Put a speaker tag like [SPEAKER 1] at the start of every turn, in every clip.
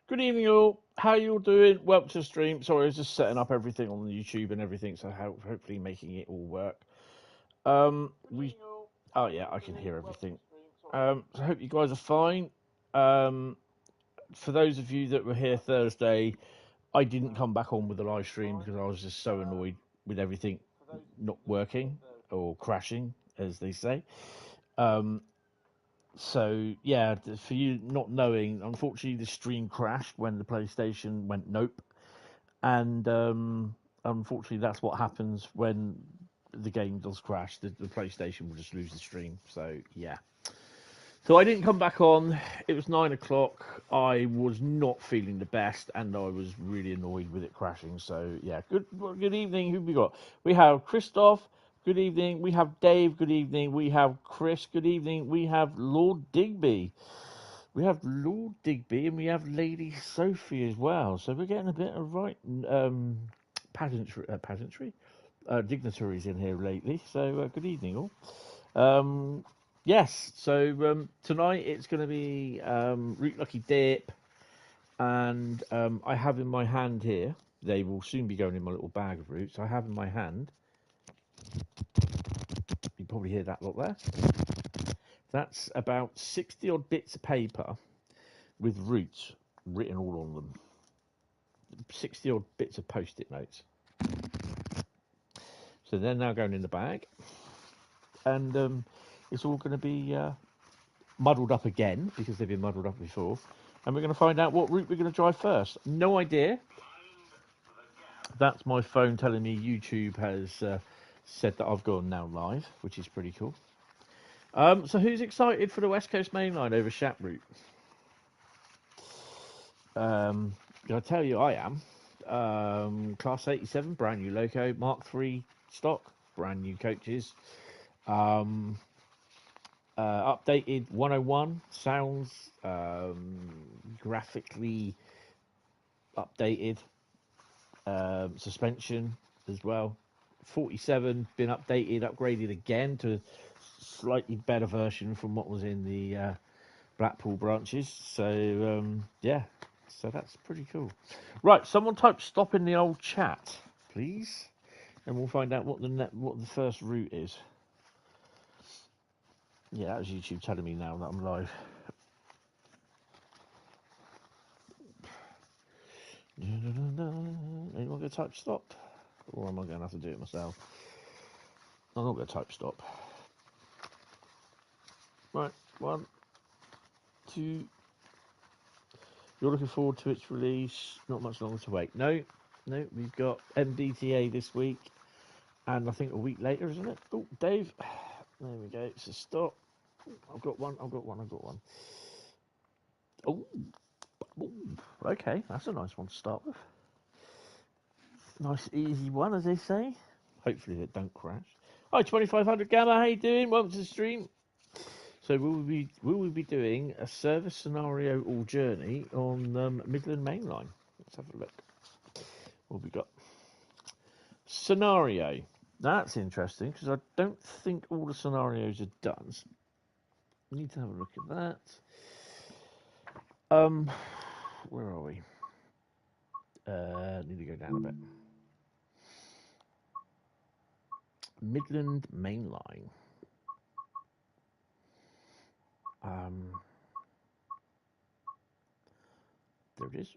[SPEAKER 1] Good evening, all. How you all doing? Welcome to the stream. Sorry, I was just setting up everything on YouTube and everything, so hopefully making it all work. Oh yeah, I can hear everything. So I hope you guys are fine. For those of you that were here Thursday, I didn't come back on with the live stream because I was just so annoyed with everything not working or crashing, as they say. So yeah, for you not knowing, unfortunately the stream crashed when the PlayStation went nope, and unfortunately that's what happens when the game does crash. The PlayStation will just lose the stream. So yeah. So I didn't come back on. It was 9 o'clock. I was not feeling the best, and I was really annoyed with it crashing. So yeah, good evening. Who we got? We have Christoph. Good evening. We have Dave. Good evening. We have Chris. Good evening. We have Lord Digby. We have Lord Digby, and we have Lady Sophie as well. So we're getting a bit of right dignitaries in here lately. So good evening all. Yes, so tonight it's going to be Root Lucky Dip, and I have in my hand here, they will soon be going in my little bag of roots. I have in my hand, you probably hear that lot there, that's about 60 odd bits of paper with roots written all on them. 60 odd bits of post-it notes. So they're now going in the bag, and it's all going to be muddled up again because they've been muddled up before, and we're going to find out what route we're going to drive first. No idea. That's my phone telling me YouTube has said that I've gone now live, which is pretty cool. So who's excited for the West Coast Mainline over Shap route? I tell you, I am. Class 87, brand new loco, Mark III stock, brand new coaches. Updated 101 sounds, graphically updated, suspension as well. 47 been updated, upgraded again to a slightly better version from what was in the Blackpool branches. So yeah, so that's pretty cool. Right, someone type stop in the old chat, please, and we'll find out what the first route is. Yeah, that was YouTube telling me now that I'm live. Anyone going to type stop? Or am I going to have to do it myself? I'm not going to type stop. Right, 1, 2. You're looking forward to its release. Not much longer to wait. No, we've got MBTA this week. And I think a week later, isn't it? Oh, Dave. There we go. It's a stop. I've got one. Oh, okay. That's a nice one to start with. Nice, easy one, as they say. Hopefully they don't crash. Hi, 2500 Gamma. How you doing? Welcome to the stream. So we will be doing a service scenario all journey on Midland Mainline. Let's have a look. What have we got? Scenario. That's interesting because I don't think all the scenarios are done. So we need to have a look at that. Where are we? Need to go down a bit. Midland Mainline. There it is.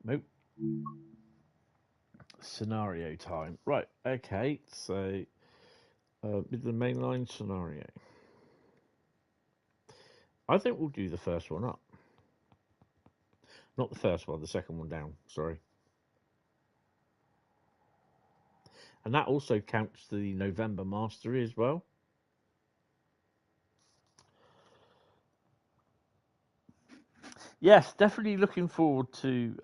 [SPEAKER 1] Nope. Scenario time. Right, okay, so Midland Mainline scenario. I think we'll do the first one up. Not the first one, the second one down, sorry. And that also counts the November Mastery as well. Yes, definitely looking forward to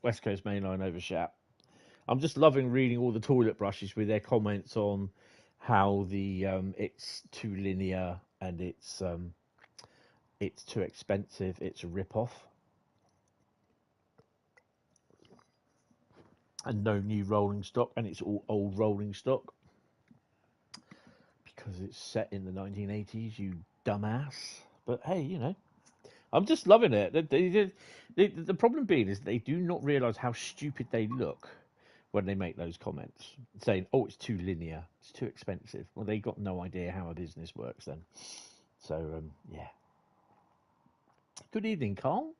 [SPEAKER 1] West Coast Mainline over Shap. I'm just loving reading all the toilet brushes with their comments on how the it's too linear and it's too expensive. It's a rip-off. And no new rolling stock, and it's all old rolling stock because it's set in the 1980s, you dumbass. But hey, you know, I'm just loving it. The problem being is they do not realise how stupid they look when they make those comments, saying, "Oh, it's too linear, it's too expensive." Well, they got no idea how a business works then. So yeah. Good evening, Carl.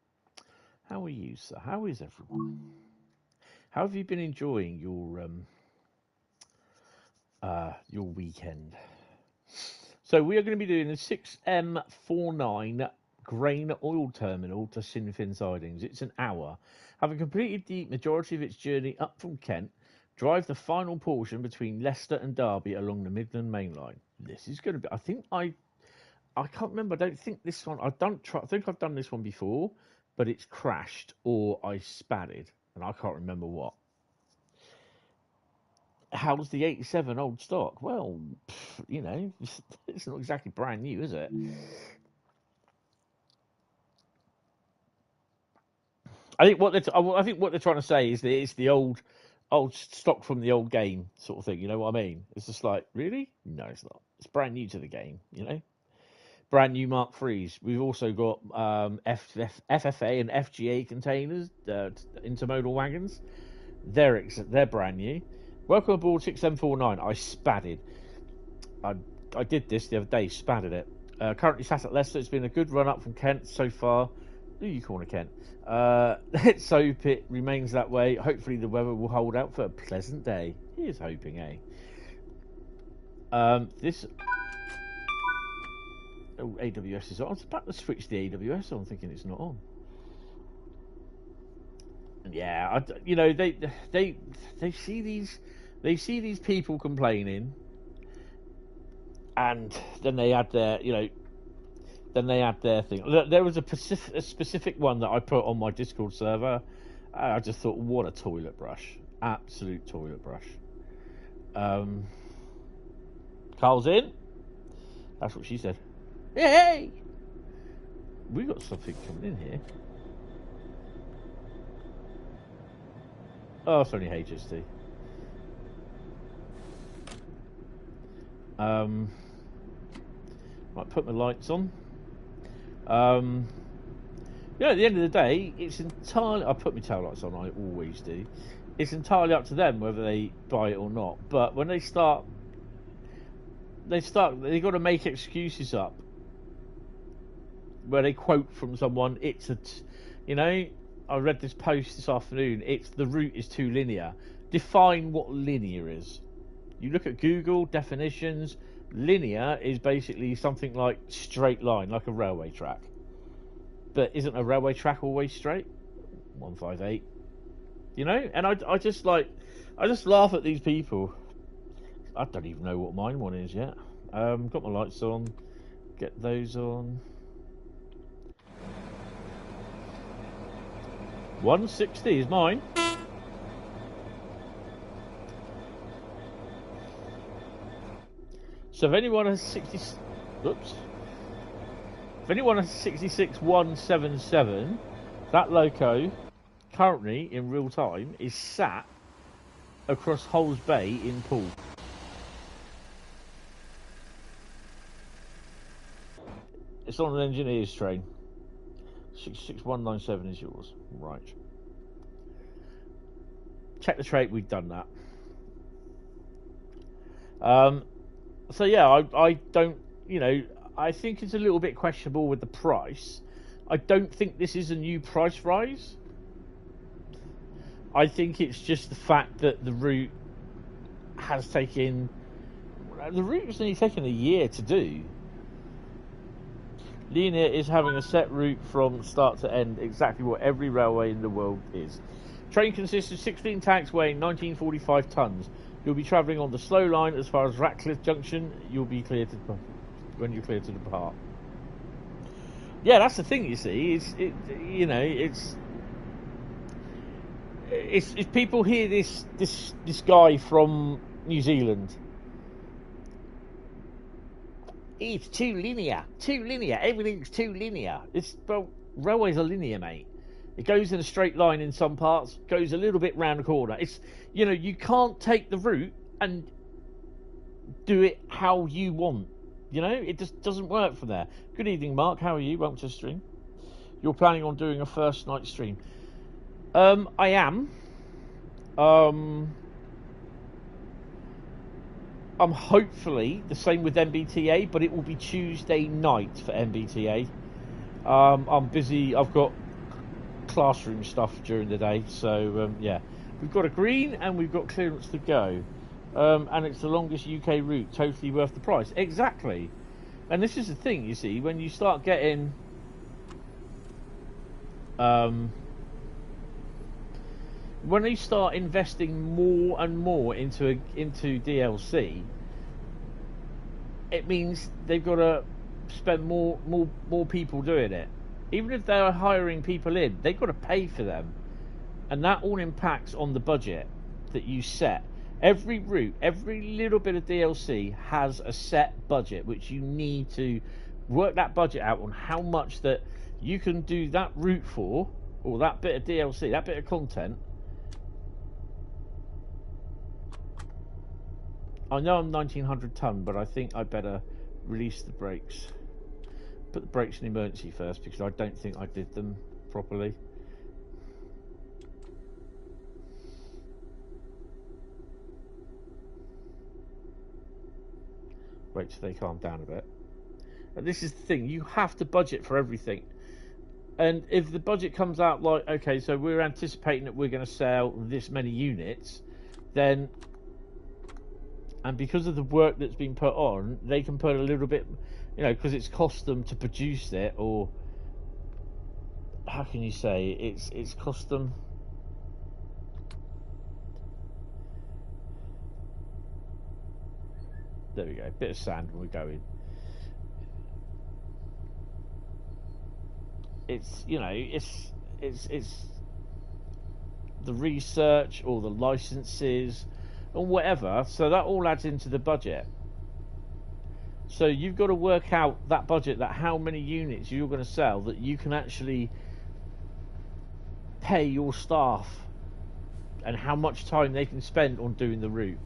[SPEAKER 1] How are you, sir? How is everyone? How have you been enjoying your weekend? So we are going to be doing the 6M49 grain oil terminal to Sinfin sidings. It's an hour. Having completed the majority of its journey up from Kent, drive the final portion between Leicester and Derby along the Midland Mainline. This is going to be, I think I can't remember. I don't think this one, I think I've done this one before, but it's crashed or I spatted, and I can't remember what. How's the 87 old stock? Well, you know, it's not exactly brand new, is it? I think what they're trying to say is that it's the old stock from the old game sort of thing. You know what I mean? It's just like, really? No, it's not. It's brand new to the game. You know, brand new Mark IIIs. We've also got FFA and FGA containers, intermodal wagons. They're brand new. Welcome aboard 6M49. I spatted. I did this the other day. Spatted it. Currently sat at Leicester. It's been a good run up from Kent so far. You corner Kent. Let's hope it remains that way. Hopefully the weather will hold out for a pleasant day. Here's hoping, eh? This. Oh, AWS is on. I was about to switch the AWS on, thinking it's not on. Yeah, you know, they see these people complaining, and then they add their, you know, then they add their thing. There was a specific one that I put on my Discord server. I just thought, what a toilet brush, absolute toilet brush. Carl's in. That's what she said. Hey, we got something coming in here. Oh, it's only HST. Might put my lights on. You know, at the end of the day, it's entirely. I put my tail lights on. I always do. It's entirely up to them whether they buy it or not. But when they start. They've got to make excuses up. Where they quote from someone, you know. I read this post this afternoon. It's the route is too linear. Define what linear is. You look at Google definitions. Linear is basically something like straight line, like a railway track. But isn't a railway track always straight? 158. You know, and I just laugh at these people. I don't even know what mine one is yet. Got my lights on. Get those on. 160 is mine. So if anyone has 66177, that loco currently in real time is sat across Hulls Bay in Poole. It's on an engineer's train. 66197 is yours. Right. Check the trait, we've done that. So yeah, I don't, you know, I think it's a little bit questionable with the price. I don't think this is a new price rise. I think it's just the fact that the route has taken, the route has only taken a year to do. Linear is having a set route from start to end, exactly what every railway in the world is. Train consists of 16 tanks weighing 1945 tons. You'll be travelling on the slow line as far as Ratcliffe Junction. You'll be cleared when you're clear to depart. Yeah, that's the thing. You see, it's people hear this guy from New Zealand. It's too linear. Everything's too linear. Well, railways are linear, mate. It goes in a straight line in some parts, goes a little bit round the corner. It's, you know, you can't take the route and do it how you want. You know, it just doesn't work from there. Good evening, Mark. How are you? Welcome to the stream. You're planning on doing a first night stream? I am. I'm hopefully the same with MBTA, but it will be Tuesday night for MBTA. I'm busy. I've got classroom stuff during the day, so yeah. We've got a green and we've got clearance to go. And it's the longest UK route, totally worth the price. Exactly. And this is the thing, you see, when you start getting when they start investing more and more into DLC, it means they've got to spend more people doing it. Even if they're hiring people in, they've got to pay for them, and that all impacts on the budget that you set. Every route, every little bit of DLC has a set budget, which you need to work that budget out on how much that you can do that route for, or that bit of DLC, that bit of content. I know I'm 1900 ton, but I think I better release the brakes. Put the brakes in emergency first, because I don't think I did them properly. Wait till they calm down a bit. And this is the thing, you have to budget for everything. And if the budget comes out like, okay, so we're anticipating that we're going to sell this many units, then, and because of the work that's been put on, they can put a little bit, you know, because it's cost them to produce it, or how can you say, it's cost them. There we go, bit of sand when we're going. It's, you know, it's the research or the licenses or whatever, so that all adds into the budget. So you've got to work out that budget, that how many units you're going to sell, that you can actually pay your staff and how much time they can spend on doing the route,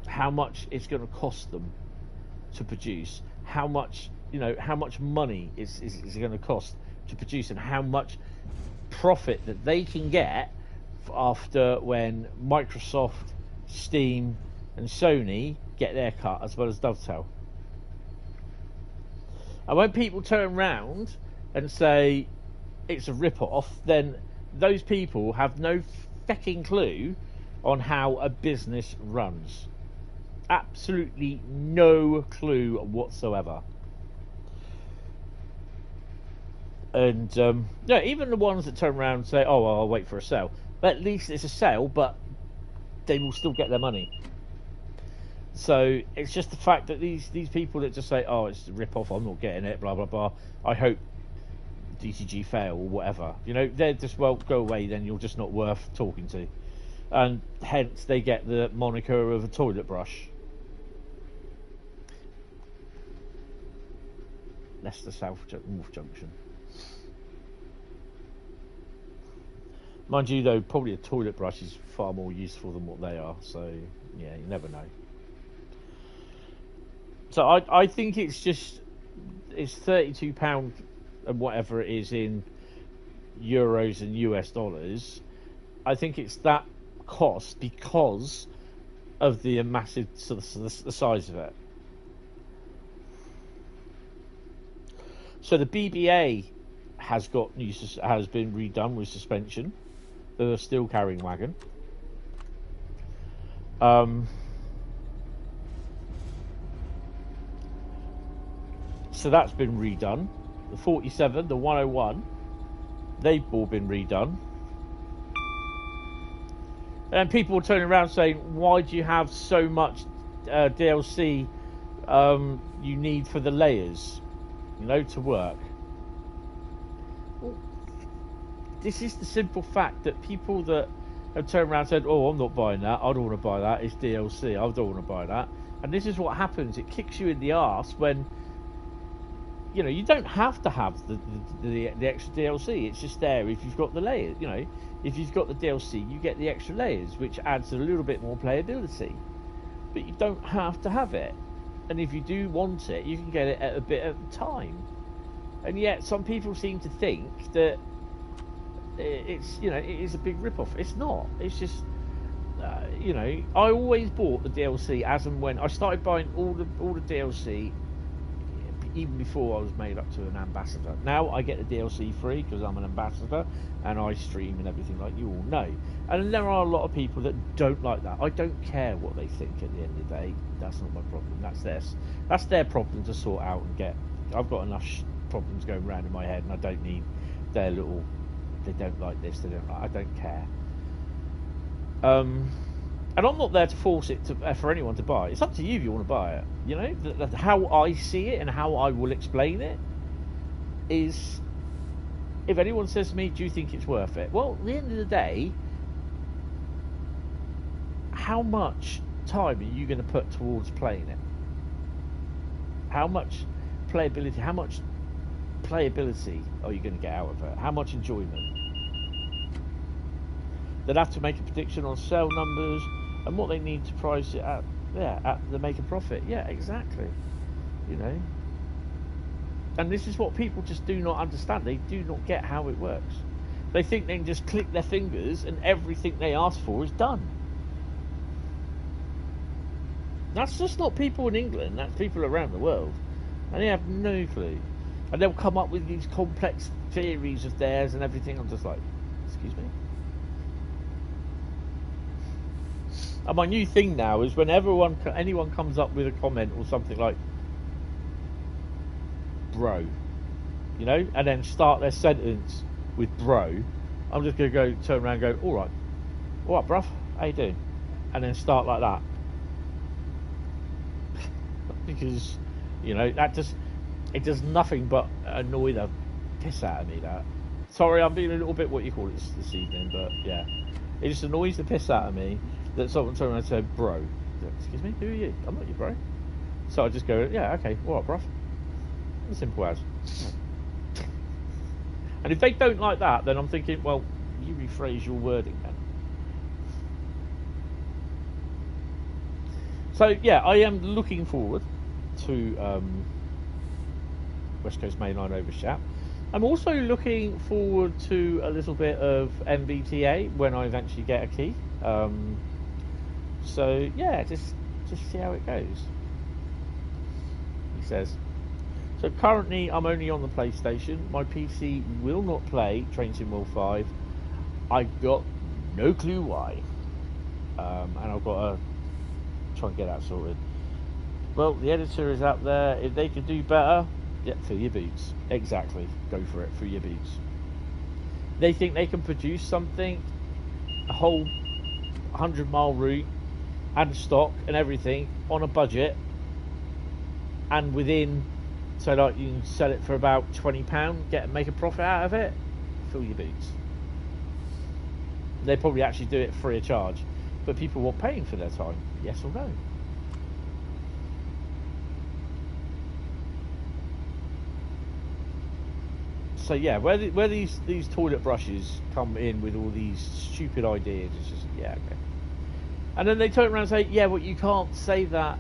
[SPEAKER 1] how much it's going to cost them to produce, how much, you know, how much money is going to cost to produce, and how much profit that they can get after when Microsoft, Steam and Sony get their cut, as well as Dovetail. And when people turn around and say it's a rip-off, then those people have no fecking clue on how a business runs. Absolutely no clue whatsoever. And yeah, even the ones that turn around and say, oh, well, I'll wait for a sale, at least it's a sale, but they will still get their money. So it's just the fact that these people that just say, oh, it's a rip-off, I'm not getting it, blah blah blah, I hope DCG fail or whatever, you know, they're just, well, go away, then you're just not worth talking to. And hence they get the moniker of a toilet brush. Leicester South North Junction. Mind you, though, probably a toilet brush is far more useful than what they are. So yeah, you never know. So I think it's just, it's £32 and whatever it is in euros and US dollars. I think it's that cost because of the massive the size of it. So the BBA has been redone with suspension. The steel carrying wagon. So that's been redone. The 47, the 101, they've all been redone. And people are turning around saying, why do you have so much DLC you need for the layers, you know, to work? Well, this is the simple fact that people that have turned around and said, oh, I'm not buying that, I don't want to buy that, it's DLC, I don't want to buy that. And this is what happens, it kicks you in the arse when, you know, you don't have to have the extra DLC, it's just there if you've got the layers, you know. If you've got the DLC, you get the extra layers, which adds a little bit more playability. But you don't have to have it. and if you do want it, you can get it at a bit of time. And yet, some people seem to think that it's, you know, it is a big rip-off. It's not. It's just, you know, I always bought the DLC as and when I started buying all the DLC, even before I was made up to an ambassador. Now I get the DLC free because I'm an ambassador and I stream and everything, like you all know. And there are a lot of people that don't like that. I don't care what they think at the end of the day. That's not my problem. That's their problem to sort out and get. I've got enough problems going around in my head, and I don't need their little. They don't like this. They don't like. I don't care. And I'm not there to force it for anyone to buy. It's up to you if you want to buy it. You know, how I see it and how I will explain it is, if anyone says to me, do you think it's worth it? Well, at the end of the day, how much time are you going to put towards playing it? How much playability are you going to get out of it? How much enjoyment? They'd have to make a prediction on sale numbers and what they need to price it at. Yeah, to make a profit. Yeah, exactly. You know, and this is what people just do not understand. They do not get how it works. They think they can just click their fingers and everything they ask for is done. That's just not people in England. That's people around the world, and they have no clue. And they'll come up with these complex theories of theirs and everything. I'm just like, excuse me. And my new thing now is whenever anyone comes up with a comment or something like, bro, you know, and then start their sentence with bro, I'm just going to turn around and go, all right, bruv, how you doing? And then start like that. Because, you know, it does nothing but annoy the piss out of me, that. Sorry, I'm being a little bit what you call it this evening, but yeah. It just annoys the piss out of me that someone turned around and said, bro. Excuse me, who are you? I'm not your bro. So I just go, yeah, okay, all right, bruv. As simple as. And if they don't like that, then I'm thinking, well, you rephrase your wording then. So yeah, I am looking forward to West Coast Mainline Overshot. I'm also looking forward to a little bit of MBTA when I eventually get a key. So yeah, just see how it goes. He says. So currently I'm only on the PlayStation. My PC will not play Train Sim World 5. I've got no clue why. And I've got to try and get that sorted. Well, the editor is out there. If they could do better, yeah, fill your boots. Exactly. Go for it. Fill your boots. They think they can produce something, a whole 100-mile route, and stock and everything on a budget, and within, so like you can sell it for about £20, make a profit out of it. Fill your boots. They probably actually do it free of charge, but people want paying for their time. Yes or no? So yeah, where these toilet brushes come in with all these stupid ideas, it's just, yeah, okay. And then they turn around and say, yeah, well, you can't say that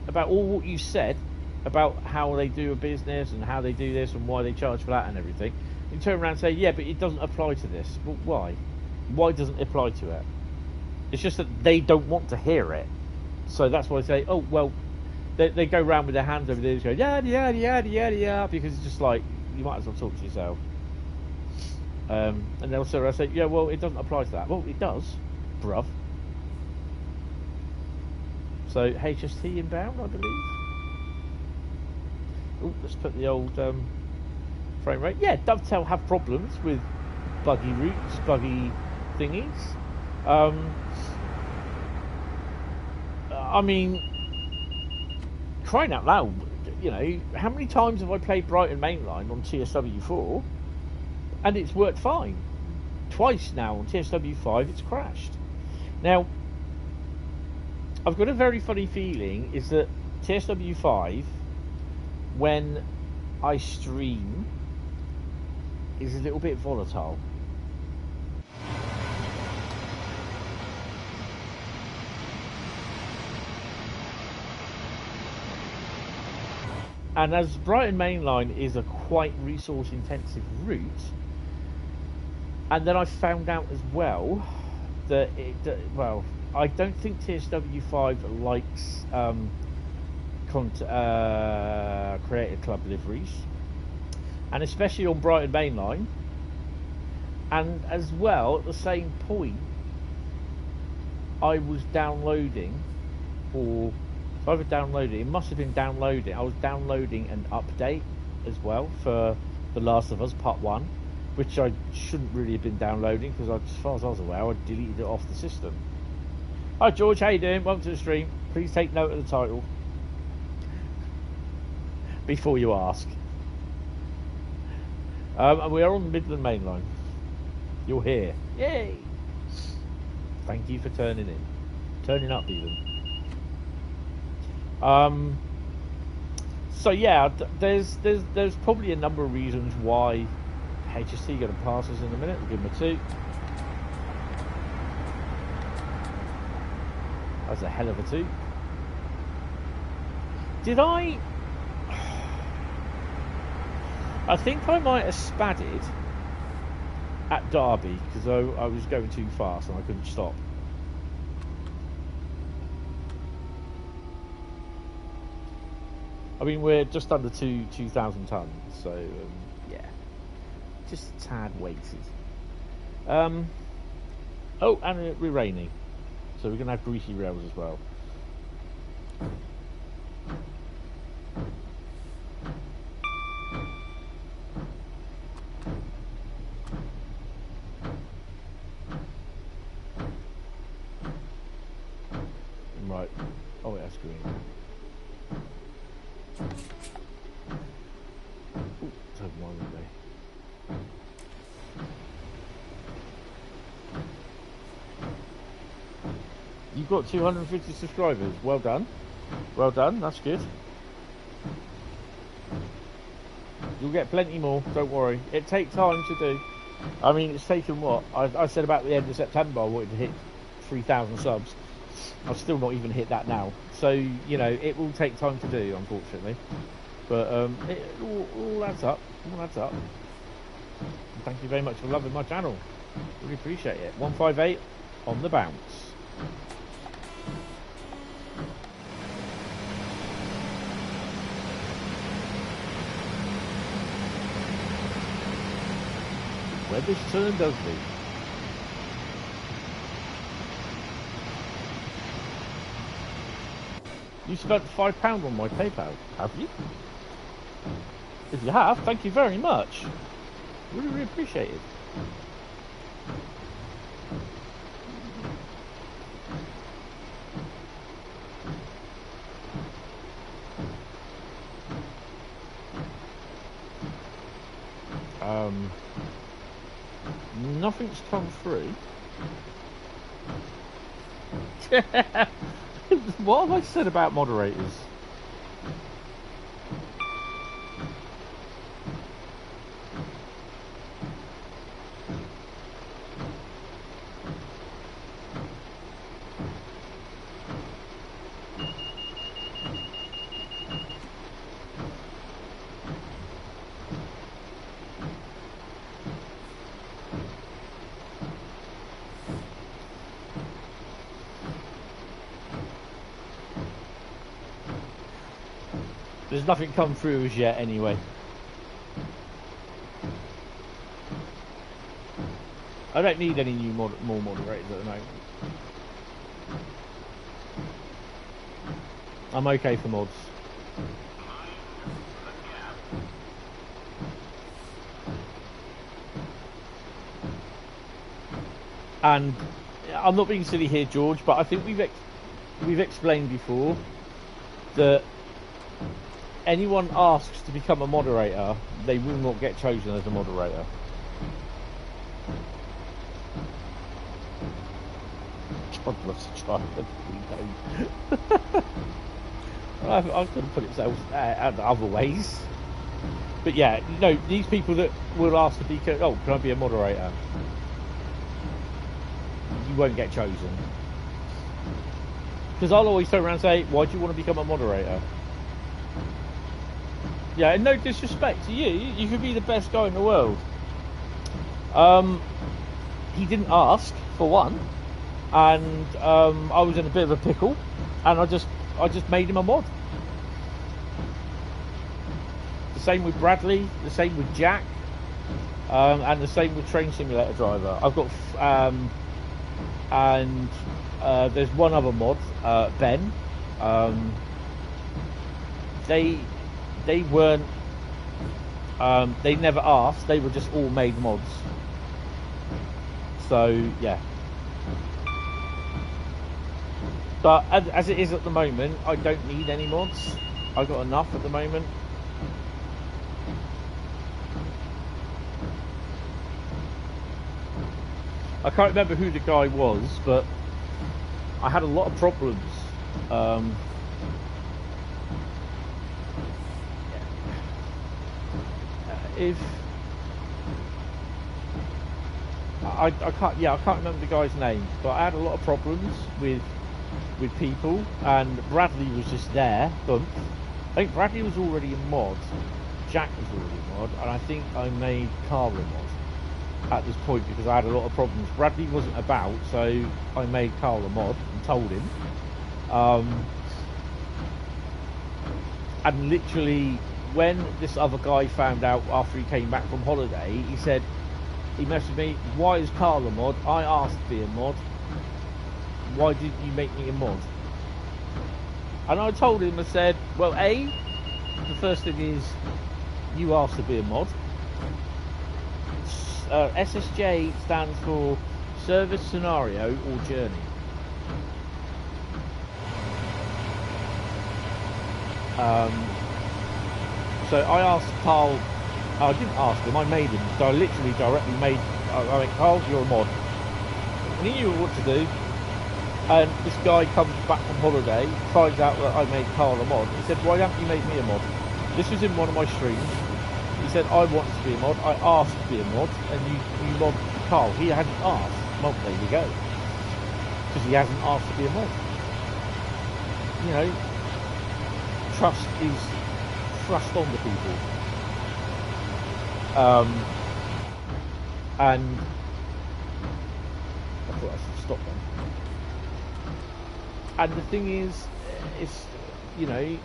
[SPEAKER 1] about all what you said about how they do a business and how they do this and why they charge for that and everything. You turn around and say, yeah, but it doesn't apply to this. Well, why? Why doesn't it apply to it? It's just that they don't want to hear it. So that's why they say, oh, well, they go around with their hands over there and go, yada, yada, yada, yada, yada, because it's just like, you might as well talk to yourself. And they'll say, yeah, well, it doesn't apply to that. Well, it does, bruv. So, HST inbound, I believe. Oh, let's put the old frame rate. Yeah, Dovetail have problems with buggy routes, buggy thingies. I mean, crying out loud, you know, how many times have I played Brighton Mainline on TSW4 and it's worked fine? Twice now on TSW5 it's crashed. Now, I've got a very funny feeling is that TSW5, when I stream, is a little bit volatile. And as Brighton Mainline is a quite resource-intensive route, and then I found out as well that well, I don't think TSW5 likes Creative Club liveries, and especially on Brighton Mainline. And as well, at the same point, I was downloading, or if I was downloading, it must have been downloading. I was downloading an update as well for The Last of Us Part 1, which I shouldn't really have been downloading because, as far as I was aware, I deleted it off the system. Hi George, how you doing? Welcome to the stream. Please take note of the title before you ask. And we are on the Midland Mainline. You're here. Yay! Thank you for turning in. Turning up even. So yeah, there's probably a number of reasons why HST going to pass us in a minute. We'll give them a 2. That's a hell of a 2. Did I think I might have spadded at Derby because I was going too fast and I couldn't stop. I mean, we're just under 2,000 tons, so yeah, just a tad weighted. Oh, and we're raining, so we're gonna have greasy rails as well. Right. Oh, that's green. Ooh, it's over my window. You've got 250 subscribers. Well done. Well done. That's good. You'll get plenty more. Don't worry. It takes time to do. I mean, it's taken what? I said about the end of September I wanted to hit 3,000 subs. I've still not even hit that now. So, you know, it will take time to do, unfortunately. But it all adds up. All adds up. And thank you very much for loving my channel. Really appreciate it. 158 on the bounce. Weather's turn, doesn't it? You spent £5 on my PayPal, have you? If you have, thank you very much. Really, really appreciate it. Nothing's come through. What have I said about moderators? There's nothing come through as yet anyway. I don't need any more moderators at the moment. I'm okay for mods. And I'm not being silly here, George, but I think we've explained before that anyone asks to become a moderator, they will not get chosen as a moderator. God bless the child. I could have put it other ways. But yeah, no, these people that will ask to be, oh, can I be a moderator? You won't get chosen. Because I'll always turn around and say, why do you want to become a moderator? Yeah, and no disrespect to you. You could be the best guy in the world. He didn't ask, for one, and I was in a bit of a pickle, and I just made him a mod. The same with Bradley, the same with Jack, and the same with Train Simulator Driver. I've got there's one other mod, Ben. They weren't. They never asked. They were just all made mods. So yeah. But as it is at the moment, I don't need any mods. I got enough at the moment. I can't remember who the guy was, but I had a lot of problems. If I can't remember the guy's name, but I had a lot of problems with people, and Bradley was just there. I think Bradley was already a mod, Jack was already a mod, and I think I made Carl a mod at this point because I had a lot of problems. Bradley wasn't about, so I made Carl a mod and told him. And literally, when this other guy found out after he came back from holiday, he messaged me, "Why is Carl a mod? I asked to be a mod. Why didn't you make me a mod?" And I told him, I said, well, the first thing is, you asked to be a mod. SSJ stands for Service Scenario or Journey. So I asked Carl, I didn't ask him, I made him. So I literally directly made, I went, "Carl, you're a mod." And he knew what to do. And this guy comes back from holiday, finds out that I made Carl a mod. He said, "Why haven't you made me a mod?" This was in one of my streams. He said, "I wanted to be a mod. I asked to be a mod, and you mod Carl." He hadn't asked. Well, there you go. Because he hasn't asked to be a mod. You know, trust is thrust on the people. And I thought I should stop then. And the thing is, it's, you know,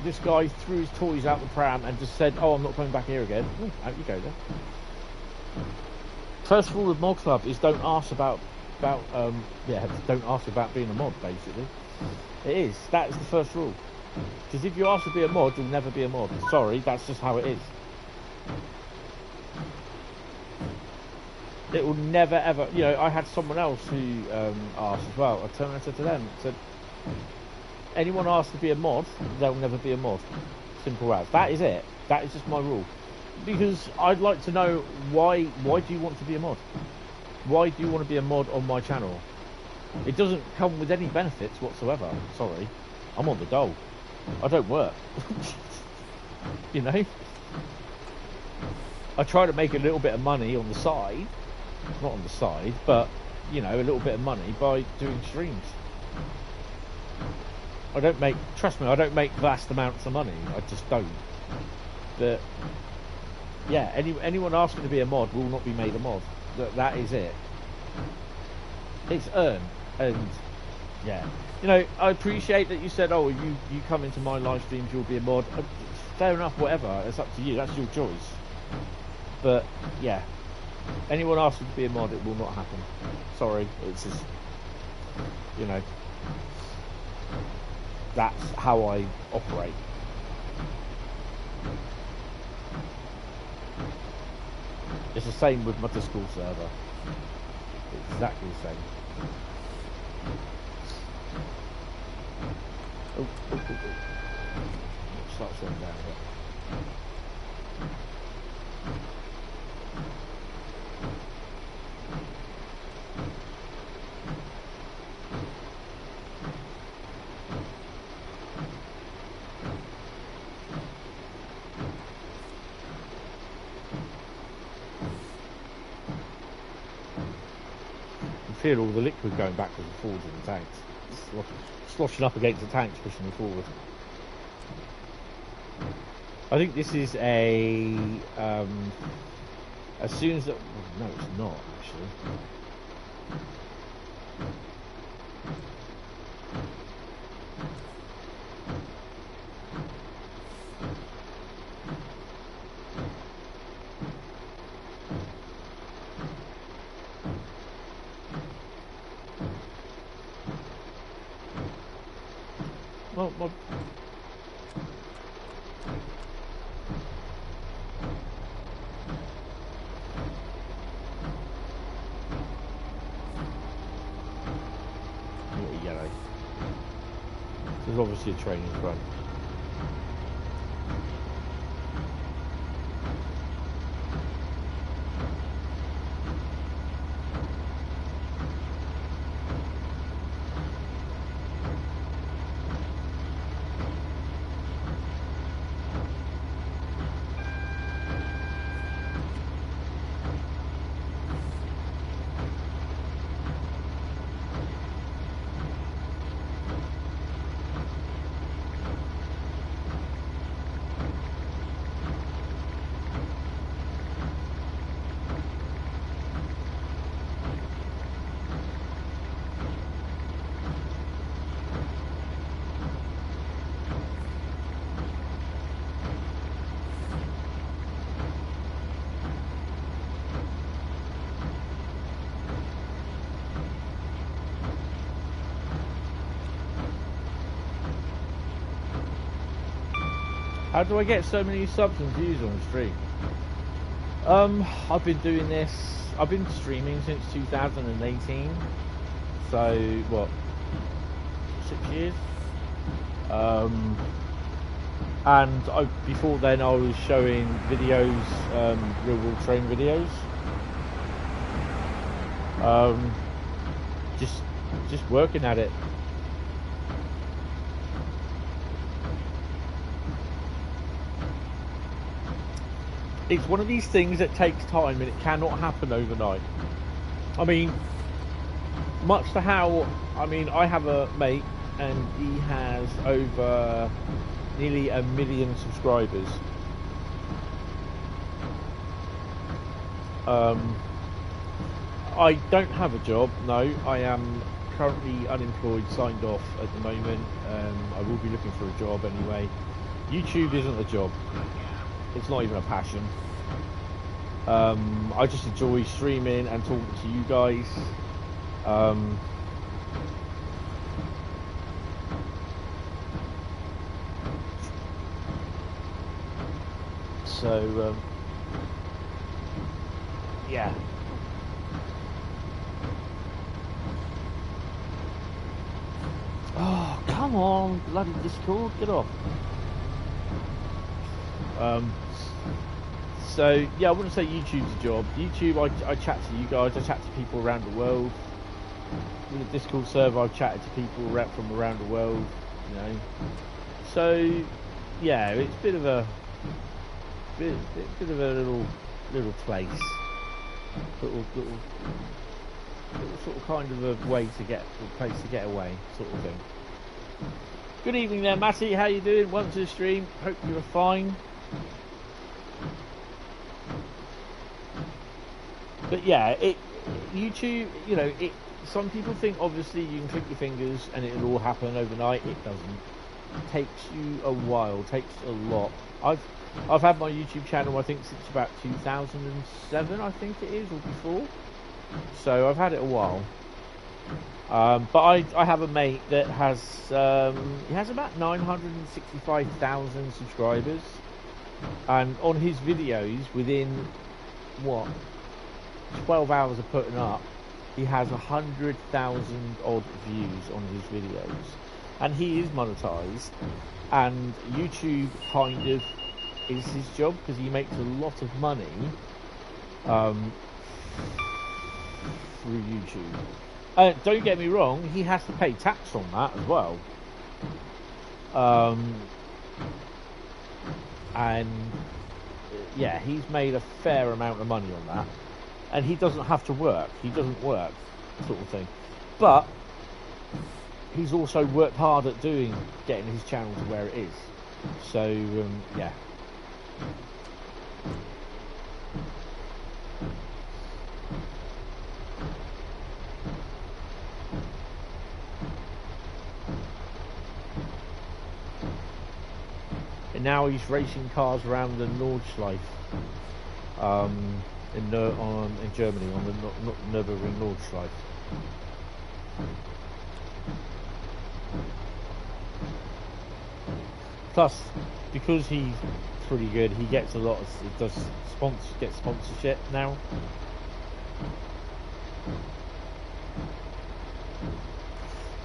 [SPEAKER 1] this guy threw his toys out the pram and just said, "Oh, I'm not coming back here again." Ooh, out you go then. First rule of Mod Club is don't ask about don't ask about being a mod, basically. It is. That is the first rule. Because if you ask to be a mod, you'll never be a mod. Sorry, that's just how it is. It will never ever, you know, I had someone else who asked as well. I turned and said to them, said, anyone asked to be a mod, they'll never be a mod. Simple as. That is it. That is just my rule. Because I'd like to know why do you want to be a mod? Why do you want to be a mod on my channel? It doesn't come with any benefits whatsoever. Sorry. I'm on the dole. I don't work. You know? I try to make a little bit of money on the side. Not on the side, but, you know, a little bit of money by doing streams. I don't make, trust me, I don't make vast amounts of money. I just don't. But, yeah, anyone asking to be a mod will not be made a mod. That is it. It's earned. And, yeah. You know, I appreciate that you said, "Oh, you come into my live streams, you'll be a mod." Fair enough, whatever. It's up to you. That's your choice. But, yeah. Anyone asking to be a mod, it will not happen. Sorry. It's just, you know, that's how I operate. It's the same with my Discord server. It's exactly the same. Oh. Start slowing down a bit. Feel all the liquid going backwards and forwards in the tanks. Sloshing up against the tanks, pushing me forward. I think this is a as soon as no, it's not actually. Well, yellow. There's obviously a train in front. How do I get so many subs and views on stream? I've been doing this, I've been streaming since 2018, so what, 6 years? And before then I was showing videos, real world train videos. Just working at it. It's one of these things that takes time and it cannot happen overnight. I mean, much to how, I mean, I have a mate and he has over nearly 1 million subscribers. I don't have a job, no. I am currently unemployed, signed off at the moment. I will be looking for a job anyway. YouTube isn't a job. It's not even a passion. I just enjoy streaming and talking to you guys. Yeah. Oh, come on, bloody Discord, get off. So yeah, I wouldn't say YouTube's a job. YouTube, I chat to you guys, I chat to people around the world. With a Discord server, I've chatted to people from around the world, you know. So yeah, it's a bit of a little place, little sort of kind of a way to get a place to get away, sort of thing. Good evening there, Matty. How you doing? Welcome to the stream. Hope you are fine. But yeah, YouTube, you know, some people think obviously you can click your fingers and it'll all happen overnight. It doesn't. It takes you a while. It takes a lot. I've had my YouTube channel, I think, since about 2007, I think it is, or before. So I've had it a while. But I have a mate that has he has about 965,000 subscribers, and on his videos, within what 12 hours of putting up, he has 100,000 odd views on his videos, and he is monetized, and YouTube kind of is his job because he makes a lot of money through YouTube. Don't get me wrong, he has to pay tax on that as well. And yeah, he's made a fair amount of money on that. And he doesn't have to work. He doesn't work, sort of thing. But he's also worked hard at getting his channel to where it is. So yeah. And now he's racing cars around the Nordschleife in Germany on the Nürburgring Nordschleife. Plus, because he's pretty good, he gets a lot of sponsorship now.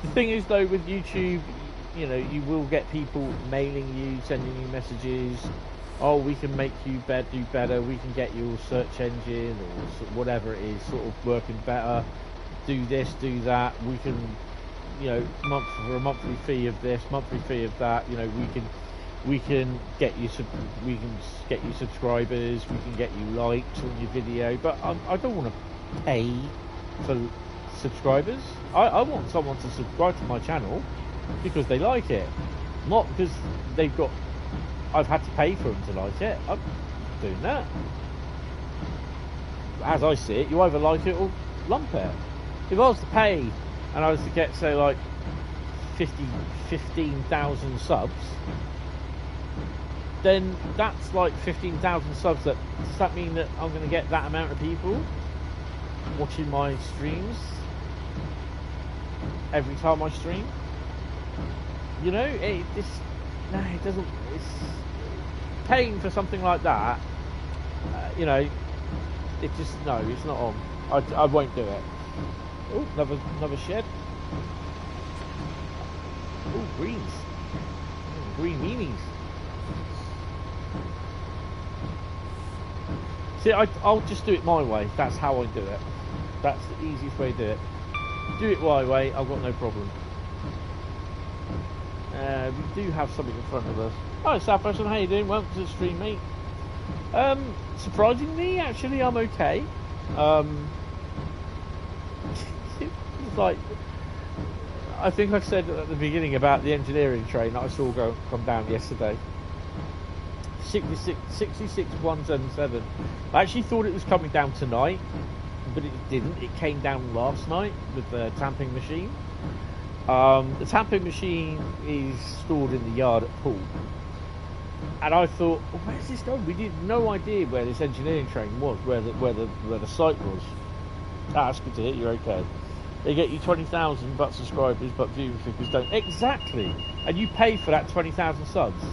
[SPEAKER 1] The thing is, though, with YouTube, you know, you will get people mailing you, sending you messages. Oh, we can make you do better. We can get your search engine or whatever it is sort of working better. Do this, do that. We can, you know, for a monthly fee of this, monthly fee of that. You know, we can get you subscribers. We can get you likes on your video. But I don't want to pay for subscribers. I want someone to subscribe to my channel because they like it, not because I've had to pay for them to like it. I'm doing that. As I see it, you either like it or lump it. If I was to pay and I was to get, say, like 15,000 subs, then that's like 15,000 subs. Does that mean that I'm going to get that amount of people watching my streams every time I stream? You know, it doesn't. It's paying for something like that. You know, it just it's not on. I won't do it. Oh, another shed. Oh, greens. Green meanies. See, I'll just do it my way. That's how I do it. That's the easiest way to do it. Do it my way. I've got no problem. We do have something in front of us. Hi, Southeastern, how you doing? Welcome to the stream, mate. Surprisingly, actually, I'm okay. It's like, I think I said at the beginning about the engineering train that I saw come down yesterday. 66177. I actually thought it was coming down tonight, but it didn't. It came down last night with the tamping machine. The tamping machine is stored in the yard at Poole, and I thought, well, where's this going? We had no idea where this engineering train was, where the site was. That's good to hear. You're okay. They get you 20,000 but subscribers, but viewing figures don't. Exactly, and you pay for that 20,000 subs.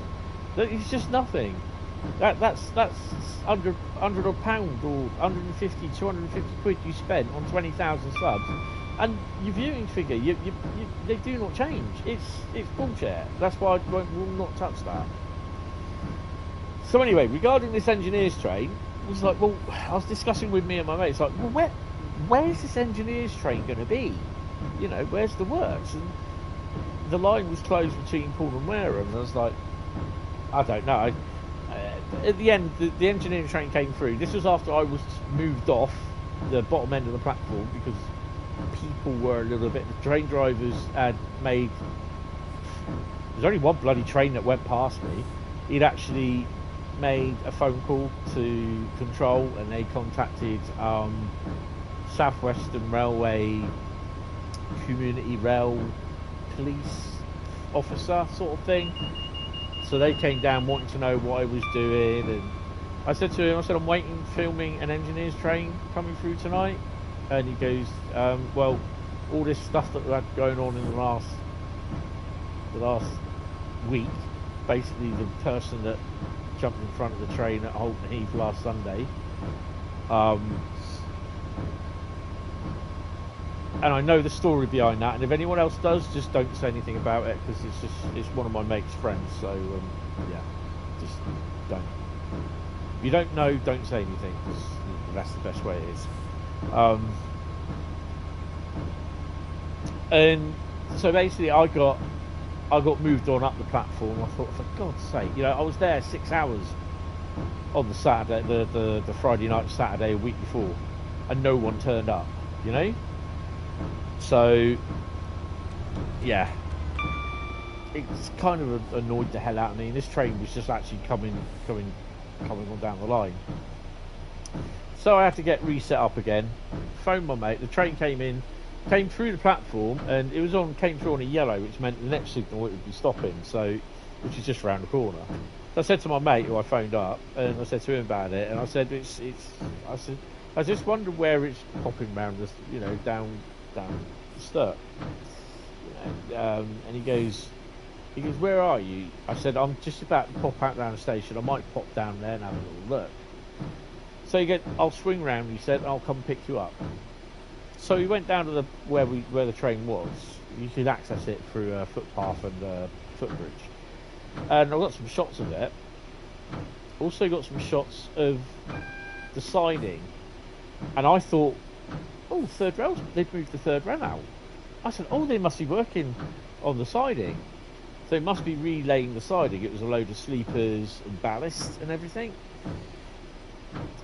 [SPEAKER 1] It's just nothing. That's £100 or £150, 250 quid you spent on 20,000 subs. And your viewing figure, they do not change. It's bullshit. That's why I will not touch that. So anyway, regarding this engineers train, it was like, well, I was discussing with me and my mates, like, well, where's this engineers train going to be? You know, where's the works? And the line was closed between Poole and Wareham, and I was like, I don't know. At the end, the engineering train came through. This was after I was moved off the bottom end of the platform because people were a little bit. The train drivers had made. There's only one bloody train that went past me. He'd actually made a phone call to control, and they contacted Southeastern Railway Community Rail Police officer sort of thing. So they came down wanting to know what I was doing, and I said to him, I'm waiting, filming an engineer's train coming through tonight. And he goes, well, all this stuff that we had going on in the last week, basically the person that jumped in front of the train at Holton Heath last Sunday, and I know the story behind that, and if anyone else does, just don't say anything about it, because it's one of my mate's friends, so yeah, just don't. If you don't know, don't say anything, because that's the best way it is. And so basically I got moved on up the platform. I thought, for God's sake, you know, I was there 6 hours on the Saturday, the Friday night, Saturday, a week before, and no one turned up, you know. So yeah, it's kind of annoyed the hell out of me. And this train was just actually coming coming on down the line. So I had to get reset up again. Phoned my mate. The train came through the platform, and it was came through on a yellow, which meant the next signal it would be stopping. So, which is just around the corner. So I said to my mate, who I phoned up, and I said to him about it, and I said, I just wonder where it's popping round this, down the Sturt. And he goes, where are you? I said, I'm just about to pop out down the station. I might pop down there and have a little look. So he goes, I'll swing round. He said, I'll come pick you up. So we went down to where the train was. You could access it through a footpath and a footbridge. And I got some shots of it. Also got some shots of the siding. And I thought, oh, third rail, they've moved the third rail out. I said, oh, they must be working on the siding. So it must be relaying the siding. It was a load of sleepers and ballast and everything.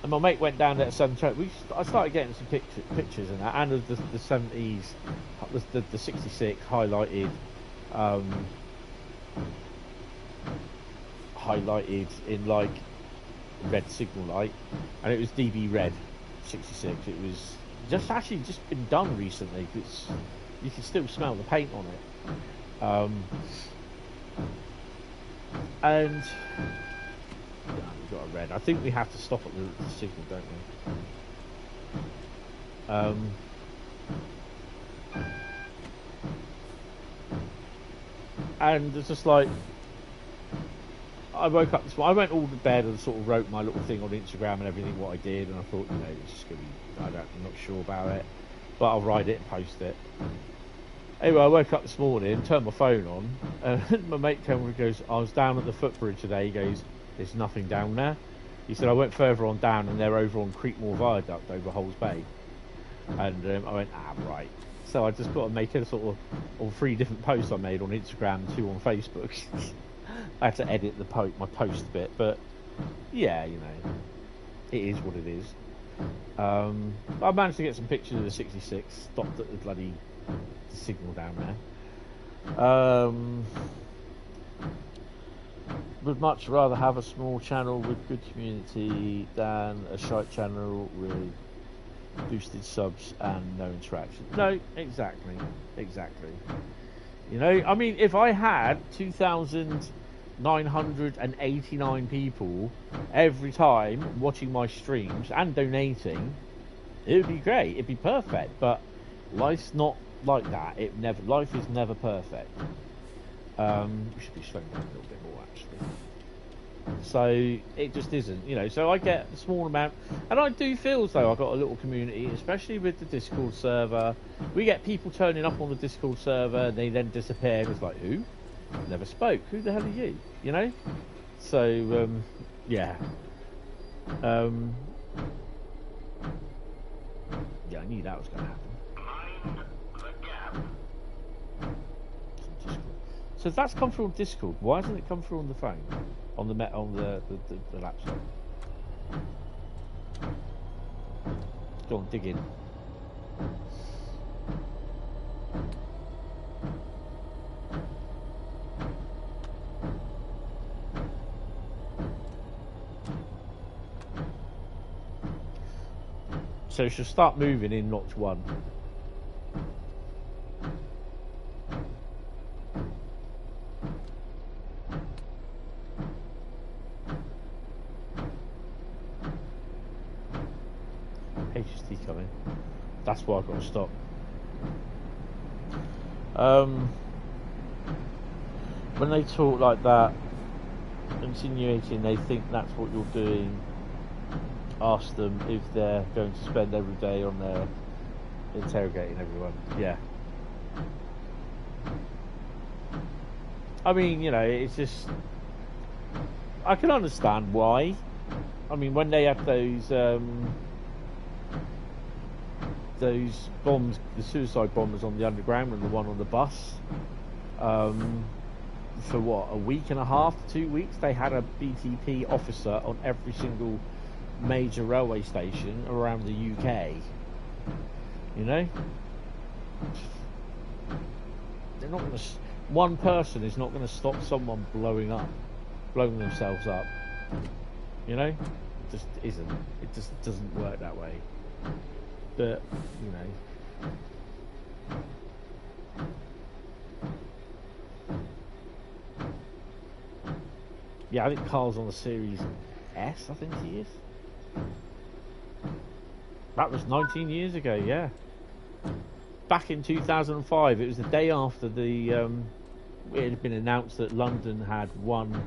[SPEAKER 1] And my mate went down there at 7:20. I started getting some pictures and that, and of the 70s, the 66 highlighted in like red signal light, and it was DB red 66. It was just been done recently. You can still smell the paint on it, and we've got a red. I think we have to stop at the signal, don't we? And it's just like, I woke up this morning, I went all to bed and sort of wrote my little thing on Instagram and everything, what I did, and I thought, it's just going to be, I'm not sure about it, but I'll write it and post it. Anyway, I woke up this morning, turned my phone on, and my mate came and goes, I was down at the footbridge today. He goes, there's nothing down there. He said, I went further on down, and they're over on Creekmore Viaduct over Holes Bay. And I went, right. So I just got to make a sort of, on 3 different posts I made on Instagram and 2 on Facebook. I had to edit my post a bit, but yeah, it is what it is. I managed to get some pictures of the 66 stopped at the bloody signal down there. Would much rather have a small channel with good community than a shite channel with boosted subs and no interaction. No, exactly. I mean, if I had 2,989 people every time watching my streams and donating, it would be great. It'd be perfect. But life's not like that. Life is never perfect. We should be slowing down a little bit more, actually. So it just isn't, so I get a small amount, and I do feel as though I've got a little community, especially with the Discord server. We get people turning up on the Discord server, and they then disappear. It's like, who? Never spoke. Who the hell are you? So yeah. Yeah, I knew that was going to happen. So that's come through on Discord. Why hasn't it come through on the phone? On the laptop? Go on, dig in. So she'll start moving in notch 1. HST coming. That's why I've got to stop. When they talk like that, insinuating they think that's what you're doing, ask them if they're going to spend every day on there interrogating everyone. Yeah. I mean, it's just, I can understand why. I mean, when they had those bombs, the suicide bombers on the underground and the one on the bus, for what, a week and a half, 2 weeks, they had a BTP officer on every single major railway station around the UK. They're not going to. One person is not going to stop someone blowing themselves up. You know, it just isn't. It just doesn't work that way. But you know. Yeah, I think Carl's on the Series S, I think he is. That was 19 years ago, yeah. Back in 2005, it was the day after the it had been announced that London had won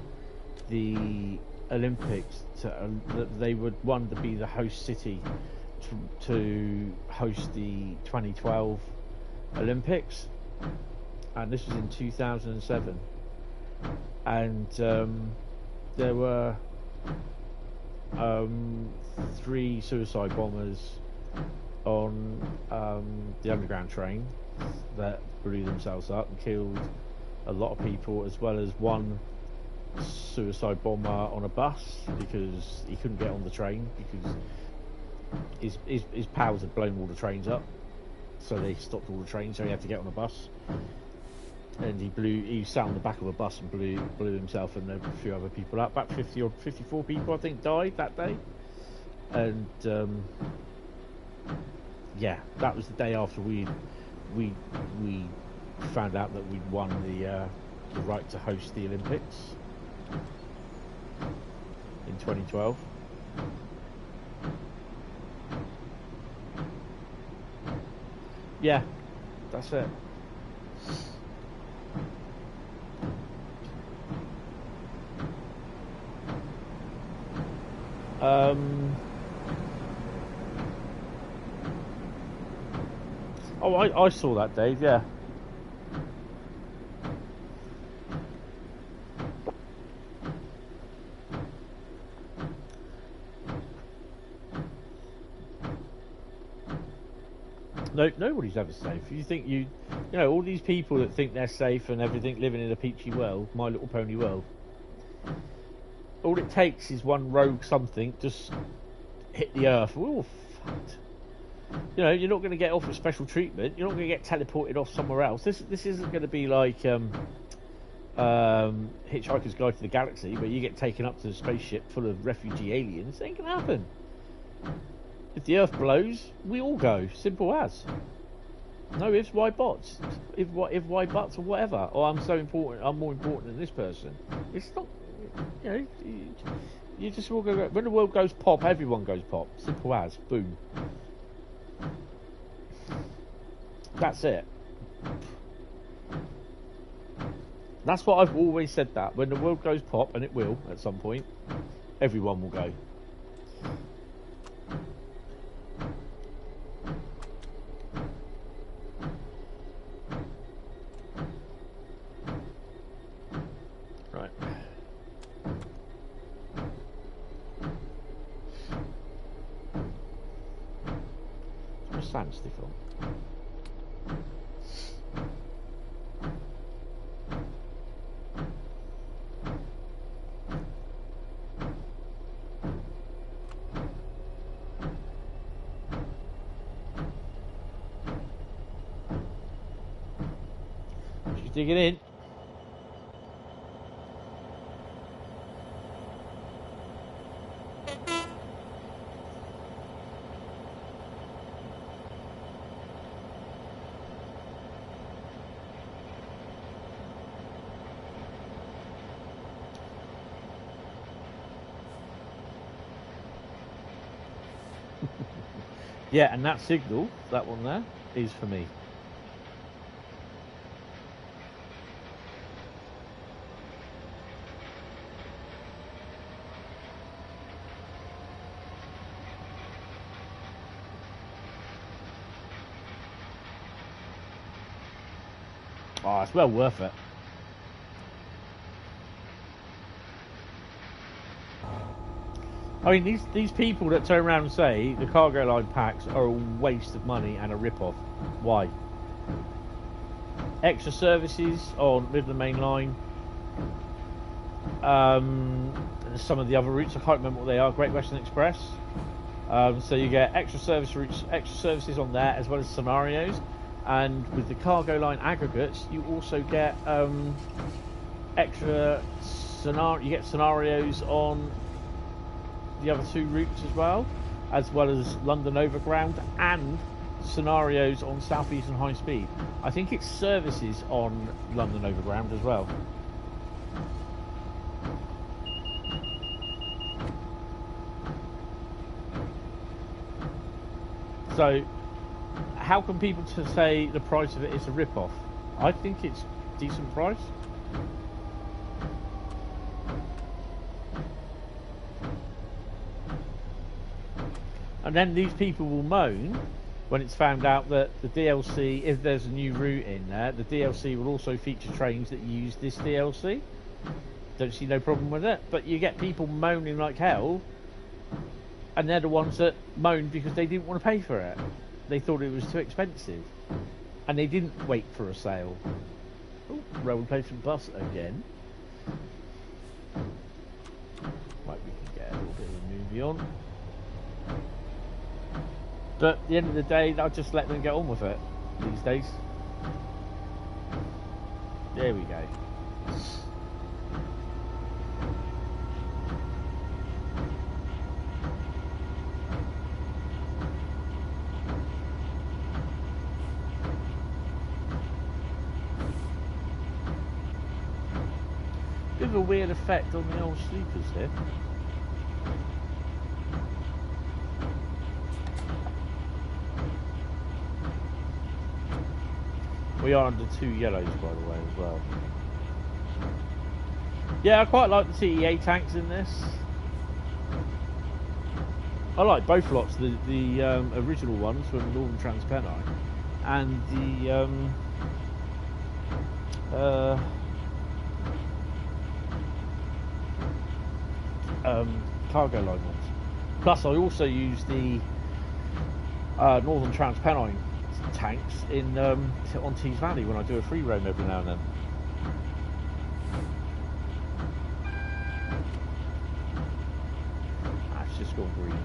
[SPEAKER 1] the Olympics, that they would want to be the host city to host the 2012 Olympics, and this was in 2007, and there were 3 suicide bombers on the underground train that blew themselves up and killed a lot of people, as well as 1 suicide bomber on a bus because he couldn't get on the train because his pals had blown all the trains up, so they stopped all the trains, so he had to get on a bus. And he sat on the back of a bus and blew himself and a few other people up. About 50 or 54 people, I think, died that day. And yeah, that was the day after we found out that we'd won the right to host the Olympics in 2012. Yeah, that's it. Oh, I saw that, Dave, yeah. No, nobody's ever safe. You think you know, all these people that think they're safe and everything, living in a peachy world, My Little Pony world. All it takes is one rogue something just hit the earth. We're all fucked. You know, you're not going to get offered special treatment. You're not going to get teleported off somewhere else. This isn't going to be like Hitchhiker's Guide to the Galaxy, where you get taken up to a spaceship full of refugee aliens. It ain't going to happen. If the Earth blows, we all go. Simple as. No ifs, why buts? If why buts or whatever. Or I'm so important. I'm more important than this person. It's not. You know, you just all go. When the world goes pop, everyone goes pop. Simple as. Boom. That's it. That's what I've always said, that when the world goes pop, and it will at some point, everyone will go. Right. What's sand stick on? Digging in. Yeah, and that signal, that one there, is for me. Oh, it's well worth it. I mean, these people that turn around and say the cargo line packs are a waste of money and a rip-off. Why? Extra services on Midland Mainline. Some of the other routes, I can't remember what they are. Great Western Express. So you get extra service routes, extra services on there, as well as scenarios. And with the cargo line aggregates, you also get extra scenario. You get scenarios on the other two routes as well as London Overground and scenarios on Southeastern High Speed. I think it's services on London Overground as well. So how can people say the price of it is a rip-off? I think it's a decent price. And then these people will moan when it's found out that the DLC, if there's a new route in there, the DLC will also feature trains that use this DLC. Don't see no problem with it. But you get people moaning like hell, and they're the ones that moaned because they didn't want to pay for it. They thought it was too expensive. And they didn't wait for a sale. Oh, rail replacement bus again. Right, we can get a little bit of a movie on. But at the end of the day, I'll just let them get on with it these days. There we go. Bit of a weird effect on the old sleepers here. We are under 2 yellows, by the way, as well. Yeah, I quite like the CEA tanks in this. I like both lots, the original ones from Northern Transpennine and the cargo line ones. Plus, I also use the Northern Transpennine tanks in on Tees Valley when I do a free roam every now and then. That's just gone green.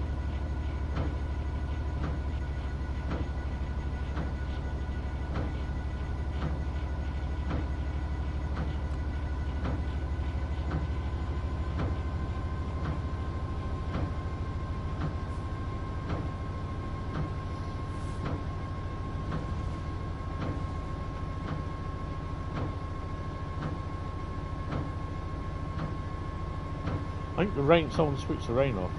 [SPEAKER 1] I think the rain, someone switched the rain off.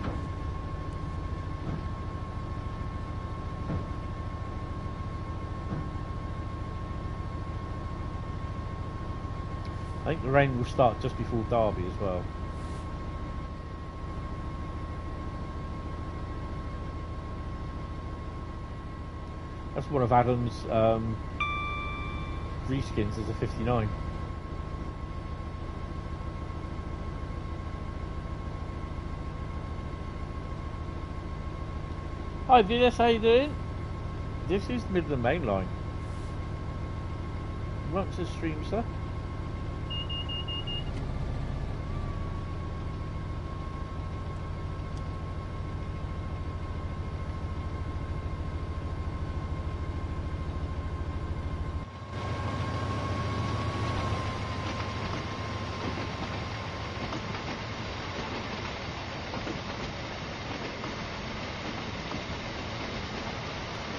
[SPEAKER 1] I think the rain will start just before Derby as well. That's one of Adam's reskins as a 59. Hi VS, how you doing? This is Midland Mainline. Welcome to the stream, sir.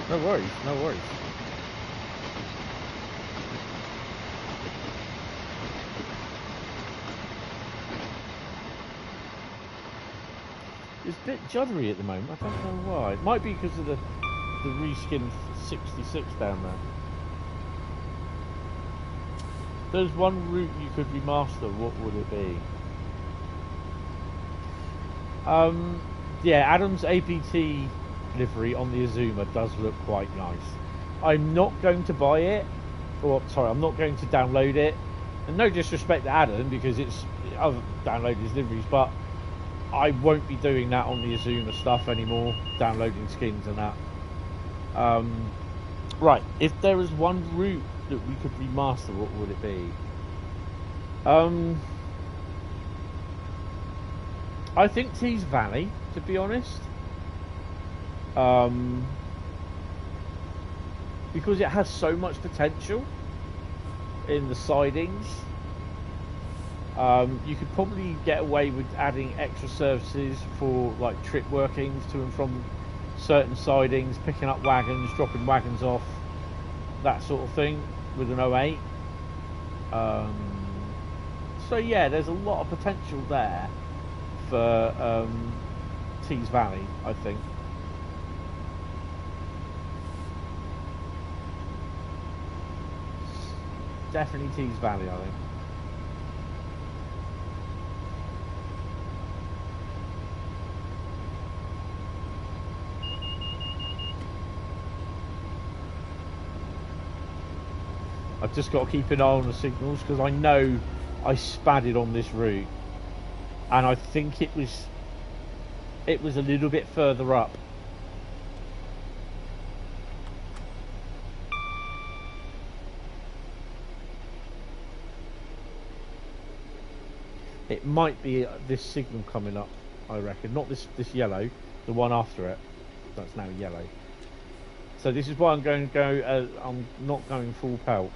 [SPEAKER 1] No worries, no worries. It's a bit juddery at the moment, I don't know why. It might be because of the reskin 66 down there. There's one route you could remaster, what would it be? Yeah, Adam's APT livery on the Azuma does look quite nice. I'm not going to buy it, or sorry, I'm not going to download it. And no disrespect to Adam, because I've downloaded his liveries, but I won't be doing that on the Azuma stuff anymore, downloading skins and that. Right, if there was one route that we could remaster, what would it be? I think Tees Valley, to be honest. Because it has so much potential in the sidings. You could probably get away with adding extra services for like trip workings to and from certain sidings, picking up wagons, dropping wagons off, that sort of thing with an 08. So yeah, there's a lot of potential there for Tees Valley, I think. Definitely Tees Valley, I think. I've just got to keep an eye on the signals because I know I spadded on this route, and I think it was a little bit further up. It might be this signal coming up, I reckon. Not this yellow, the one after it. That's now yellow. So this is why I'm going to go. I'm not going full pelt.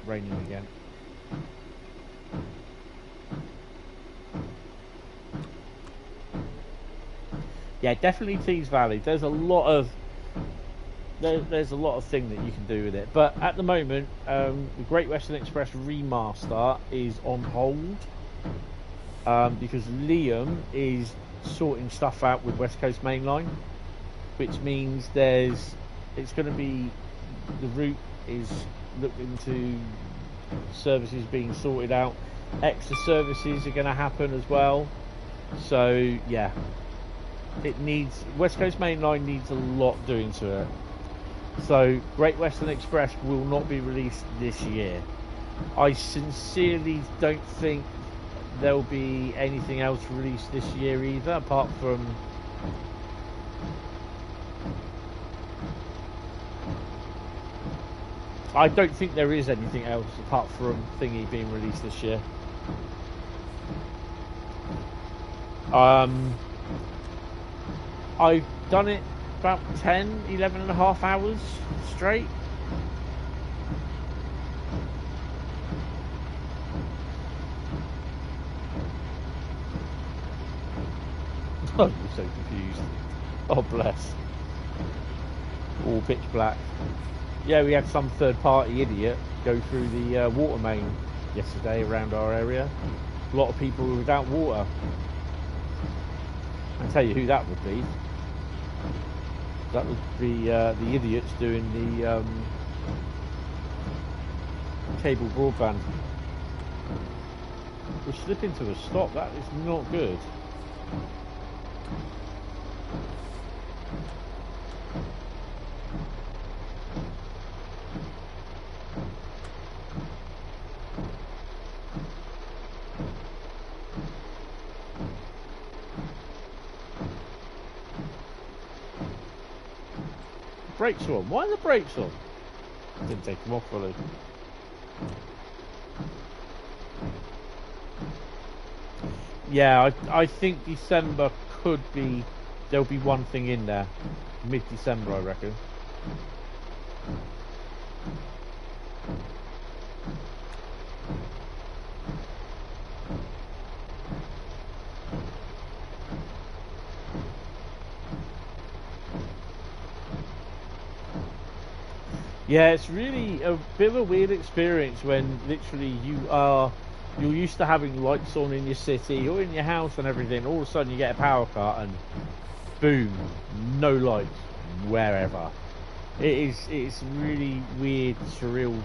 [SPEAKER 1] Raining again. Yeah, definitely Tees Valley. There's a lot of thing that you can do with it, but at the moment the Great Western Express remaster is on hold because Liam is sorting stuff out with West Coast Mainline, which means it's going to be, the route is looking to services being sorted out, extra services are going to happen as well. So yeah, West Coast Mainline needs a lot doing to it. So Great Western Express will not be released this year. I sincerely don't think there'll be anything else released this year either, apart from I don't think there is anything else apart from Thingy being released this year. I've done it about 11 and a half hours straight. Oh, you're so confused. Oh, bless. All pitch black. Yeah, we had some third-party idiot go through the water main yesterday around our area. A lot of people were without water. I'll tell you who that would be. That would be the idiots doing the cable broadband. We're slipping to a stop. That is not good. Brakes are on. Why are the brakes on? Didn't take them off fully. Yeah, I think December could be. There'll be one thing in there. Mid-December, I reckon. Yeah, it's really a bit of a weird experience when literally you're used to having lights on in your city or in your house and everything. All of a sudden you get a power cut and boom, no lights wherever. It's really weird, surreal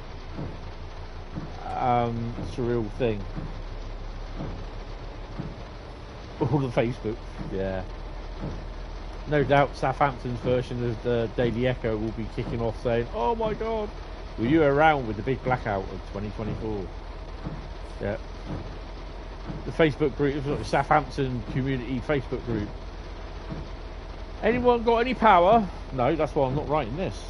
[SPEAKER 1] thing. All the Facebook, yeah. No doubt Southampton's version of the Daily Echo will be kicking off saying, "Oh my God, were you around with the big blackout of 2024?" Yeah. The Facebook group, the Southampton community Facebook group. Anyone got any power? No, that's why I'm not writing this.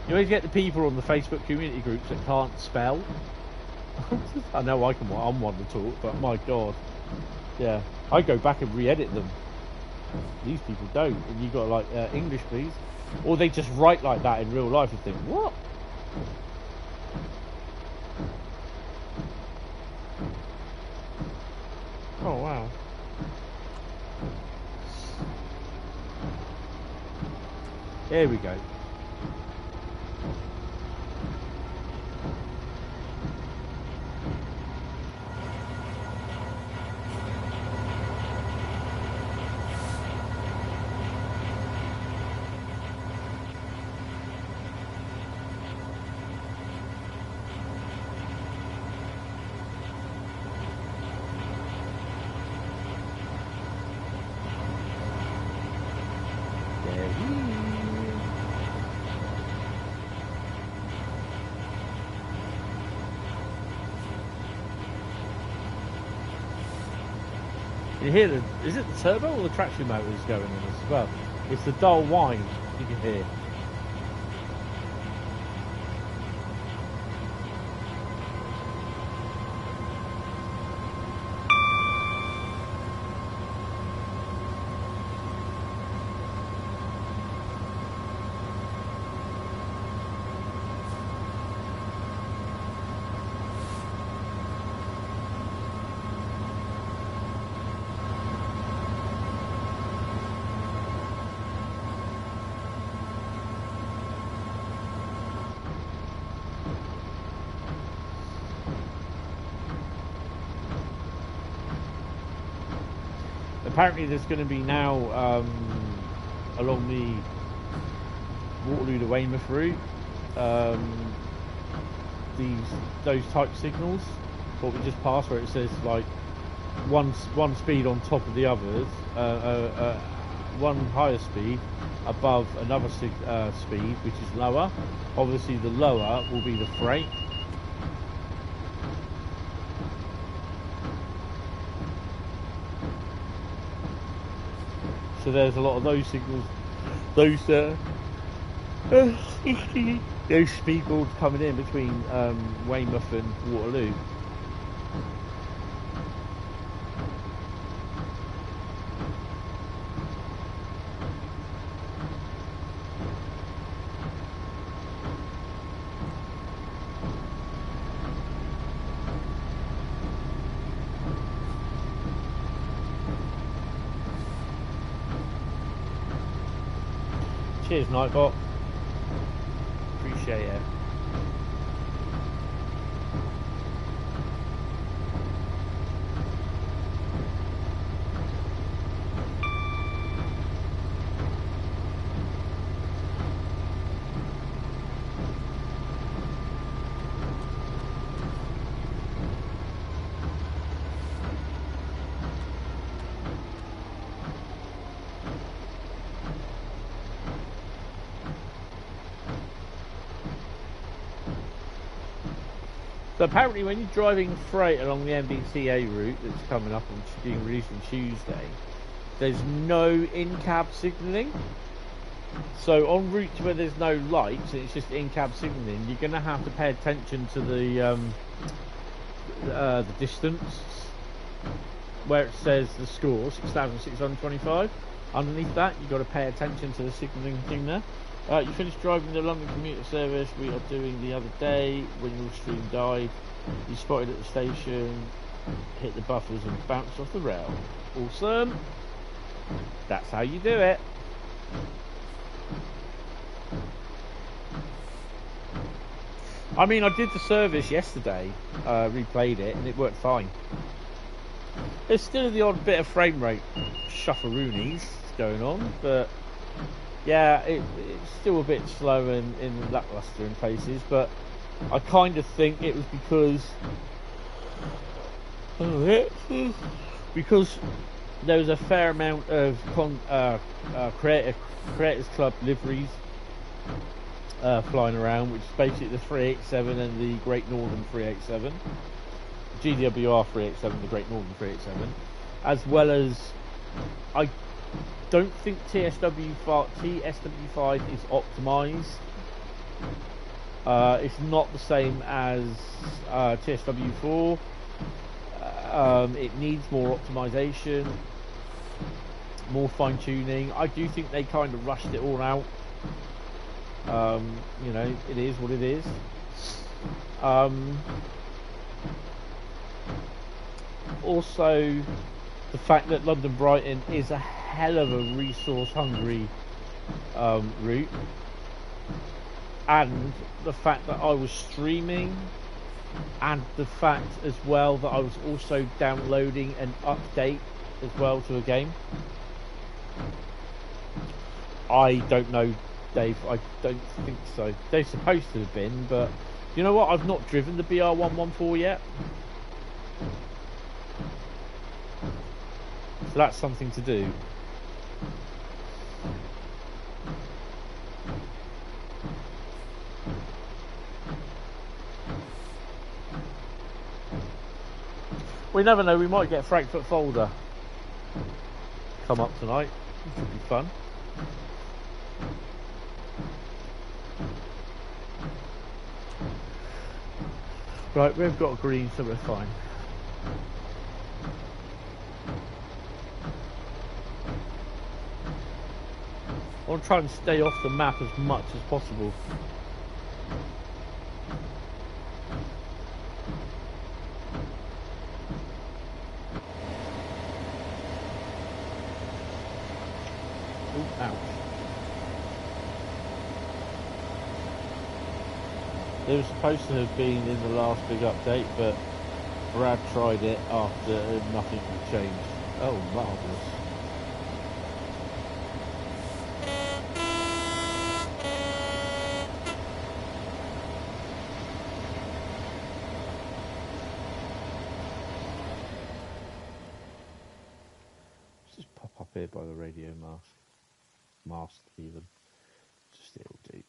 [SPEAKER 1] You always get the people on the Facebook community groups that can't spell. I know I'm one to talk, but my God, yeah, I go back and re-edit them. These people don't, and you got like English, please, or they just write like that in real life. And think, what? Oh wow. There we go. You hear the, is it the turbo or the traction motors going on as well? It's the dull whine you can hear. Apparently there's going to be now along the Waterloo to Weymouth route those type signals, what we just passed, where it says like one speed on top of the others, one higher speed above another speed which is lower. Obviously the lower will be the freight. So there's a lot of those signals, those speed boards coming in between Weymouth and Waterloo. Cheers, Nightbot. Appreciate it. So apparently when you're driving freight along the MBTA route that's coming up and being released on Tuesday, there's no in-cab signalling. So on routes where there's no lights, it's just in-cab signalling, you're going to have to pay attention to the distance, where it says the score, 6,625. Underneath that, you've got to pay attention to the signalling thing there. You finished driving the London commuter service we are doing the other day. When your stream died, you spotted at the station, hit the buffers and bounced off the rail. Awesome. That's how you do it. I mean, I did the service yesterday, replayed it, and it worked fine. There's still the odd bit of frame rate shuffle-roonies going on, but yeah, it's still a bit slow and lackluster in places, but I kind of think it was because there was a fair amount of Creators Club liveries flying around, which is basically the 387 and the Great Northern 387, GWR 387, the Great Northern 387, as well as I don't think TSW5 is optimized. It's not the same as TSW4. It needs more optimization. more fine tuning. I do think they kind of rushed it all out. You know, it is what it is. Also, the fact that London Brighton is a hell of a resource hungry route, and the fact that I was streaming, and the fact as well that I was also downloading an update as well to a game. I don't know, Dave. I don't think so. They're supposed to have been, but you know what? I've not driven the BR114 yet. So that's something to do. We never know, we might get Frankfurt Folder come up tonight. It could be fun. Right, we've got green, so we're fine. I want to try and stay off the map as much as possible. Ooh, ouch. They were supposed to have been in the last big update, but Brad tried it after nothing had changed. Oh, marvellous. Here by the radio mast even, just it'll do.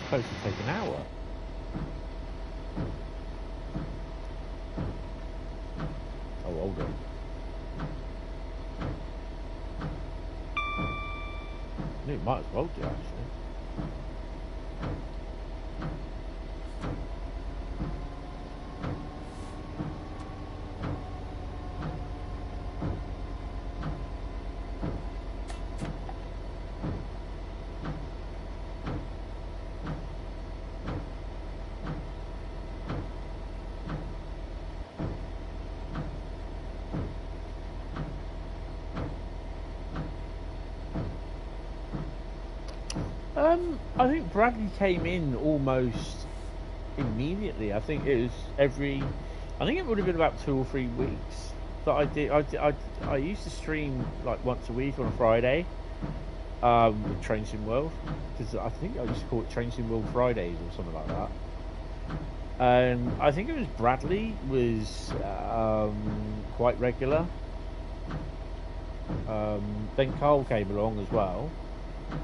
[SPEAKER 1] Supposed to take an hour. Oh, hold on. It might as well do, actually. I think Bradley came in almost immediately. I think it was I think it would have been about 2 or 3 weeks that I used to stream like once a week on a Friday with Train Sim World, because I think I used to call it Train Sim World Fridays or something like that. And I think it was Bradley was quite regular. Then Carl came along as well,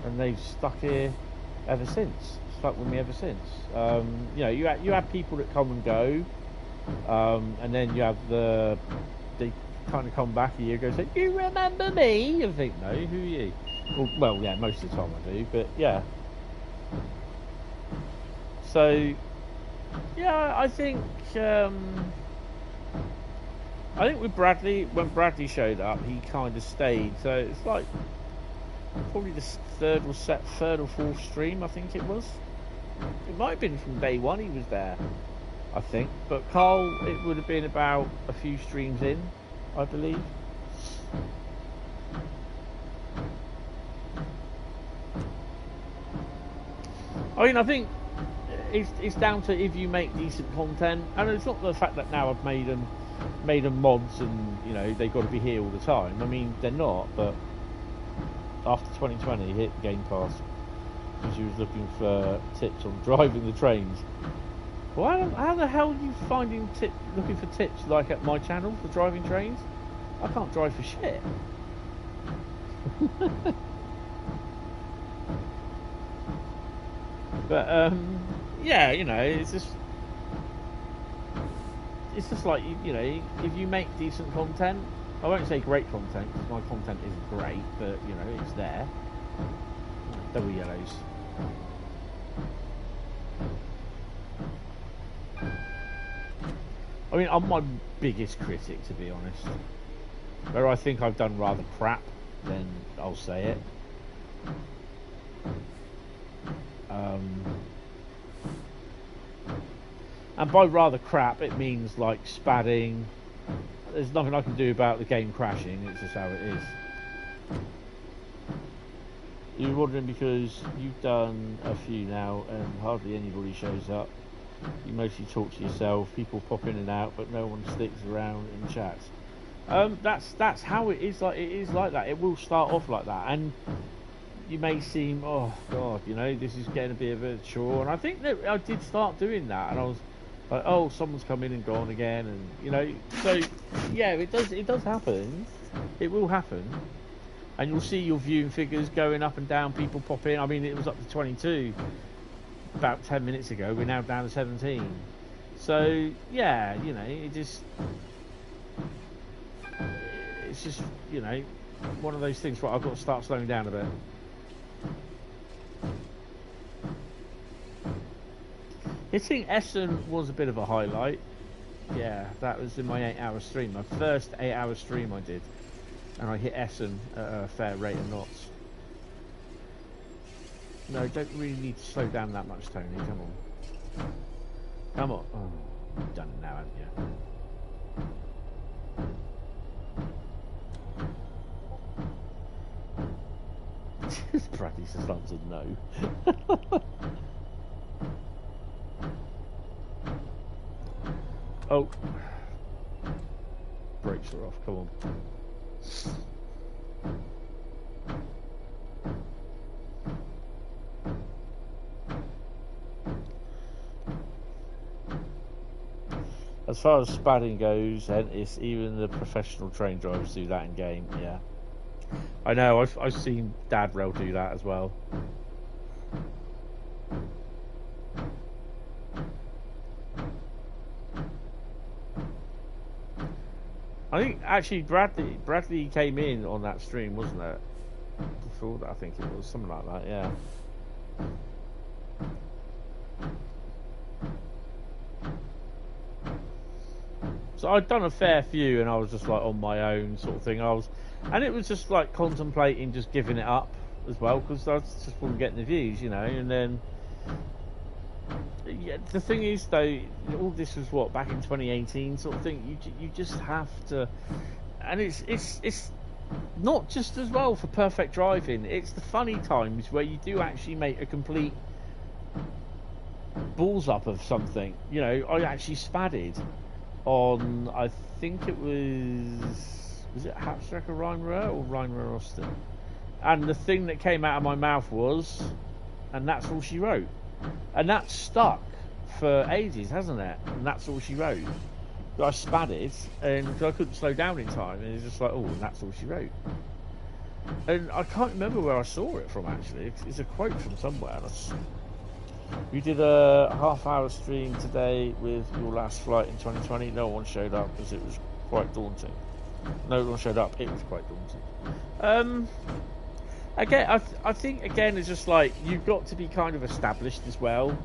[SPEAKER 1] and they've stuck here ever since. Stuck with me ever since. You know, you have people that come and go, and then you have they kind of come back a year ago and say, "You remember me?" I think, no, who are you? Well, yeah, most of the time I do, but yeah. So, yeah, I think with Bradley, when Bradley showed up, he kind of stayed. So it's like probably the third or fourth stream, I think it was. It might have been from day one he was there, I think. But Carl, it would have been about a few streams in, I believe. I mean, I think it's down to if you make decent content, and it's not the fact that now I've made them mods and, you know, they've got to be here all the time. I mean, they're not, but after 2020 hit Game Pass because she was looking for tips on driving the trains. Well, how the hell are you looking for tips like at my channel for driving trains? I can't drive for shit. But yeah, you know, it's just like, you know, if you make decent content, I won't say great content because my content isn't great, but you know, it's there. Double yellows. I mean, I'm my biggest critic, to be honest. Where I think I've done rather crap, then I'll say it. And by rather crap, it means like spadding. There's nothing I can do about the game crashing, it's just how it is. You're wondering because you've done a few now and hardly anybody shows up. You mostly talk to yourself, people pop in and out, but no one sticks around and chats. That's how it is. Like, it is like that. It will start off like that, and you may seem, oh god, you know, this is getting a bit of a chore. And I think that I did start doing that, and I was like, oh, someone's come in and gone again, and you know, so yeah, it does happen. It will happen, and you'll see your viewing figures going up and down. People pop in. I mean, it was up to 22 about 10 minutes ago. We're now down to 17. So yeah, you know, it's just, you know, one of those things where I've got to start slowing down a bit. Hitting Euston was a bit of a highlight. Yeah, that was in my 8-hour stream. My first 8-hour stream I did. And I hit Euston at a fair rate of knots. No, don't really need to slow down that much, Tony. Come on. Come on. Oh, you've done it now, haven't you? Bradley's just answered no. Oh. Brakes are off, come on. As far as spadding goes, Hentis, even the professional train drivers do that in game, yeah. I know, I've seen Dad Rail do that as well. I think actually Bradley came in on that stream, wasn't it? Before that, I think it was something like that, yeah. So I'd done a fair few, and I was just like on my own sort of thing. And it was just like contemplating just giving it up as well, because I just wasn't getting the views, you know. And then, yeah, the thing is though, all this was what, back in 2018 sort of thing. You just have to, and it's not just as well for perfect driving. It's the funny times where you do actually make a complete balls up of something. You know, I actually spadded on, I think it was it Hauptstrecke Rhein or Rhein Euston, and the thing that came out of my mouth was, and that's all she wrote, and that stuck for ages, hasn't it? And that's all she wrote. But I spadded, and because I couldn't slow down in time, and it's just like, oh, and that's all she wrote. And I can't remember where I saw it from actually. It's a quote from somewhere. We did a half-hour stream today with your last flight in 2020. No one showed up because it was quite daunting. No one showed up. It was quite daunting. Again, I think again it's just like you've got to be kind of established as well.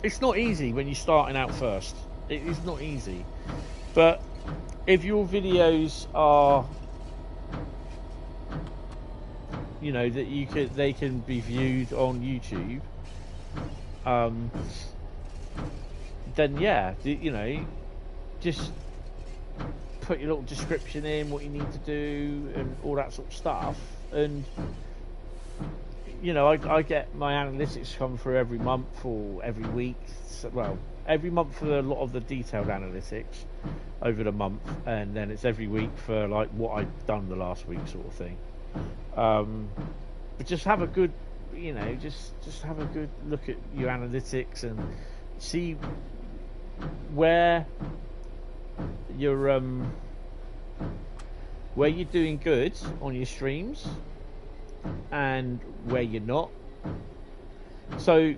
[SPEAKER 1] It's not easy when you're starting out first. It is not easy, but if your videos are, you know, that they can be viewed on YouTube, then yeah, you know, just put your little description in, what you need to do, and all that sort of stuff. And you know, I get my analytics come through every month or every week. So, well, every month for a lot of the detailed analytics over the month, and then it's every week for like what I've done the last week sort of thing. But just have a good, you know, just have a good look at your analytics and see where you're doing good on your streams and where you're not. So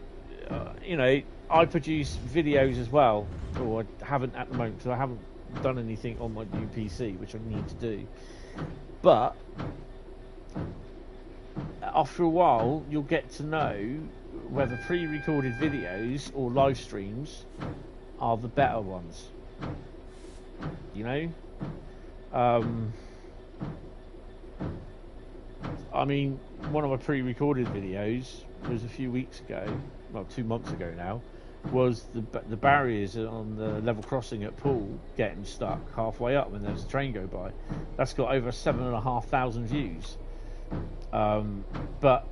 [SPEAKER 1] you know, I produce videos as well, or I haven't at the moment because I haven't done anything on my new PC, which I need to do. But after a while, you'll get to know whether pre-recorded videos or live streams are the better ones. You know? I mean, one of my pre-recorded videos was a few weeks ago, well, 2 months ago now, was the barriers on the level crossing at Poole getting stuck halfway up when there's a train go by. That's got over 7,500 views. But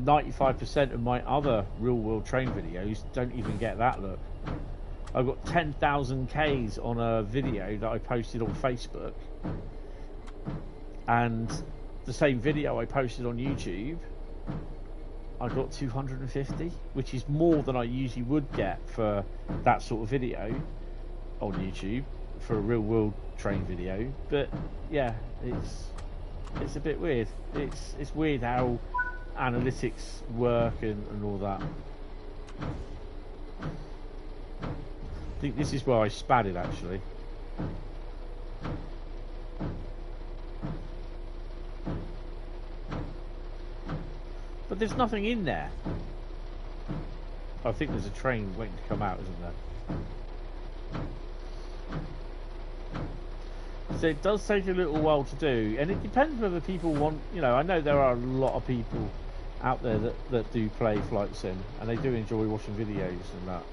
[SPEAKER 1] 95% of my other real-world train videos don't even get that look. I've got 10,000 Ks on a video that I posted on Facebook, and the same video I posted on YouTube, I got 250, which is more than I usually would get for that sort of video on YouTube for a real-world train video. But yeah, it's a bit weird. It's weird how analytics work and all that. I think this is where I spatted actually. But there's nothing in there. I think there's a train waiting to come out, isn't there? So it does take a little while to do, and it depends whether people want, you know, I know there are a lot of people out there that do play flight sim, and they do enjoy watching videos and that.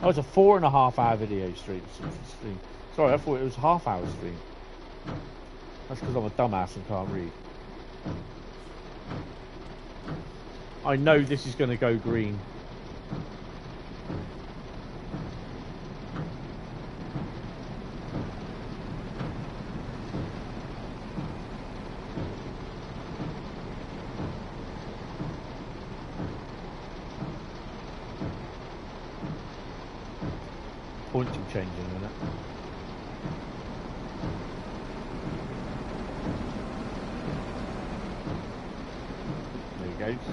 [SPEAKER 1] Oh, it's a 4.5 hour video stream. Sorry, I thought it was a half-hour stream. That's because I'm a dumbass and can't read. I know this is going to go green. Points will change in a minute. There he goes.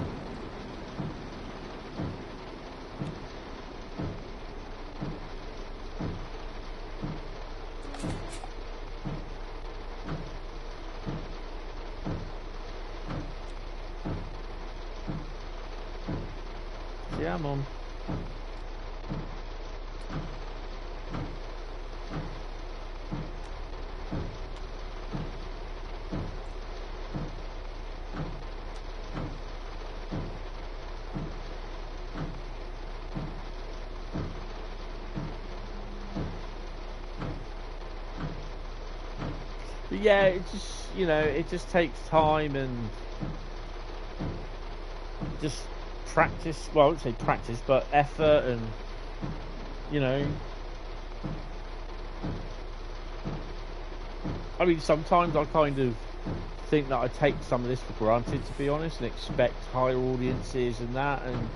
[SPEAKER 1] Yeah, I'm on. Yeah, it just, you know, it just takes time and just practice. Well, I wouldn't say practice, but effort, and you know, I mean, sometimes I kind of think that I take some of this for granted, to be honest, and expect higher audiences and that, and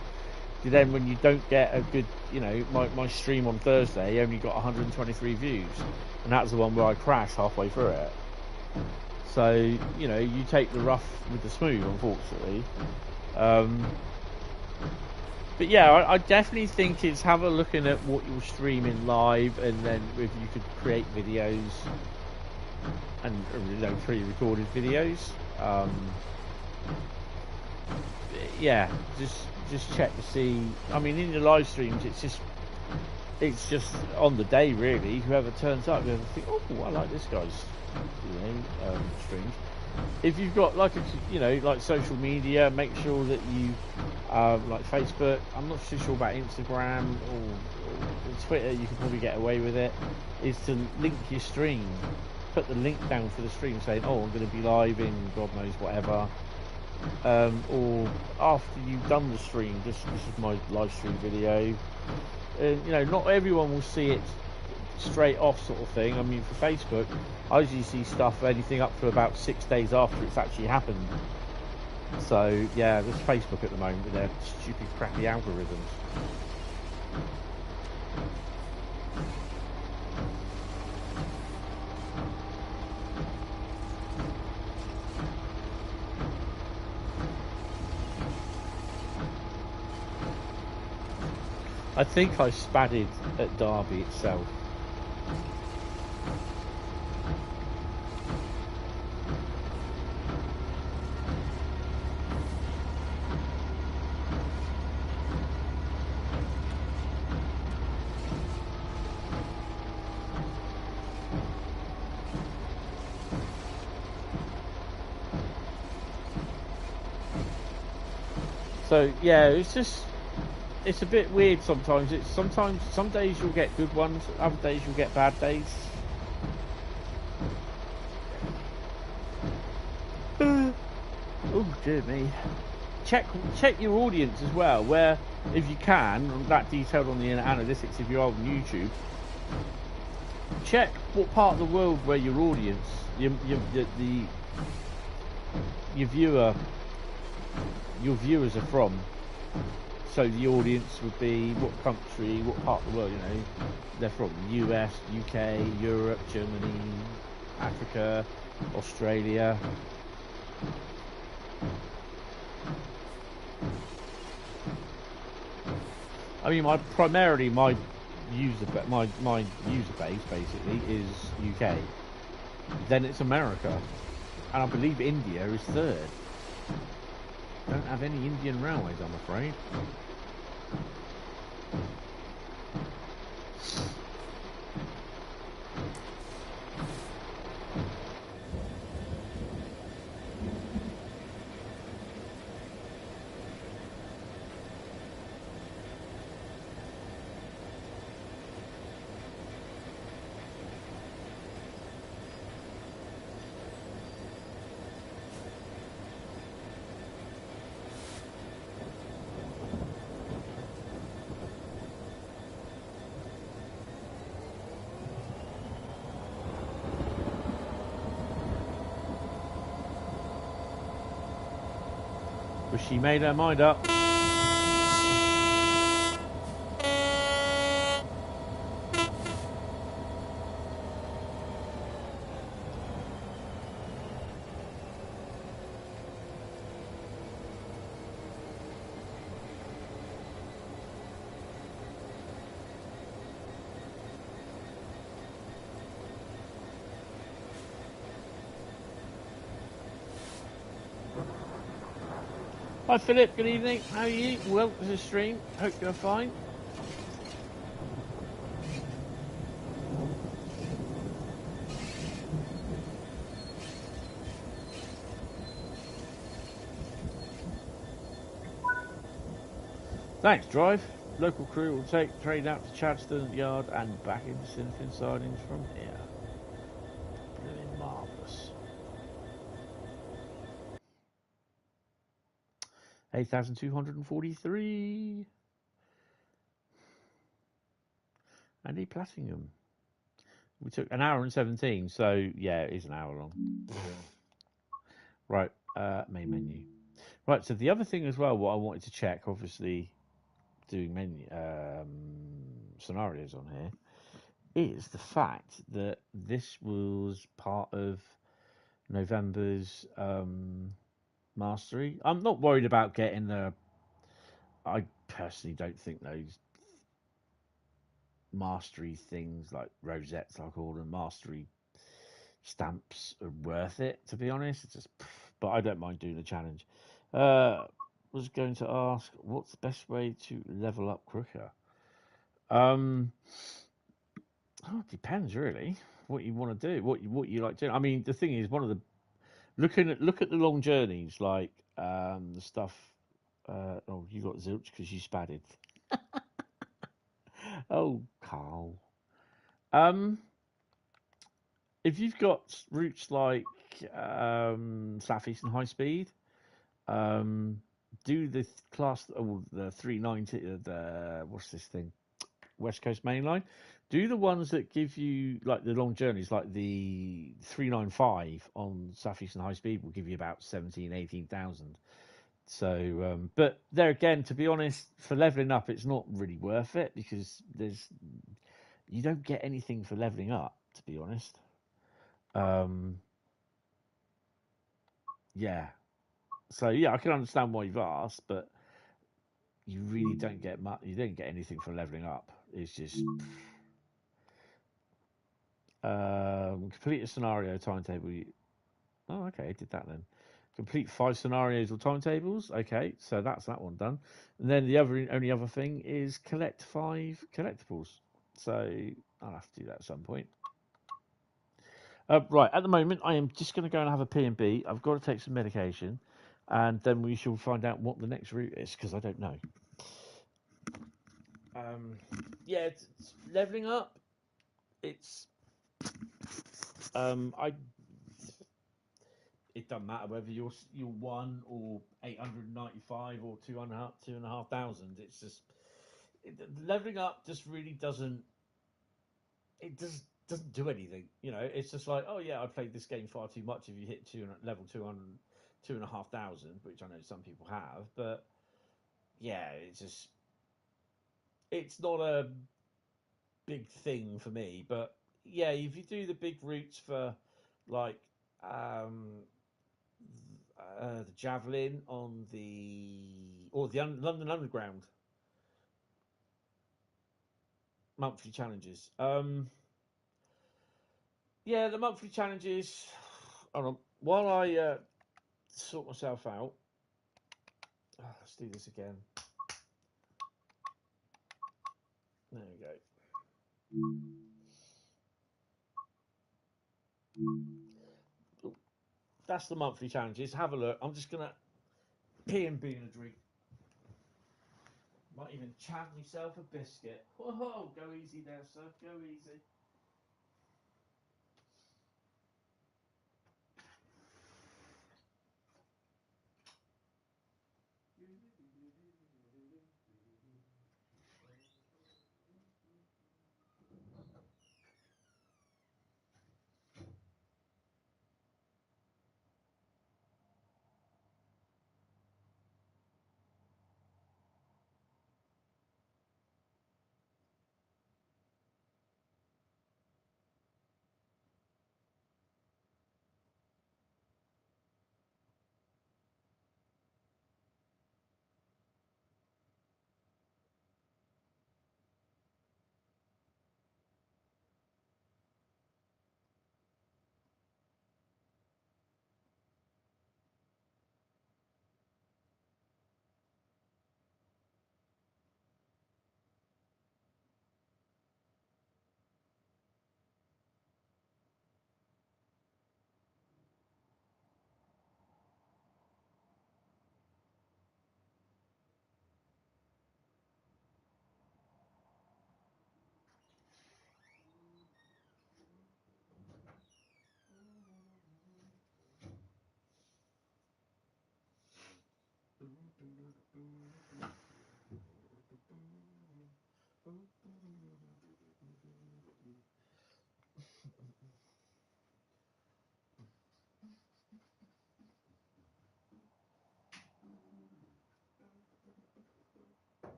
[SPEAKER 1] then when you don't get a good, you know, my stream on Thursday only got 123 views, and that was the one where I crashed halfway through it. So, you know, you take the rough with the smooth, unfortunately. But yeah, I definitely think it's have a look at what you're streaming live, and then if you could create videos and, you know, pre-recorded videos. Yeah, just check to see. I mean, in the live streams, it's just on the day, really. Whoever turns up, you think, oh, I like this guy's, you know, streams. If you've got like a, you know, like social media, make sure that you like Facebook. I'm not too sure about Instagram or Twitter. You can probably get away with it. Is to link your stream put the link down for the stream saying, "Oh, I'm going to be live in God knows whatever," or after you've done the stream, this is my live stream video. And you know, not everyone will see it straight off, sort of thing. I mean, for Facebook, I usually see stuff anything up to about 6 days after it's actually happened. So yeah, there's Facebook at the moment with their stupid, crappy algorithms. I think I spadded at Derby itself. So yeah, it's a bit weird sometimes. Some days you'll get good ones, other days you'll get bad days. Oh dear me. Check your audience as well, where if you can, that detailed on the analytics if you're on YouTube. Check what part of the world where your audience, your viewers are from. So the audience would be what country, what part of the world, you know, they're from. US, UK, Europe, Germany, Africa, Australia. I mean, my user base basically is UK. Then it's America, and I believe India is third. Don't have any Indian railways, I'm afraid. But she made her mind up. Hi Philip, good evening. How are you? Welcome to the stream. Hope you're fine. Thanks, Drive. Local crew will take trade out to Chadstone Yard and back into Sinfin sidings from here. Really marvellous. 8,243. Andy Plattingham. We took an hour and 17, so yeah, it is an hour long. Right, main menu. Right, so the other thing as well, what I wanted to check, obviously doing menu scenarios on here, is the fact that this was part of November's mastery. I'm not worried about getting the. I personally don't think those mastery things like rosettes, I call them, mastery stamps are worth it. To be honest, it's just. But I don't mind doing the challenge. Was going to ask, what's the best way to level up quicker? It depends really. What you want to do, what you like doing. I mean, the thing is, one of the look at the long journeys, like the stuff. Oh, you got zilch because you spadded. Oh, Carl. if you've got routes like Southeastern Highspeed, um, do the class or the 390, the what's this thing? West Coast Mainline. Do the ones that give you like the long journeys, like the 395 on Southeastern High Speed will give you about 17, 18,000. So, but there again, to be honest, for leveling up, it's not really worth it because you don't get anything for leveling up. To be honest, um, yeah. So yeah, I can understand why you've asked, but you really don't get much. You don't get anything for leveling up. It's just complete a scenario timetable. Oh, okay, I did that then. Complete 5 scenarios or timetables. Okay, so that's that one done. And then the only other thing is collect 5 collectibles. So I'll have to do that at some point. Right, at the moment, I am just going to go and have a P&B. I've got to take some medication, and then we shall find out what the next route is because I don't know. Yeah, it's leveling up. It's I it doesn't matter whether you're 1 or 895 or 2,500. It's just leveling up just really doesn't. It just doesn't do anything. You know, it's just like, oh yeah, I played this game far too much. If you hit level 200, 2,500, which I know some people have, but yeah, it's not a big thing for me. But yeah, if you do the big routes for like the Javelin on the London Underground monthly challenges. Yeah, the monthly challenges. Hold on, while I sort myself out. Let's do this again. There we go. Ooh, that's the monthly challenges. Have a look. I'm just gonna P&B and a drink. Might even chant myself a biscuit. Whoa, go easy there, sir. Go easy.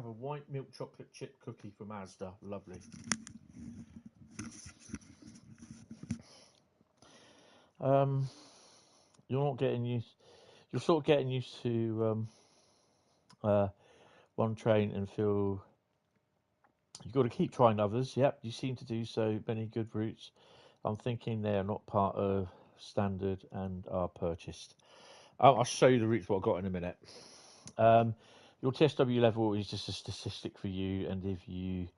[SPEAKER 1] have a white milk chocolate chip cookie from Asda. Lovely. You're not getting used. You're sort of getting used to one train and feel you've got to keep trying others. Yep, you seem to do so. Many good routes. I'm thinking they are not part of standard and are purchased. I'll show you the routes what I've got in a minute. Your TSW level is just a statistic for you, and if you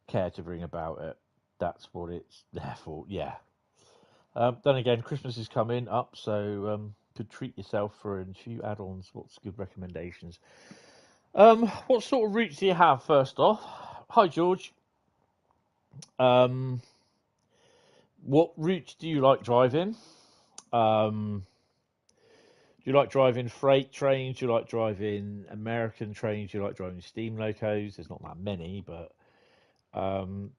[SPEAKER 1] care to bring about it, that's what it's there for. Yeah. Then again, Christmas is coming up, so could treat yourself for a few add-ons. What's good recommendations? What sort of routes do you have? First off, hi George. What routes do you like driving? Do you like driving freight trains? Do you like driving American trains? Do you like driving steam locos? There's not that many, but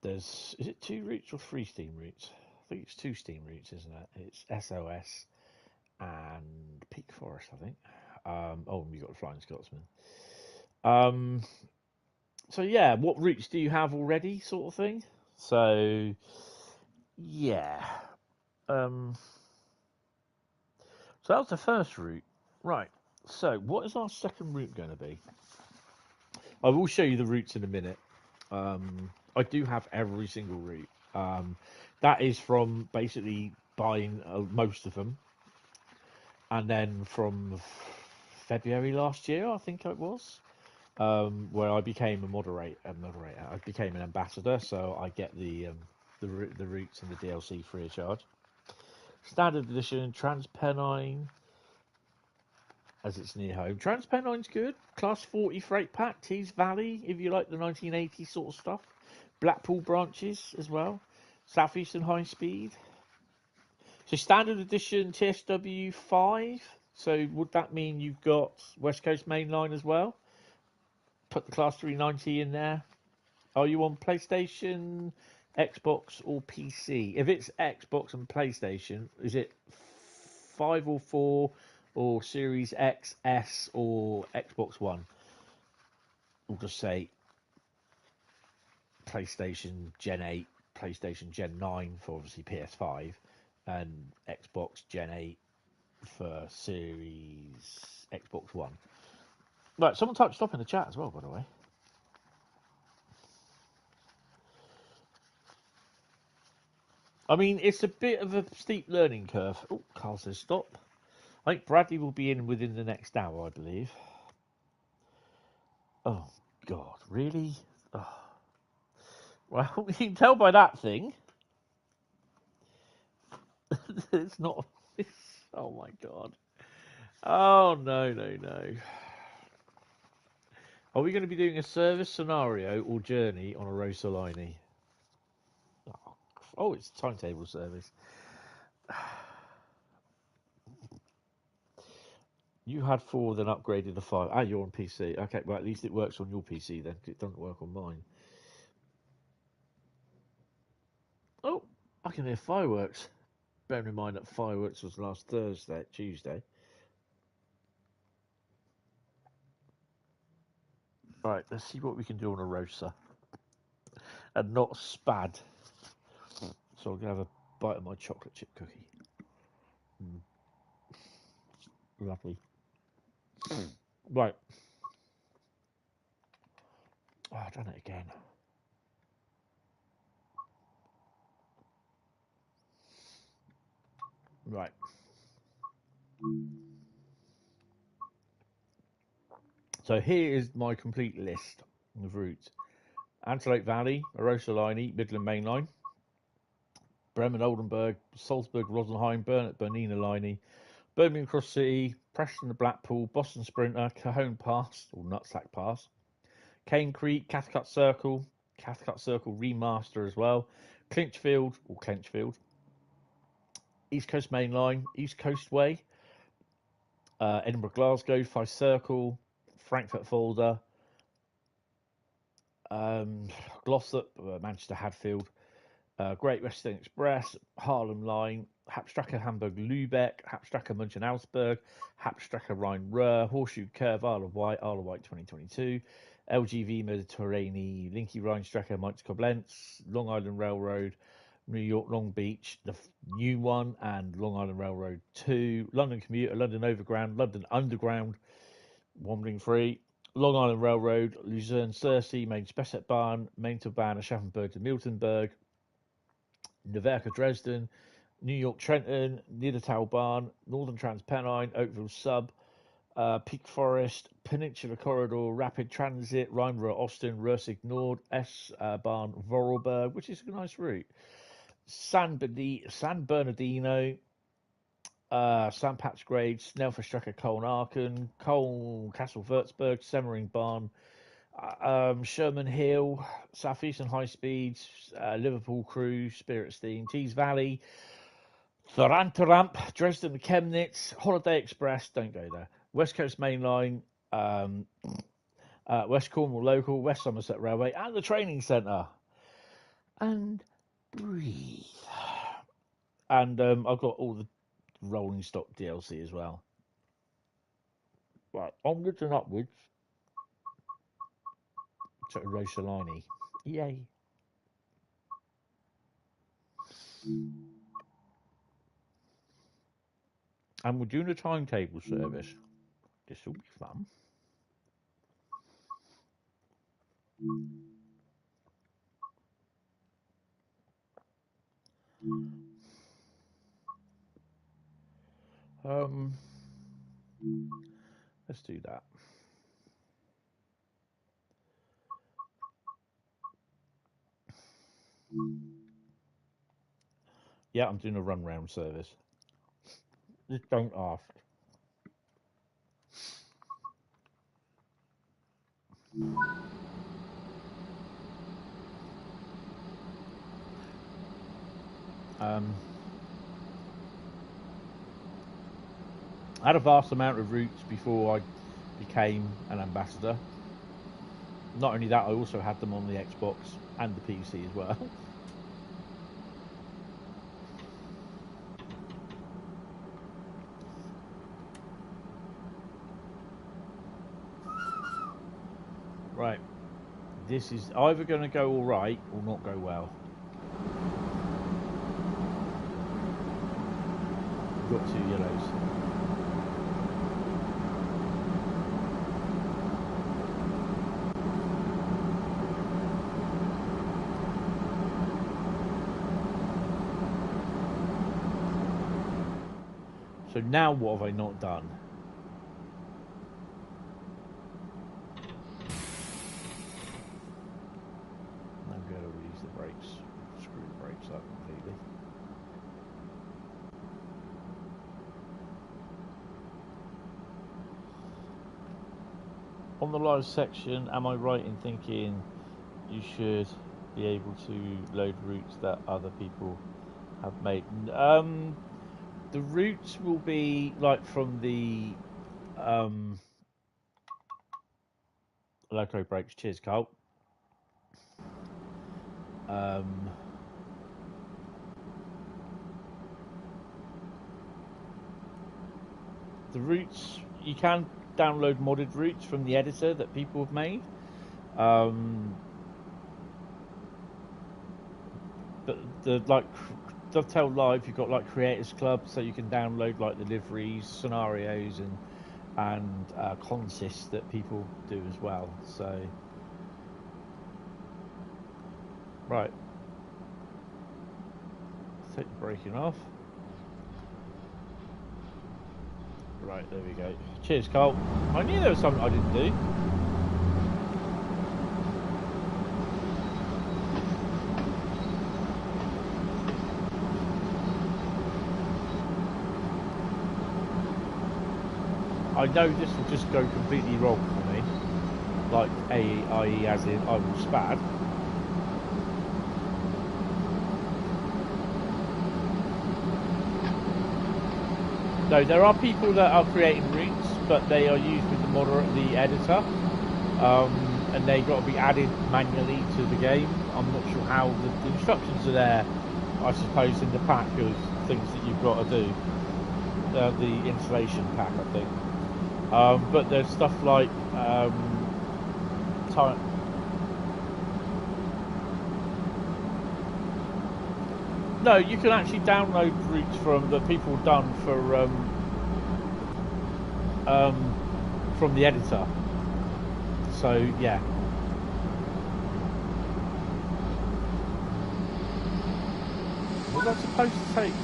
[SPEAKER 1] is it 2 routes or 3 steam routes? I think it's 2 steam routes, isn't it? It's SOS and Peak Forest, I think. You've got the Flying Scotsman. So yeah, what routes do you have already, sort of thing? So yeah. So that was the first route. Right. So what is our second route going to be? I will show you the routes in a minute. I do have every single route. That is from basically buying most of them. And then from February last year, I think it was, where I became a moderator. I became an ambassador, so I get the routes and the DLC free of charge. Standard edition, Transpennine, as it's near home. Transpennine's good. Class 40 freight pack, Tees Valley, if you like the 1980s sort of stuff. Blackpool branches as well. Southeastern Highspeed. So standard edition TSW 5. So would that mean you've got West Coast Mainline as well? Put the Class 390 in there. Are you on PlayStation, Xbox, or PC? If it's Xbox and PlayStation, is it 5 or 4 or Series X, S, or Xbox One? We'll just say PlayStation Gen 8, PlayStation Gen 9 for obviously PS5, and Xbox Gen 8 for Series Xbox One. Right, someone typed stop in the chat as well, by the way. I mean, it's a bit of a steep learning curve. Oh, Carl says stop. I think Bradley will be in within the next hour, I believe. Oh, God, really? Oh. Well, you can tell by that thing. It's not... Oh, my God. Oh, no. Are we going to be doing a service scenario or journey on Arosa Linie? Oh, it's timetable service. You had 4, then upgraded to 5. Ah, you're on PC. Okay, well, at least it works on your PC then, because it doesn't work on mine. Oh, I can hear fireworks. Bearing in mind that fireworks was last Tuesday. Right, let's see what we can do on Arosa. And not Spad. So I'm going to have a bite of my chocolate chip cookie. Lovely. Right. Oh, I've done it again. Right. So here is my complete list of routes. Antelope Valley, Arosa Linie, Midland Mainline, Bremen, Oldenburg, Salzburg, Rosenheim, Bernina Linie, Birmingham Cross City, Preston to Blackpool, Boston Sprinter, Cajon Pass, or Nutsack Pass, Cane Creek, Cathcart Circle remaster as well, Clinchfield, East Coast Mainline, East Coast Way, Edinburgh Glasgow, Fife Circle, Frankfurt Folder, Glossop, Manchester Hadfield, Great Western Express, Harlem Line, Hauptstrecke Hamburg-Lübeck, Hauptstrecke München-Augsburg, Hauptstrecke Rhein-Ruhr, Horseshoe Curve Isle of Wight 2022, LGV Mediterranean, Linky Rheinstrecke Mainz-Koblenz, Long Island Railroad, New York Long Beach, the new one, and Long Island Railroad 2, London Commuter, London Overground, London Underground, Wandering Free, Long Island Railroad, Luzern-Sersee, Main-Spessartbahn, Maintalbahn, Aschaffenburg to Miltenberg, Neverka Dresden, New York Trenton, Niedertalbahn, Northern Transpennine, Oakville Sub, Peak Forest, Peninsula Corridor, Rapid Transit, Rhein-Ruhr Austin, Rursig Nord, S-Bahn Vorarlberg, which is a nice route, San Bernardino, St. Patsgrave, Snellverstrecke Köln-Aachen, Köln Castle Würzburg, Semmeringbahn, Sherman Hill, Southeastern Highspeed, Liverpool Crewe, Spirit Steam, Tees Valley, Ramp, Dresden Chemnitz, Holiday Express, don't go there, West Coast Mainline, West Cornwall Local, West Somerset Railway, and the Training Centre. And breathe. And I've got all the rolling stock DLC as well. Right, onwards and upwards to Arosa Linie. Yay. And we're doing a timetable service. This will be fun. Let's do that. Yeah, I'm doing a run round service. Just don't ask. I had a vast amount of routes before I became an ambassador. Not only that, I also had them on the Xbox and the PC as well. Right, this is either going to go all right or not go well. We've got 2 yellows. So now what have I not done? I'm going to use the brakes. Screw the brakes up completely. On the live section, am I right in thinking you should be able to load routes that other people have made? The routes will be like from the Loco Brakes. Cheers, Carl. The routes, you can download modded routes from the editor that people have made. But the like Dovetail Live, you've got like Creators Club, so you can download like the liveries, scenarios, and consists that people do as well. So right, take the braking off. Right, there we go. Cheers, Carl. I knew there was something I didn't do. I know this will just go completely wrong for me. Like, i.e. as in, I will spad. No, there are people that are creating routes, but they are used with the editor, and they've got to be added manually to the game. I'm not sure how the instructions are there, I suppose, in the pack of things that you've got to do. The installation pack, I think. But there's stuff like no, you can actually download routes from that people done for from the editor. So yeah. What was I supposed to take?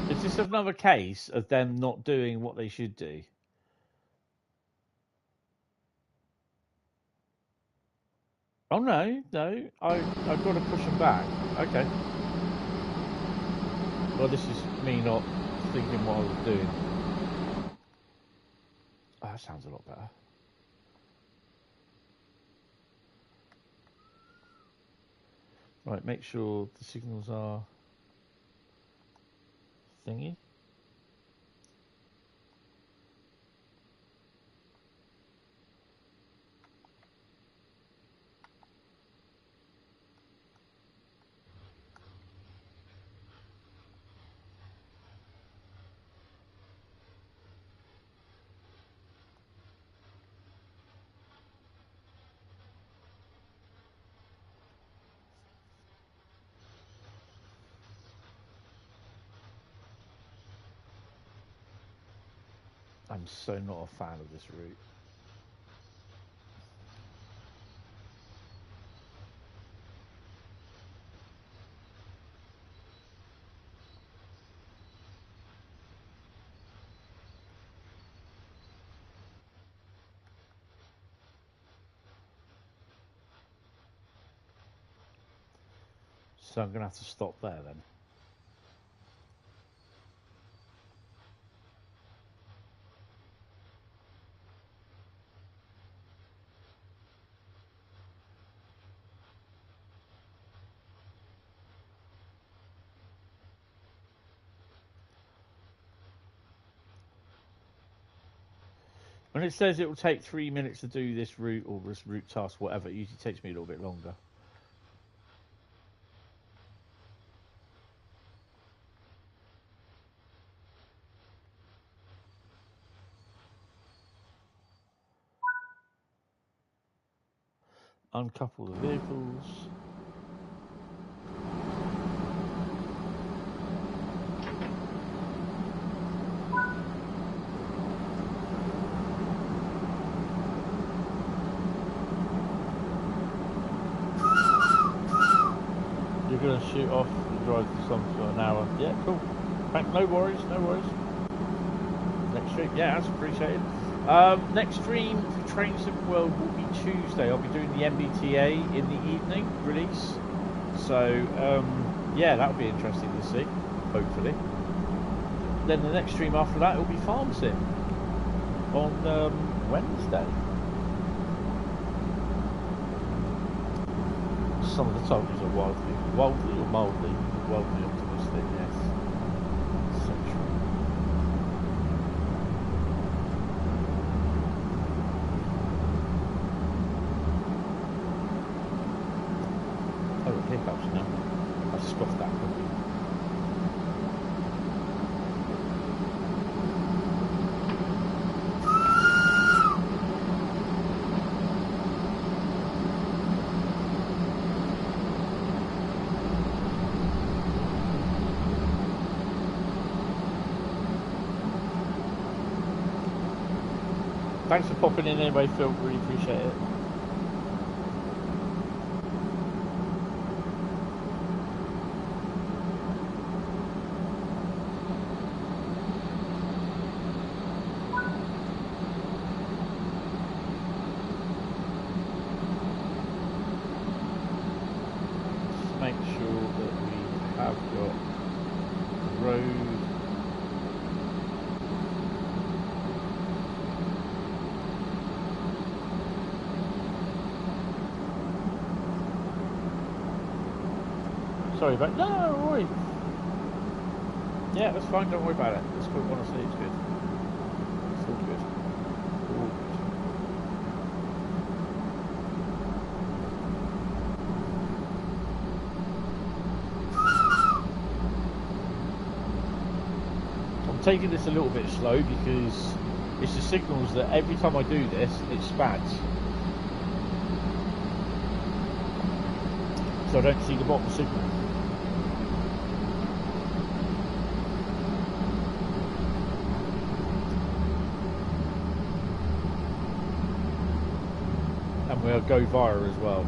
[SPEAKER 1] Is this another case of them not doing what they should do? Oh no, I've got to push them back. Okay. Well, this is me not thinking what I was doing. Oh, that sounds a lot better. Right, make sure the signals are thingy. I'm so not a fan of this route. So I'm going to have to stop there then. When it says it will take 3 minutes to do this route or this route task, whatever, it usually takes me a little bit longer. Uncouple the vehicles. You're going to shoot off and drive for some for an hour. Yeah, cool. No worries, no worries. Next stream, yeah, that's appreciated. Next stream for Train Sim World will be Tuesday. I'll be doing the MBTA in the evening release. So, yeah, that'll be interesting to see, hopefully. Then the next stream after that will be Farm Sim on Wednesday. Some of the totals are wildly or mildly optimistic, yes. Central. Oh, hiccups now. I scoffed that quickly. Thanks for popping in anyway, Phil. Really appreciate it. Just make sure that we have got the road. Sorry about no, Roy. Yeah, that's fine. Don't worry about it. It's good. Honestly, it's good. It's all good. All good. taking this a little bit slow because it's the signals that every time I do this, it spads. So I don't see the bottom signal. And we'll go via as well.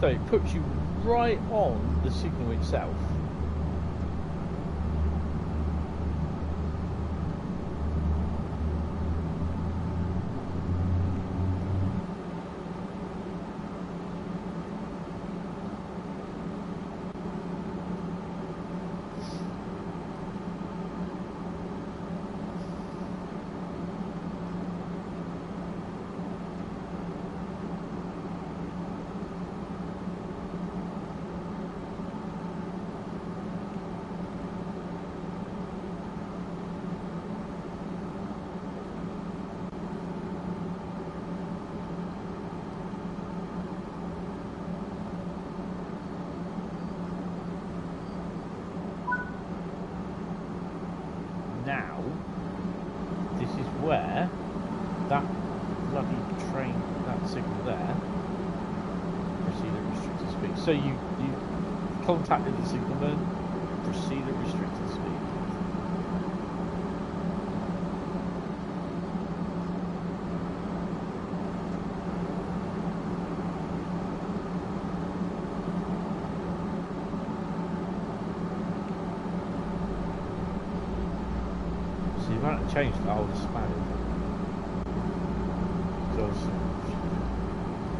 [SPEAKER 1] Though it puts you right on the signal itself. Now, this is where that bloody train, that signal there, proceed at restricted speed. So you contacted the signalman, proceed at restricted speed. Changed the whole span. Because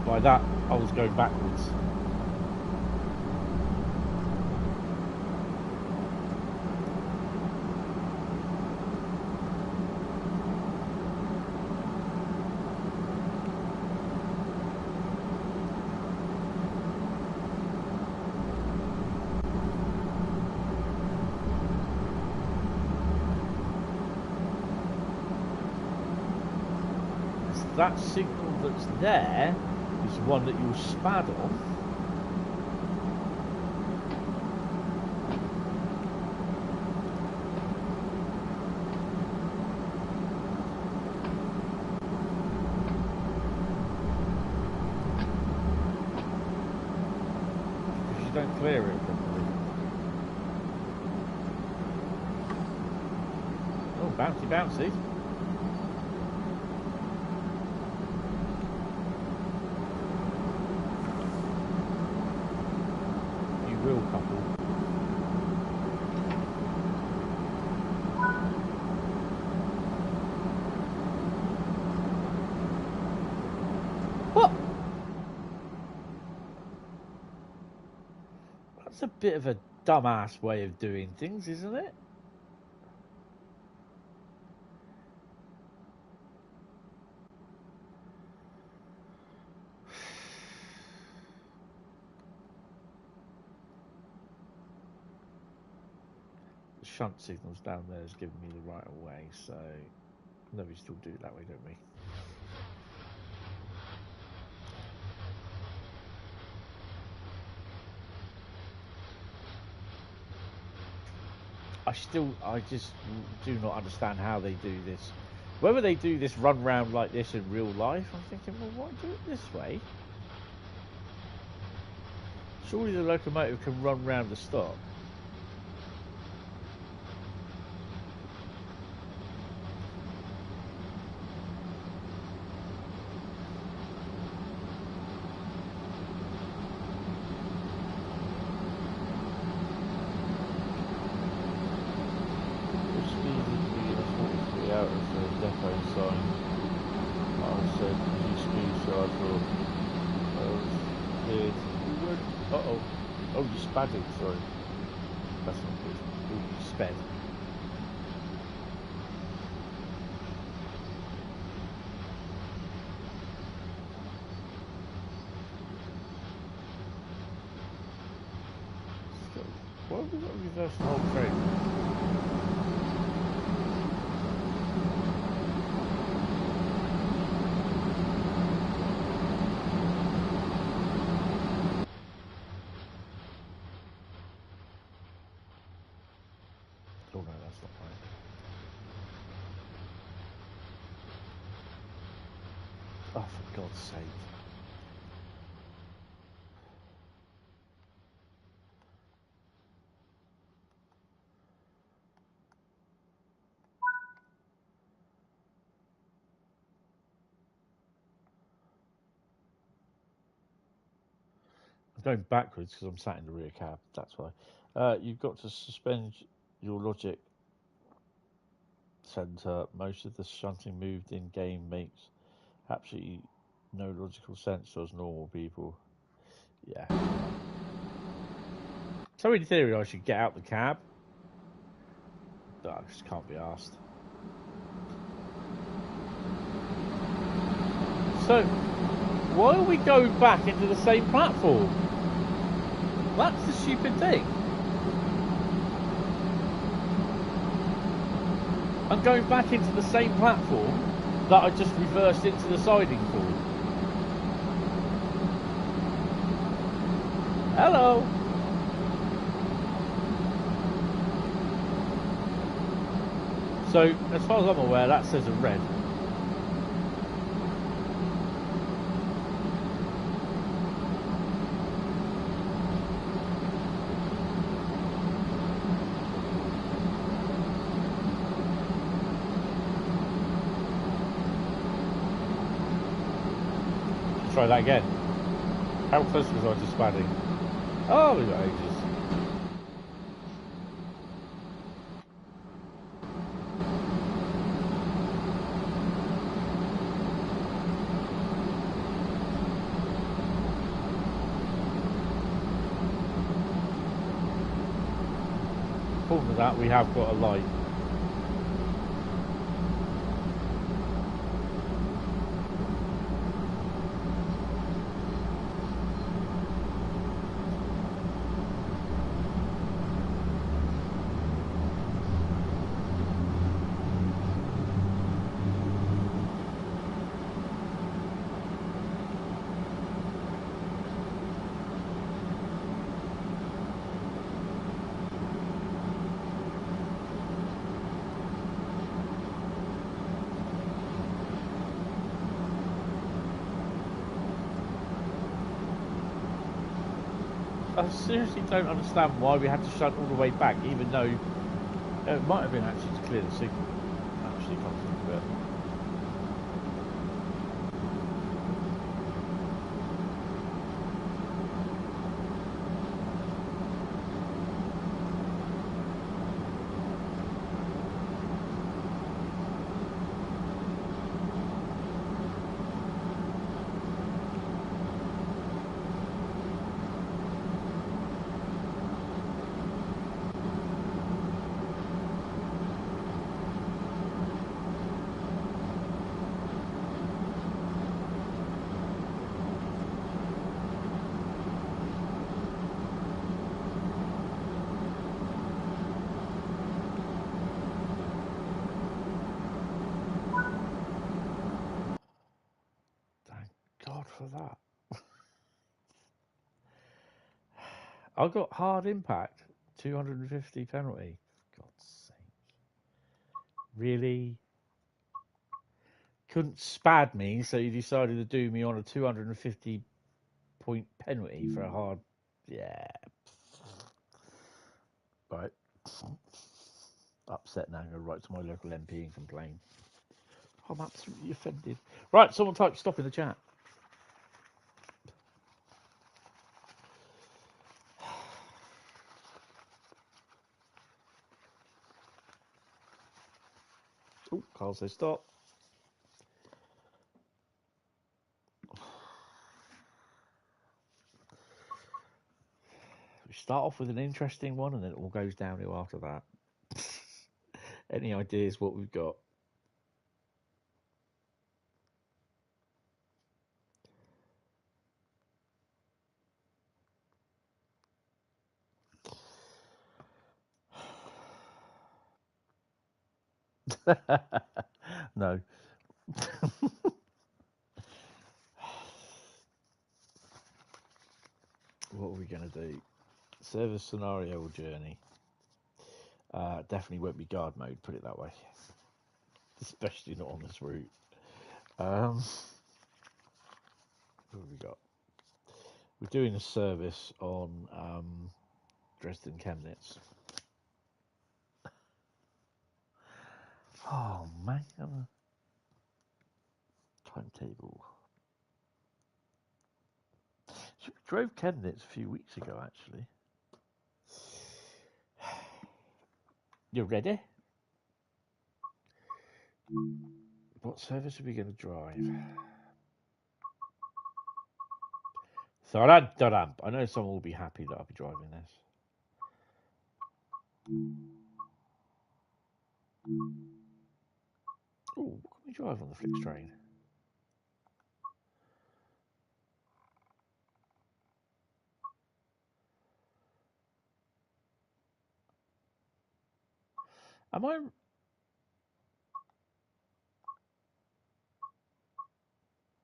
[SPEAKER 1] by that I was going backwards. That signal that's there is the one that you'll spad on. Because you don't clear it properly. Oh, bouncy, bouncy. Real couple. What? That's a bit of a dumbass way of doing things, isn't it? Shunt signals down there is giving me the right of way, so no, we still do it that way, don't we? I just do not understand how they do this. Whether they do this run round like this in real life, I'm thinking, well, why do it this way? Surely the locomotive can run round the stop. depot sign. I said speed, so I thought I was here. Uh-oh. Oh, you spadded, sorry. That's not good. Oh, you sped. Why have we got to reverse the whole train? Oh no, that's not right. Oh, for God's sake. I'm going backwards because I'm sat in the rear cab, that's why. You've got to suspend your logic centre. Most of the shunting moved in game makes absolutely no logical sense to us normal people. Yeah. So in theory I should get out the cab. But I just can't be asked. So why are we going back into the same platform? That's the stupid thing. I'm going back into the same platform that I just reversed into the siding for. Hello. So, as far as I'm aware, that says a red. Try that again. How close was I to spadding? Oh, we got ages. According to that, we have got a light. I seriously don't understand why we had to shunt all the way back, even though it might have been actually to clear the signal. Actually, can't think of it. For that, I got hard impact, 250 penalty. For God's sake, really? Couldn't spad me, so you decided to do me on a 250 point penalty for a hard. Yeah. Right. Upset now. I'm going to write to my local MP and complain. I'm absolutely offended. Right, someone type stop in the chat. Oh, Carl says stop. start off with an interesting one, and then it all goes downhill after that. Any ideas what we've got? No. What are we going to do? Service scenario or journey? Definitely won't be guard mode, put it that way. Especially not on this route. What have we got? We're doing a service on Dresden Chemnitz. Oh man, timetable. So we drove Chemnitz a few weeks ago, actually. You ready? What service are we going to drive? I know someone will be happy that I'll be driving this. Oh, can we drive on the Flix train? Am I?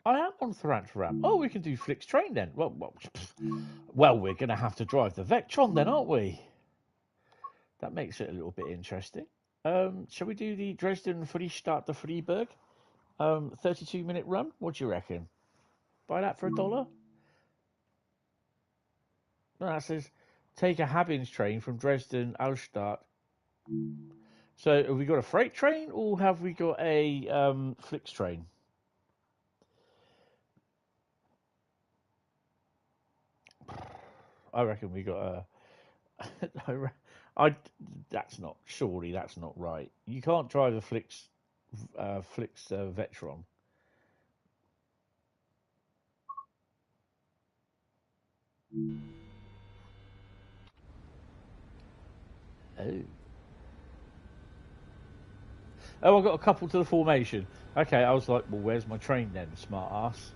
[SPEAKER 1] I am on Thranthram. Oh, we can do Flix train then. Well, we're going to have to drive the Vectron then, aren't we? That makes it a little bit interesting. Shall we do the Dresden Freistadt to Freiburg? 32-minute run? What do you reckon? Buy that for $1? No, that says take a Habins train from Dresden Altstadt. So have we got a freight train or have we got a Flix train? I reckon we got a. Surely that's not right. You can't drive a Flix Vectron. Oh, I got a couple to the formation. Okay, I was like, well, where's my train then, smart ass?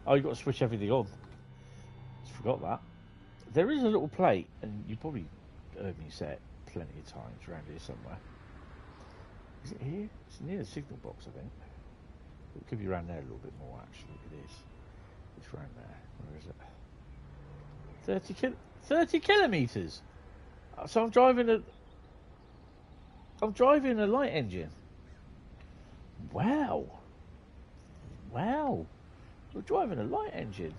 [SPEAKER 1] Oh, you got to switch everything on. Just forgot that. There is a little plate, and you probably heard me say it plenty of times around here somewhere. Is it here? It's near the signal box, I think. It could be around there a little bit more, actually. It is. It's around there. Where is it? 30 kilometres. So I'm driving a light engine. Wow. We're driving a light engine.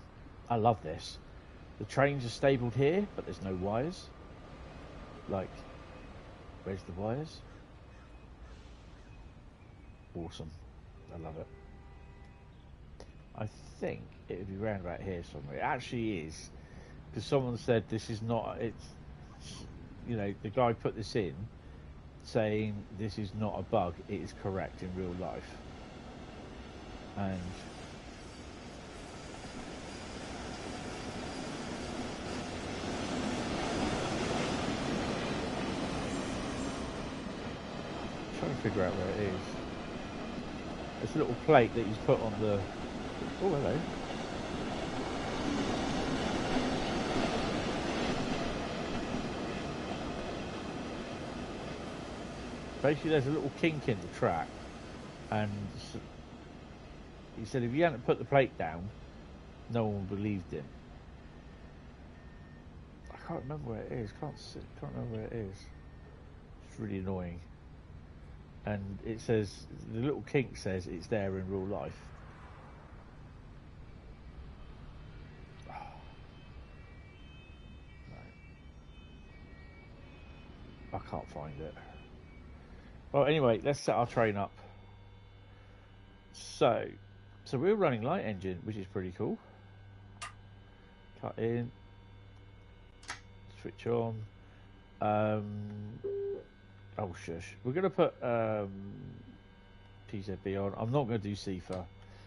[SPEAKER 1] I love this. The trains are stabled here, but there's no wires. Like, where's the wires? Awesome. I love it. I think it would be round about here somewhere. It actually is. Because someone said this is not, the guy put this in saying this is not a bug, it is correct in real life. And I'm trying to figure out where it is. It's a little plate that he's put on the. Oh, hello. Basically, there's a little kink in the track, and he said if he hadn't put the plate down, no one believed him. I can't remember where it is. Can't remember where it is. It's really annoying. And it says the little kink says it's there in real life. Oh. No. I can't find it. Well, anyway, let's set our train up. So we're running light engine, which is pretty cool. Cut in. Switch on. Oh, shush. We're going to put PZB on. I'm not going to do CIFA.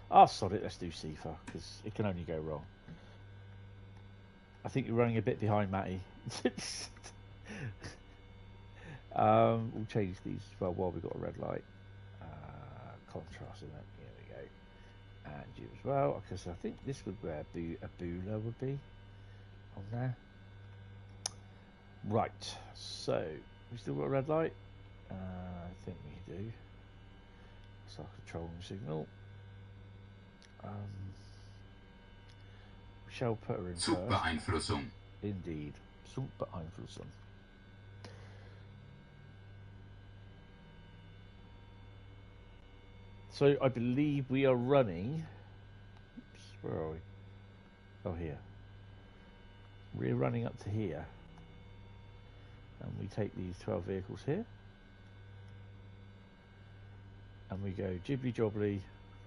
[SPEAKER 1] Oh, sod it. Let's do CIFA, because it can only go wrong. I think you're running a bit behind, Matty. We'll change these as well while we've got a red light. Contrast in it. Here we go. And you as well, because I think this would where a booler would be on there. Right, so we still got a red light. I think we do. It's our controlling signal. We shall put her in first. Indeed, Zugbeeinflussung. So I believe we are running. Oops, where are we? Oh, here. We're running up to here. And we take these 12 vehicles here. And we go jibbly jobbly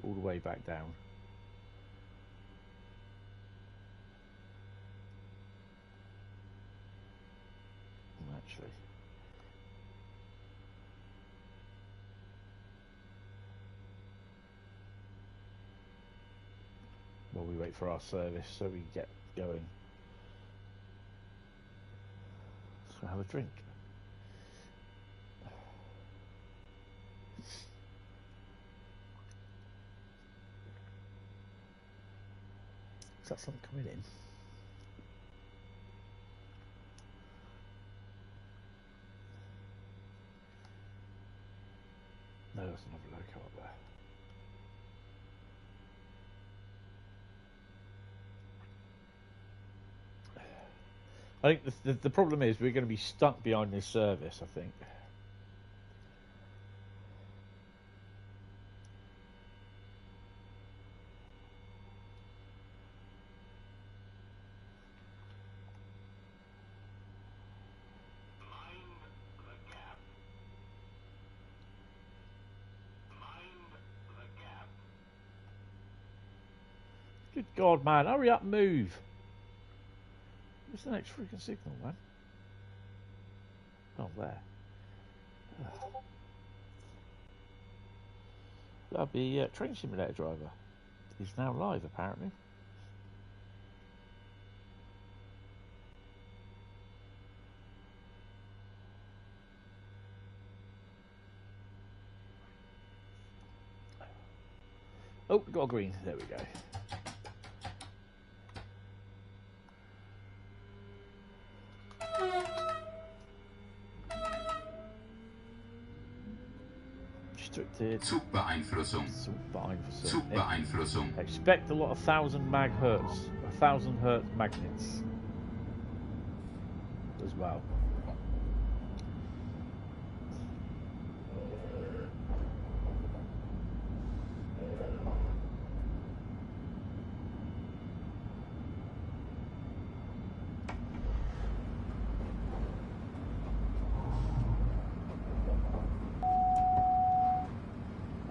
[SPEAKER 1] all the way back down. Actually. While we wait for our service so we get going. So have a drink. Is that something coming in? No, that's another loco up there. I think the problem is we're going to be stuck behind this service, I think. Good God, man, hurry up, move. Where's the next freaking signal, man? Oh, there. That'll be train simulator driver. He's now live, apparently. Oh, we got a green. There we go.
[SPEAKER 2] Zugbeeinflussung. Zugbeeinflussung.
[SPEAKER 1] Expect a lot of 1,000 hertz, 1,000 hertz magnets as well.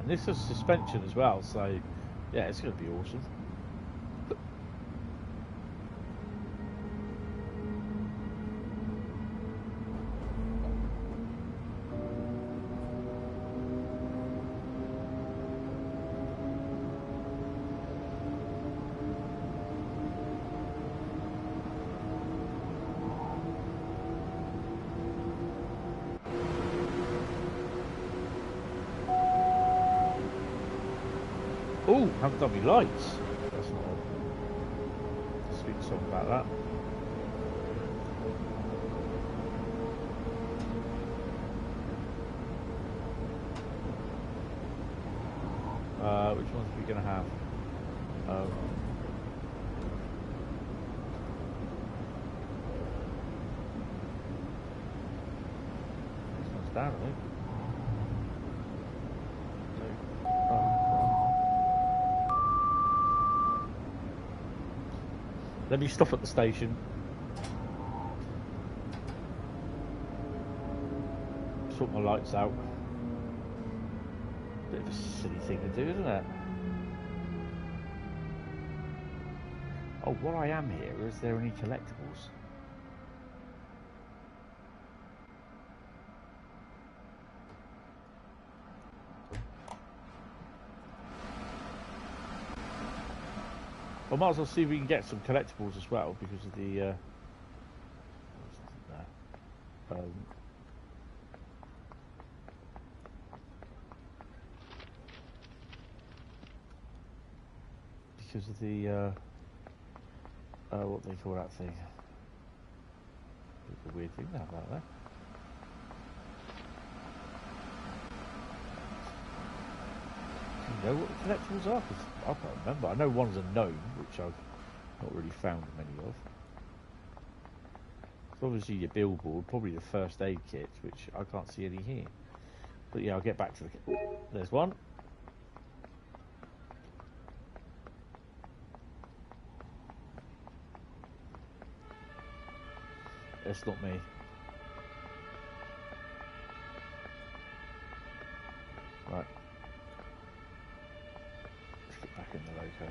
[SPEAKER 1] This is suspension as well, so yeah, it's going to be awesome. Oh, haven't done me lights. That's not odd. Speak to someone about that. Which ones are we going to have? This one's down, I think. Let me stop at the station. Sort my lights out. Bit of a silly thing to do, isn't it? Oh, while I am here, is there any collectibles? I might as well see if we can get some collectibles as well because of the. There's nothing there. Because of the what do they call that thing? It's a weird thing now about that. Do you know what the collectibles are? Because I can't remember. I know one's a gnome, which I've not really found many of. It's obviously your billboard, probably the first aid kits, which I can't see any here. But yeah, I'll get back to the. There's one. It's not me. Right. Let's get back in the loco.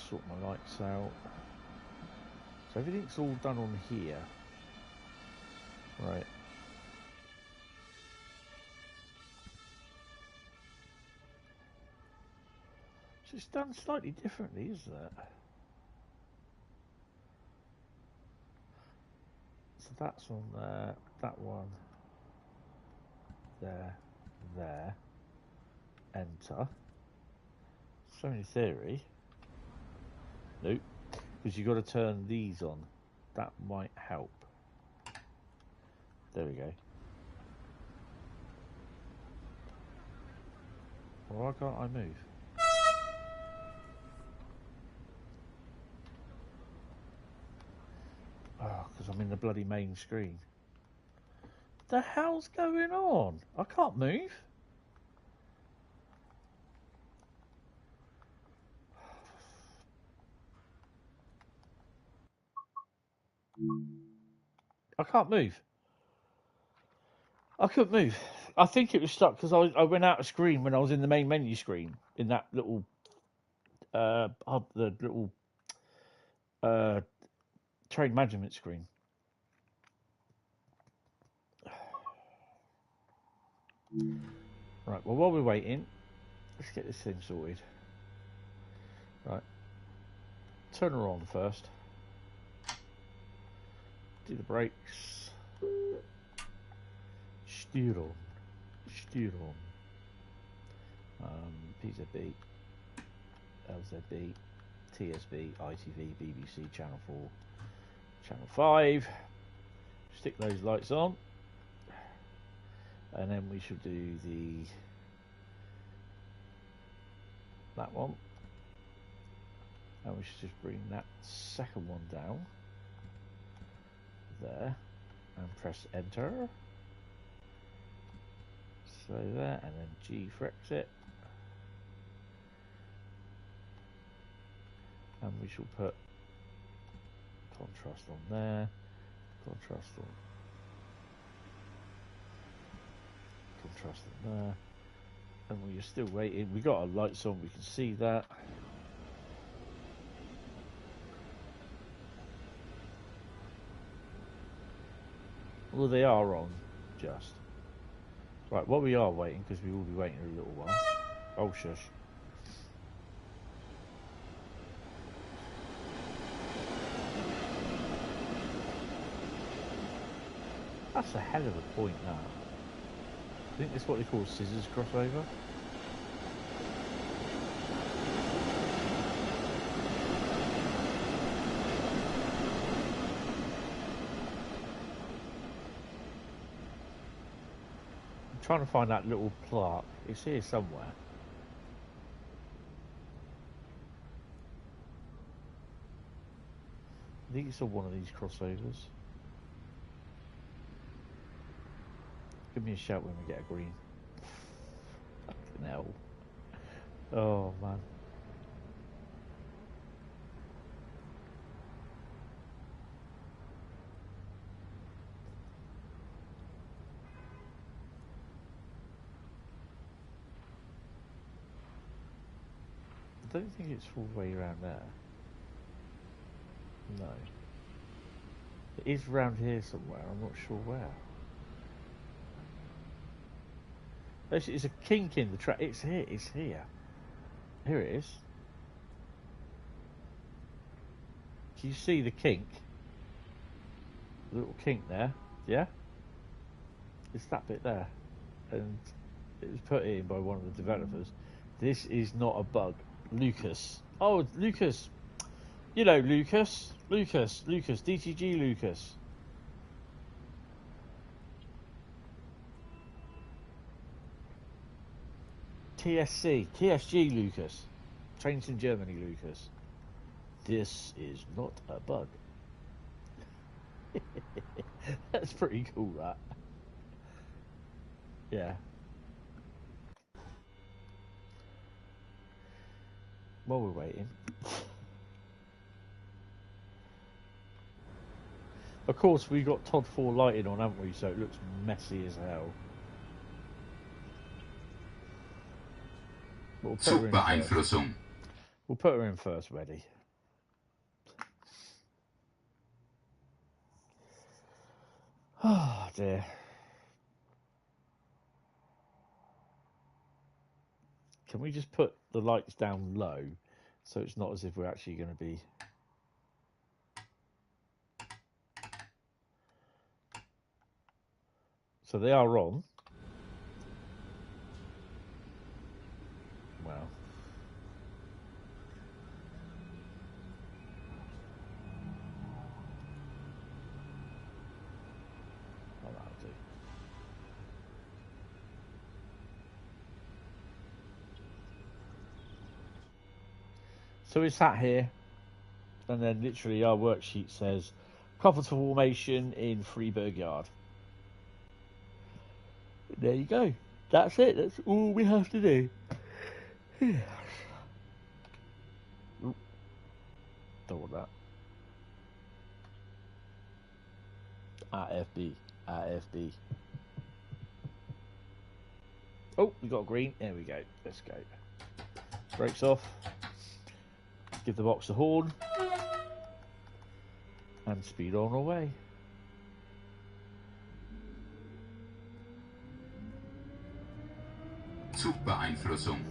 [SPEAKER 1] Sort my lights out. So everything's all done on here. Right. So it's done slightly differently, isn't it? So that's on there, that one, there, there, enter. So in theory, nope, because you've got to turn these on. That might help. There we go. Well, why can't I move? Oh, because I'm in the bloody main screen. The hell's going on? I can't move. I can't move. I couldn't move. I think it was stuck because I went out of screen when I was in the main menu screen in that little the little train management screen. Right, well, while we're waiting, let's get this thing sorted. Right, turn her on first. Do the brakes. Steer on. Steer on. PZB, LZB, TSB, ITV, BBC, Channel 4, Channel 5. Stick those lights on. And then we should do that one. And we should just bring that second one down. There. And press enter. So there, and then G for exit. And we shall put contrast on there. Contrast on there, and we're still waiting. We got our lights on, we can see that. Well, they are on, just right. What we are waiting, because we will be waiting a little while. Oh shush. That's a hell of a point now. I think that's what they call scissors crossover. I'm trying to find that little plaque. It's here somewhere. I think it's on one of these crossovers. Give me a shout when we get a green. Fucking hell. Oh, man. I don't think it's all the way around there. No. It is round here somewhere, I'm not sure where. It's a kink in the track. It's here. It's here. Here it is. Can you see the kink? The little kink there. Yeah? It's that bit there. And it was put in by one of the developers. This is not a bug. Lucas. Oh, Lucas. You know Lucas. Lucas. DTG Lucas. TSG Lucas. Trains in Germany Lucas. This is not a bug. That's pretty cool, that. Yeah. While we're waiting. Of course, we got Todd 4 lighting on, haven't we? So it looks messy as hell. We'll put her in first, ready. Oh dear. Can we just put the lights down low so it's not as if we're actually going to be... So they are on. Wow. Oh, that'll do. So we sat here, and then literally our worksheet says couple to formation in Freeburg Yard. There you go. That's it. That's all we have to do. Yes. Ooh. Don't want that. RFB. Oh, we got green. There we go. Let's go. Brakes off. Give the box a horn. And speed on our way.
[SPEAKER 2] Zugbeeinflussung.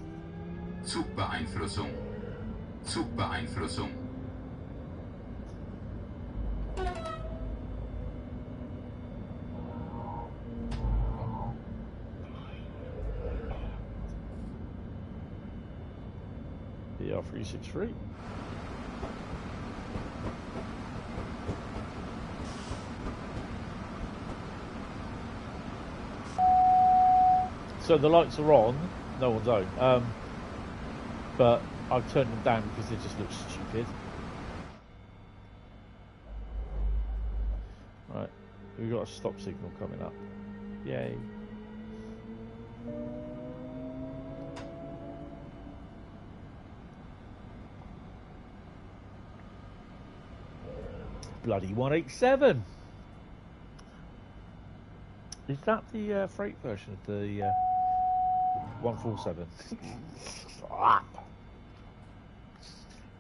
[SPEAKER 1] BR363. So the lights are on, no one's on, but I've turned them down because they just look stupid. Right, we've got a stop signal coming up. Yay. Bloody 187. Is that the freight version of the 147?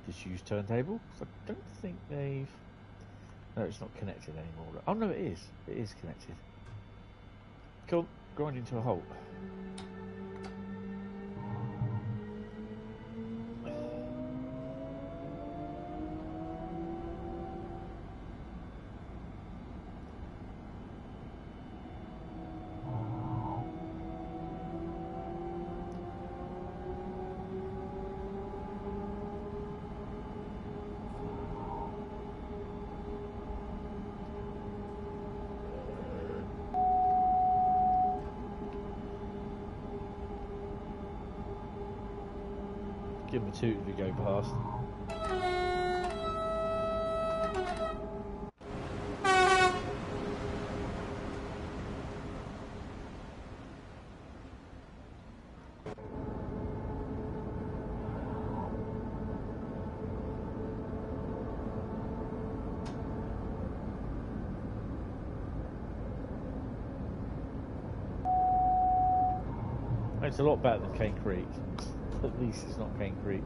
[SPEAKER 1] Disused turntable? I don't think they've... No, it's not connected anymore. Oh no, it is. It is connected. Cool. Grinding to a halt. Give him a toot if we go past. It's a lot better than Cane Creek. At least it's not Cane Creek.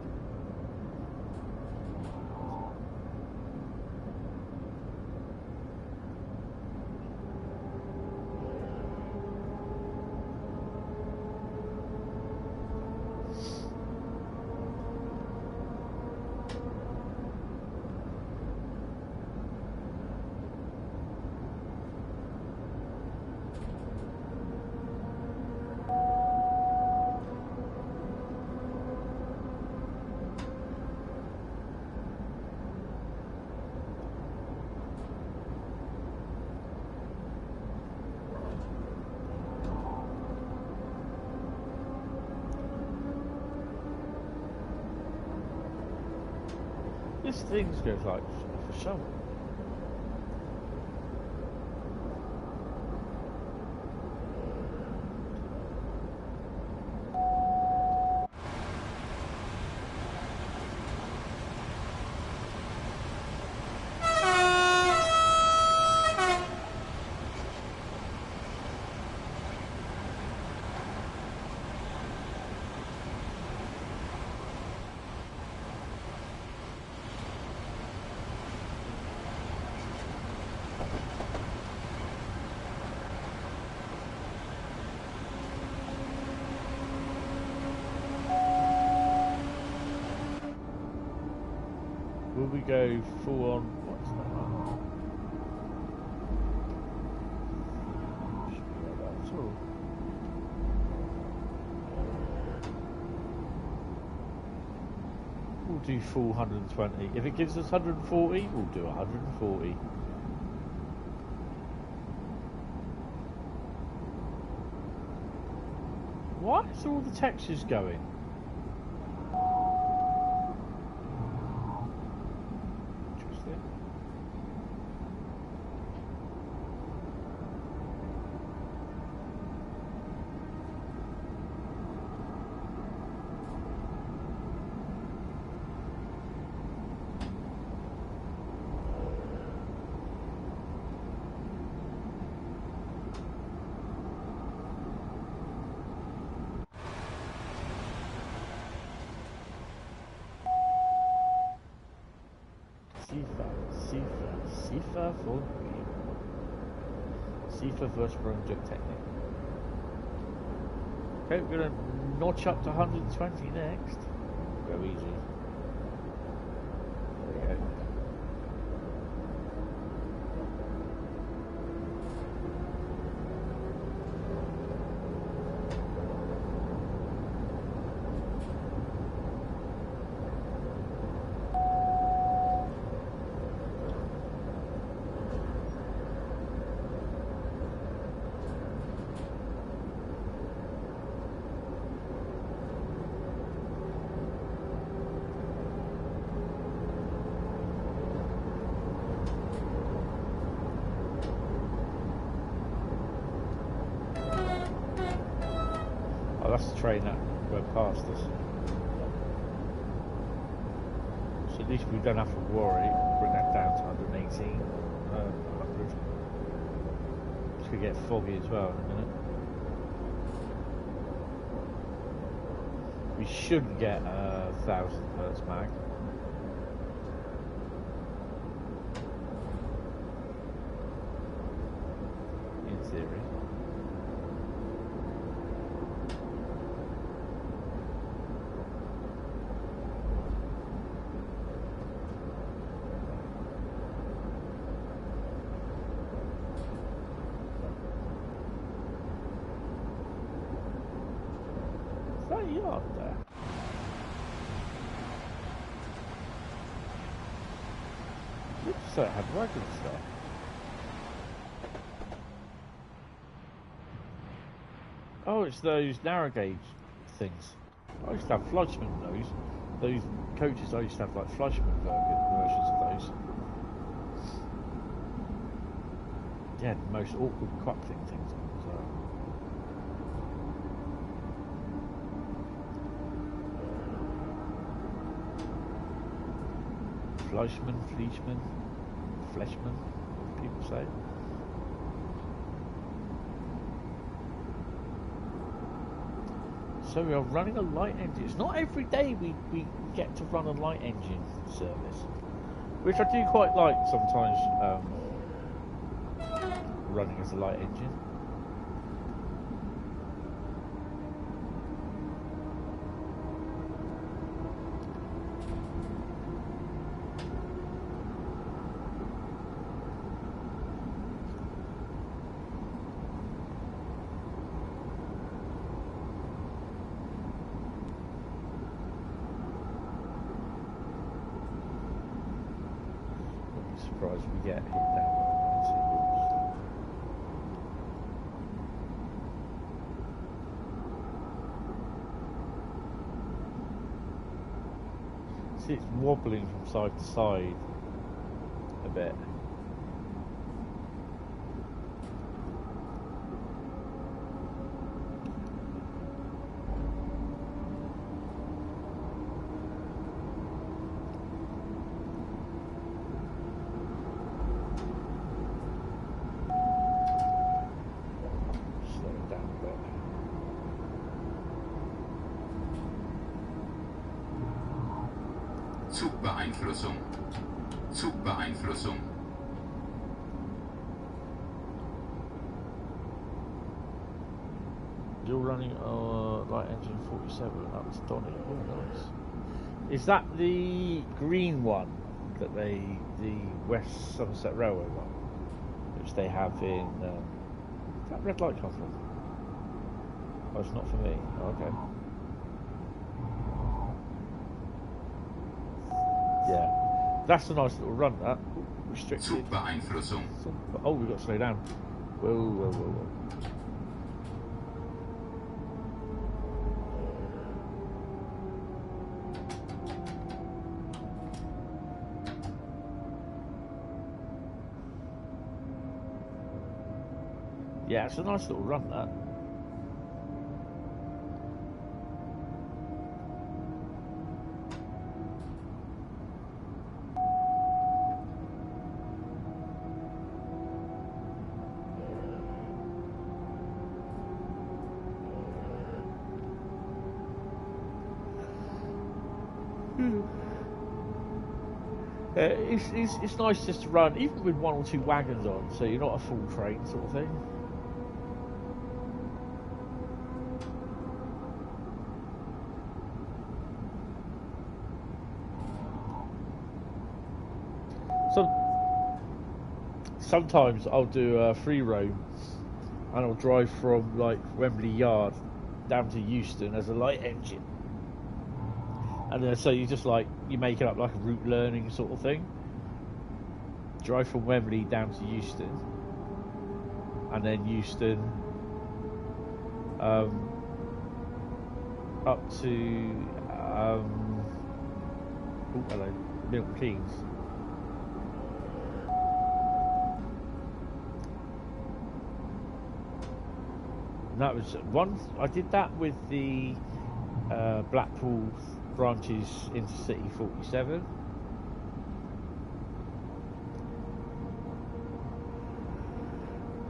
[SPEAKER 1] This thing's goes like for some. Will we go full on? What's that? Should be like that at all. We'll do full 120. If it gives us 140, we'll do 140. Why is all the textures going? Sifa for green. Sifa versus Brunswick technique. Okay, we're going to notch up to 120 next. Go easy. There we go. That's the train that went past us. So at least we don't have to worry. Bring that down to 118, 100. It's going to get foggy as well in a minute. We should get 1000 hertz mag. In theory. Yard there. Looks like it had regular stuff. Oh, it's those narrow gauge things. I used to have Fleischmann those coaches. I used to have like Fleischmann versions of those. Yeah, the most awkward quackling things on as well. Fleischmann, what people say. So we are running a light engine. It's not every day we get to run a light engine service, which I do quite like sometimes, running as a light engine. Surprised we get hit down by see it's wobbling from side to side a bit.
[SPEAKER 2] Zugbeeinflussung. Zugbeeinflussung.
[SPEAKER 1] You're running light engine 47 up to Donny. Oh, nice. Is that the green one that the West Somerset Railway one, which they have in? Is that red light come from? Oh, it's not for me. Oh, okay. Yeah, that's a nice little run. That restricted.
[SPEAKER 2] Zugbeeinflussung.
[SPEAKER 1] Oh, we've got to slow down. Whoa, whoa, whoa, whoa. Yeah, it's a nice little run, that. It's nice just to run, even with one or two wagons on, so you're not a full train sort of thing. Sometimes I'll do a free roam, and I'll drive from like Wembley Yard down to Euston as a light engine, and so you just like you make it up like a route learning sort of thing. Drive from Wembley down to Euston, and then Euston up to Milton Keynes. And that was one. I did that with the Blackpool branches Intercity 47.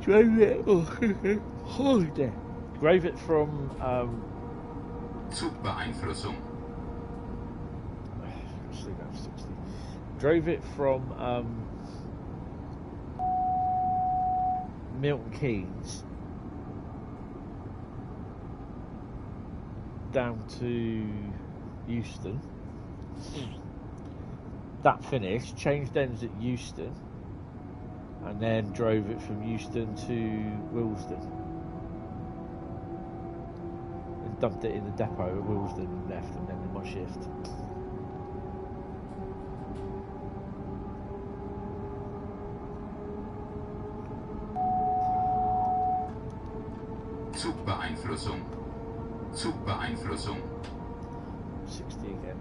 [SPEAKER 1] Drove it. Oh, there. Drove it from.
[SPEAKER 2] Zugbeeinflussung.
[SPEAKER 1] Drove it from Milton Keynes down to Euston. That finished, changed ends at Euston, and then drove it from Euston to Willesden, and dumped it in the depot at Willesden and left, and then in my shift.
[SPEAKER 2] Zugbeeinflussung. Zugbeeinflussung.
[SPEAKER 1] 60 again.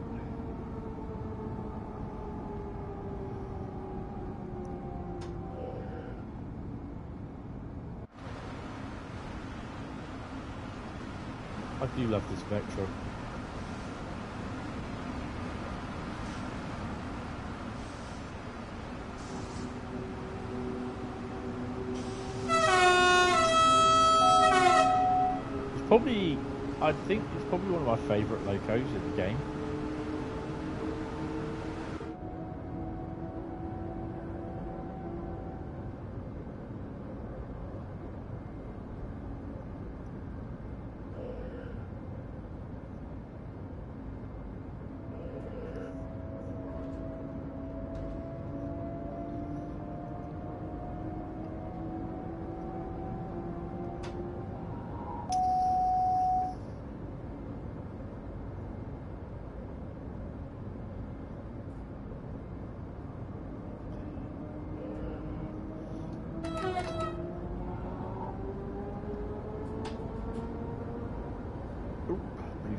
[SPEAKER 1] I do love this Metro. It's probably, I think it's probably one of my favourite locos in the game.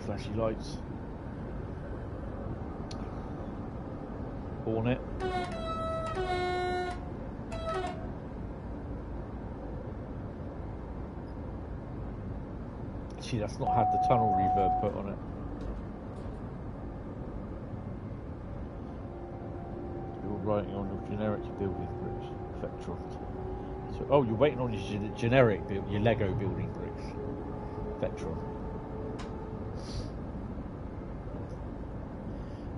[SPEAKER 1] Flashy lights. hornet. See, that's not had the tunnel reverb put on it. You're writing on your generic building bricks, Vectron. So, oh, you're waiting on your generic, your Lego building bricks, Vectron.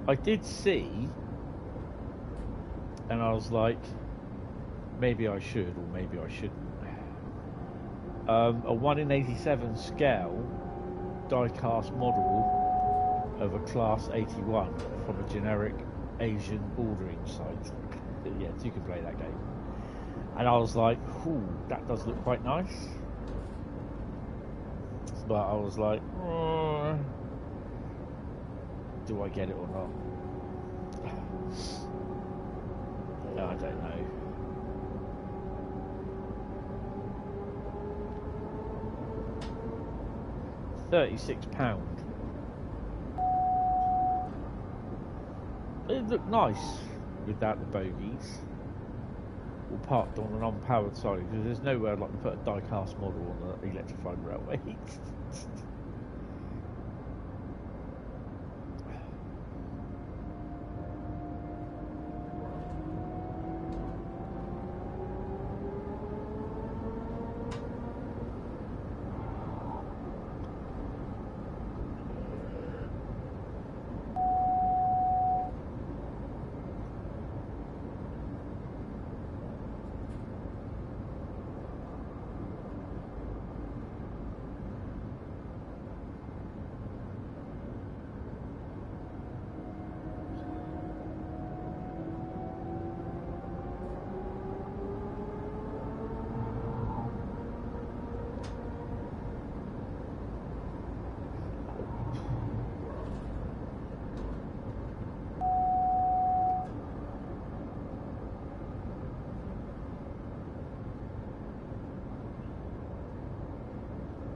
[SPEAKER 1] I did see, and I was like, maybe I should, or maybe I shouldn't. A 1 in 87 scale die-cast model of a Class 81 from a generic Asian ordering site. Yes, you can play that game. And I was like, ooh, that does look quite nice. But I was like, do I get it or not? No, I don't know. £36. It looked nice without the bogies. Or parked on an unpowered side, because there's nowhere like to put a die-cast model on the electrified railway.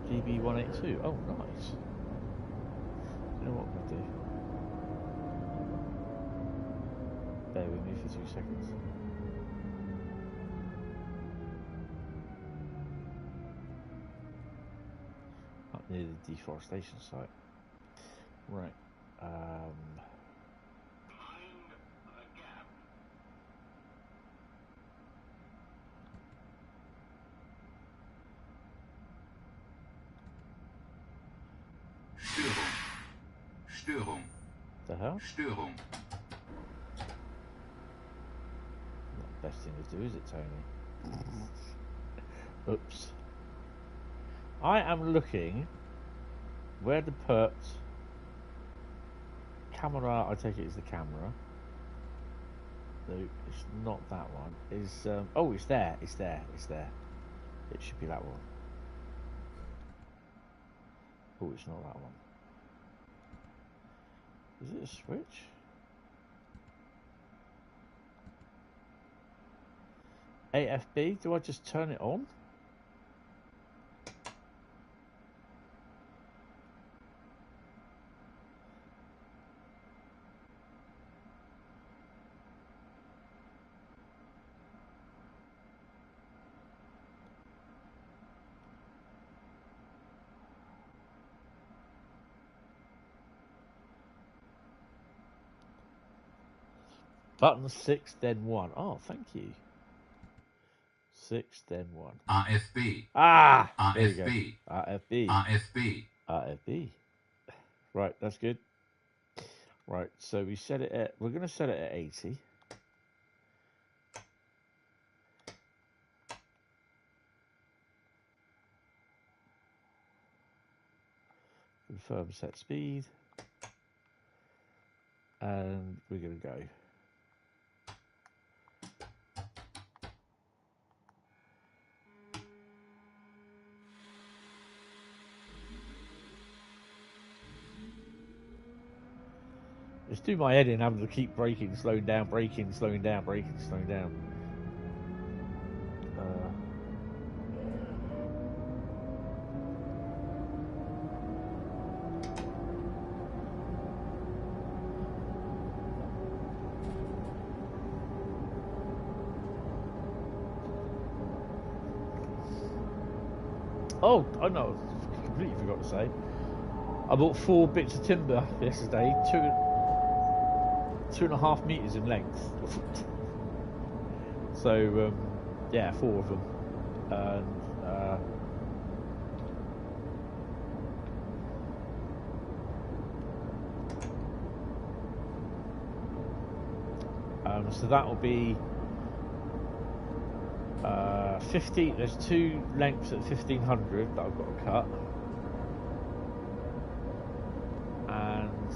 [SPEAKER 1] GB182. Oh, nice. You know what I'm going to do? Bear with me for 2 seconds. Up near the deforestation site. Right.
[SPEAKER 2] Störung.
[SPEAKER 1] The hell?
[SPEAKER 2] Störung.
[SPEAKER 1] Not the best thing to do, is it, Tony? Oops. I am looking where the put camera, I take it is the camera. No, it's not that one. Is oh, it's there. It's there. It's there. It should be that one. Oh, it's not that one. Is it a switch? AFB, do I just turn it on? Button 6, then 1. Oh, thank you. 6, then 1.
[SPEAKER 2] AFB.
[SPEAKER 1] Ah! There you
[SPEAKER 2] AFB.
[SPEAKER 1] go. AFB.
[SPEAKER 2] AFB.
[SPEAKER 1] AFB. Right, that's good. Right, so we set it at, we're going to set it at 80. Confirm set speed. And we're going to go. It's doing my head in having to keep braking, slowing down, braking, slowing down, braking, slowing down. Oh, I know. I completely forgot to say. I bought 4 bits of timber yesterday, 2.5 meters in length. So, yeah, 4 of them. So that will be 50. There's 2 lengths at 1500 that I've got to cut, and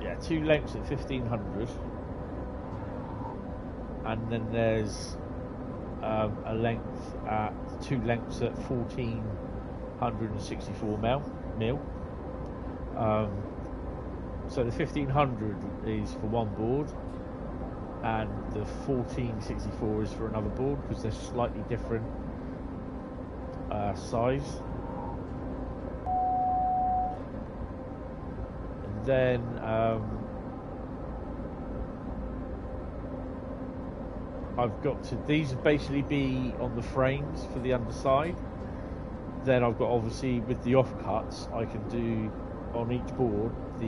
[SPEAKER 1] yeah, 2 lengths at 1500, and then there's a length at 2 lengths at 1464 mil. So the 1500 is for one board, and the 1464 is for another board because they're slightly different size. And then I've got to, these would basically be on the frames for the underside. Then I've got, obviously, with the offcuts, I can do on each board the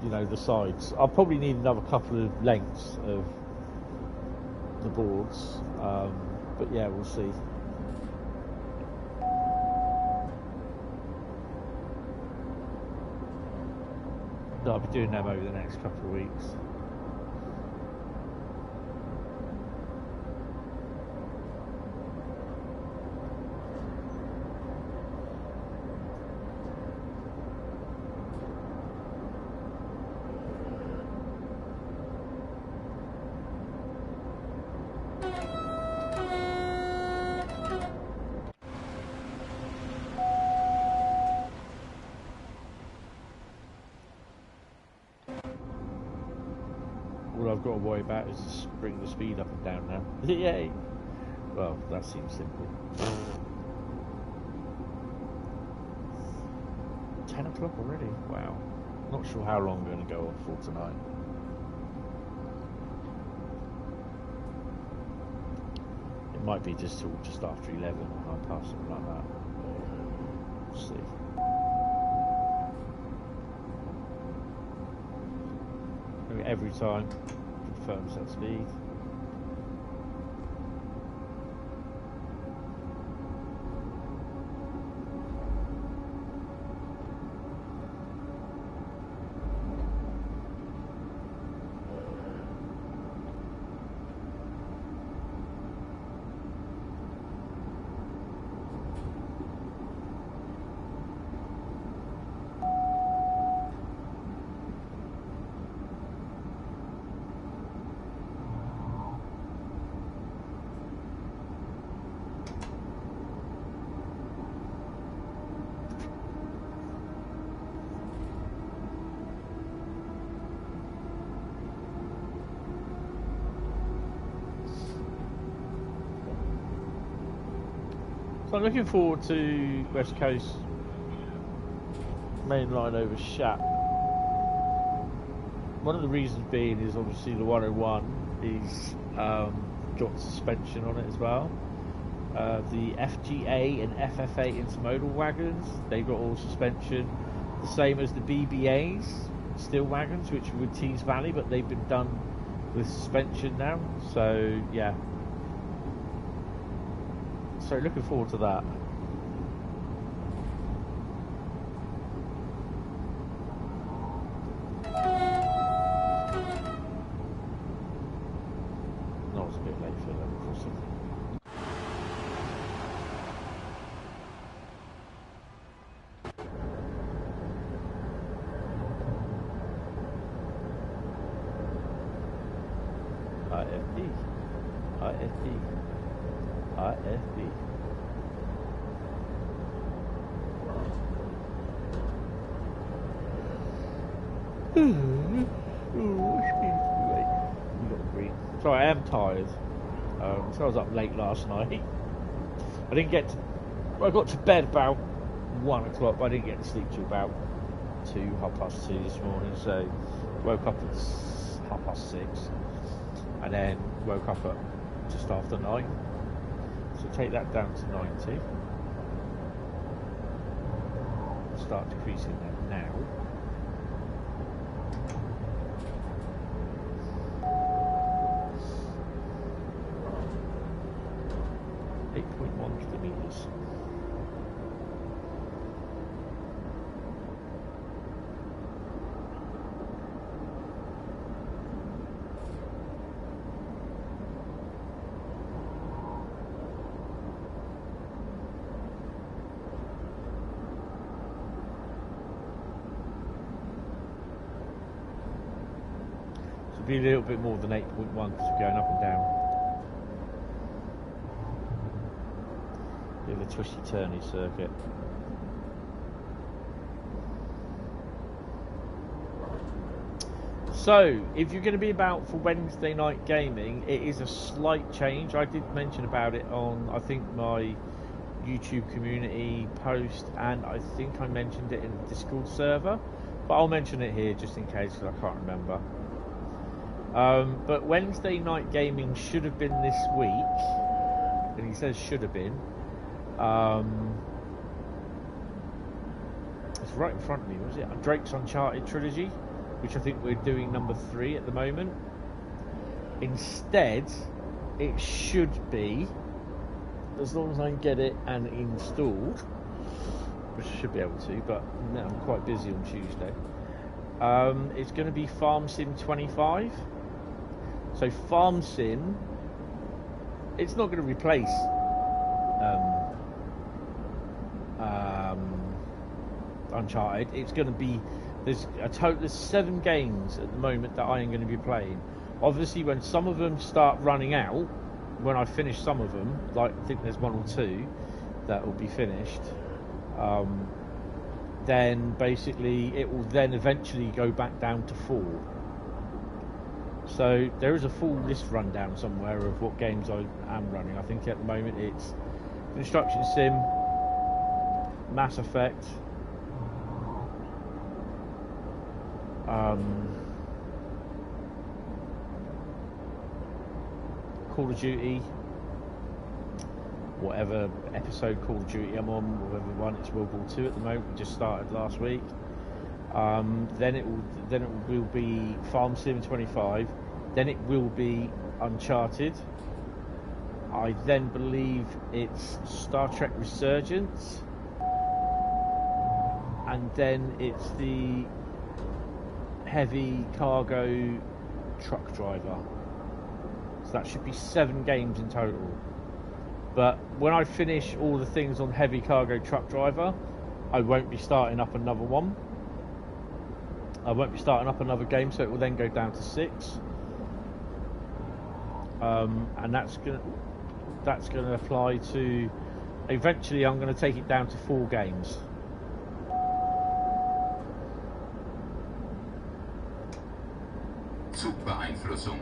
[SPEAKER 1] you know, the sides. I'll probably need another couple of lengths of the boards, but yeah, we'll see. No, I'll be doing them over the next couple of weeks. I've got to worry about is just bring the speed up and down now. Yay! Well, that seems simple. 10 o'clock already? Wow. Not sure how long I'm going to go on for tonight. It might be just till just after 11 or half past, something like that. We'll see. Every time confirms that speed. So I'm looking forward to West Coast Mainline over Shat. One of the reasons being is obviously the 101 is got suspension on it as well. The FGA and FFA intermodal wagons, they've got all suspension. The same as the BBAs, steel wagons, which were with Tees Valley, but they've been done with suspension now. So yeah. So looking forward to that. No, it's a bit late for level crossing. IFB. Sorry, I am tired. So I was up late last night. I got to bed about 1 o'clock, but I didn't get to sleep till about 2:30 this morning. So woke up at 6:30, and then woke up at just after 9. So take that down to 90. Start decreasing that now. Kilometers. So be a little bit more than 8.1 because we're going up and down. The twisty-turny circuit. So, if you're going to be about for Wednesday night gaming, it is a slight change. I did mention about it on, I think, my YouTube community post, and I think I mentioned it in the Discord server, but I'll mention it here just in case because I can't remember. But Wednesday night gaming should have been this week, and he says should have been. It's right in front of me. Was it Drake's Uncharted trilogy, which I think we're doing number 3 at the moment. Instead, it should be, as long as I can get it and installed, which I should be able to, but no, I'm quite busy on Tuesday. It's going to be Farm Sim 25. So Farm Sim, it's not going to replace Uncharted. It's going to be, there's 7 games at the moment that I am going to be playing. Obviously, when some of them start running out, when I finish some of them, like I think there's 1 or 2 that will be finished, then basically it will then eventually go back down to 4. So there is a full list rundown somewhere of what games I am running. I think at the moment it's Construction Sim, Mass Effect, Call of Duty, whatever episode Call of Duty I'm on, whatever one, it's World War II at the moment. We just started last week. Then it will be Farm Sim 25. Then it will be Uncharted. I then believe it's Star Trek Resurgence, and then it's the heavy cargo truck driver. So that should be 7 games in total. But when I finish all the things on heavy cargo truck driver, I won't be starting up another one. I won't be starting up another game, so it will then go down to 6. And that's gonna apply to. Eventually, I'm going to take it down to 4 games.
[SPEAKER 2] Zugbeeinflussung.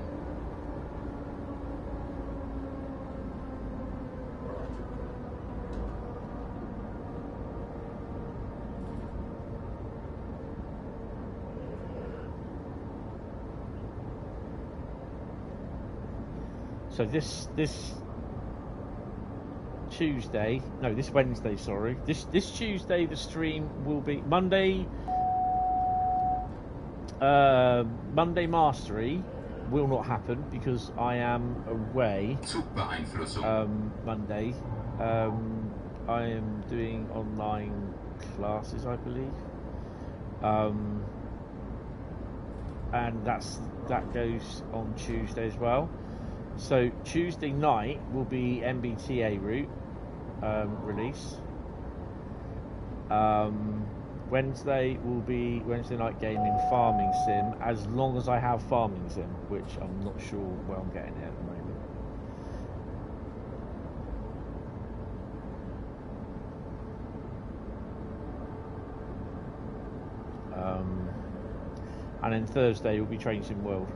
[SPEAKER 1] So this Tuesday, no, this Wednesday, sorry. This Tuesday the stream will be Monday. Monday Mastery will not happen because I am away. Monday. I am doing online classes, I believe. And that goes on Tuesday as well. So Tuesday night will be MBTA route release. Wednesday will be Wednesday night gaming farming sim, as long as I have farming sim, which I'm not sure where I'm getting it at the moment. And then Thursday will be Train Sim World.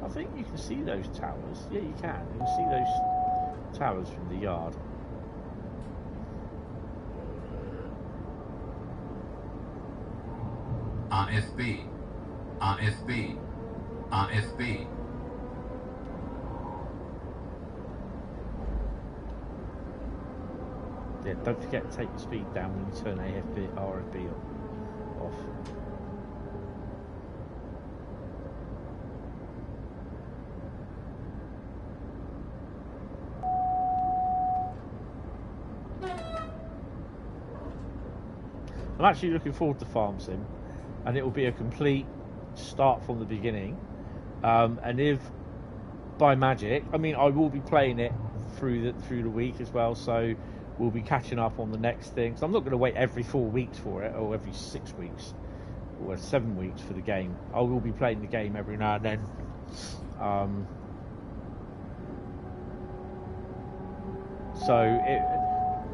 [SPEAKER 1] I think you can see those towers. Yeah, you can. You can see those towers from the yard.
[SPEAKER 2] AFB, AFB, AFB.
[SPEAKER 1] Yeah, don't forget to take the speed down when you turn AFB, RFB off. I'm actually looking forward to Farm Sim, and it will be a complete start from the beginning. And if by magic, I mean, I will be playing it through the week as well, so we'll be catching up on the next thing. So I'm not going to wait every 4 weeks for it, or every 6 weeks, or 7 weeks for the game. I will be playing the game every now and then. So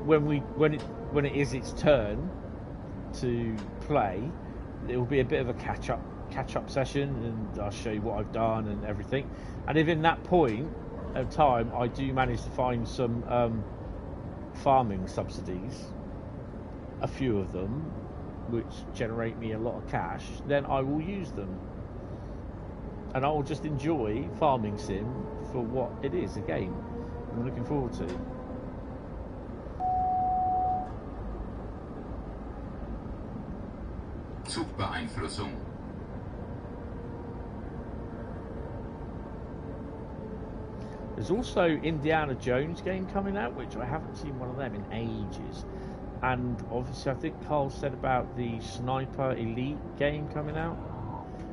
[SPEAKER 1] when it is its turn to play, it will be a bit of a catch up session, and I'll show you what I've done and everything. And if in that point of time I do manage to find some farming subsidies, a few of them, which generate me a lot of cash, then I will use them, and I will just enjoy Farming Sim for what it is, a game I'm looking forward to.
[SPEAKER 2] Zugbeeinflussung.
[SPEAKER 1] There's also Indiana Jones game coming out, which I haven't seen one of them in ages. And obviously I think Carl said about the Sniper Elite game coming out,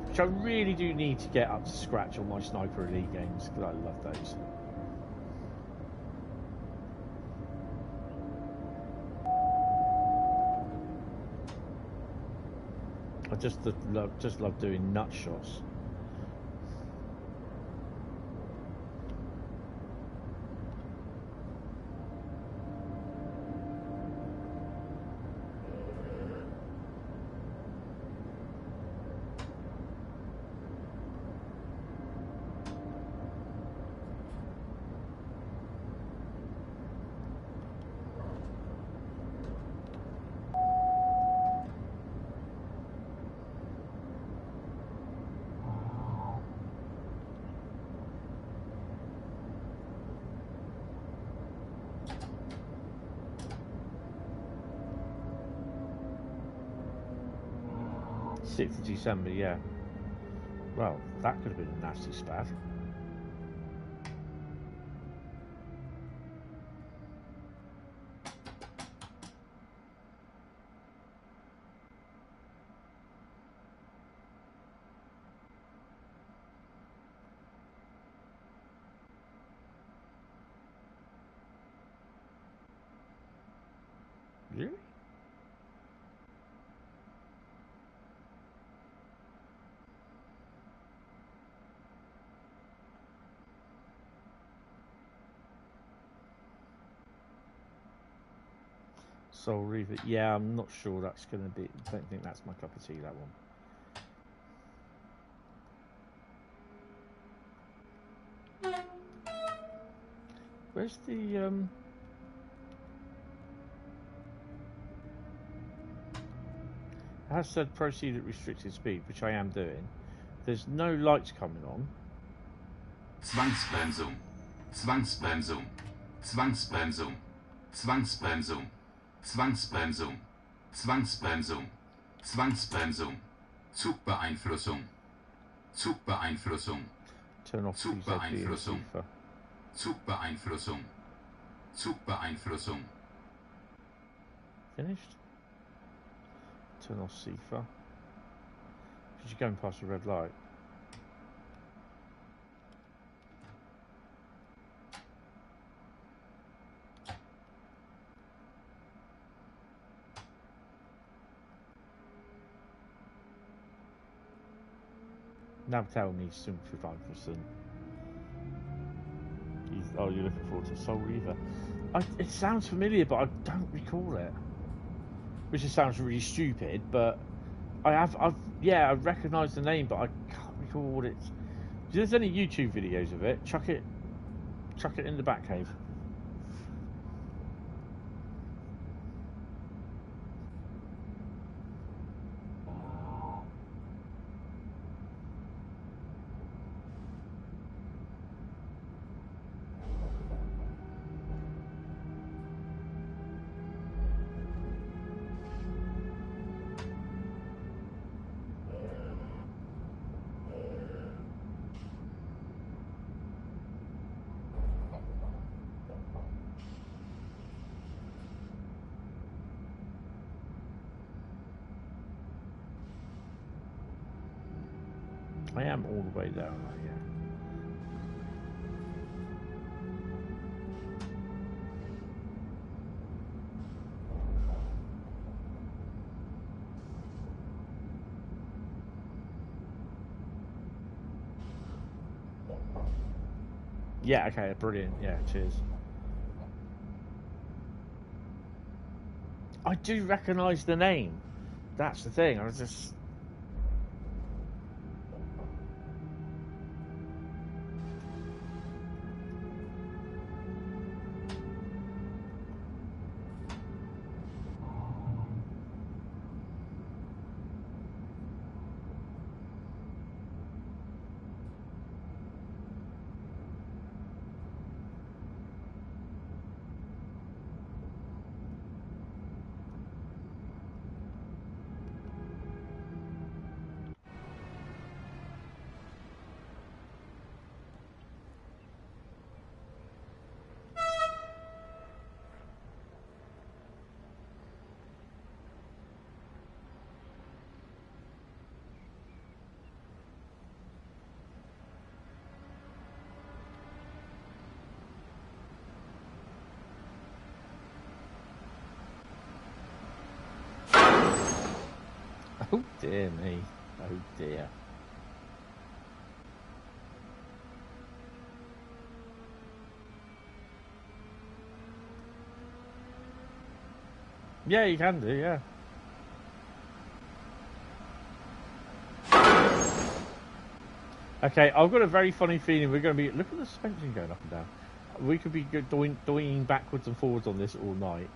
[SPEAKER 1] which I really do need to get up to scratch on my Sniper Elite games, because I love those. I just love doing nut shots. Of December, yeah. Well, that could have been a nasty spat. Really? Soul Reaver, yeah, I'm not sure that's going to be. I don't think that's my cup of tea, that one. Where's the I have said proceed at restricted speed, which I am doing. There's no lights coming on.
[SPEAKER 2] Zwangsbremsung, Zwangsbremsung, Zwangsbremsung, Zwangsbremsung, Zwangsbremsung, Zwangsbremsung, Zwangsbremsung, Zugbeeinflussung, Zugbeeinflussung,
[SPEAKER 1] Turn off
[SPEAKER 2] Zugbeeinflussung, Zugbeeinflussung, Zugbeeinflussung.
[SPEAKER 1] Finished? Turn off CIFA. Because you're going past a red light. Dovetail needs simplified for some. Oh, you're looking forward to Soul Reaver. It sounds familiar, but I don't recall it. Which just sounds really stupid, but I recognise the name, but I can't recall what it's. If there's any YouTube videos of it, chuck it in the back cave. I am all the way down, yeah. Yeah, okay, brilliant. Yeah, cheers. I do recognise the name. That's the thing. I was just... Oh dear me. Oh dear. Yeah, you can do, yeah. Okay, I've got a very funny feeling we're going to be... Look at the suspension going up and down. We could be doing backwards and forwards on this all night.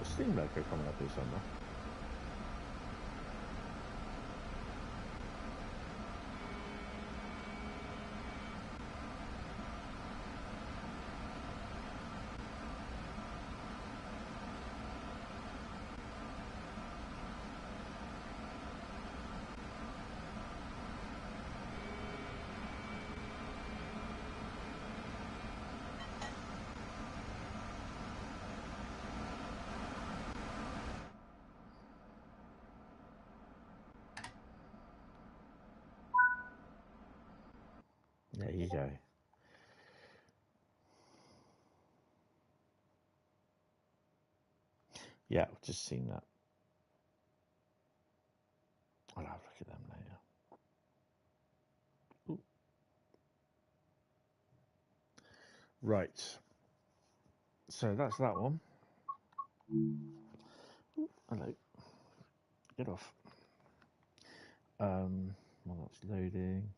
[SPEAKER 1] Steam Loco coming up here somewhere. There you go. Yeah, I've just seen that. I'll have a look at them later. Ooh. Right. So that's that one. Ooh, hello. Get off. While that's loading.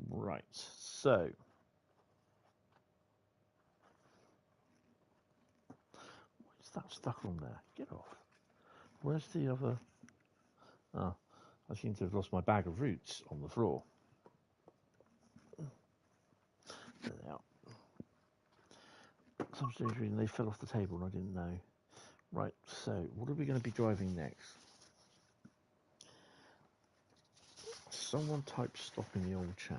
[SPEAKER 1] Right. So. What's that stuck on there? Get off. Where's the other? Oh, I seem to have lost my bag of roots on the floor. There they are. Some strange reason they fell off the table and I didn't know. Right, so what are we going to be driving next? Someone typed stop in the old chat.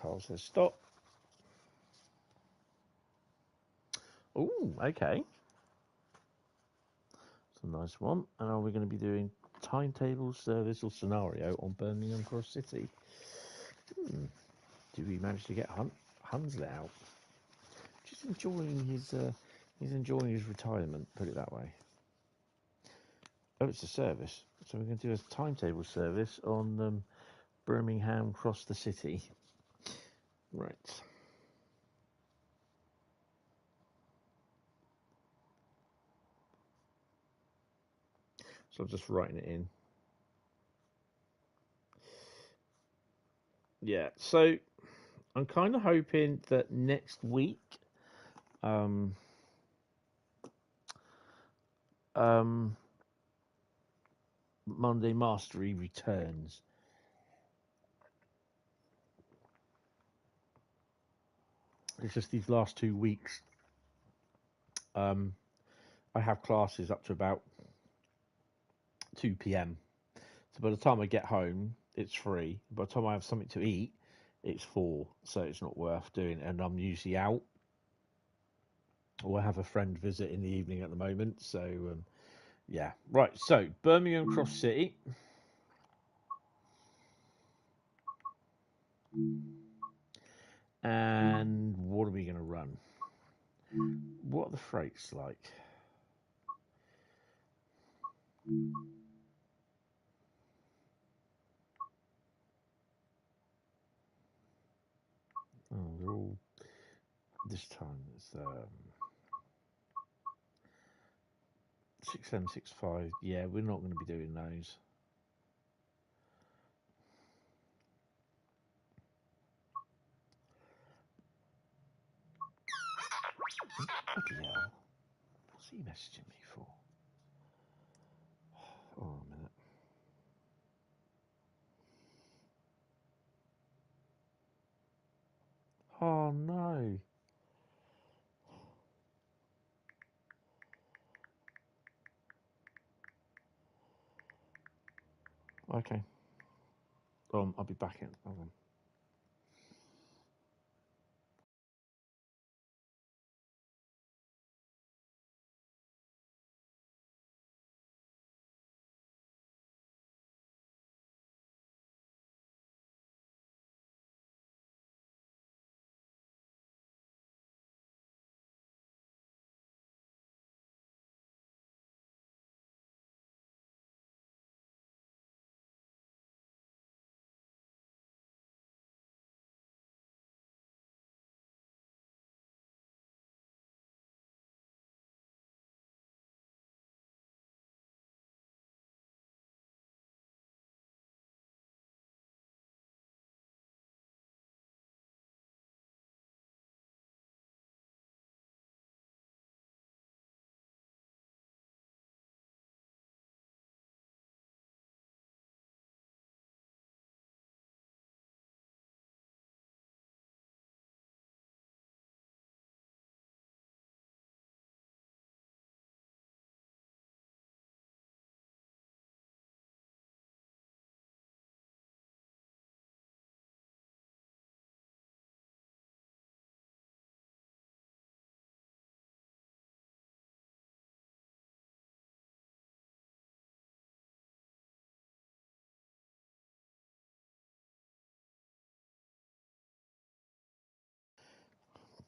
[SPEAKER 1] Carl says stop. Oh, okay. It's a nice one. And are we going to be doing timetable service or scenario on Birmingham Cross City? Do we manage to get Hunslet out? Just enjoying his he's enjoying his retirement, put it that way. Oh, it's a service. So we're going to do a timetable service on Birmingham Cross the City. Right. So I'm just writing it in. Yeah, so I'm kind of hoping that next week Monday Mastery returns. It's just these last 2 weeks. I have classes up to about 2 p.m. So by the time I get home, it's free. By the time I have something to eat, it's 4. So it's not worth doing. And I'm usually out. Or I have a friend visit in the evening at the moment. So, yeah. Right, so Birmingham Cross City. And what are we going to run? What are the freights like? Oh, they're all this time. It's 6765. Yeah, we're not going to be doing those. Bloody hell. What's he messaging me for? Oh, a minute. Oh, no. Okay. I'll be back in. Hold on.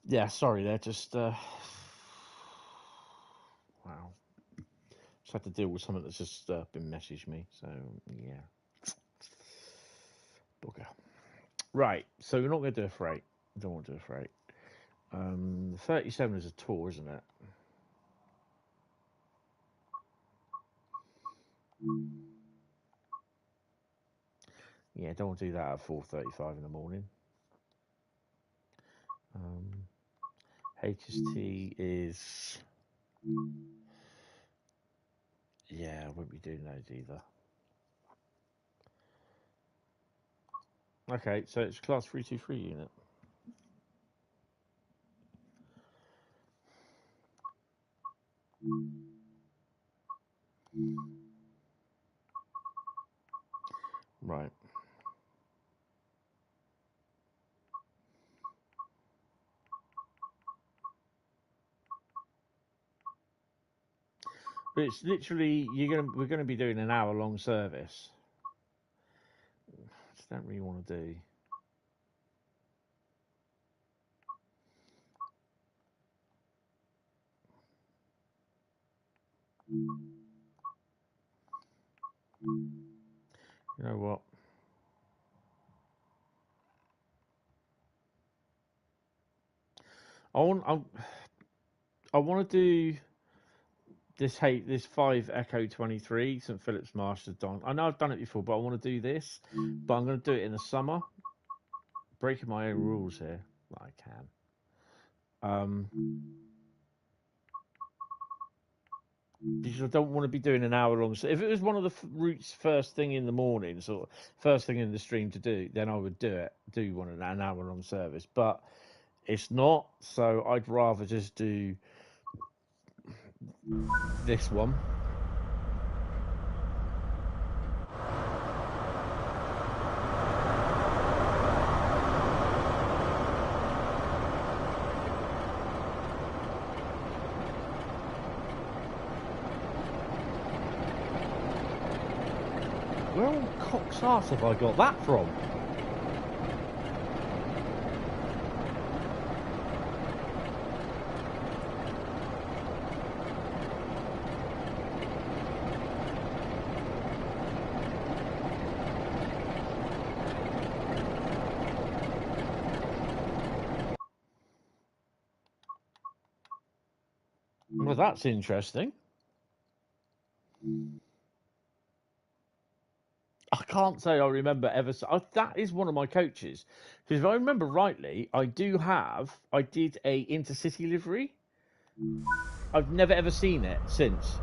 [SPEAKER 1] Yeah, sorry there. Just, wow. Just had to deal with something that's just been messaged me. So, yeah. Bugger. Right, so we're not going to do a freight. Don't want to do a freight. 37 is a tour, isn't it? Yeah, don't want to do that at 4:35 in the morning. HST is... Yeah, I won't be doing those either. Okay, so it's class 323 unit. Right. But it's literally we're gonna be doing an hour-long service. I just don't really want to do. You know what? I want to do this 5 Echo 23 St Philip's Marsh has done. I know I've done it before, but I want to do this. But I'm going to do it in the summer. Breaking my own rules here. Well, I can. Because I don't want to be doing an hour long. So if it was one of the routes first thing in the morning, sort of first thing in the stream to do, then I would do an hour long service. But it's not, so I'd rather just do this one. Where on cock's arse have I got that from? Well, that's interesting. I can't say I remember ever. That is one of my coaches. Because if I remember rightly, I did a intercity livery. I've never ever seen it since.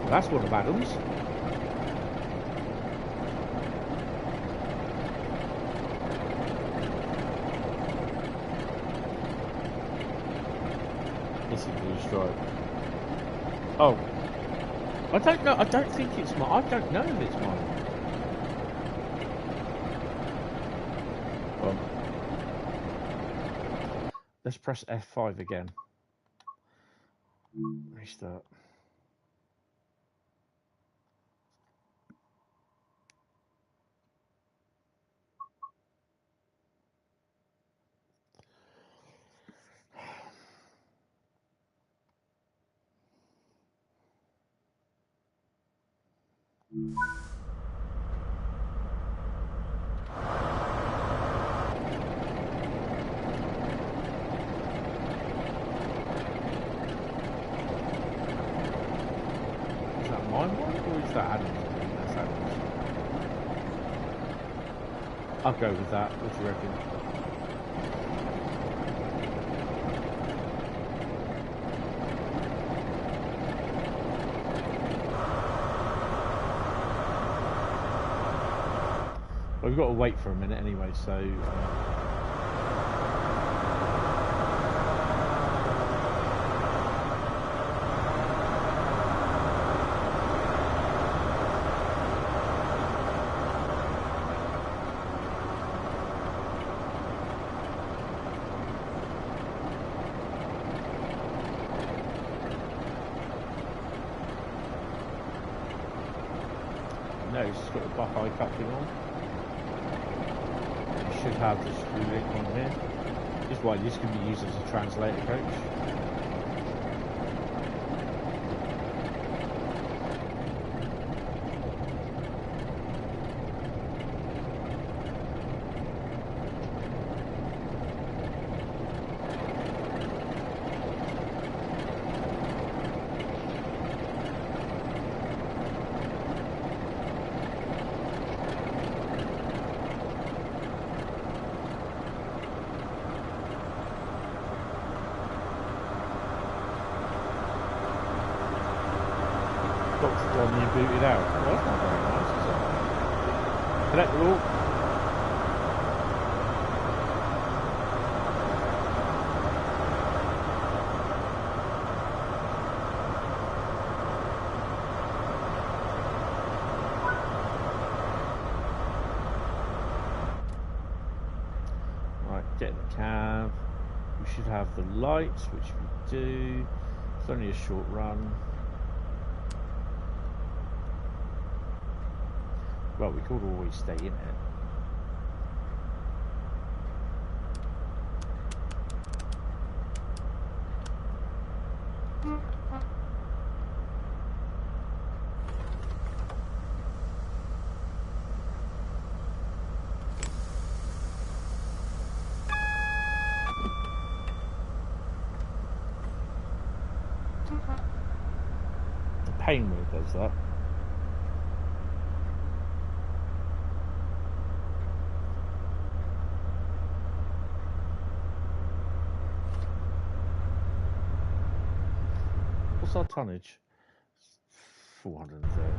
[SPEAKER 1] Well, that's one of Adam's. Blue stripe. Oh, I don't know. I don't think it's mine. I don't know if it's mine. Well, let's press F5 again. Restart. I'll go with that. What do you reckon? Well, we've got to wait for a minute anyway, so... it's got the Buckeye coupling on. You should have the screw link on here. This is why this can be used as a translator coach. Booted out. Well, that's not very nice, is it? Connect the wall. Right, get in the cab. We should have the lights, which we do. It's only a short run. Well, we could always stay in it. The pain mode does that. What's our tonnage? 430.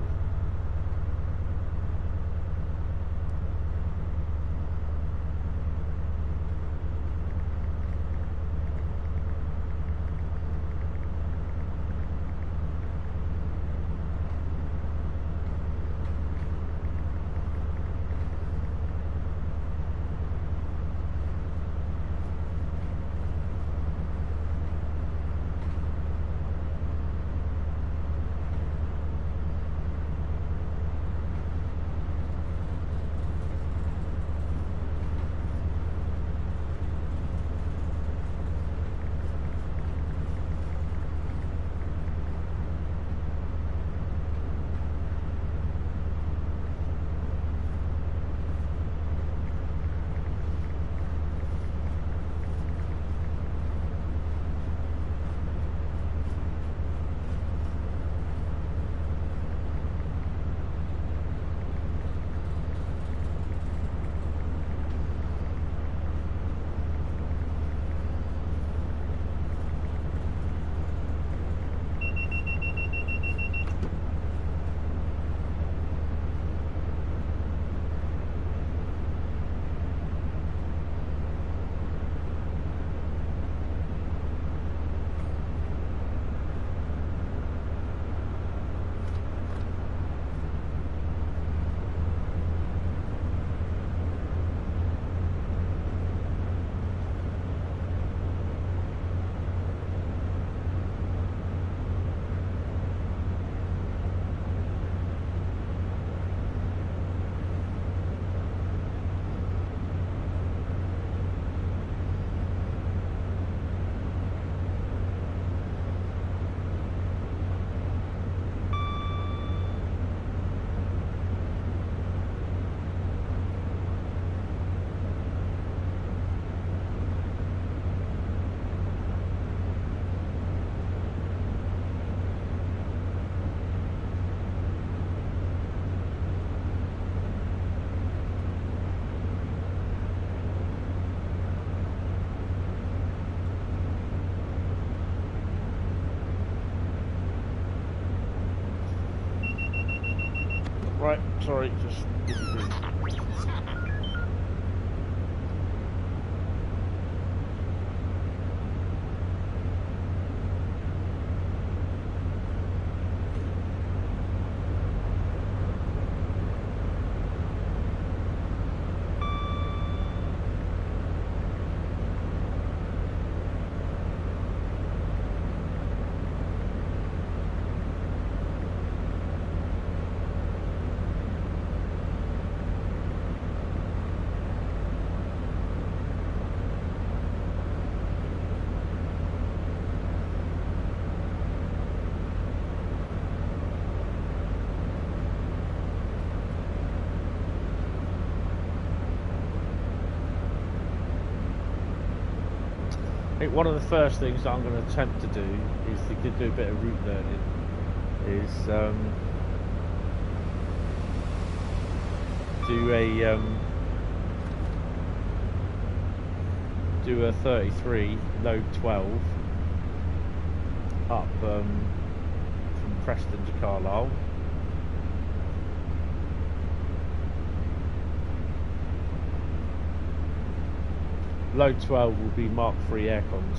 [SPEAKER 1] Right, sorry, just I think one of the first things that I'm going to attempt to do is to do a bit of route learning. Is do a 33 load 12 up from Preston to Carlisle. Load 12 will be Mark III aircons.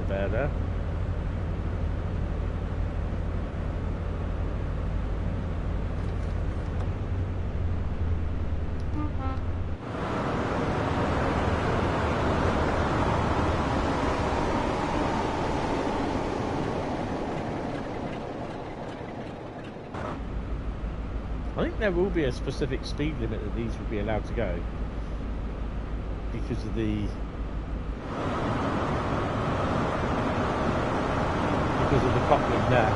[SPEAKER 1] better. I think there will be a specific speed limit that these will be allowed to go because of the coupling there.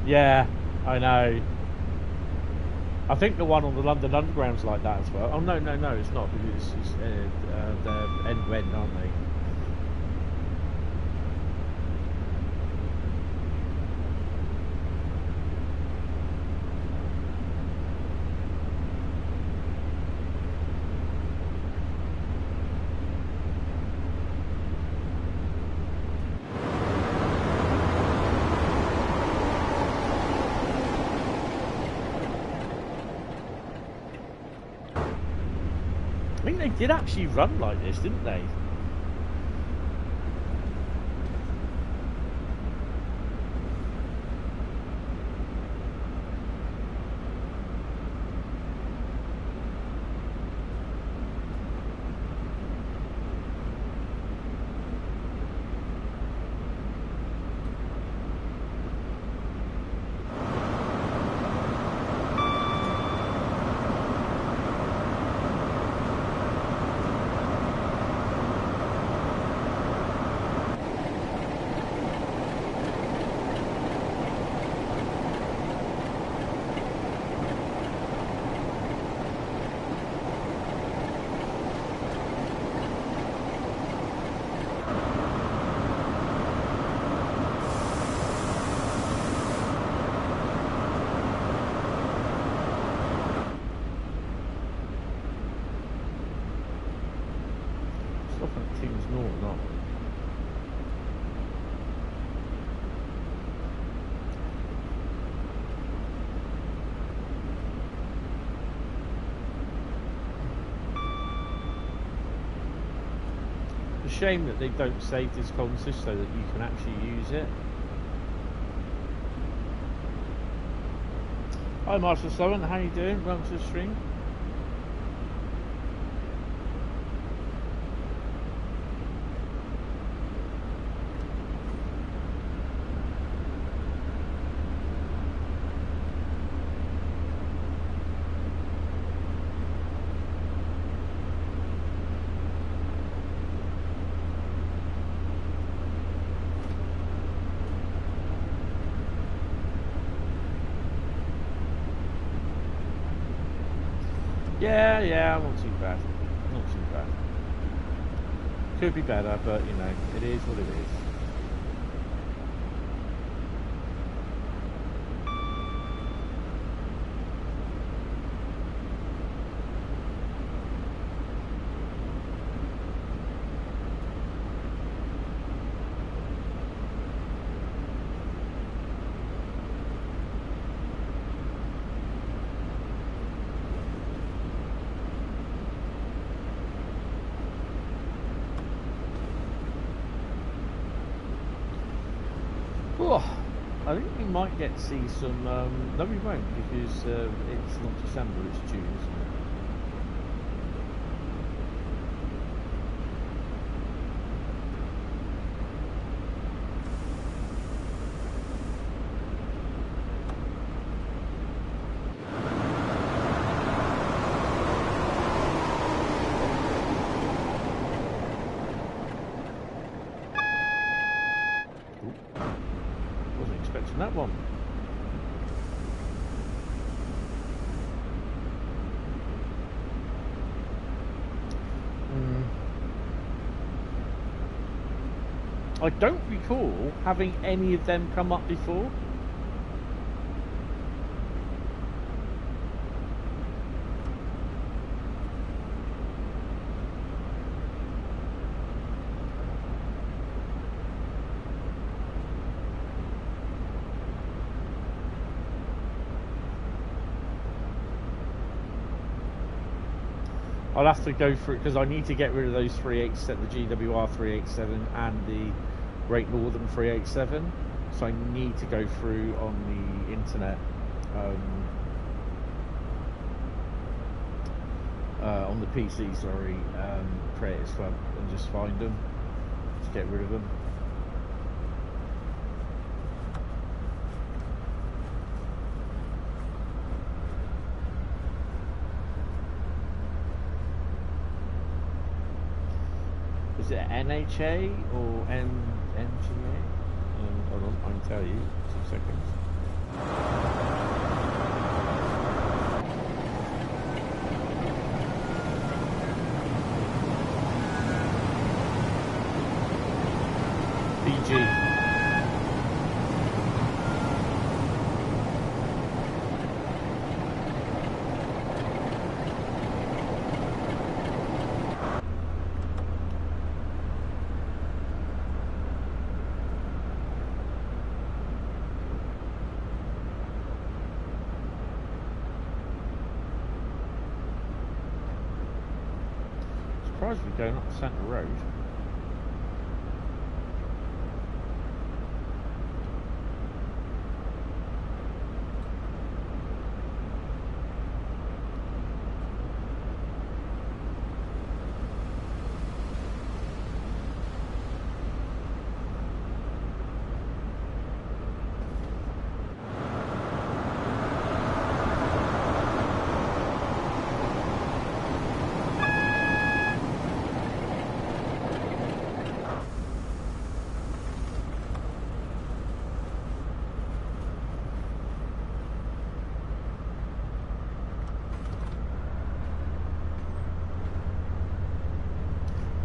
[SPEAKER 1] Yeah, I know. I think the one on the London Underground's like that as well. Oh no, it's not because they're end to end, aren't they? I think they did actually run like this, didn't they? Shame that they don't save this consist so that you can actually use it. Hi Master Sloan, how you doing? Welcome to the stream. Yeah, not too bad. Not too bad. Could be better, but you know, it is what it is. I think we might get to see some. No, we won't because it's not December; it's June, isn't it? expecting that one. I don't recall having any of them come up before. I'll have to go through it because I need to get rid of those 387, the GWR 387 and the Great Northern 387. So I need to go through on the internet, on the PC, sorry, Creators Club, and just find them, to get rid of them. Is it NHA or MGA? Hold on, I can tell you. 2 seconds. BG. Surprised we're going up the centre road.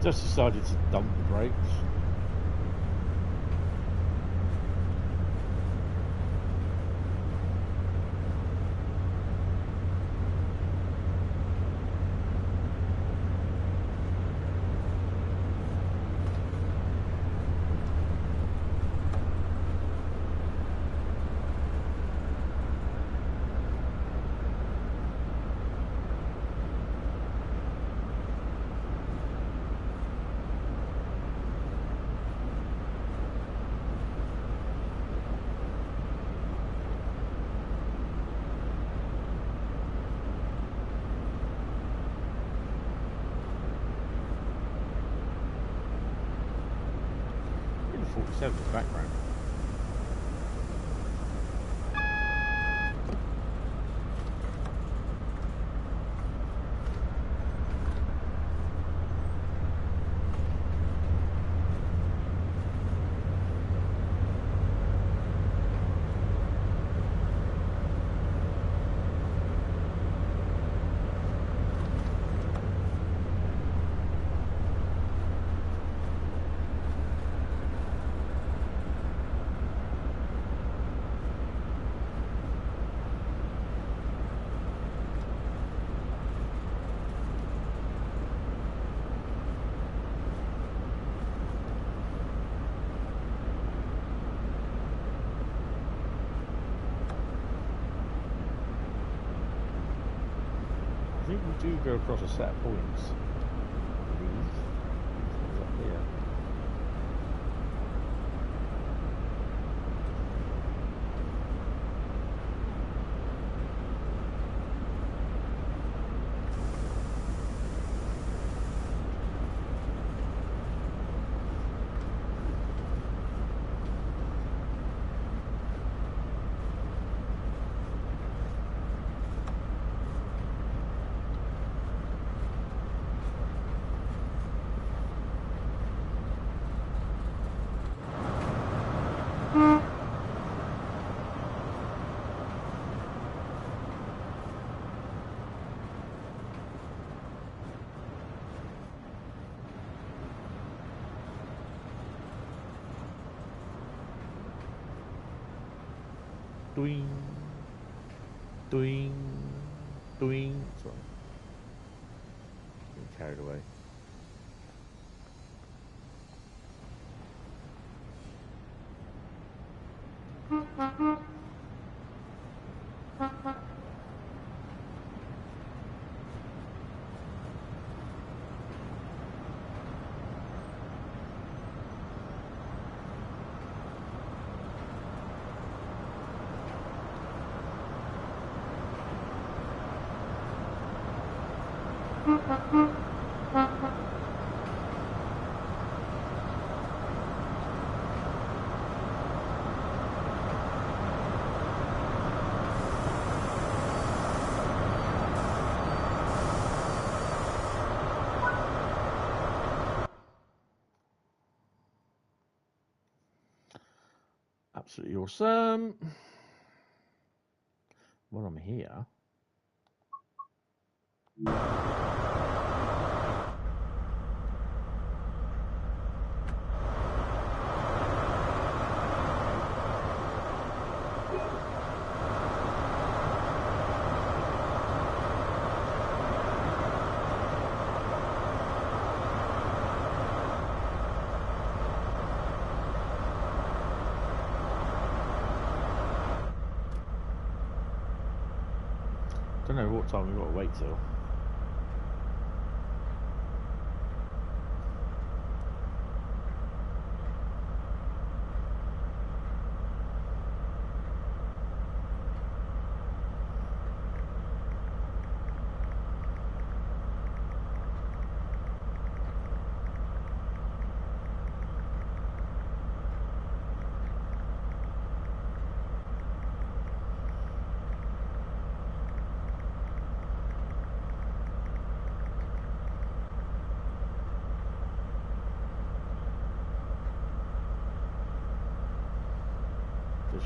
[SPEAKER 1] Just decided to dump the brakes. In the background. I think we do go across a set of points. I believe. Up here. Doing, doing, doing. Sorry, getting carried away. Absolutely awesome. While I'm here, don't know what time we've got to wait till.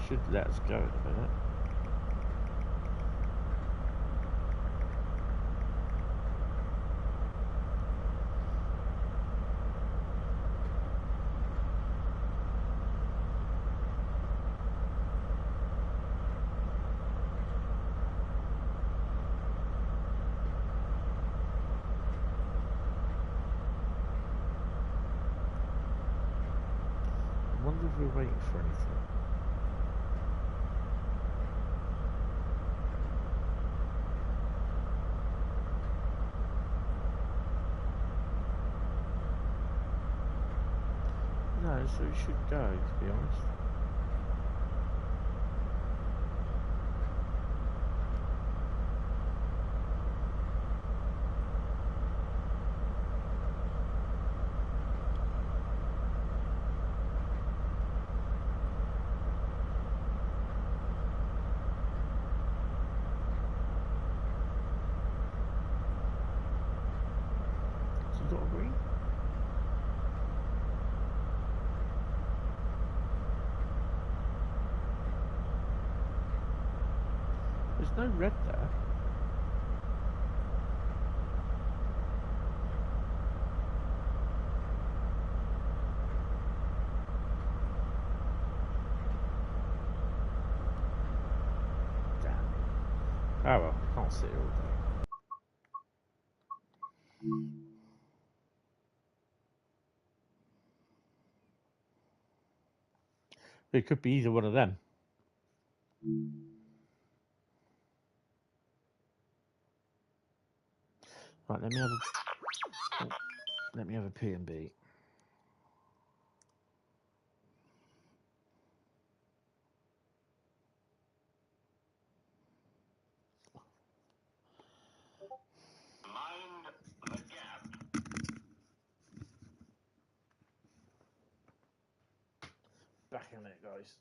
[SPEAKER 1] Should let us go in a minute. I wonder if we're waiting for anything. No, so we should go, to be honest. So you got a ring? There's no red there. Damn it. Oh well, can't sit here all day. It could be either one of them. Right, let me have a P&B.
[SPEAKER 3] Mind the gap.
[SPEAKER 1] Back in a minute, guys.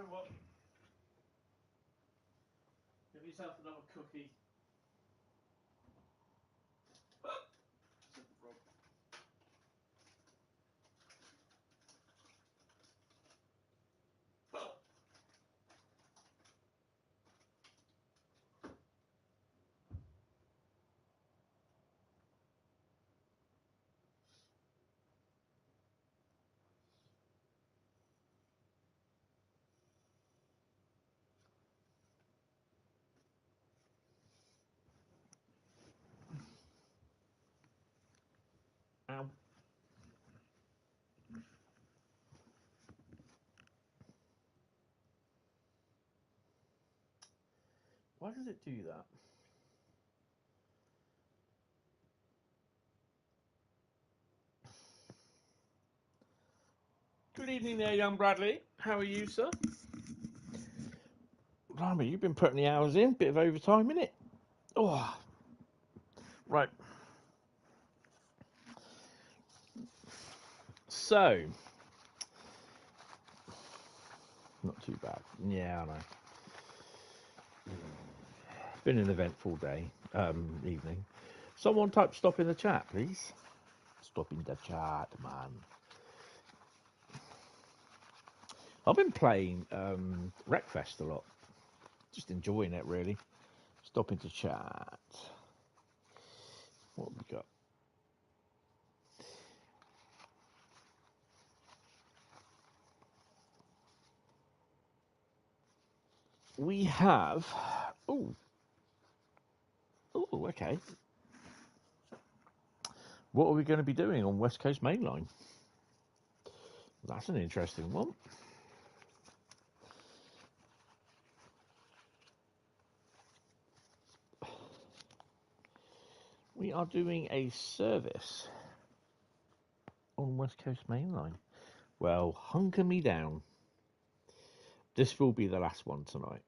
[SPEAKER 1] know what? Give yourself another cookie. Ow. Why does it do that? Good evening there, young Bradley. How are you, sir? Blimey, you've been putting the hours in. Bit of overtime, innit? Oh, right. So, not too bad. Yeah, I know. Been an eventful day, evening. Someone type stop in the chat, please. Stop in the chat, man. I've been playing Wreckfest a lot. Just enjoying it, really. Stop into chat. What have we got? We have... Oh, okay. What are we going to be doing on West Coast Mainline? That's an interesting one. We are doing a service on West Coast Mainline. Well, hunker me down. This will be the last one tonight.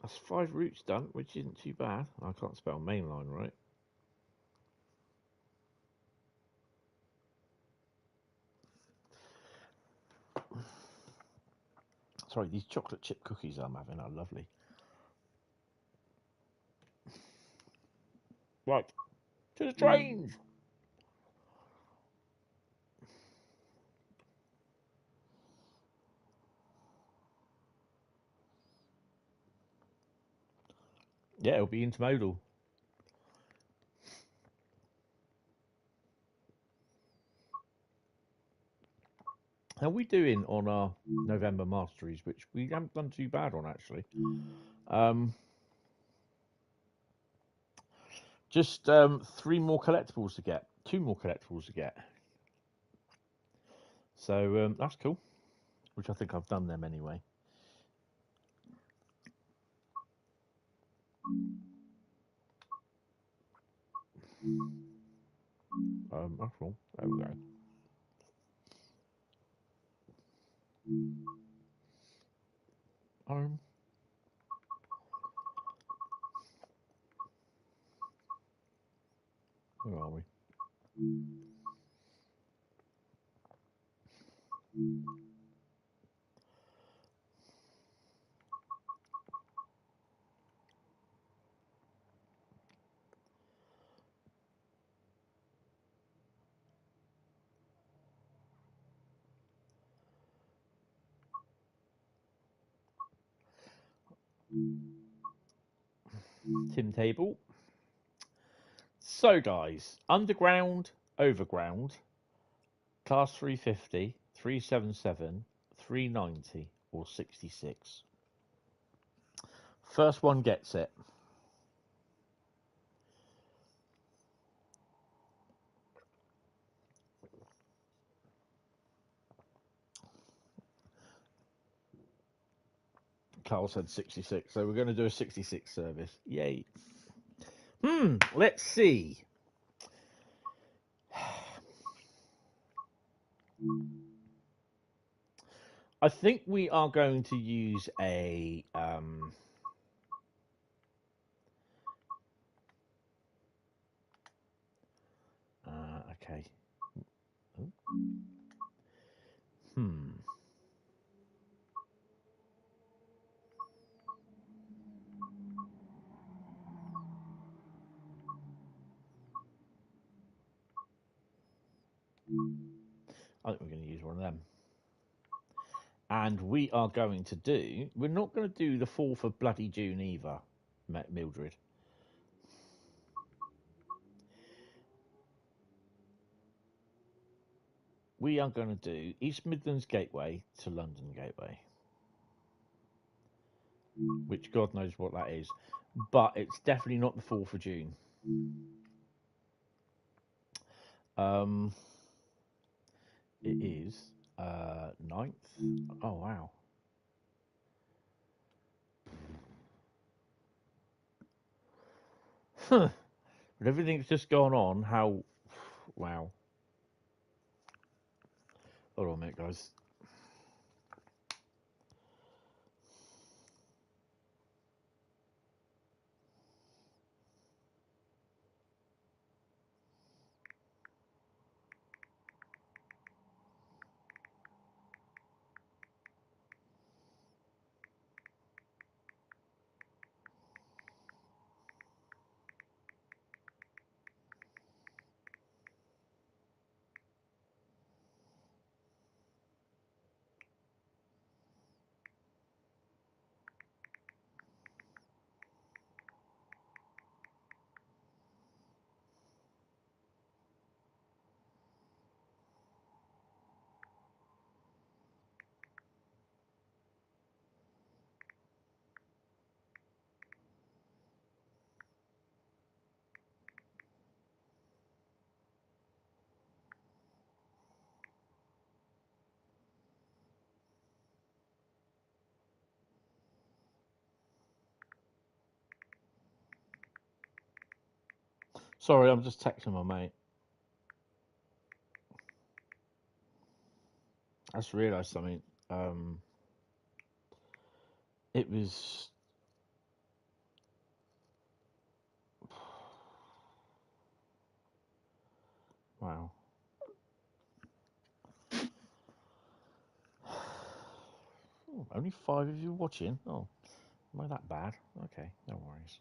[SPEAKER 1] That's 5 routes done, which isn't too bad. I can't spell mainline right. Sorry, these chocolate chip cookies I'm having are lovely. Right, to the trains! Yeah, it'll be intermodal. How are we doing on our November Masteries, which we haven't done too bad on, actually? Just 3 more collectibles to get. 2 more collectibles to get. So that's cool, which I think I've done them anyway. That's all. There we go. Where are we? Tim table. So, guys, underground, overground, class 350, 377, 390, or 66. First one gets it. Carl said 66, so we're going to do a 66 service. Yay. Let's see. I think we are going to use a okay. I think we're going to use one of them. And we are going to do... We're not going to do the 4th of bloody June either, Mildred. We are going to do East Midlands Gateway to London Gateway. Which God knows what that is. But it's definitely not the 4th of June. It is 9th. Oh, wow. With everything that's just gone on, how... Wow. Hold on a minute, guys. Sorry, I'm just texting my mate. I just realised something. It was... Wow. Oh, only 5 of you watching. Oh, am I that bad? Okay, no worries.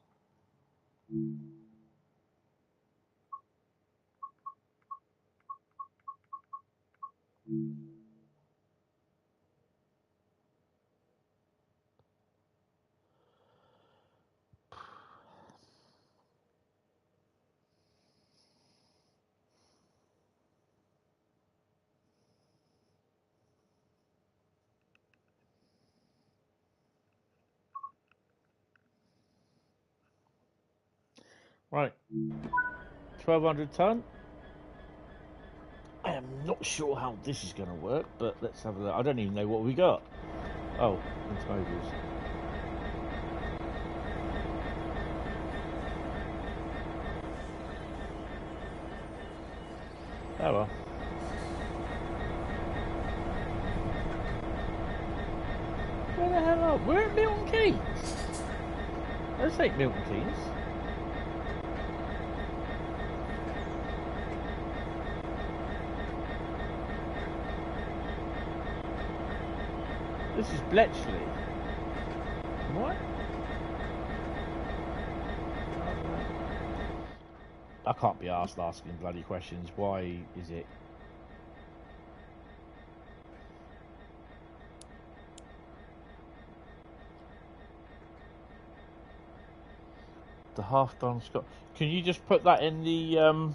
[SPEAKER 1] Right, 1,200 ton. I am not sure how this is going to work, but let's have a look. I don't even know what we got. Oh, intermodals. Oh well. Where the hell are we? We're at Milton Keynes. Let's take Milton Keynes. This is Bletchley. What? I don't know. I can't be asked asking bloody questions. Why is it? The half-done Scott. Can you just put that in the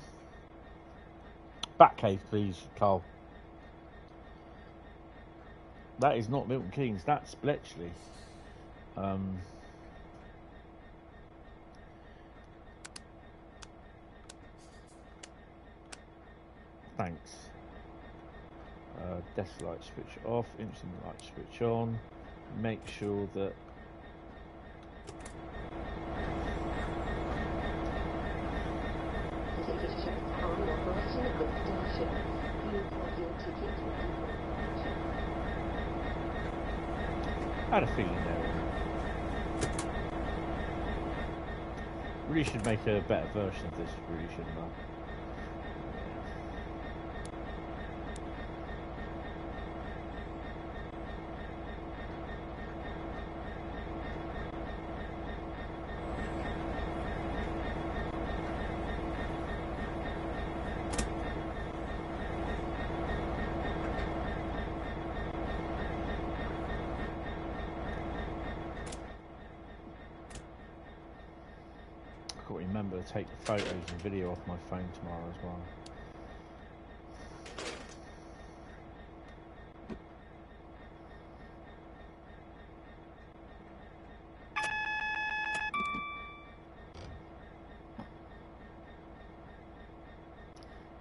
[SPEAKER 1] back cave, please, Carl? That is not Milton Keynes, that's Bletchley. Thanks. Desk light switch off, instant light switch on. Make sure that I had a feeling there. Really should make a better version of this, really, shouldn't I? I've got to remember to take the photos and video off my phone tomorrow as well.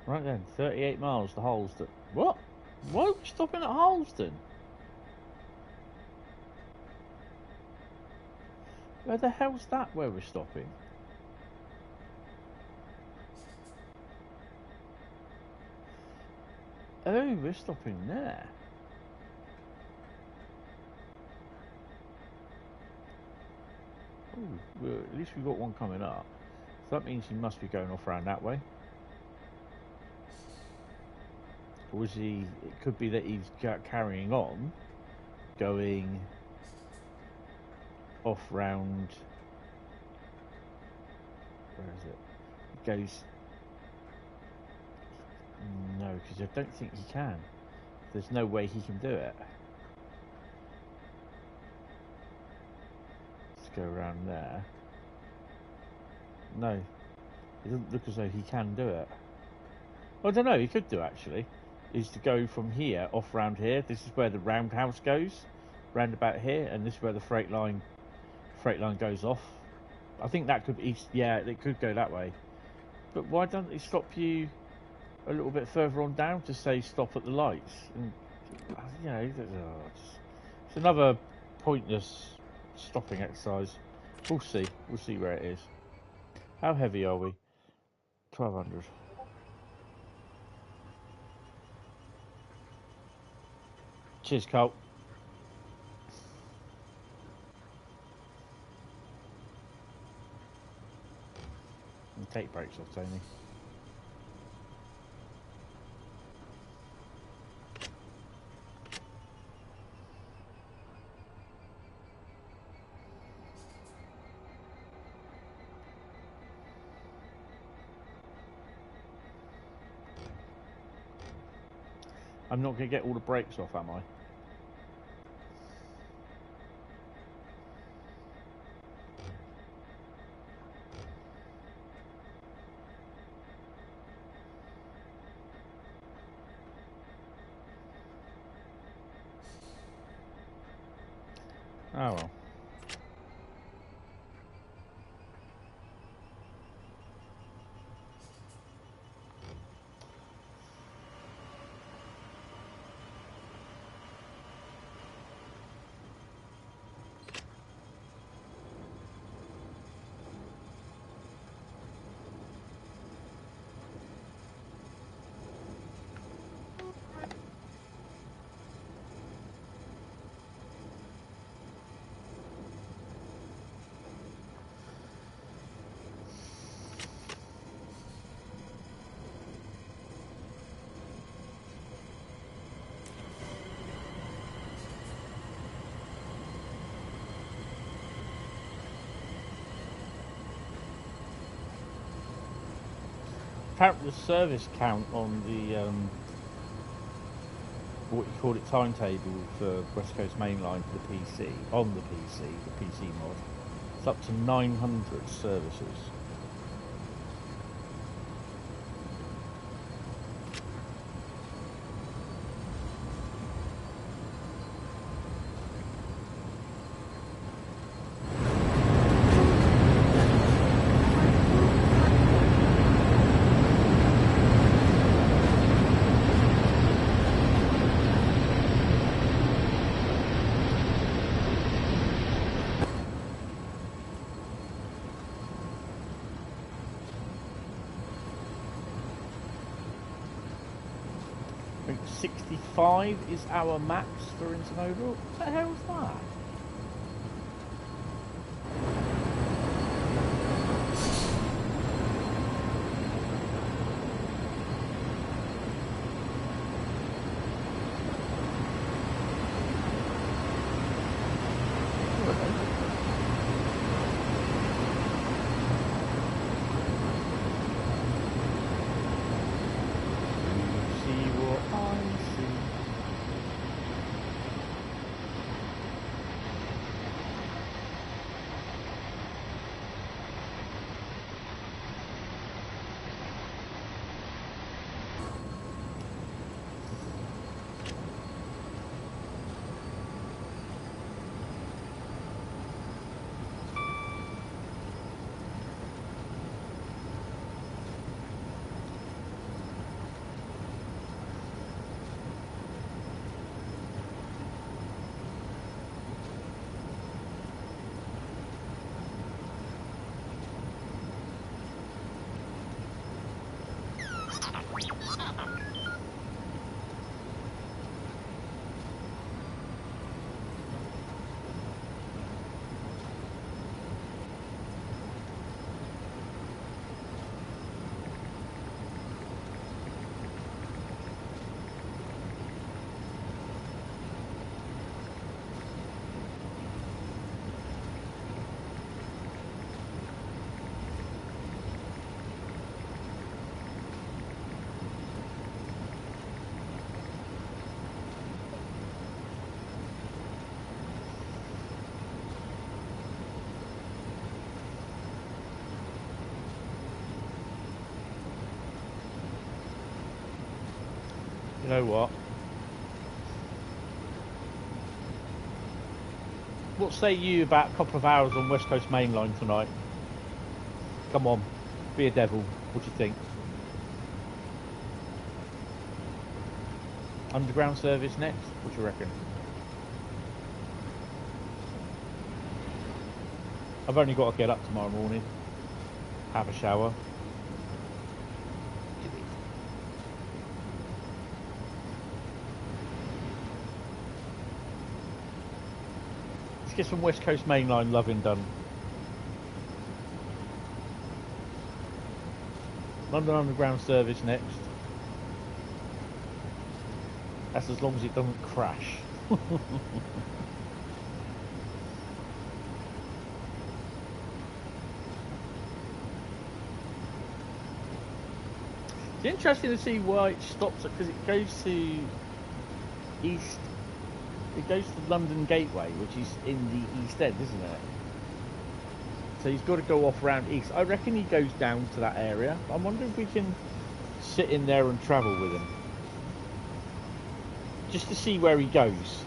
[SPEAKER 1] Right then, 38 miles to Halston. What? Why are we stopping at Halston? Where the hell's that where we're stopping? Oh, we're stopping there. Oh, well, at least we've got one coming up. So that means he must be going off around that way. Or is he... It could be that he's carrying on, going off round... Where is it? It goes... No, because I don't think he can. There's no way he can do it. Let's go around there. No. It doesn't look as though he can do it. I don't know, he could do actually. Is to go from here, off round here. This is where the roundhouse goes. Round about here, and this is where the freight line goes off. I think that could be... Yeah, it could go that way. But why doesn't it stop you a little bit further on down to say stop at the lights? And, you know, it's another pointless stopping exercise. We'll see. We'll see where it is. How heavy are we? 1200. Cheers, Colt. And take brakes off, Tony. I'm not going to get all the brakes off, am I? Oh well. Apparently the service count on the what you call it timetable for West Coast Mainline for the PC, on the PC mod, it's up to 900 services. I think 65 is our max for intermodal. What the hell is that? know what? What say you about a couple of hours on West Coast Mainline tonight? Come on, be a devil. What do you think? Underground service next? What do you reckon? I've only got to get up tomorrow morning, have a shower. Let's get some West Coast Mainline loving done. London Underground service next. That's as long as it doesn't crash. It's interesting to see why it stops, because it goes to East. It goes to London Gateway, which is in the East End, isn't it? So he's got to go off round East. I reckon he goes down to that area. I wonder if we can sit in there and travel with him, just to see where he goes,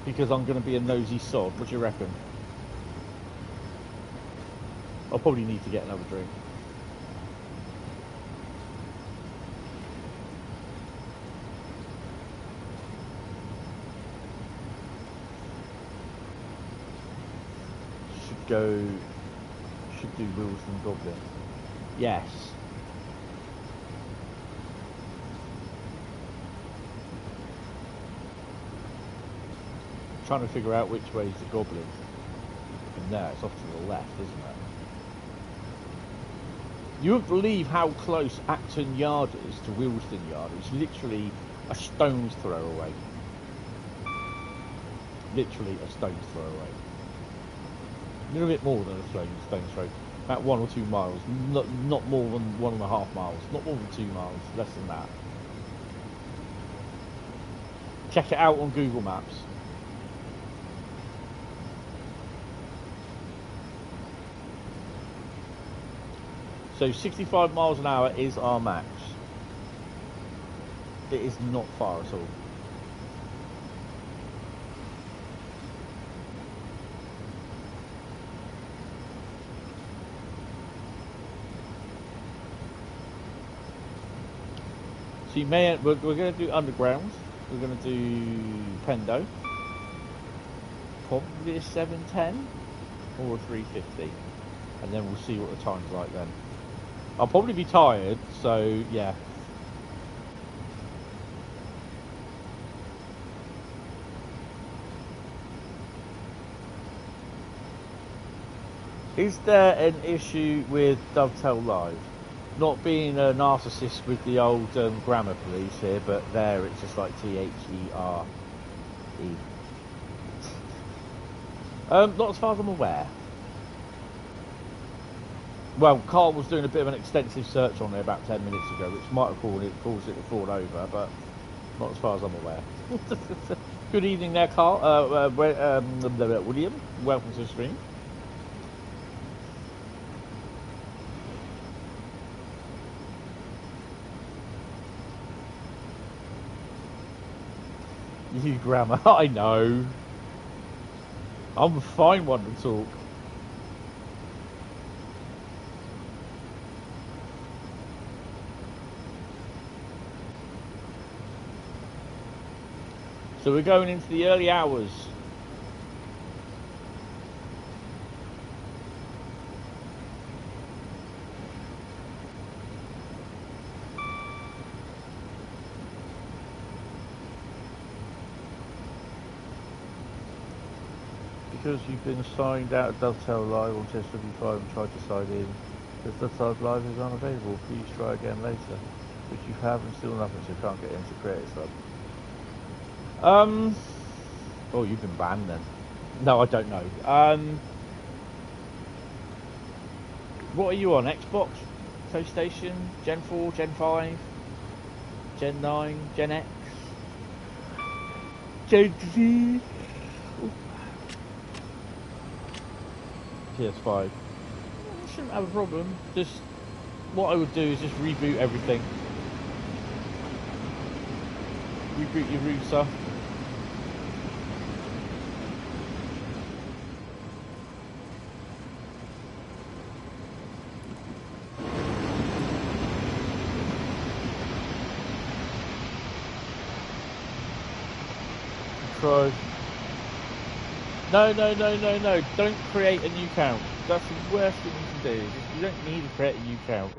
[SPEAKER 1] because I'm going to be a nosy sod. What do you reckon? I'll probably need to get another drink. Should do Wilson Goblin. Yes. Trying to figure out which way is the Goblin. From there, it's off to the left, isn't it? You wouldn't believe how close Acton Yard is to Wilson Yard. It's literally a stone's throw away. Literally a stone's throw away. A little bit more than a stone's throw. About 1 or 2 miles. Not more than 1.5 miles. Not more than 2 miles. Less than that. Check it out on Google Maps. So 65 miles an hour is our max. It is not far at all. So you may, we're going to do underground. We're going to do Pendo. Probably a 710 or a 350, and then we'll see what the time's like then. I'll probably be tired, so yeah. Is there an issue with Dovetail Live? Not being a narcissist with the old grammar police here, but there it's just like THERE. Not as far as I'm aware. Well, Carl was doing a bit of an extensive search on there about 10 minutes ago, which might have caused it to fall over, but not as far as I'm aware. Good evening there, Carl. William, welcome to the stream. You grammar, I know. I'm a fine one to talk. So we're going into the early hours. Because you've been signed out of Dovetail Live on SSJ and tried to sign in, because Dovetail Live is unavailable. Please try again later. Which you have and still nothing, so you can't get into Creative Sub. Oh, you've been banned then. No, I don't know. What are you on? Xbox? PlayStation? Gen 4? Gen 5? Gen 9? Gen X? Gen Z? PS5. Shouldn't have a problem. Just what I would do is just reboot everything. reboot your Riesa. Try. No. Don't create a new account. That's the worst thing you can do. You don't need to create a new account.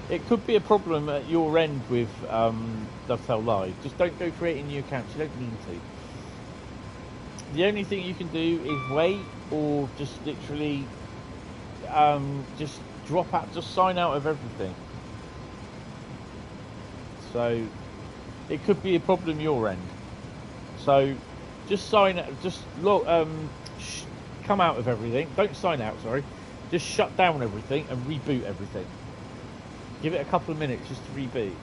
[SPEAKER 1] It could be a problem at your end with Dovetail Live. Just don't go creating new accounts. You don't need to. The only thing you can do is wait, or just literally just drop out, just sign out of everything. So it could be a problem your end. So just sign out, just come out of everything. Don't sign out, sorry. Just shut down everything and reboot everything. Give it a couple of minutes just to reboot.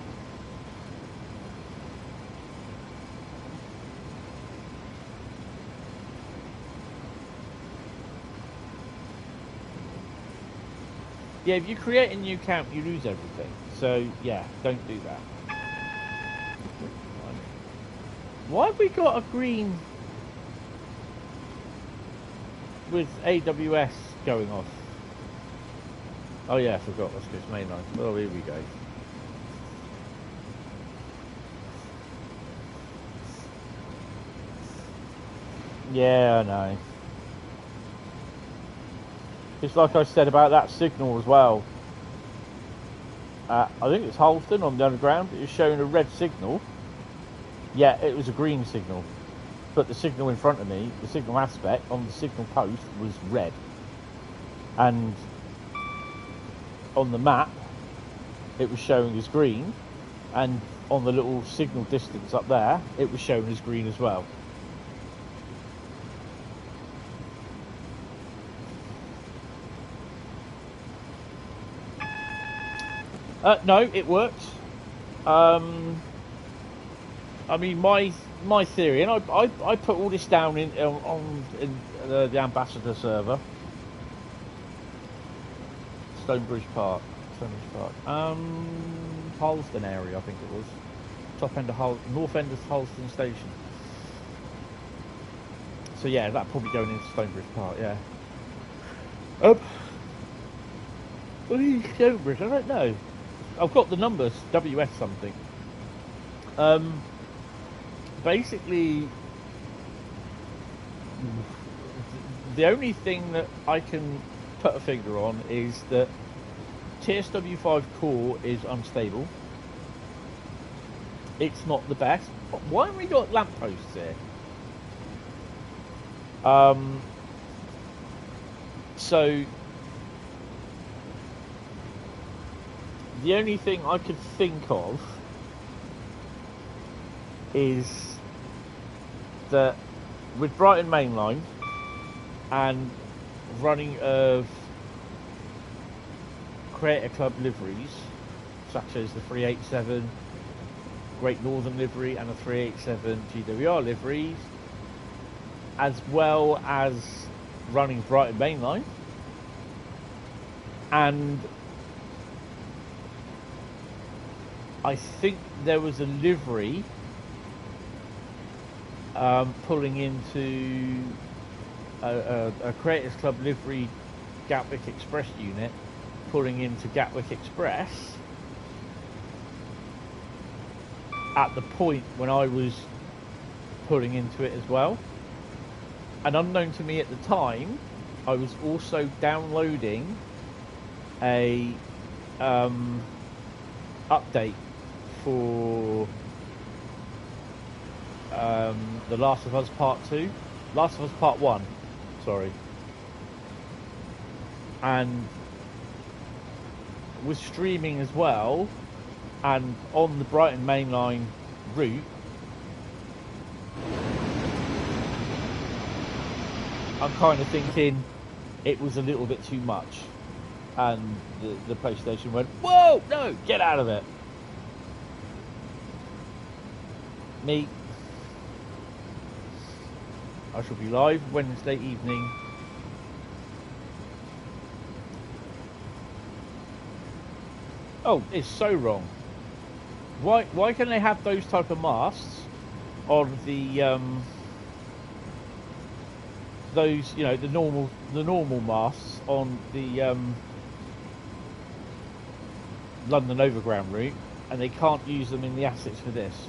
[SPEAKER 1] Yeah, if you create a new account, you lose everything. So, yeah, don't do that. Why have we got a green with AWS going off? Oh yeah, I forgot. Let's go to mainline. Oh, here we go. Yeah, I know. It's like I said about that signal as well. I think it's Halston on the underground. It was showing a red signal. Yeah, it was a green signal. But the signal in front of me, the signal aspect on the signal post was red. And on the map, it was showing as green. And on the little signal distance up there, it was shown as green as well. No, it worked. I mean, my theory, and I put all this down in the ambassador server. Stonebridge Park. Halston area, I think it was. Top end of north end of Halston station. So yeah, that probably going into Stonebridge Park. Yeah. What is Stonebridge? I don't know. I've got the numbers. WS something. Basically, the only thing that I can put a finger on is that TSW5 core is unstable. It's not the best. Why have we got lampposts here? So the only thing I could think of is that with Brighton Mainline and running of Creator Club liveries, such as the 387 Great Northern livery and the 387 GWR liveries, as well as running Brighton Mainline, and I think there was a livery pulling into a Creators Club livery Gatwick Express unit, pulling into Gatwick Express at the point when I was pulling into it as well. And unknown to me at the time, I was also downloading a update for The Last of Us Part 2. Last of Us Part 1, sorry. And was streaming as well, and on the Brighton Mainline route, I'm kind of thinking it was a little bit too much, and the PlayStation went, whoa, no, get out of it. Me, I shall be live Wednesday evening. Oh, it's so wrong. Why can they have those type of masts on the those, you know, the normal masts on the London Overground route, and they can't use them in the assets for this.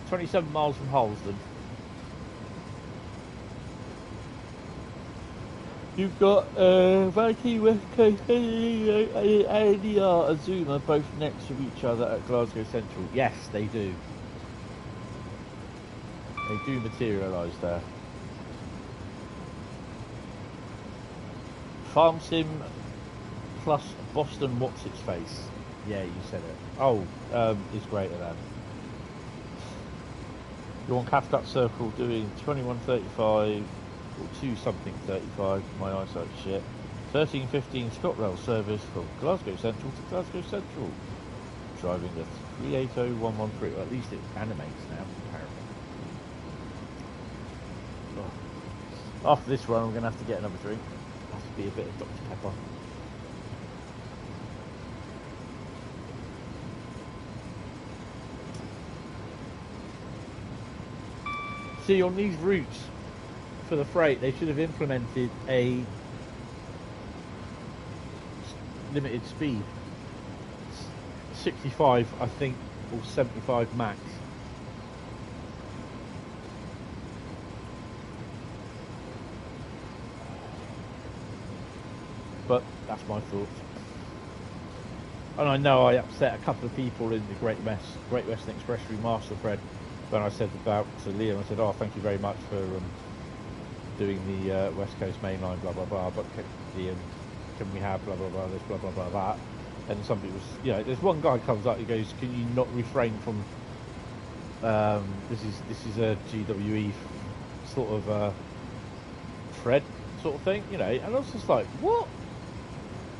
[SPEAKER 1] "27 miles from Harlesden." You've got Viking, West Coast, ADR and Zuma both next to each other at Glasgow Central. Yes, they do. They do materialise there. Farm Sim plus Boston What's Its Face. Yeah, you said it. Oh, it's greater than. You're on Cathcart Circle doing 21:35 or 2 something 35. My eyesight's shit. 13:15 ScotRail service from Glasgow Central to Glasgow Central. Driving the 380113. Well, at least it animates now, apparently. Oh. After this run, I'm going to have to get another drink. Has to be a bit of Dr. Pepper. See, on these routes for the freight, they should have implemented a limited speed. 65, I think, or 75 max. But that's my thoughts. And I know I upset a couple of people in the Great Western Express Remaster thread when I said about to Liam, I said, "Oh, thank you very much for doing the West Coast Mainline, blah blah blah, but Liam, can we have blah blah blah this, blah blah blah that?" And somebody was, you know, there's one guy comes up, he goes, "Can you not refrain from this is a GWE sort of thread sort of thing, you know?" And I was just like, what?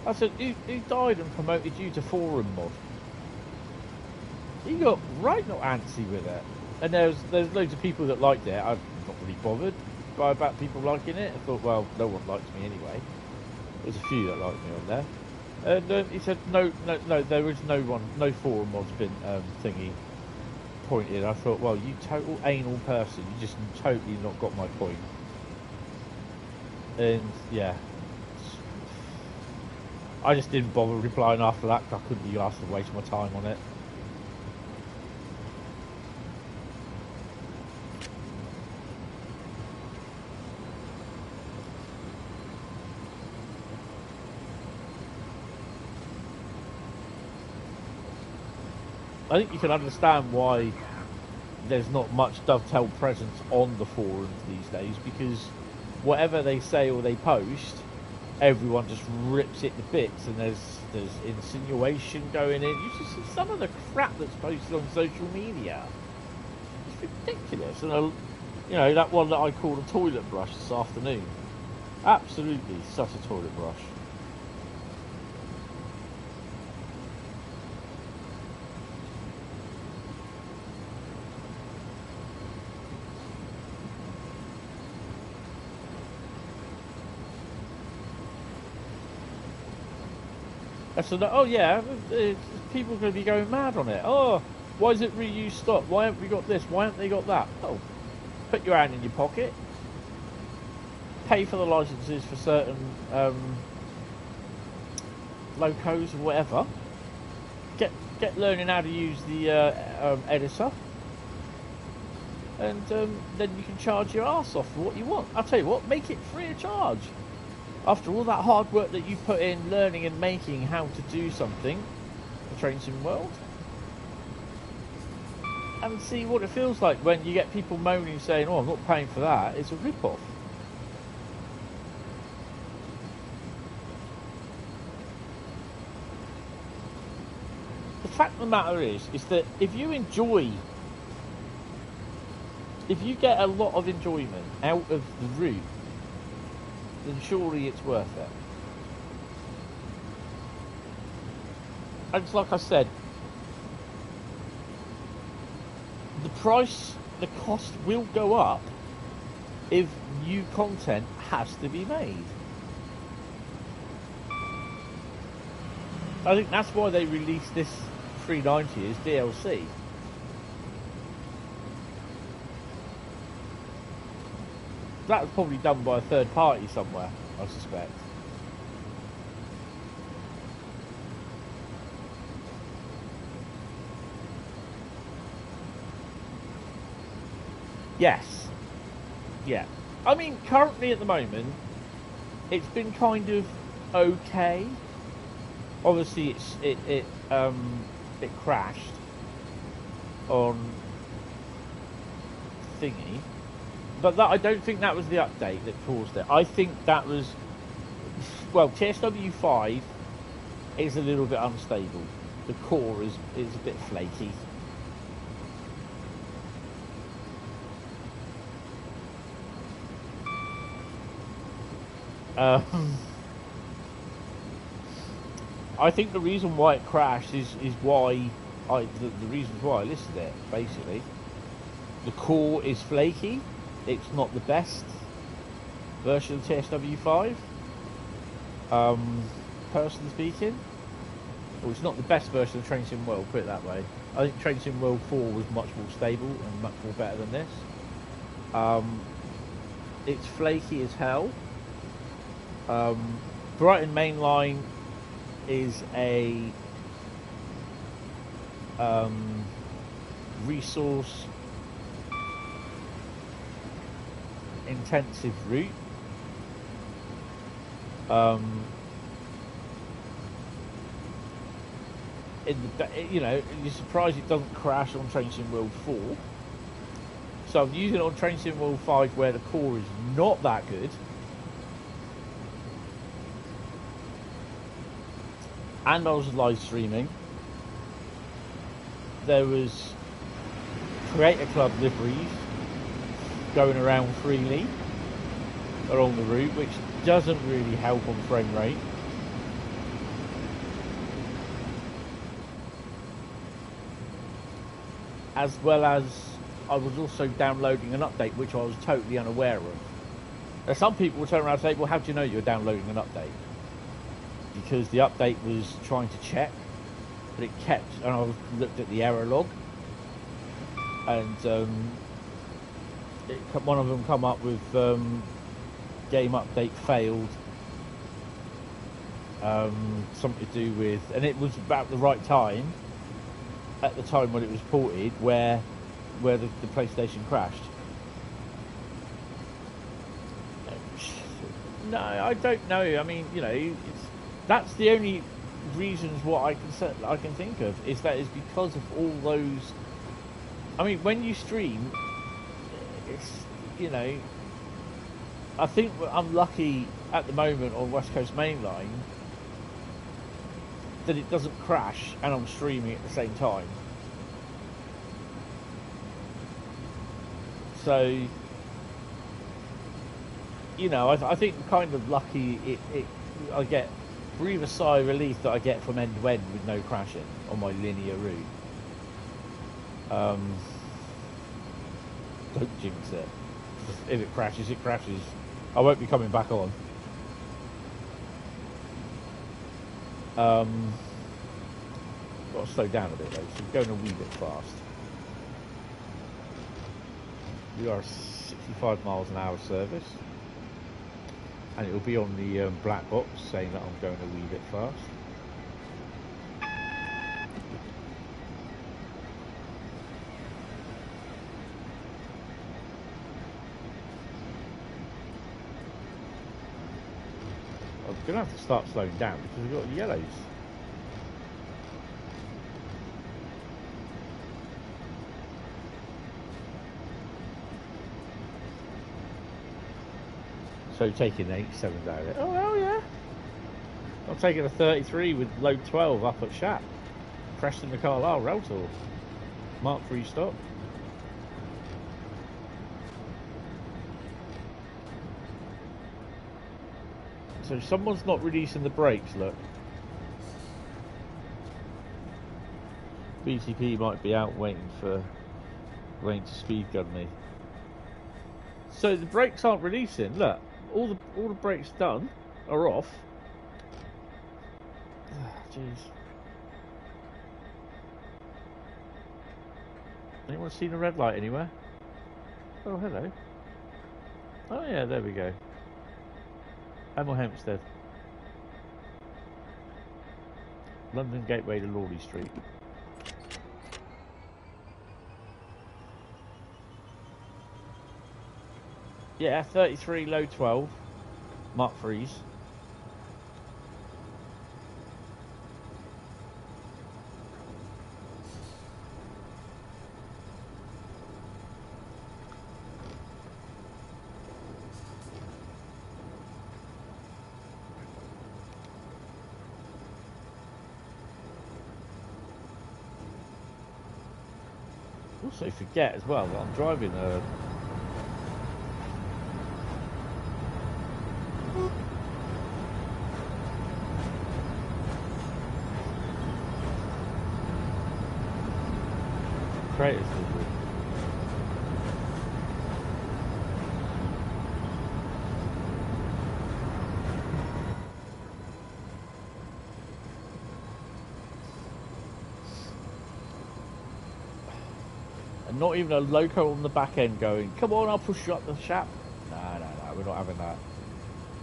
[SPEAKER 1] I said, who died and promoted you to forum mod? He got right not antsy with it. And there's loads of people that liked it. I'm not really bothered about people liking it. I thought, well, no one likes me anyway. There's a few that like me on there. And he said, no, there is no forum mod's been thingy pointed. I thought, well, you total anal person, you just totally not got my point. And yeah, I just didn't bother replying after that because I couldn't be asked to waste my time on it. I think you can understand why there's not much Dovetail presence on the forums these days, because whatever they say or they post, everyone just rips it to bits, and there's insinuation going in. You just see some of the crap that's posted on social media. It's ridiculous. And you know, that one that I called a toilet brush this afternoon, absolutely such a toilet brush. So that, oh yeah, people are going to be going mad on it. Oh, why is it reuse stock? Why haven't we got this? Why haven't they got that? Oh, put your hand in your pocket. Pay for the licenses for certain locos or whatever. Get learning how to use the editor, and then you can charge your ass off for what you want. I'll tell you what, make it free of charge. After all that hard work that you put in learning and making how to do something, the Train Sim world, and see what it feels like when you get people moaning saying, "Oh, I'm not paying for that," it's a rip-off. The fact of the matter is that if you get a lot of enjoyment out of the route, then surely it's worth it. And it's like I said, the cost will go up if new content has to be made. I think that's why they released this 390 as DLC. That was probably done by a third party somewhere, I suspect. Yes. Yeah. I mean, currently at the moment, it's been kind of okay. Obviously, it crashed on thingy, but that I don't think that was the update that caused it. I think that was, well, TSW5 is a little bit unstable. The core is a bit flaky. I think the reason why it crashed is why the reasons why I listed it, basically. The core is flaky. It's not the best version of TSW5. Personally speaking. Well, it's not the best version of Train Sim World, put it that way. I think Train Sim World 4 was much more stable and much more better than this. It's flaky as hell. Brighton Mainline is a resource intensive route. You know, you're surprised it doesn't crash on Train Sim World 4. So I'm using it on Train Sim World 5 where the core is not that good. And I was live streaming. There was Creator Club liveries going around freely along the route, which doesn't really help on frame rate. As well as I was also downloading an update which I was totally unaware of. Now, some people will turn around and say, well, how do you know you're downloading an update? Because the update was trying to check, but it kept, and I looked at the error log, and one of them come up with game update failed, something to do with, and it was about the right time, at the time when it was ported, where the PlayStation crashed. No, I don't know. I mean, you know, that's the only reasons what I can think of is because of all those. I mean, when you stream, it's, you know, I think I'm lucky at the moment on West Coast Mainline that it doesn't crash and I'm streaming at the same time. So, you know, I think I'm kind of lucky I get breathe a sigh of relief that I get from end to end with no crashing on my linear route. Don't jinx it. If it crashes, it crashes. I won't be coming back on. Got to slow down a bit though, so we're going a wee bit fast. We are a 65 miles an hour service, and it will be on the black box saying that I'm going a wee bit fast. I'm going to have to start slowing down because we've got the yellows. So taking the 87 down it. Oh hell yeah! I'm taking a 33 with load 12 up at Shat. Preston the Carlisle Rail Tour. Mark 3 stop. So someone's not releasing the brakes, look. BTP might be out waiting to speed gun me. So the brakes aren't releasing, look. All the brakes done are off. Jeez. Anyone seen a red light anywhere? Oh, hello. Oh yeah, there we go. Hemel Hempstead. London Gateway to Lawley Street. Yeah, 33 low 12. Mark Freeze. Also forget as well that I'm driving a Creative delivery. And not even a loco on the back end going, come on, I'll push you up the shaft. No, we're not having that.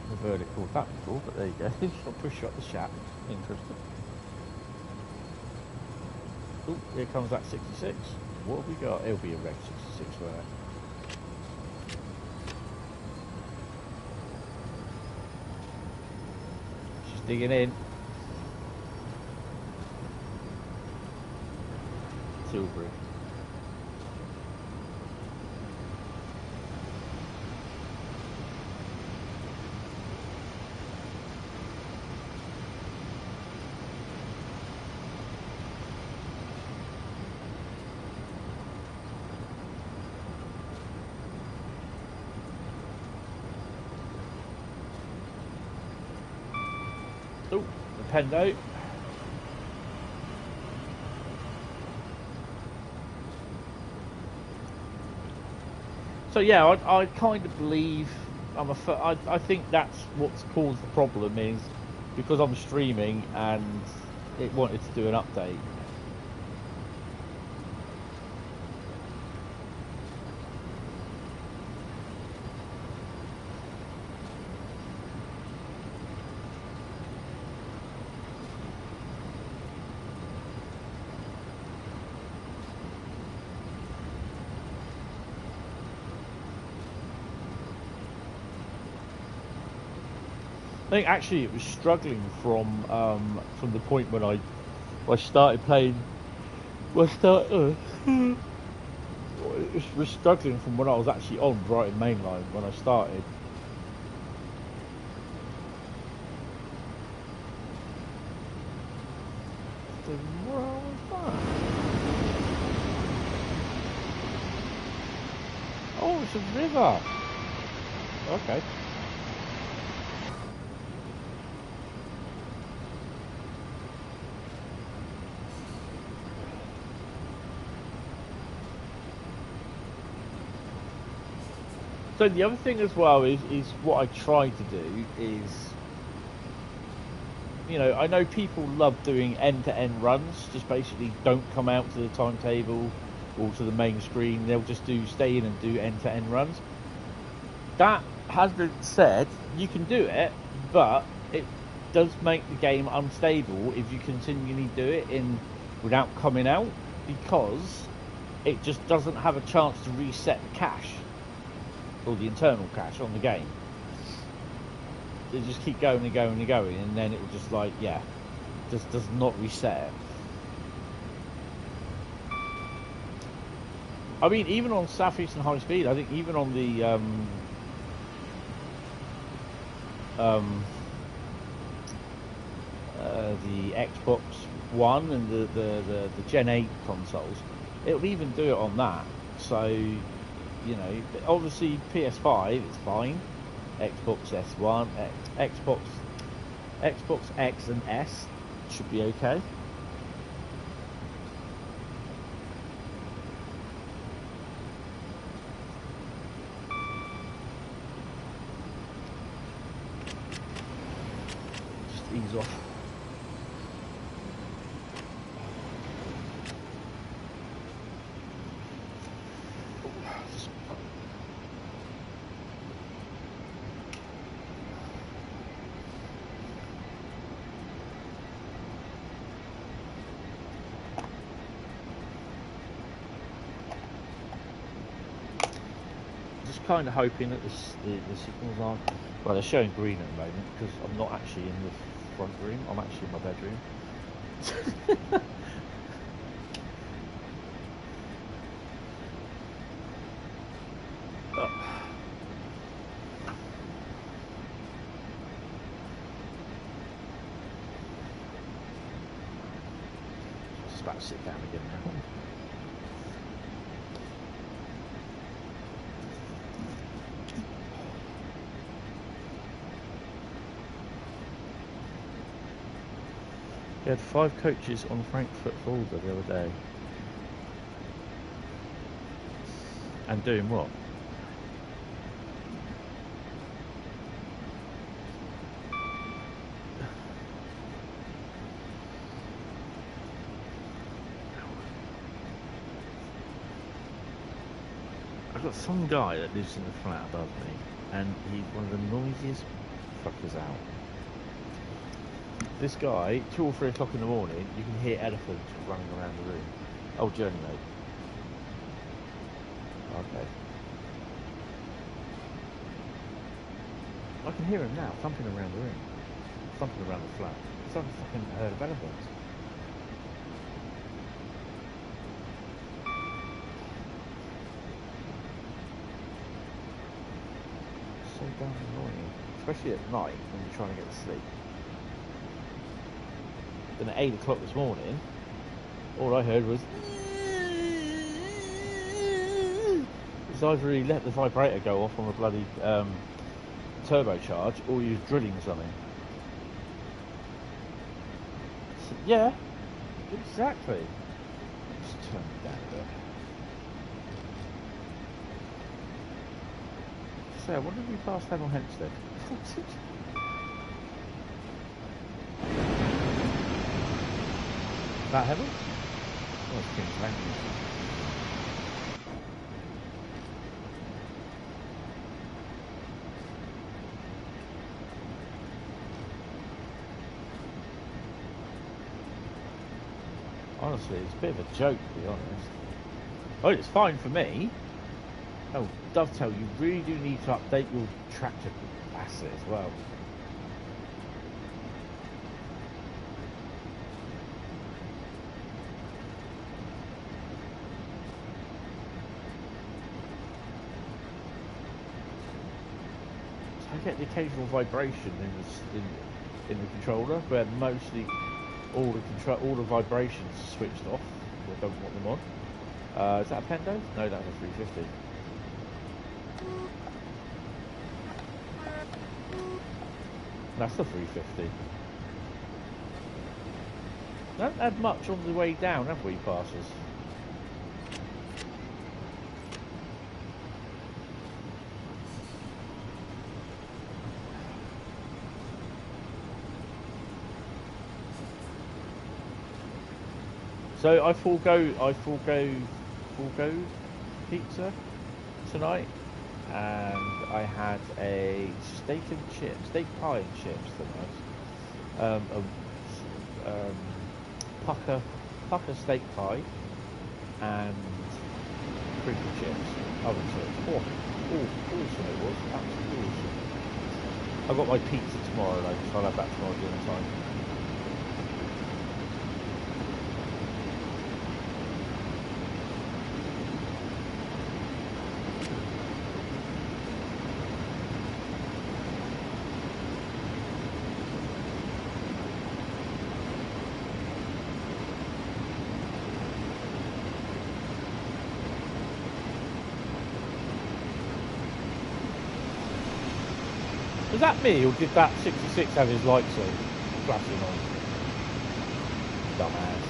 [SPEAKER 1] I've heard it called that before, but there you go. I'll push you up the shaft. Interesting. Oh, here comes that 66. What have we got? It'll be a Reg 66, won't it? She's digging in. Tilbury. Oh, the Pendo. So yeah, I kind of believe I think that's what's caused the problem is because I'm streaming and it wanted to do an update. I think actually it was struggling from the point when I started playing. It was struggling from when I was actually on Dresden Mainline when I started. Where was that? Oh, it's a river. Okay. So the other thing as well is what I try to do is, you know, I know people love doing end-to-end runs, just basically don't come out to the timetable or to the main screen, they'll just stay in and do end-to-end runs. That has been said, you can do it, but it does make the game unstable if you continually do it without coming out, because it just doesn't have a chance to reset the cache. Or the internal cache on the game. They just keep going and going and going, and then it will just just does not reset. I mean, even on Southeastern Highspeed, I think even on the Xbox One and the Gen 8 consoles, it'll even do it on that. So, you know, obviously PS5 it's fine, Xbox S1, Xbox X and S should be okay. Just ease off. just kind of hoping that the signals aren't. Well, they're showing green at the moment because I'm not actually in the front room. I'm actually in my bedroom. Just about to sit down again now. He had 5 coaches on Frankfurt Fulda the other day. And doing what? I've got some guy that lives in the flat above me, and he's one of the noisiest fuckers out. This guy, 2 or 3 o'clock in the morning, you can hear elephants running around the room. Oh, journey mate. Okay. I can hear him now, thumping around the room. Thumping around the flat. It's like a fucking herd of elephants. So damn annoying. Especially at night when you're trying to get to sleep. Then at 8 o'clock this morning, all I heard was it's either he let the vibrator go off on the bloody turbocharge or he was drilling something. So, yeah, exactly. Just turn it down a bit. So, what did we pass them on Hampstead? That heavy? Oh, it's King's Landing. Honestly, it's a bit of a joke, to be honest. Oh, it's fine for me. Oh, Dovetail, you really do need to update your tractor capacity as well. I get the occasional vibration in the controller, where mostly all the vibrations are switched off. I don't want them on. Is that a Pendo? No, that's a 350. That's the 350. We haven't had much on the way down, have we, passes? So I forego pizza tonight, and I had a steak pie and chips tonight. Pucker steak pie and crinkle chips. Oven chips. Awesome it was. Absolutely awesome. I've got my pizza tomorrow though, so I'll have that tomorrow dinner time. Was that me, or did that 66 have his lights on, flashing on? Dumbass.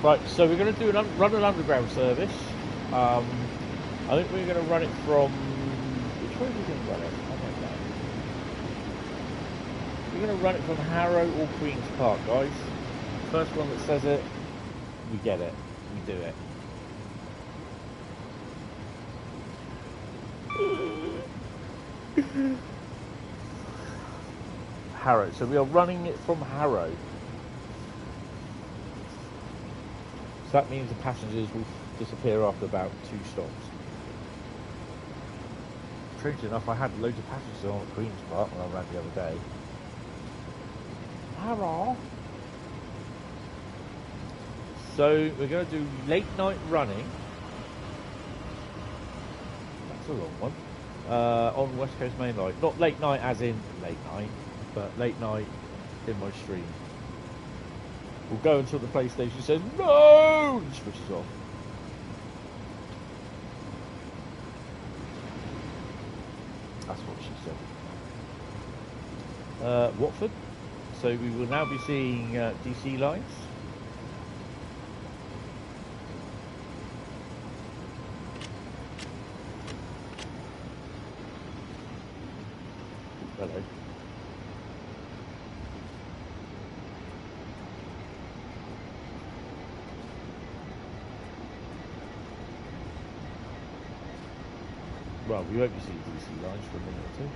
[SPEAKER 1] Right, so we're going to do run an underground service. I think we're going to run it from... Which way are we going to run it? I don't know. We're going to run it from Harrow or Queen's Park, guys. First one that says it, we get it. We do it. Harrow. So we are running it from Harrow. So that means the passengers will disappear after about 2 stops. Strangely enough, I had loads of passengers on at Queen's Park when I ran the other day. Harrow. So we're going to do late night running. That's a long one. On West Coast Mainline. Not late night as in late night, but late night in my stream. We'll go until the PlayStation says no and switches off. That's what she said. Watford. So we will now be seeing DC lines. Hello. Well, we won't be seeing DC lines for a minute or two.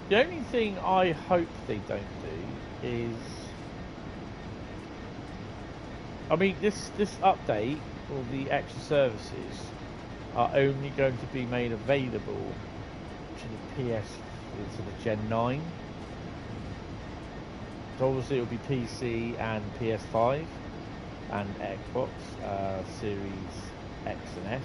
[SPEAKER 1] The only thing I hope they don't do is, I mean, this update, or the extra services, are only going to be made available to the PS, to the Gen 9. So obviously it will be PC and PS5 and Xbox Series X and S.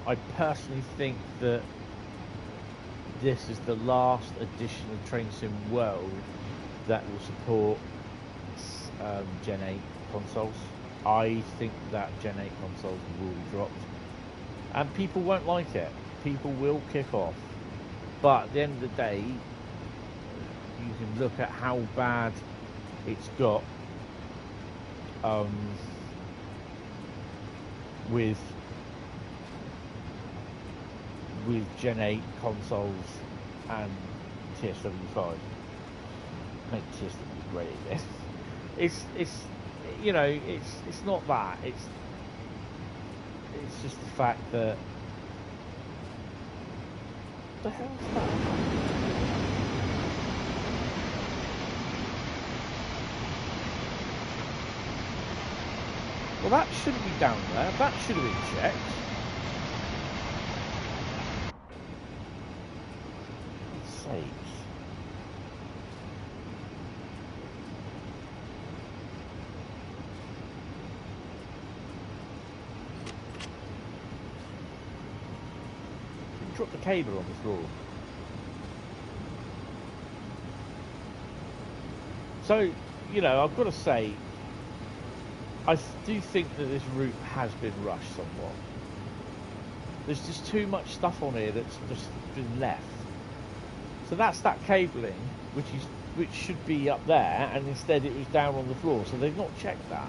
[SPEAKER 1] I personally think that this is the last edition of Train Sim World that will support Gen 8 consoles. I think that Gen 8 consoles will be dropped. And people won't like it. People will kick off. But at the end of the day, you can look at how bad it's got with Gen 8 consoles and TS75. Make TS75 great again. It's you know, it's not that. It's just the fact that what the hell is that? Well, that shouldn't be down there. That should have been checked. Sakes. You dropped the cable on the floor. So, you know, I've got to say, I do think that this route has been rushed somewhat. There's just too much stuff on here that's just been left. So that's that cabling, which should be up there, and instead it was down on the floor. So they've not checked that.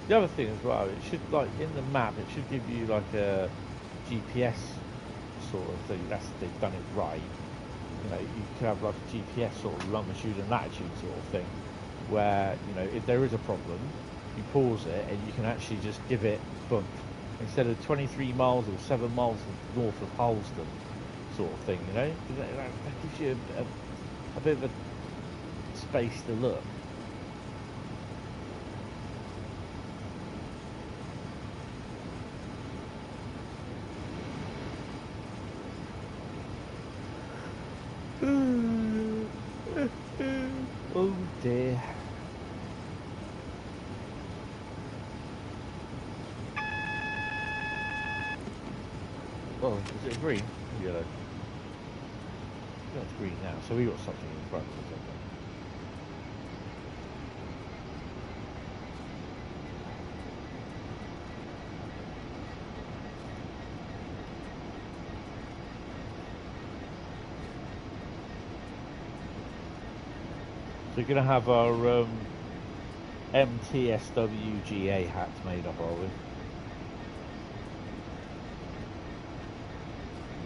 [SPEAKER 1] The other thing as well, it should, like, in the map, it should give you like a GPS sort of thing. They've done it right. you know, you could have like a GPS sort of longitude and latitude sort of thing, where, you know, if there is a problem, you pause it and you can actually just give it bump instead of 23 miles or 7 miles north of Halston sort of thing, you know. That gives you a bit of a space to look. Oh dear. Oh, is it green? Yellow. That's green now, so we got something in front of us, I think. So we're going to have our MTSWGA hats made up, are we?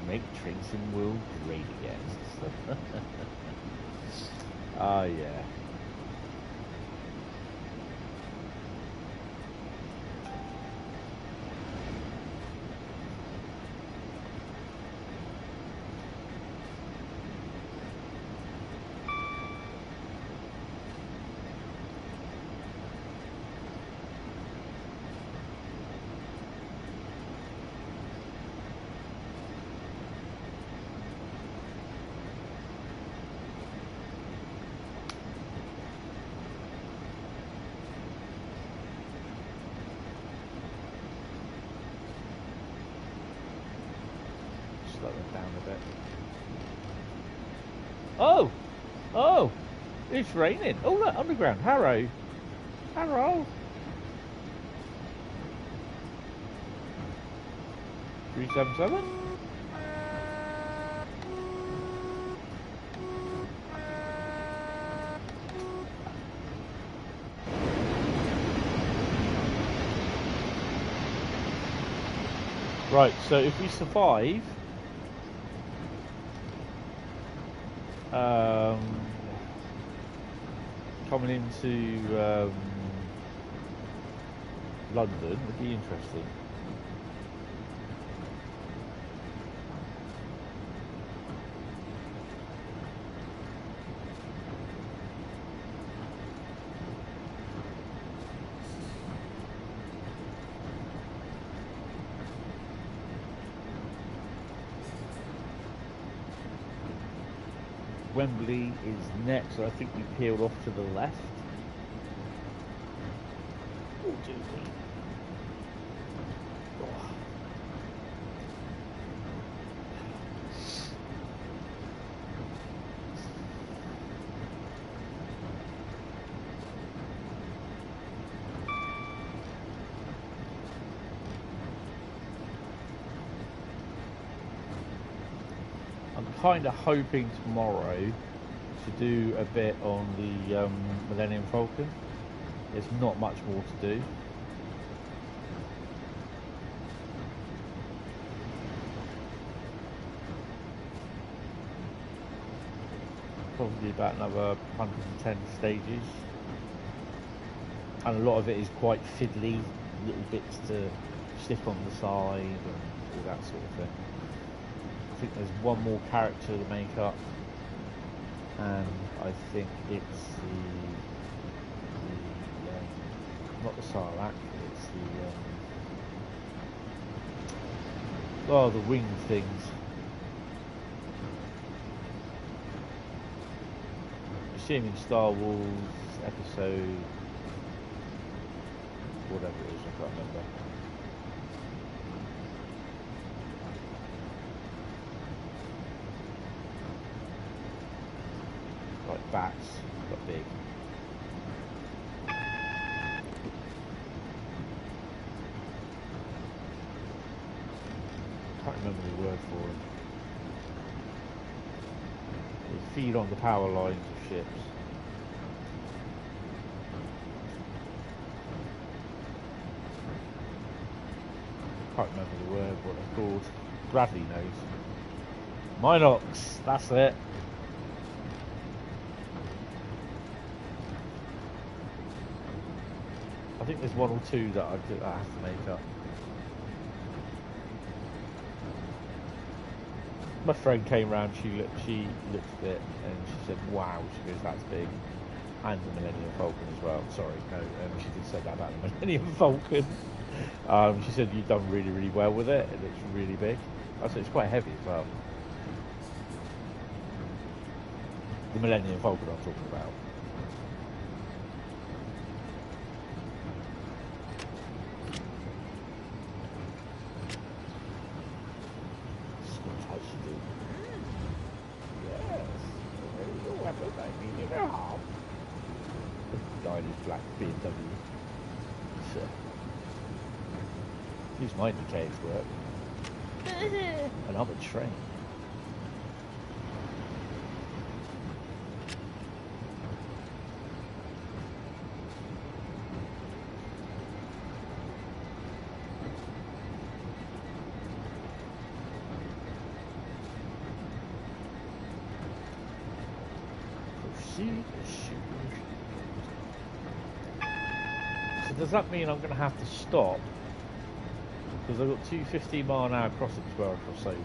[SPEAKER 1] Make Trinxon World great again. Ah, yeah. Oh! Oh! It's raining. Oh, look, underground. Harrow. Harrow. 377? Right, so if we survive... coming into London would be interesting. Wembley is next, so I think we peeled off to the left. Oh, do we? Oh. Kind of hoping tomorrow to do a bit on the Millennium Falcon. There's not much more to do. Probably about another 110 stages, and a lot of it is quite fiddly, little bits to stick on the side and all that sort of thing. I think there's one more character to make up, and I think it's not the Sarlacc, it's the wing things. Assuming Star Wars episode, whatever it is, I can't remember. Like bats, got big. Can't remember the word for them. They feed on the power lines of ships. Can't remember the word, what they're called. Bradley knows. Minox, that's it. think there's one or two that I have to make up. My friend came round, she looked at it and she said, wow, she goes, that's big. And the Millennium Falcon as well. Sorry, no, she did say that about the Millennium Falcon. She said, you've done really, really well with it. It looks really big. I said, it's quite heavy as well. The Millennium Falcon I'm talking about. Black BMW. So, use my indicators work. Another train. Proceed to shoot. Does that mean I'm going to have to stop? Because I've got two 15-mile-an-hour crossings where I cross over.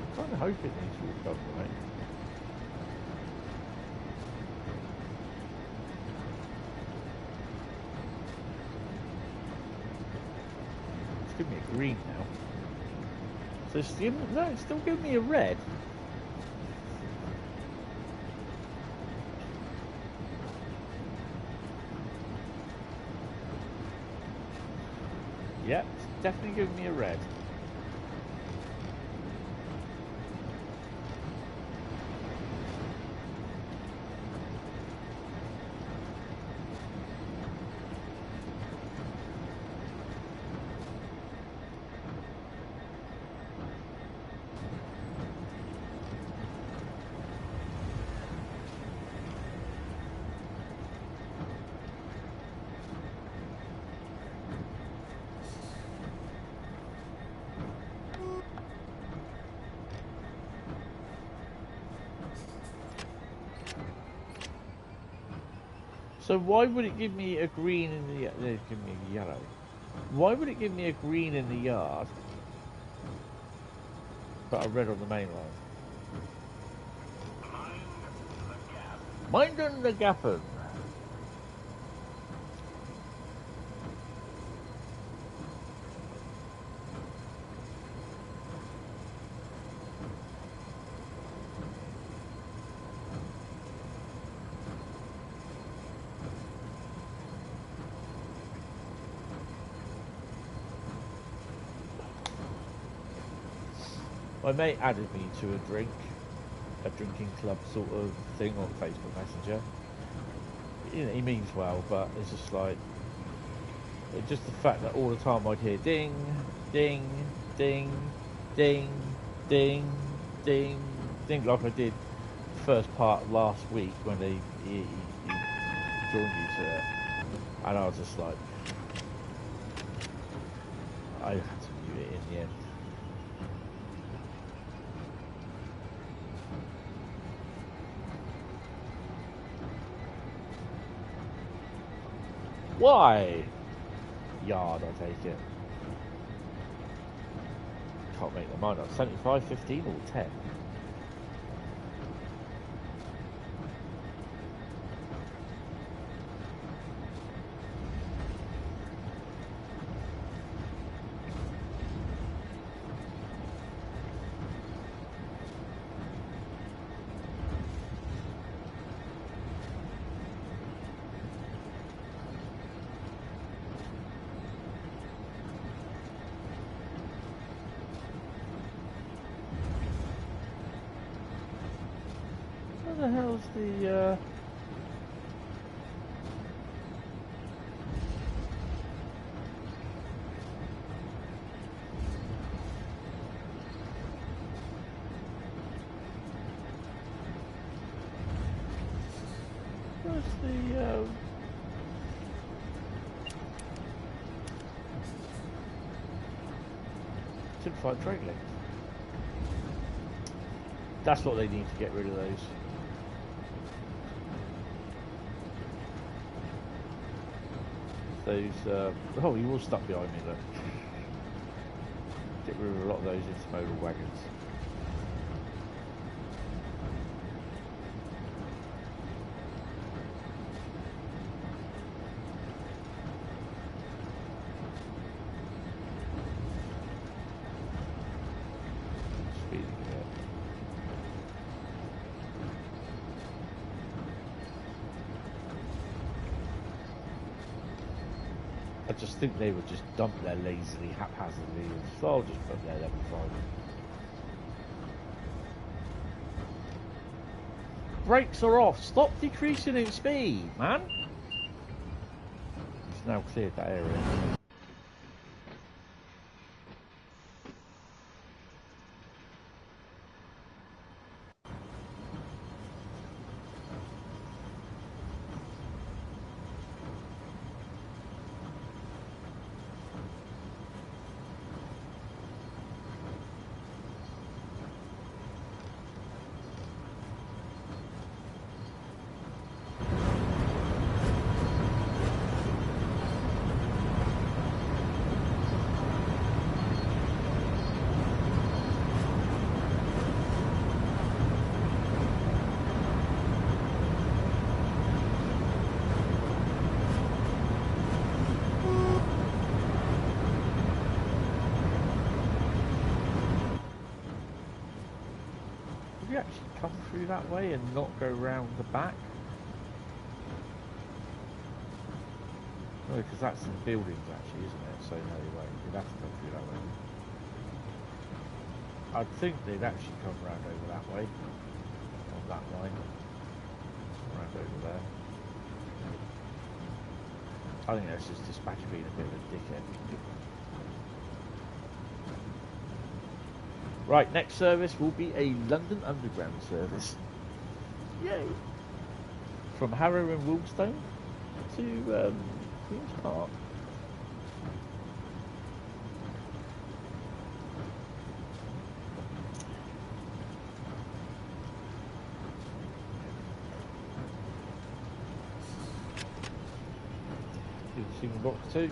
[SPEAKER 1] I'm kind of hoping these will come right. Give me a green now. So it's still, no, it's still giving me a red. Yep, it's definitely giving me a red. So why would it give me a green in the... give me a yellow. Why would it give me a green in the yard, but a red on the main line? Mind the gappen. My mate added me to a drinking club sort of thing on Facebook Messenger. You know, he means well, but it's just like, just the fact that all the time I'd hear ding, ding, ding, ding, ding, ding, ding, like I did the first part last week when he joined you to it, and I was just like, I had to mute it in the end. Why? Yard, I take it. Can't make my mind up. 75, 15 or 10? Where the hell's the Simplified train length. That's what they need to get rid of those. Oh, he was stuck behind me, look. Get rid of a lot of those intermodal wagons. I just think they would just dump there lazily, haphazardly, and so I'll just put their level 5. Brakes are off. Stop decreasing in speed, man. It's now cleared that area. Actually come through that way and not go round the back? No, because that's in buildings actually, isn't it? So no way, you'd have to go through that way. I'd think they'd actually come round over that way, on that line, round over there. I think that's just dispatch being a bit of a dickhead. Right, next service will be a London Underground service. Yay! From Harrow and Woolstone to Queen's Park. Single box 2.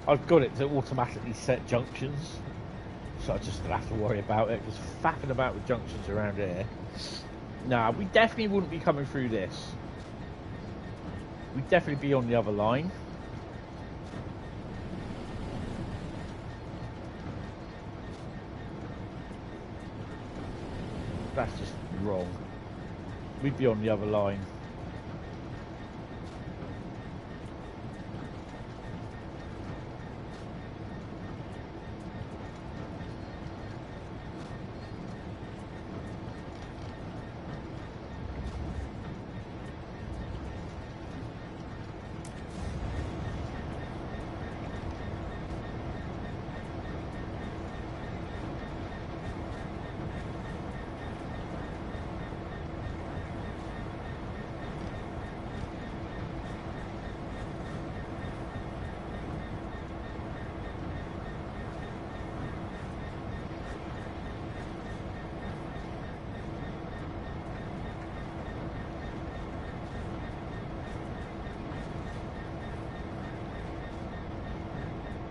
[SPEAKER 1] I've got it to automatically set junctions, so I just don't have to worry about it. Just faffing about with junctions around here. Nah, we definitely wouldn't be coming through this. We'd definitely be on the other line. That's just wrong. We'd be on the other line.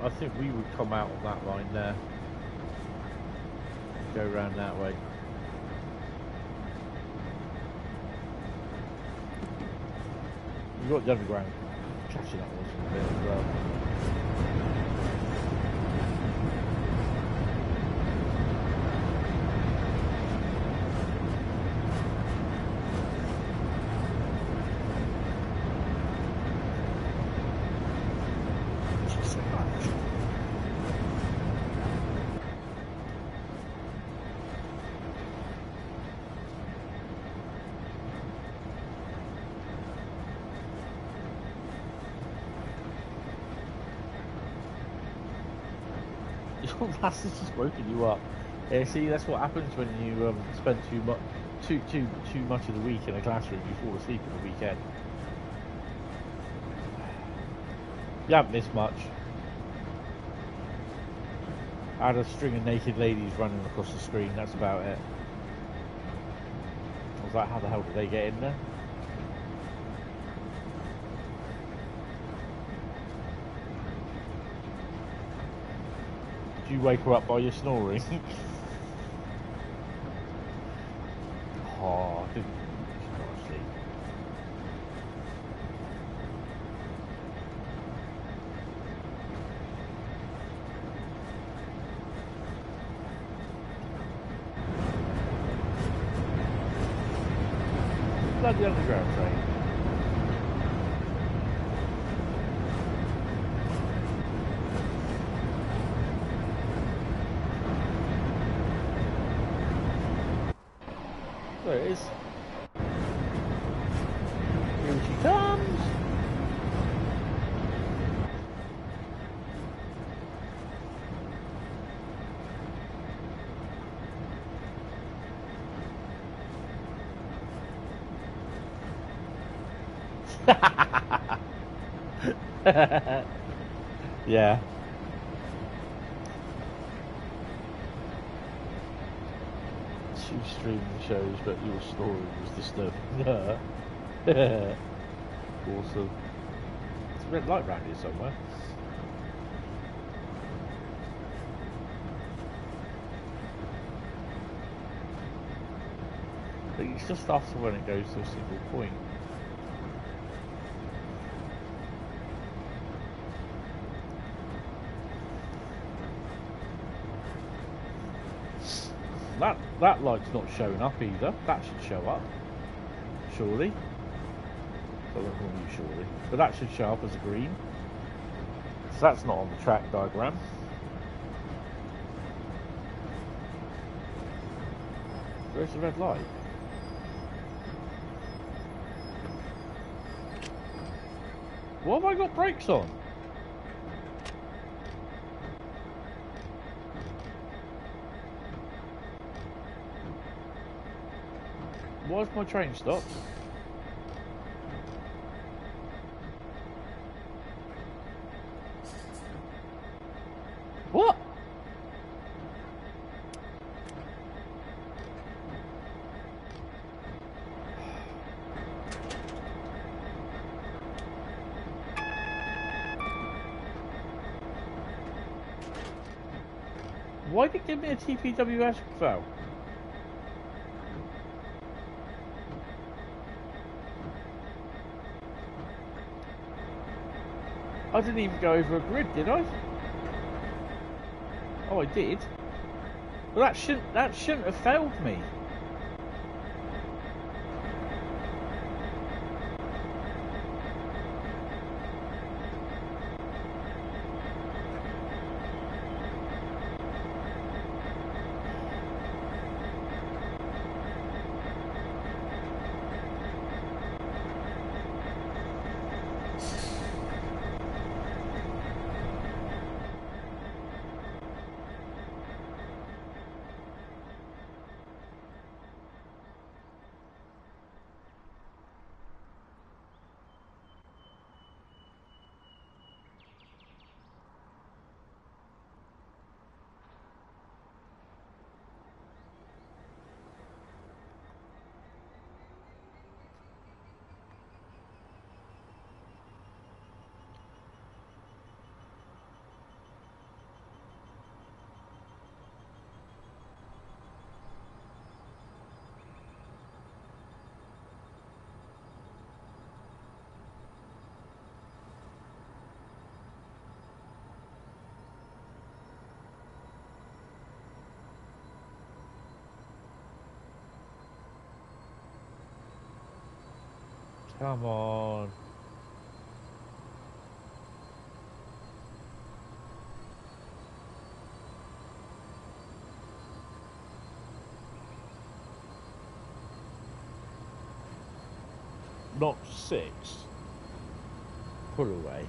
[SPEAKER 1] I think we would come out on that line there. Go around that way. You've got the underground catching up with us a bit as well. That's just woken you up. Yeah, see, that's what happens when you spend too much, too much of the week in a classroom. You fall asleep at the weekend. You haven't missed much. I had a string of naked ladies running across the screen. That's about it. I was like, how the hell did they get in there? Did you wake her up by your snoring? Oh, I didn't. She's not asleep. Bloody underground train. There it is. Here she comes. Yeah. Two streaming shows, but your story was disturbing. Awesome. There's a red light round here somewhere. But it's just after when it goes to a single point. That light's not showing up either. That should show up, surely. I don't call you surely, but that should show up as a green. So that's not on the track diagram. Where's the red light? What have I got brakes on? Why's my train stopped? What? Why did it give me a TPWS valve? I didn't even go over a grid, did I? Oh, I did. Well, that shouldn't have failed me. Come on. Not 6. Pull away.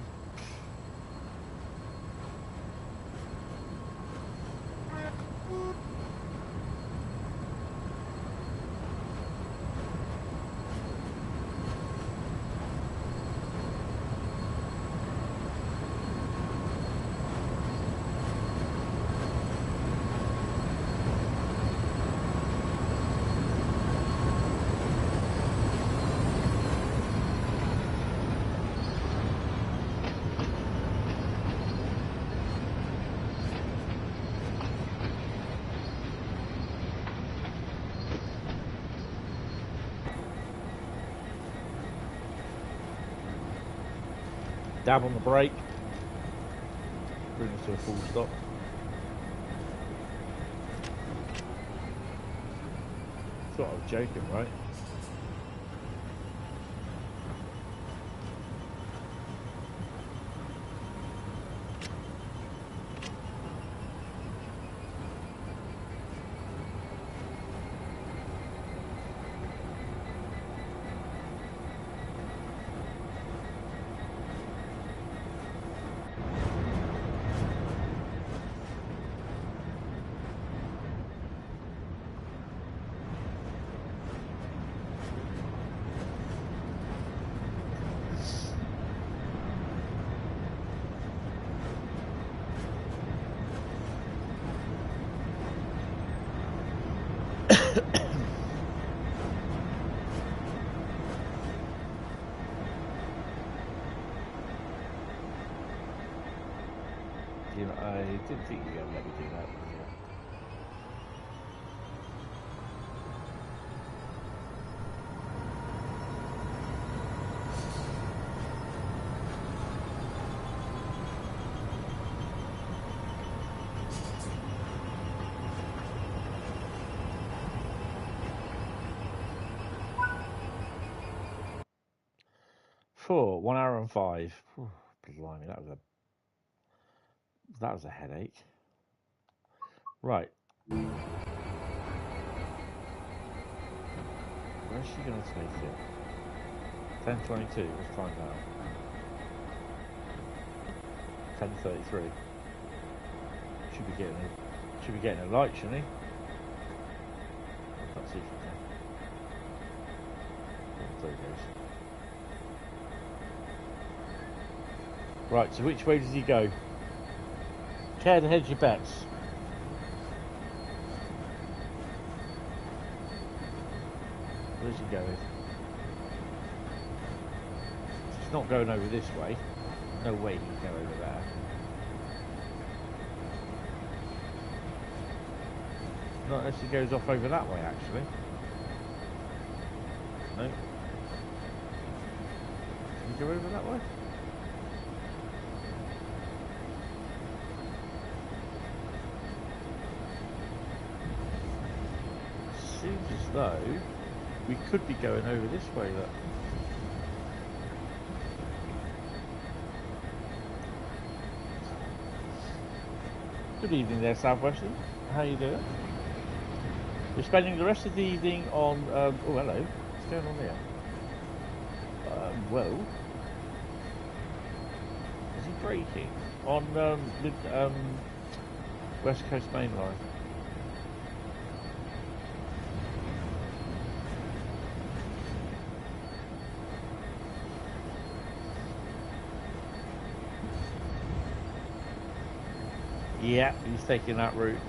[SPEAKER 1] Dab on the brake. Bring us to a full stop. Thought I was joking, right? You know, I didn't think you'd let me do that. Yeah. For 1 hour and 5. Whew, blimey, that was a headache. Right. Where's she going to take it? 10:22. Let's find out. 10:33. Should be getting a light, shouldn't he? I can't see from there. Oh, there he goes. Right, so which way does he go? Care to hedge your bets. Where's he going? He's not going over this way. No way he can go over there. Not unless he goes off over that way, actually. No. Can he go over that way? Seems as though we could be going over this way, look. Good evening there, Southwestern. How you doing? We're spending the rest of the evening on... oh, hello. What's going on here? Well... Is he braking? On the West Coast Mainline. Yeah, he's taking that route.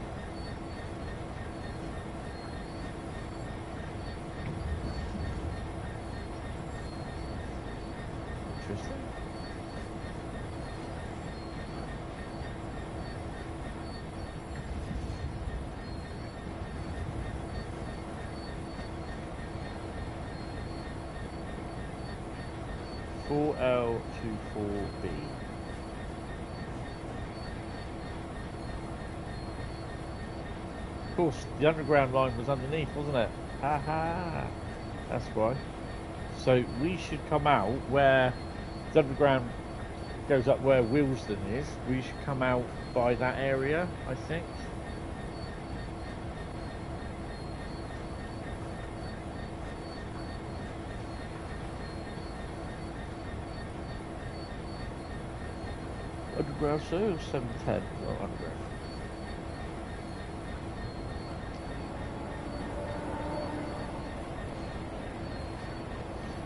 [SPEAKER 1] Interesting. L24B. Of course, the underground line was underneath, wasn't it? Ha ha! That's why. So we should come out where the underground goes up where Euston is. We should come out by that area, I think. Underground, so 710, not underground.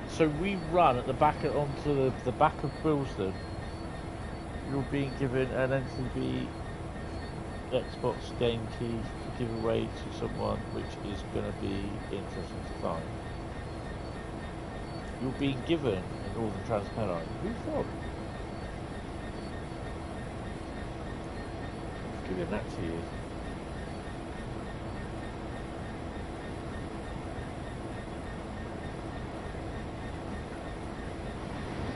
[SPEAKER 1] So we run at the back onto the back of Euston. You're being given an NCB Xbox game key to give away to someone, which is going to be interesting to find. You're being given an Northern Trans-Pennine. Who from? Giving that to you.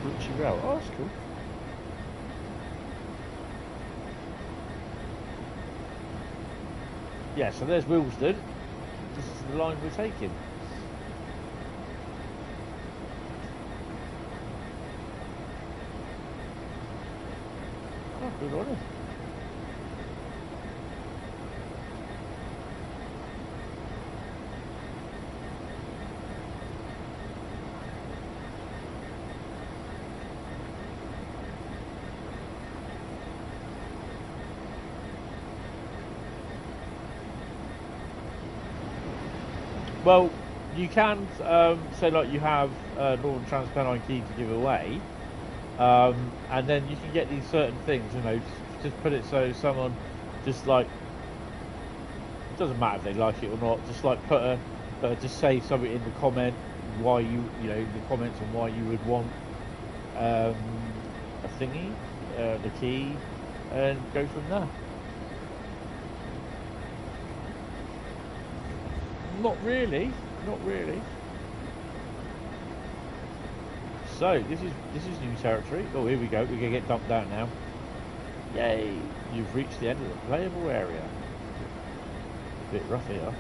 [SPEAKER 1] Richie Rail. Oh, that's cool. Yeah, so there's Wilsden. This is the line we're taking. Oh, good on it. Well, you can say like you have Northern Transpennine key to give away, and then you can get these certain things. You know, just put it so someone just like it doesn't matter if they like it or not. Just like just say something in the comment why the comments on why you would want a thingy, the key, and go from there. Not really. So this is new territory. Oh, here we go. We're gonna get dumped out now. Yay! You've reached the end of the playable area. A bit rough here.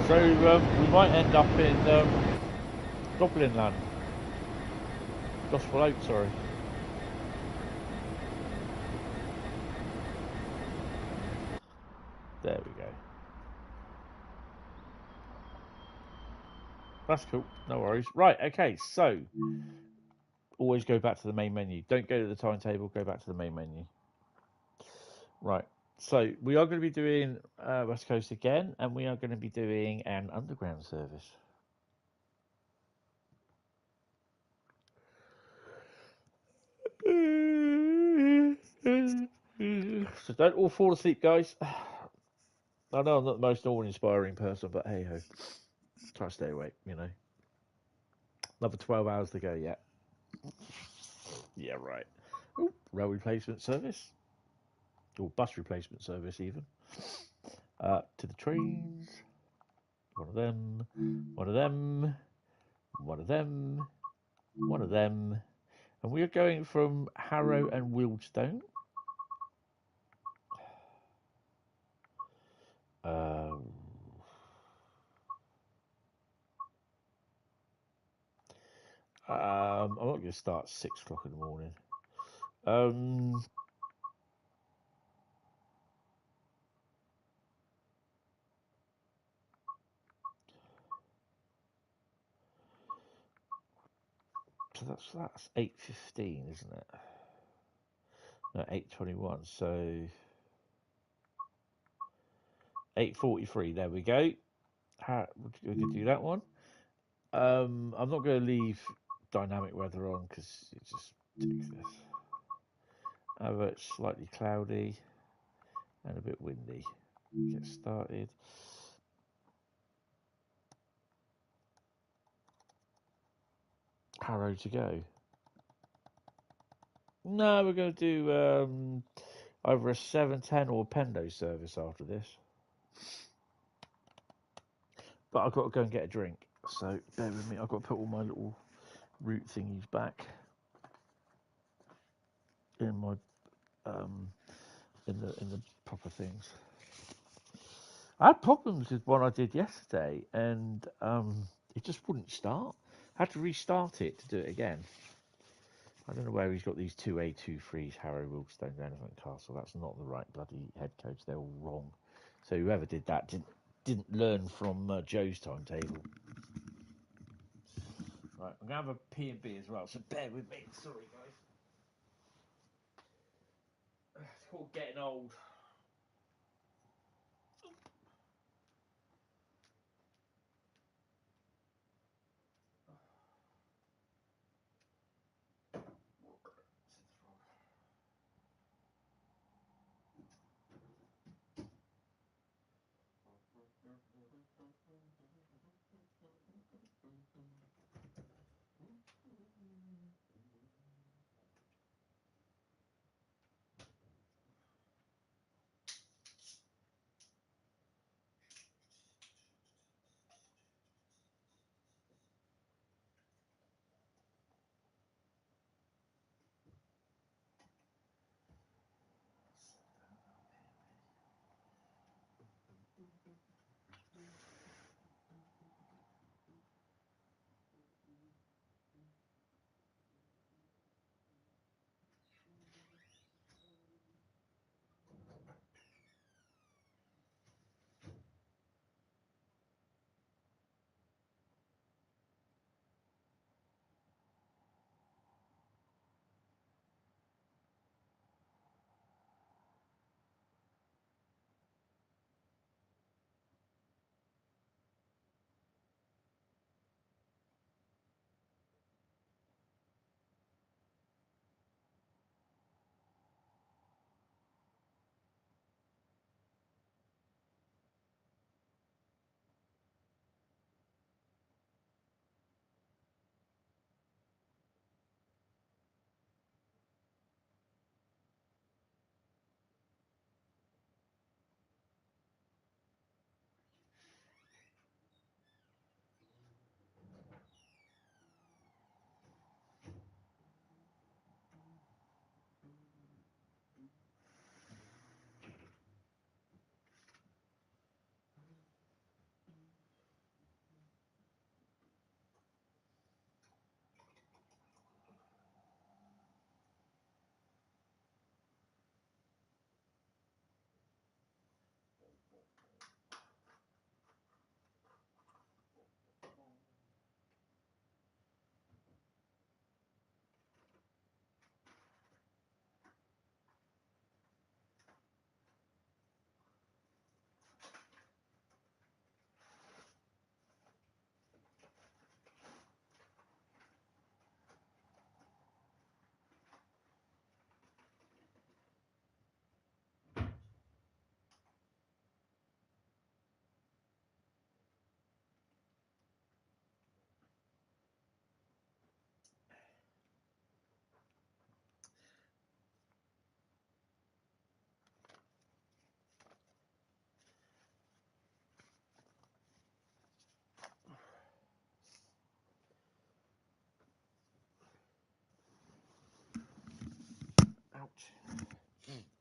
[SPEAKER 1] So we might end up in Dublin land. Gospel Oak, sorry. There we go. That's cool. No worries. Right, okay, so always go back to the main menu. Don't go to the timetable, go back to the main menu. Right. So we are going to be doing West Coast again, and we are going to be doing an underground service. So don't all fall asleep, guys. I know I'm not the most awe-inspiring person, but hey ho, try to stay awake. Another 12 hours to go yet. Yeah, right. Ooh, rail replacement service, or bus replacement service, even. To the trains. One of them. One of them. One of them. One of them. And we are going from Harrow and Wealdstone. I'm not going to start 6 o'clock in the morning. So that's 8:15, isn't it? No, 8:21. So 8:43. There we go. We could do that one. I'm not going to leave dynamic weather on because it's just ridiculous. However, it's slightly cloudy and a bit windy. Get started. Harrow to go. No, we're going to do either a 7:10 or a Pendo service after this. But I've got to go and get a drink, so bear with me. I've got to put all my little route thingies back in my in the proper things. I had problems with one I did yesterday, and it just wouldn't start. I had to restart it to do it again. I don't know where he's got these 2A23s, Harrow, Wilkestone, Elephant Castle. That's not the right bloody head codes. They're all wrong. So whoever did that didn't learn from Joe's timetable. Right, I'm going to have a P&B as well, so bear with me. Sorry, guys. It's called getting old.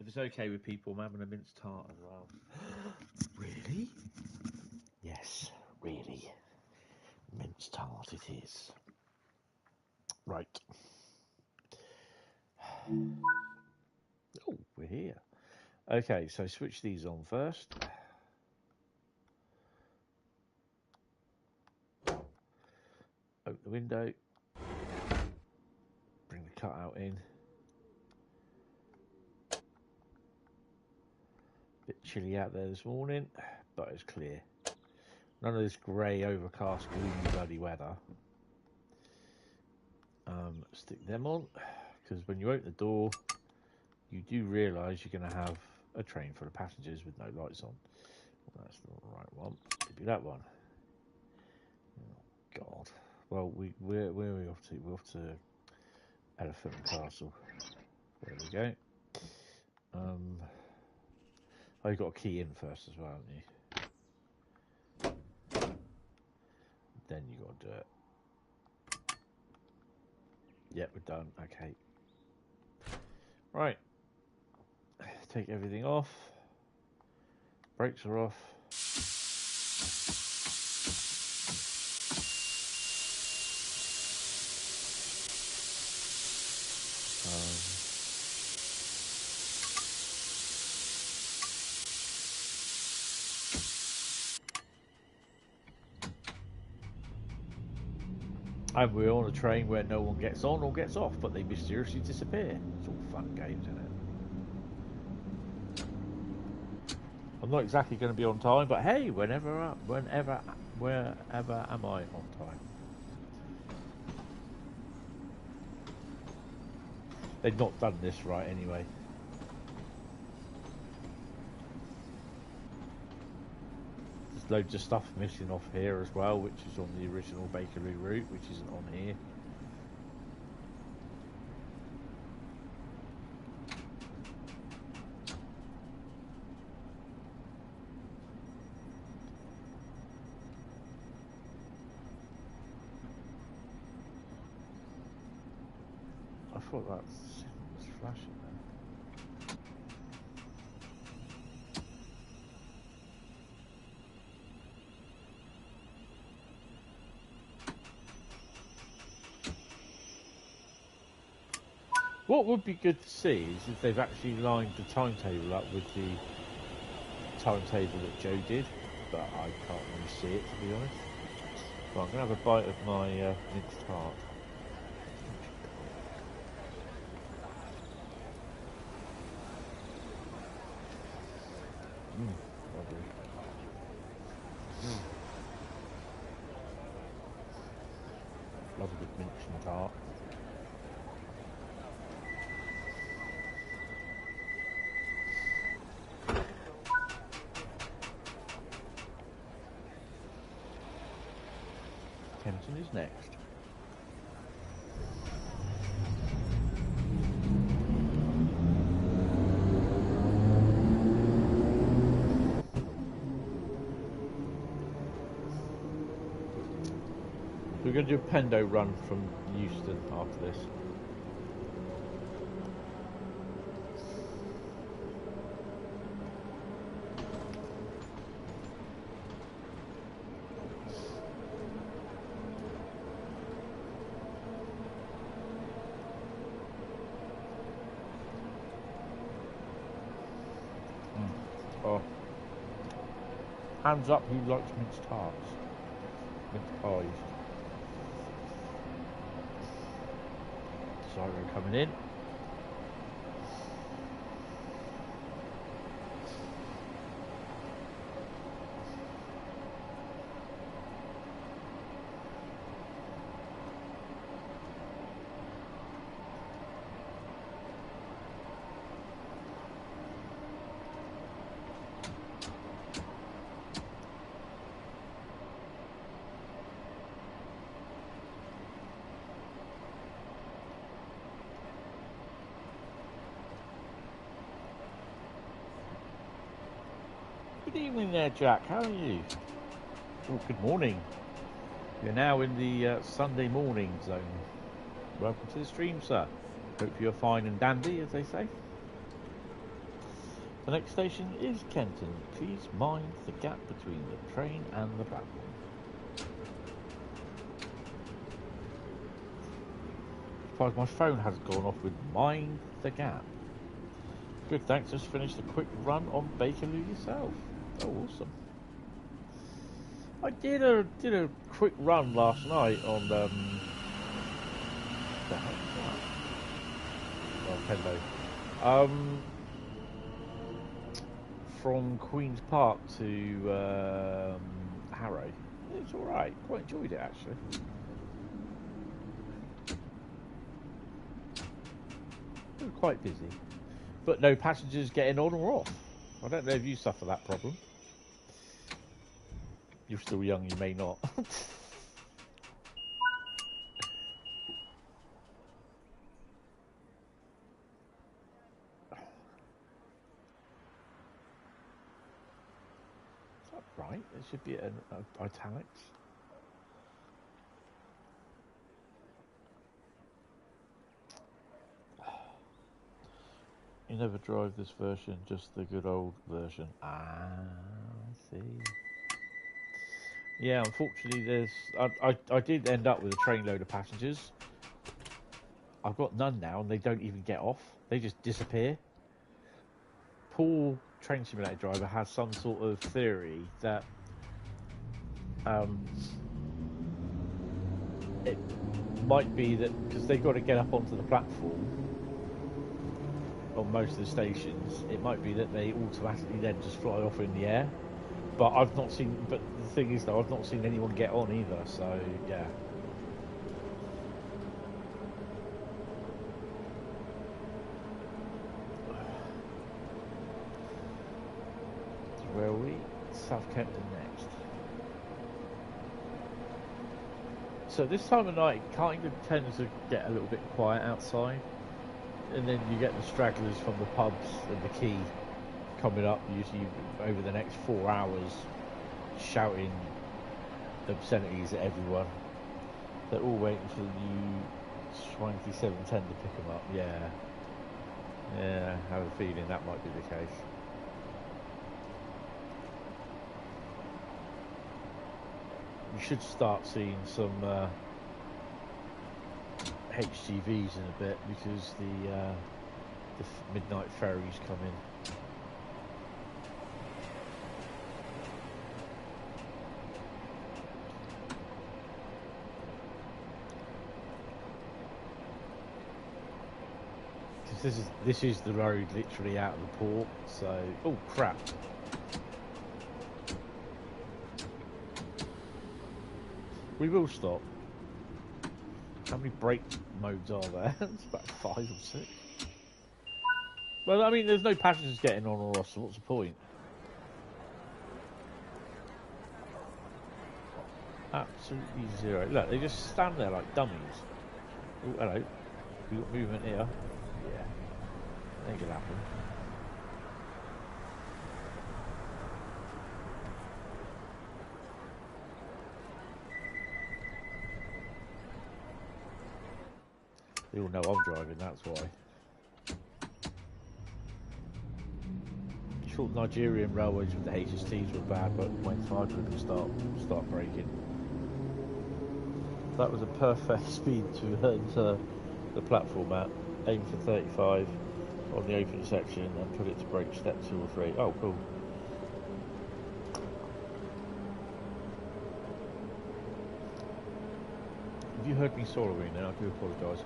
[SPEAKER 1] it's okay with people, I'm having a mince tart as well. Really? Yes, really. Mince tart it is. Right. Oh, we're here. Okay, so switch these on first. Open the window. Bring the cutout in. Bit chilly out there this morning, but it's clear. None of this grey, overcast, gloomy, bloody weather. Stick them on, because when you open the door, you do realise you're going to have a train full of passengers with no lights on. Well, that's not the right one. It'd be that one. Oh, God. Well, where are we off to? We're off to Elephant and Castle. There we go. Oh, you've got to key in first as well, haven't you? Then you got to do it. Yep, we're done. Okay. Right. Take everything off. Brakes are off. And we're on a train where no one gets on or gets off, but they mysteriously disappear. It's all fun and games, isn't it? I'm not exactly going to be on time, but hey, wherever am I on time? They've not done this right anyway. There's loads of stuff missing off here as well, which is on the original Bakerloo route, which isn't on here. I thought that was flashing then. What would be good to see is if they've actually lined the timetable up with the timetable that Joe did, but I can't really see it, to be honest. Well, I'm going to have a bite of my minced tart. Lovely. Love a good minced tart. Hentis is next. We're going to do a Pendo run from Euston after this. Oh. Hands up who likes minced tarts. Minced pies. Siren coming in. Good evening there, Jack. How are you? Oh, good morning. You're now in the Sunday morning zone. Welcome to the stream, sir. Hope you're fine and dandy, as they say. The next station is Kenton. Please mind the gap between the train and the platform. As far as my phone has gone off with mind the gap. Good, thanks. Just finished a quick run on Bakerloo yourself. Oh, awesome. I did a quick run last night on the heck was that? Oh, hello. From Queen's Park to Harrow. It's all right. Quite enjoyed it actually. We were quite busy, but no passengers getting on or off. I don't know if you suffer that problem. You're still young, you may not. Right, it should be an italics. You never drive this version, just the good old version. Ah, I see. Yeah, unfortunately, there's. I did end up with a trainload of passengers. I've got none now, and they don't even get off. They just disappear. Poor train simulator driver has some sort of theory that it might be that because they've got to get up onto the platform on most of the stations, it might be that they automatically then just fly off in the air. But I've not seen. But the thing is, though, I've not seen anyone get on either. So yeah. Where are we? South Kempton next. So this time of night it kind of tends to get a little bit quiet outside, and then you get the stragglers from the pubs and the quay coming up usually over the next 4 hours, shouting obscenities at everyone. They're all waiting for the new swanky 710 to pick them up. Yeah, I have a feeling that might be the case. You should start seeing some HGVs in a bit because the midnight ferries come in. This is the road literally out of the port. So, oh crap. We will stop. How many brake modes are there? It's about 5 or 6. Well, I mean, there's no passengers getting on or off, so what's the point? Absolutely zero. Look, they just stand there like dummies. Oh, hello. We got movement here. Yeah. Ain't gonna happen. They all know I'm driving, that's why. Thought Nigerian railways with the HSTs were bad, but when hard with them start braking. That was a perfect speed to enter the platform at. Aim for 35 on the open section and put it to brake step 2 or 3. Oh, cool. Have you heard me soloing then? I do apologise.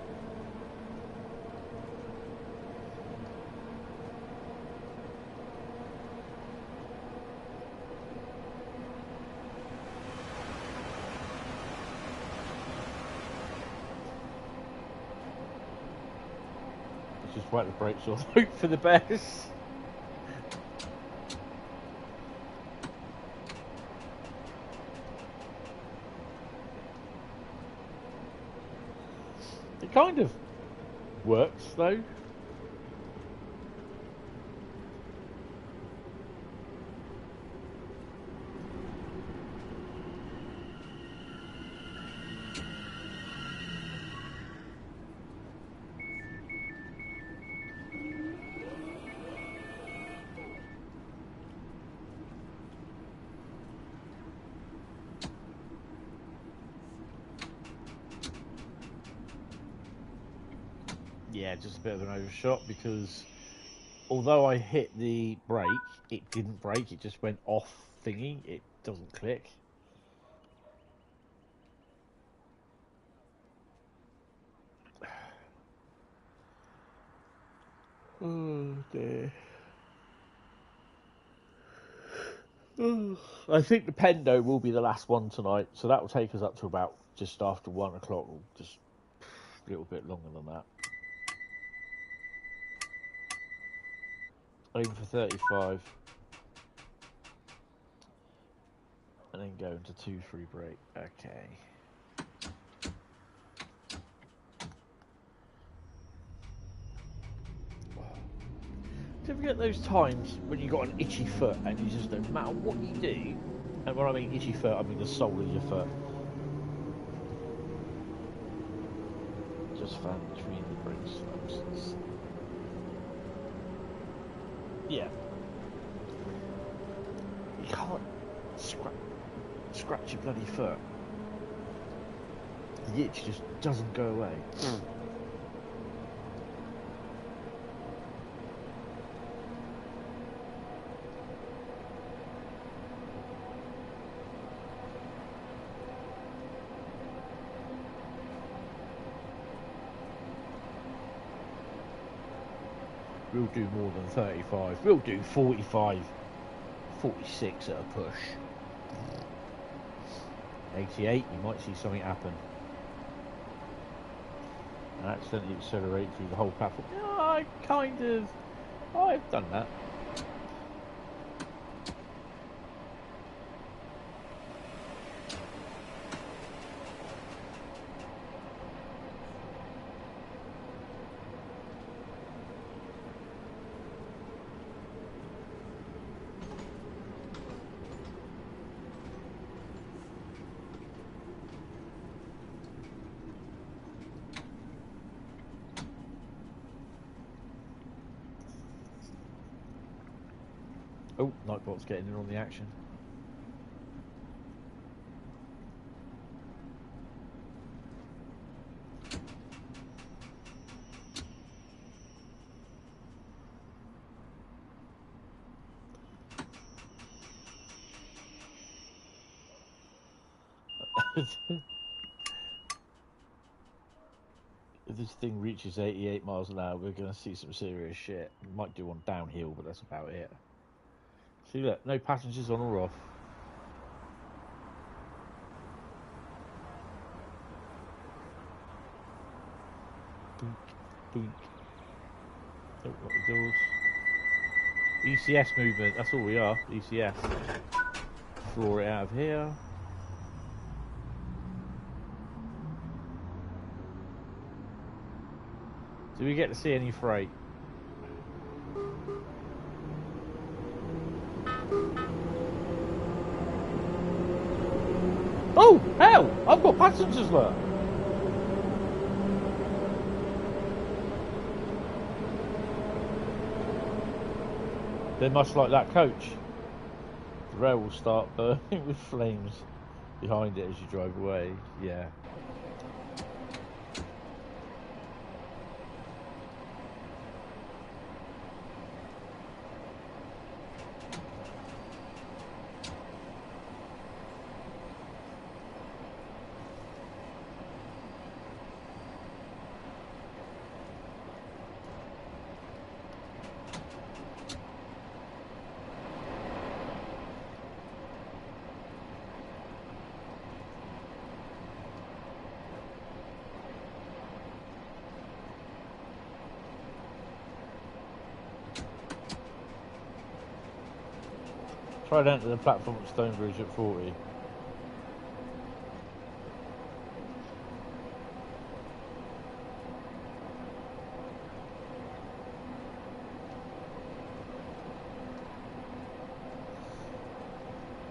[SPEAKER 1] Just whack the brakes off, hope for the best. It kind of works though. Yeah, just a bit of an overshot because although I hit the brake, it didn't brake. It just went off thingy. It doesn't click. Oh dear. I think the Pendo will be the last one tonight, so that will take us up to about just after 1 o'clock, or just a little bit longer than that. Aim for 35. And then go into 2-3 break. Okay. Do you ever get those times when you got an itchy foot and you just, no matter what you do, and when I mean itchy foot, I mean the sole of your foot, just found between the brake slabs. Yeah. You can't scratch your bloody foot. The itch just doesn't go away. We'll do more than 35. We'll do 45, 46 at a push. 88, you might see something happen. And accidentally accelerate through the whole platform. Yeah, I've done that. Oh, Nightbot's getting in on the action. If this thing reaches 88 miles an hour, we're going to see some serious shit. We might do one downhill, but that's about it. See, look, no passengers on or off. Boink, boink. Oh, got the doors. ECS movement, that's all we are, ECS. Floor it out of here. Do we get to see any freight? Oh, hell! I've got passengers there! They're much like that coach. The rail will start burning with flames behind it as you drive away. Yeah. Try to enter the platform at Stonebridge at 40.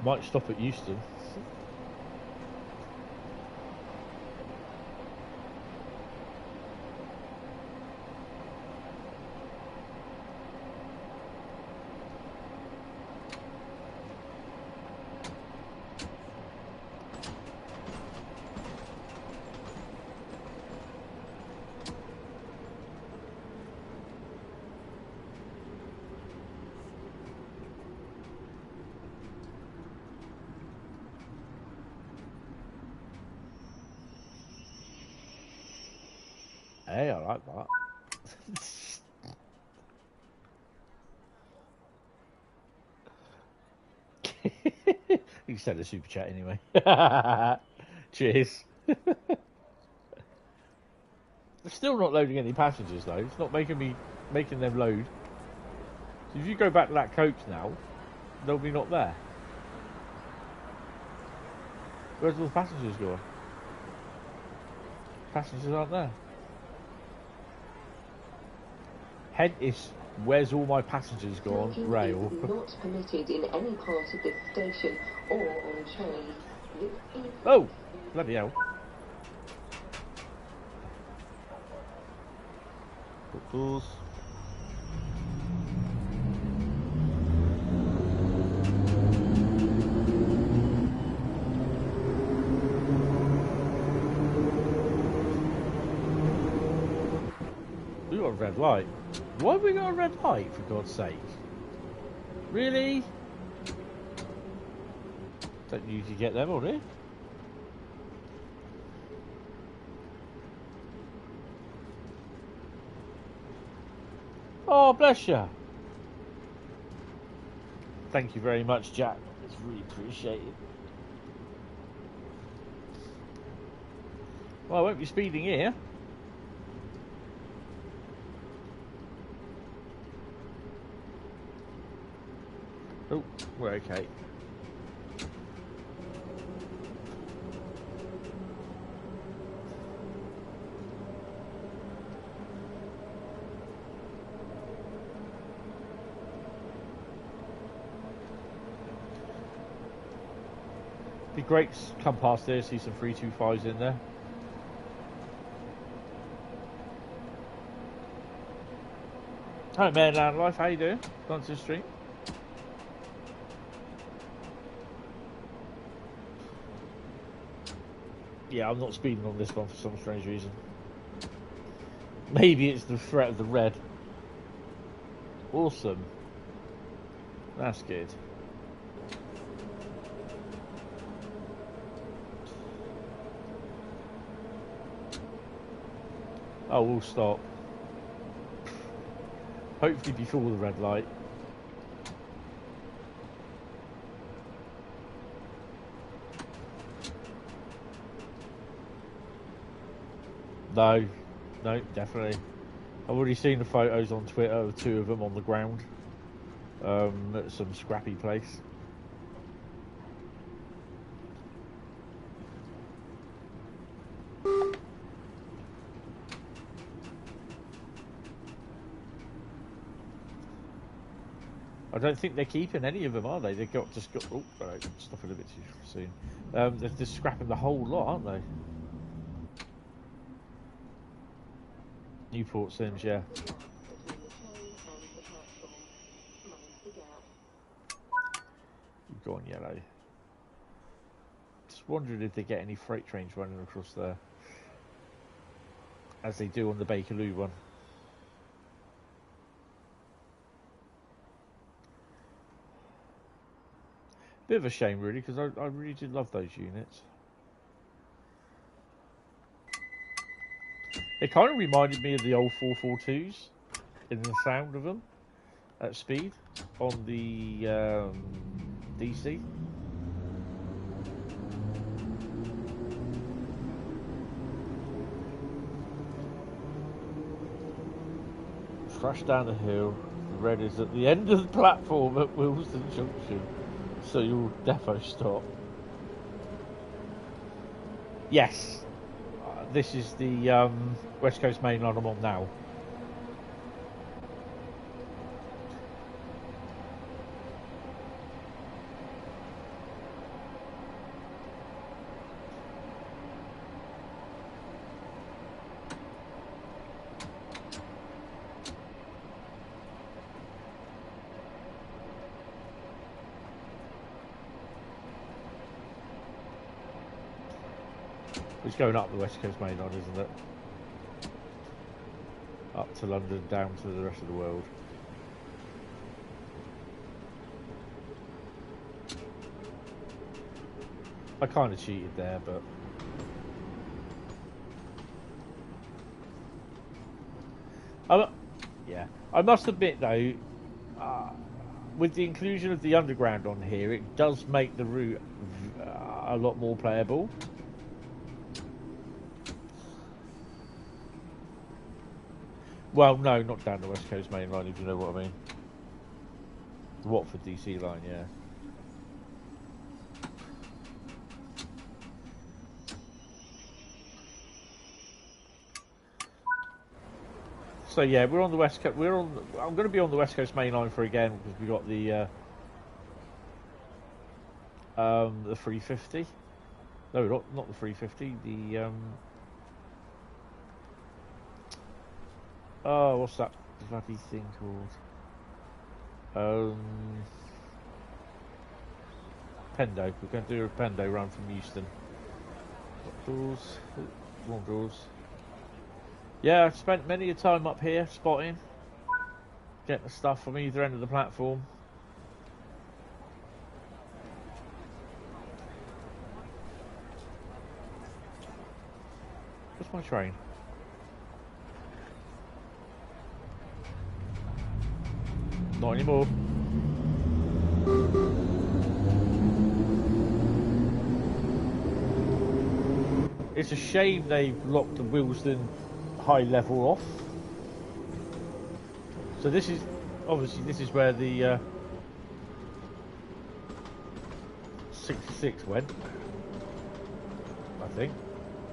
[SPEAKER 1] Might stop at Euston. Hey, I like that. You send a super chat anyway. Cheers. It's still not loading any passengers though. It's not making them load. So if you go back to that coach now, they'll be not there. Where's all the passengers gone? Passengers aren't there. Hentis, where's all my passengers gone? Rail.
[SPEAKER 4] Not permitted in any part of this station or on trains.
[SPEAKER 1] Oh, bloody hell. Doors. We got a red light. Why have we got a red light, for God's sake? Really? Don't need to get them on here. Oh, bless you. Thank you very much, Jack. It's really appreciated. Well, I won't be speeding here. Oh, we're okay. Be great to come past there, see some 325s in there. Hi, Mainland Life, how you doing? Gone to the stream? Yeah, I'm not speeding on this one for some strange reason. Maybe it's the threat of the red. Awesome. That's good. Oh, we'll stop. Hopefully before the red light. No, definitely. I've already seen the photos on Twitter of two of them on the ground at some scrappy place. I don't think they're keeping any of them, are they? They've just got. Oh, right, stop it a bit too soon. They're just scrapping the whole lot, aren't they? Newport Sims, yeah. You've gone yellow. Just wondering if they get any freight trains running across there, as they do on the Bakerloo one. Bit of a shame, really, because I really did love those units. It kind of reminded me of the old 442s in the sound of them at speed on the DC. Crash down the hill. The red is at the end of the platform at Euston Junction, so you'll defo stop. Yes. This is the West Coast Mainline I'm on now. It's going up the West Coast Mainline, isn't it? Up to London, down to the rest of the world. I kind of cheated there, but Yeah, I must admit though, with the inclusion of the underground on here, it does make the route a lot more playable. Well, no, not down the West Coast Main Line, if you know what I mean. The Watford DC line, yeah. So yeah, we're on the West Coast. I'm going to be on the West Coast Main Line for again because we got the 350. No, not the 350. The oh, what's that bloody thing called? Pendo. We're going to do a Pendo run from Euston. Doors, wrong doors. Yeah, I've spent many a time up here spotting, getting the stuff from either end of the platform. Where's my train? Not anymore. It's a shame they've locked the Wilsden high level off. So this is where the 66 went, I think.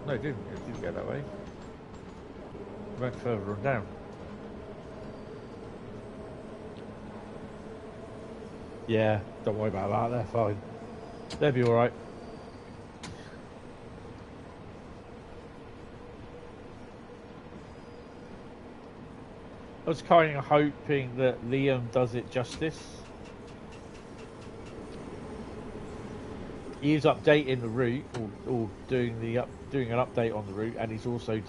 [SPEAKER 1] No, it didn't go that way. It went further on down. Yeah, don't worry about that, they're fine. They'll be alright. I was kind of hoping that Liam does it justice. He's updating the route, or doing an update on the route, and he's also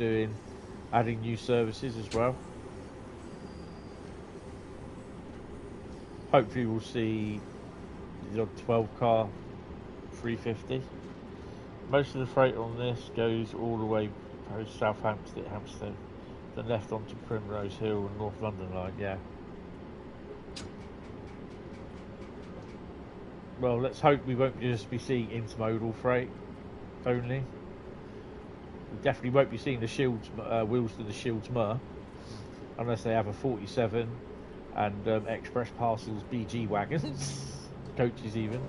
[SPEAKER 1] adding new services as well. Hopefully we'll see the 12-car 350. Most of the freight on this goes all the way post Southampton, Hampstead, then left onto Primrose Hill and North London line, yeah. Well, let's hope we won't just be seeing intermodal freight only. We definitely won't be seeing the Shields, Wilsden to Shields Mur, unless they have a 47 and express parcels BG wagons, coaches even.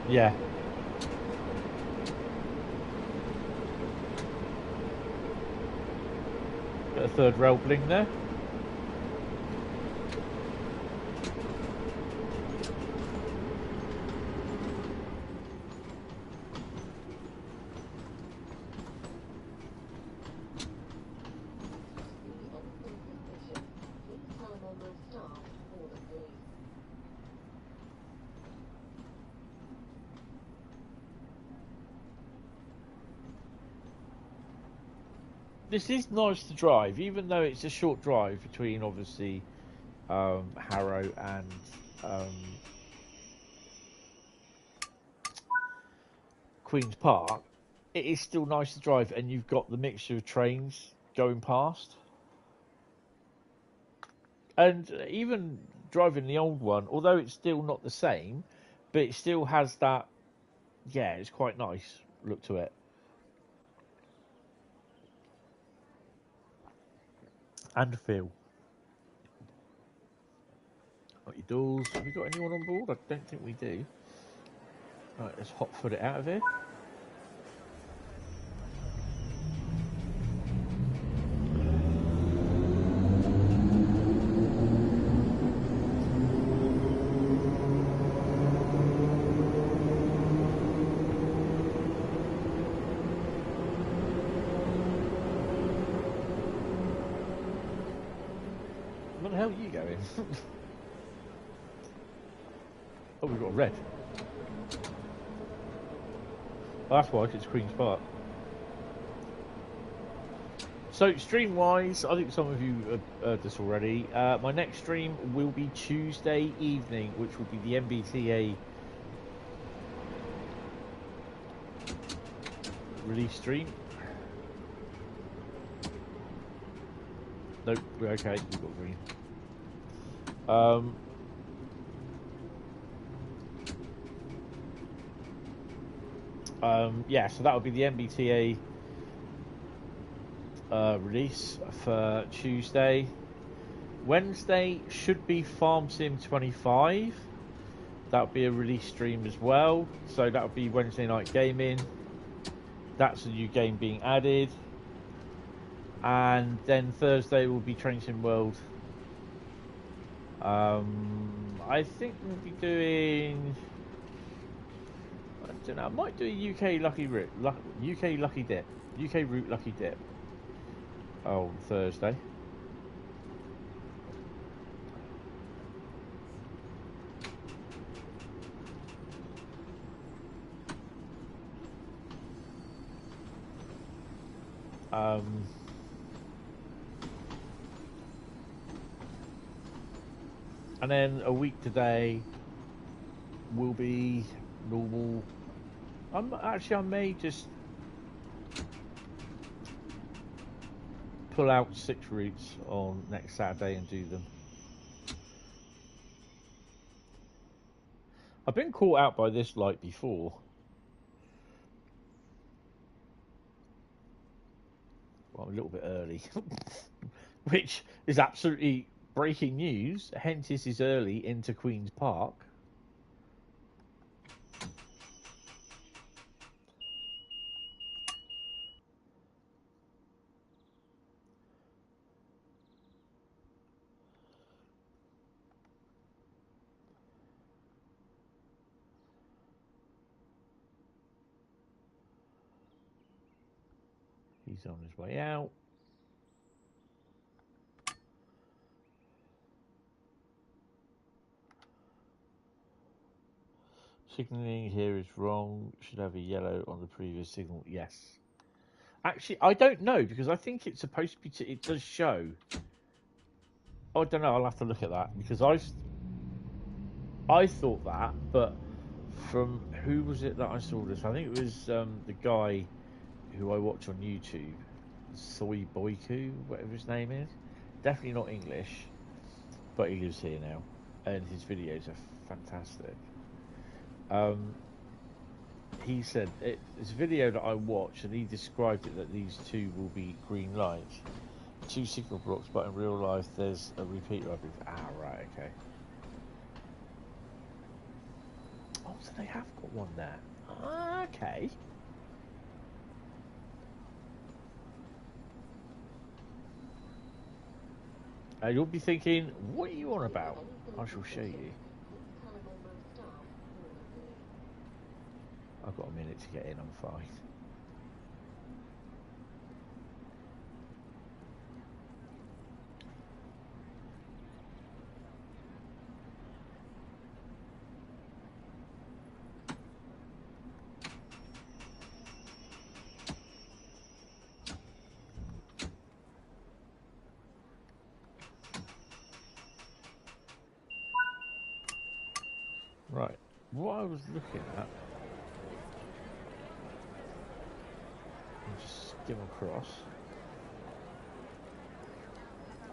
[SPEAKER 1] Yeah. Got a third rail bling there. This is nice to drive, even though it's a short drive between, obviously, Harrow and Queen's Park. It is still nice to drive, and you've got the mixture of trains going past. And even driving the old one, although it's still not the same, but it still has that, yeah, it's quite nice look to it. And feel. Got your doors. Have we got anyone on board? I don't think we do. Right, let's hot foot it out of here. Where the hell are you going? Oh, we've got a red. Oh, that's why, it's Queen's Park. So stream-wise, I think some of you have heard this already. My next stream will be Tuesday evening, which will be the MBTA release stream. Nope, we're okay. We've got green. Yeah, so that will be the MBTA release for Tuesday. Wednesday should be Farm Sim 25. That'll be a release stream as well. So that'll be Wednesday night gaming. That's a new game being added. And then Thursday will be Train Sim World. I think we'll be doing, I don't know, I might do a UK Lucky Route, UK Lucky Dip, UK Route Lucky Dip on Thursday. And then a week today will be normal. I may just pull out 6 routes on next Saturday and do them. I've been caught out by this light before. Well, I'm a little bit early, which is absolutely breaking news. Hentis is early into Queen's Park. He's on his way out. Signalling here is wrong. Should have a yellow on the previous signal. Yes. Actually, I don't know because I think it's supposed to be. It does show. I don't know. I'll have to look at that because I thought that, but from who was it that I saw this? I think it was the guy who I watch on YouTube, Soy Boyku, whatever his name is. Definitely not English, but he lives here now, and his videos are fantastic. He said it's a video that I watched, and he described it that these two will be green lights, 2 signal blocks, but in real life there's a repeater. Right, okay. Oh, so they have got one there. Okay. You'll be thinking, what are you on about? I shall show you. I've got a minute to get in, I'm fine. Right, what I was looking at, just skim across.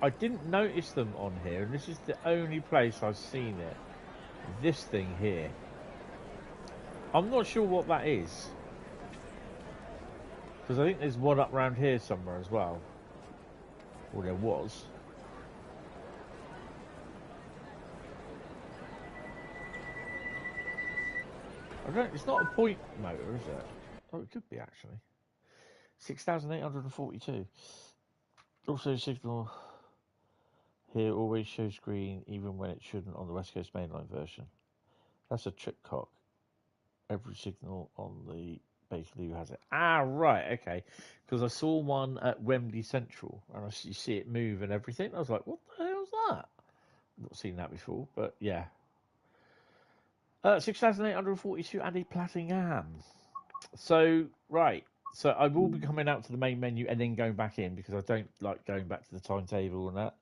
[SPEAKER 1] I didn't notice them on here, and this is the only place I've seen it. This thing here. I'm not sure what that is, because I think there's one up around here somewhere as well. Or there was. I don't. It's not a point motor, is it? Oh, it could be actually. 6,842. Also, signal here always shows green, even when it shouldn't on the West Coast Mainline version. That's a trick cock. Every signal on the Bakerloo has it. Ah, right, okay. Because I saw one at Wembley Central, and you see it move and everything. I was like, what the hell's that? Not seen that before, but yeah. 6,842 and a Platinum. So, right. So I will be coming out to the main menu and then going back in because I don't like going back to the timetable and that.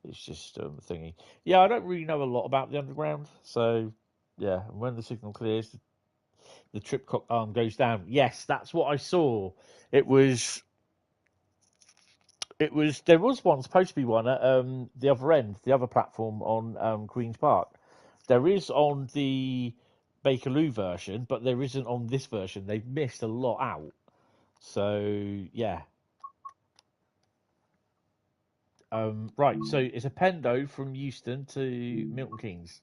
[SPEAKER 1] It's just thingy. Yeah, I don't really know a lot about the underground. So, yeah, when the signal clears, the tripcock arm goes down. Yes, that's what I saw. It was. There was one supposed to be one at the other end, the other platform on Queen's Park. There is on the Bakerloo version, but there isn't on this version. They've missed a lot out. So yeah. Right, so it's a Pendo from Euston to Milton Keynes.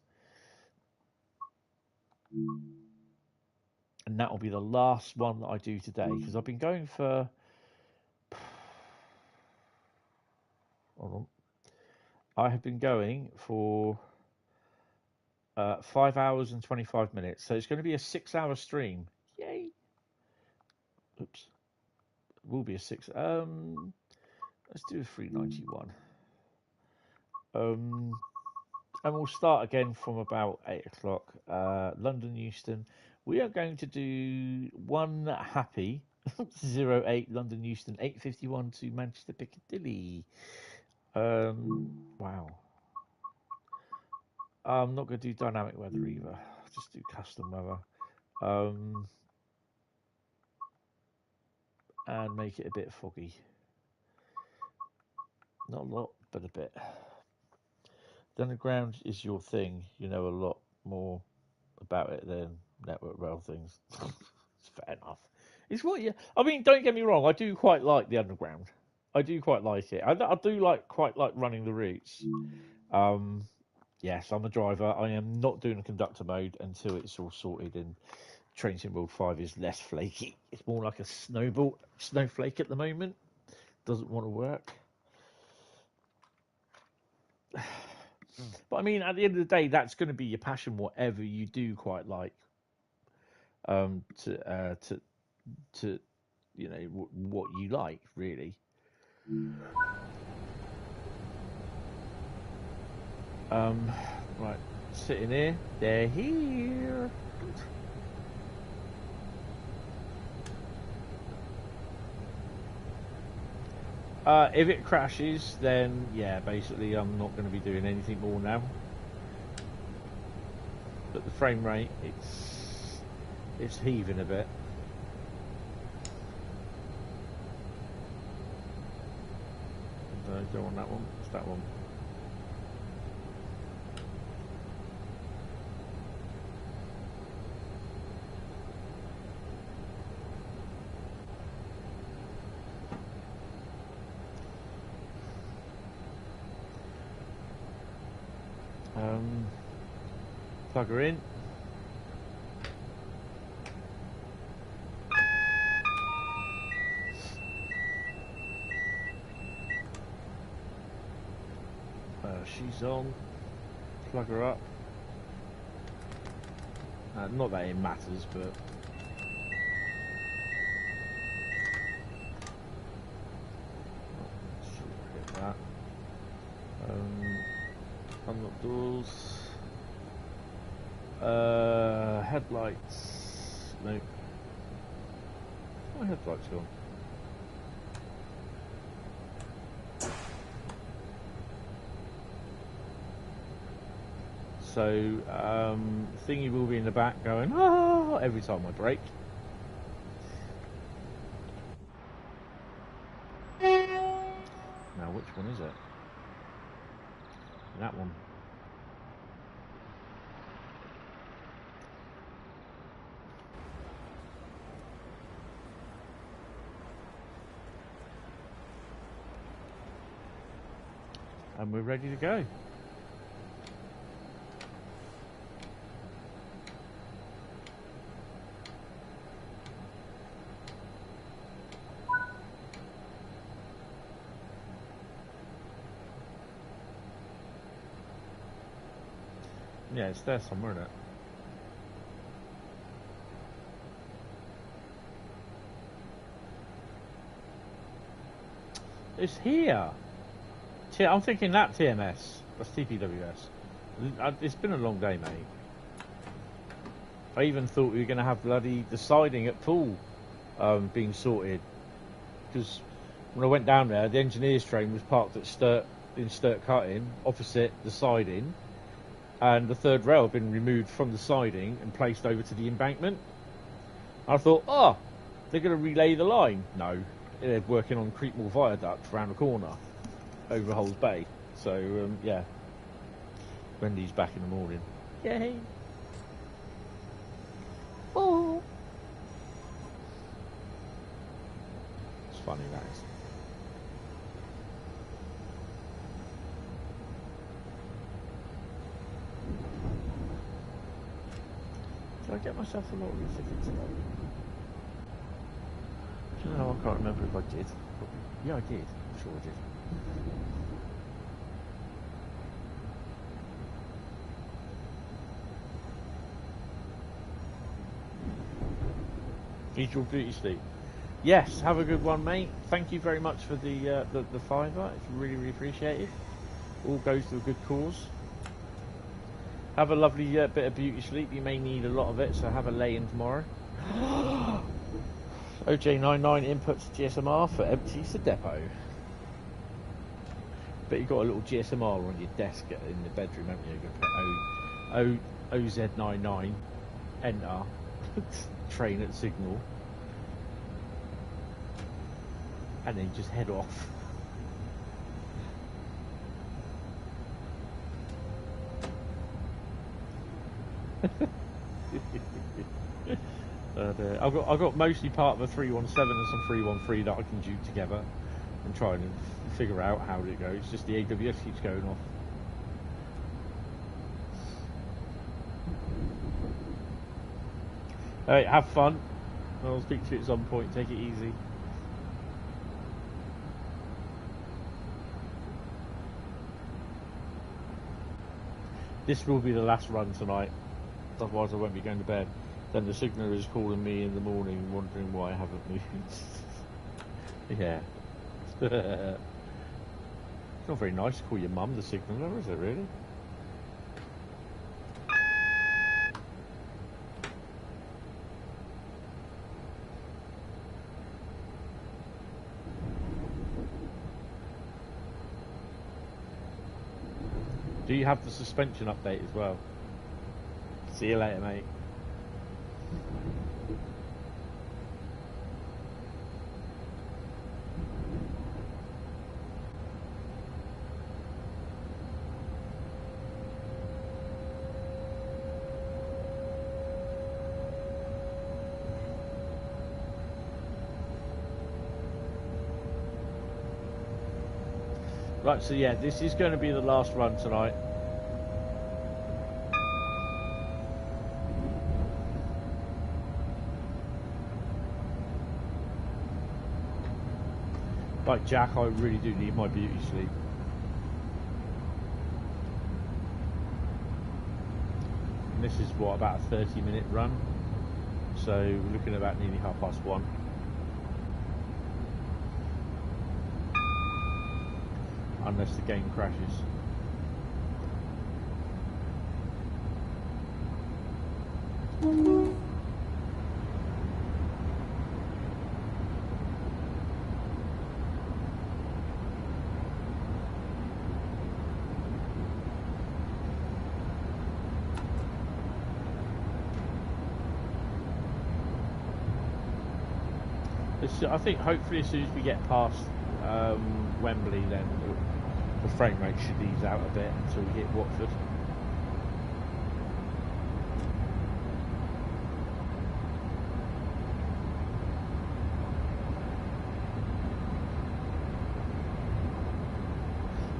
[SPEAKER 1] And that will be the last one that I do today because I've been going for. Hold on. I have been going for 5 hours and 25 minutes. So it's going to be a 6-hour stream. Yay. Oops. It will be a 6. Let's do a 391. And we'll start again from about 8 o'clock. London Euston. We are going to do one happy 08 London Euston 8:51 to Manchester Piccadilly. Wow. I'm not going to do dynamic weather either. I'll just do custom weather. And make it a bit foggy. Not a lot, but a bit. The underground is your thing. You know a lot more about it than Network Rail things. It's fair enough. It's what you. I mean, don't get me wrong. I do quite like the underground. I do quite like it. I do quite like running the routes. Yes, I'm a driver. I am not doing a conductor mode until it's all sorted and Train Sim World 5 is less flaky. It's more like a snowflake at the moment. Doesn't want to work. But I mean, at the end of the day, that's going to be your passion. Whatever you do, quite like, to you know what you like, really. Right, sitting here. They're here. If it crashes, then yeah, basically I'm not going to be doing anything more now. But the frame rate, it's heaving a bit. Don't want that one. It's that one. Plug her in. She's on. Plug her up. Not that it matters, but hit that. Unlock doors. Headlights. No. My headlights gone. So, thingy will be in the back going, ah, every time I brake. Now, which one is it? That one. And we're ready to go. Yeah, it's there somewhere, isn't it? It's here. I'm thinking that TMS. That's TPWS. It's been a long day, mate. I even thought we were going to have bloody deciding at Poole being sorted. Because when I went down there, the engineers train was parked at Sturt Cutting, opposite the siding, and the third rail had been removed from the siding and placed over to the embankment. I thought, oh, they're going to relay the line. No, they're working on Creekmore Viaduct around the corner, over Hulls Bay. So, yeah, Wendy's back in the morning. Yay! Oh! It's funny, that is. Did I get myself a lottery ticket today? Do you know, I can't remember if I did. Yeah, I did. I'm sure I did. Need your beauty sleep. Yes, have a good one, mate. Thank you very much for the fiver. It's really, really appreciated. All goes to a good cause. Have a lovely bit of beauty sleep. You may need a lot of it, so have a lay-in tomorrow. OJ99 inputs GSMR for empties the depot. But you got a little GSMR on your desk in the bedroom, haven't you? You're going to put OZ99, enter, train at signal, and then just head off. I've got mostly part of a 317 and some 313 that I can do together and try and figure out how it goes. Just the AWS keeps going off. Alright, have fun. I'll speak to you at some point. Take it easy. This will be the last run tonight. Otherwise I won't be going to bed. Then the signaller is calling me in the morning wondering why I haven't moved. Yeah. It's not very nice to call your mum the signaller, is it really? Do you have the suspension update as well? See you later, mate. Right, so yeah, this is going to be the last run tonight. Like Jack, I really do need my beauty sleep. And this is what, about a 30-minute run. So we're looking at about nearly 1:30. Unless the game crashes. I think hopefully as soon as we get past Wembley, then the frame rate should ease out a bit until we hit Watford.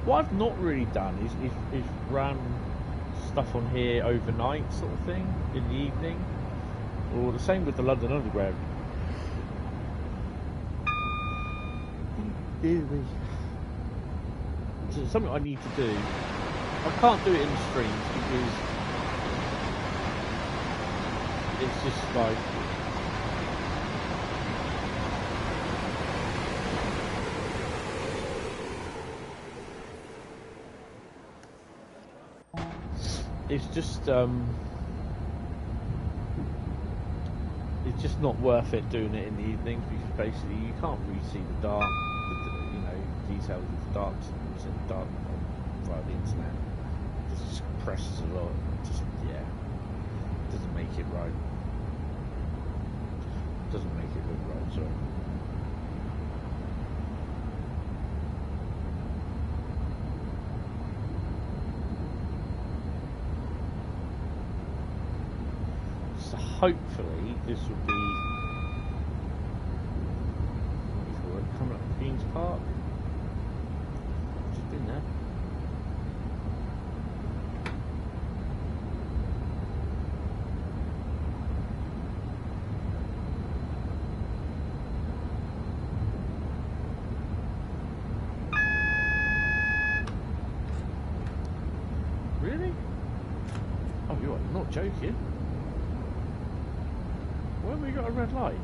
[SPEAKER 1] What I've not really done is run stuff on here overnight, sort of thing, in the evening, or the same with the London Underground. So it's something I need to do. I can't do it in the streams because it's just like it's just not worth it doing it in the evenings because basically you can't really see the dark, details of the dark scenes and dark via the internet. It just compresses a lot. It doesn't make it right. It doesn't make it look right, sorry. So hopefully this will be coming up to Keynes Park. Just been there. Really? Oh, you are not joking. Where have we got a red light?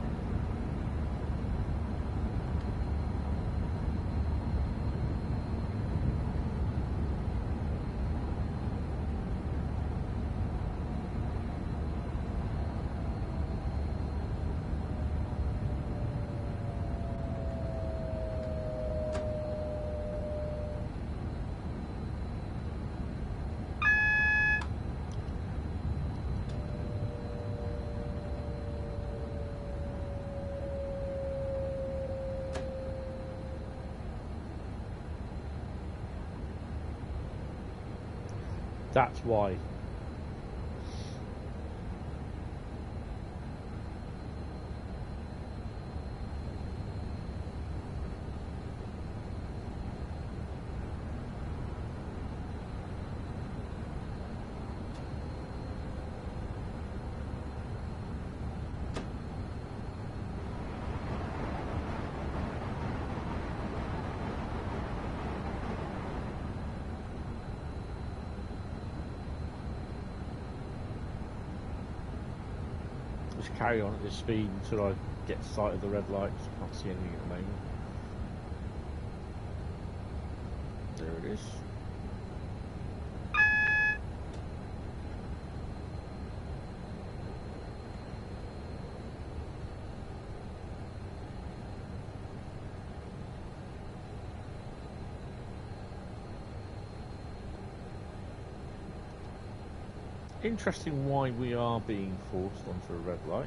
[SPEAKER 1] That's why. Just carry on at this speed until I get sight of the red lights. I can't see anything at the moment. There it is. Interesting why we are being forced onto a red light.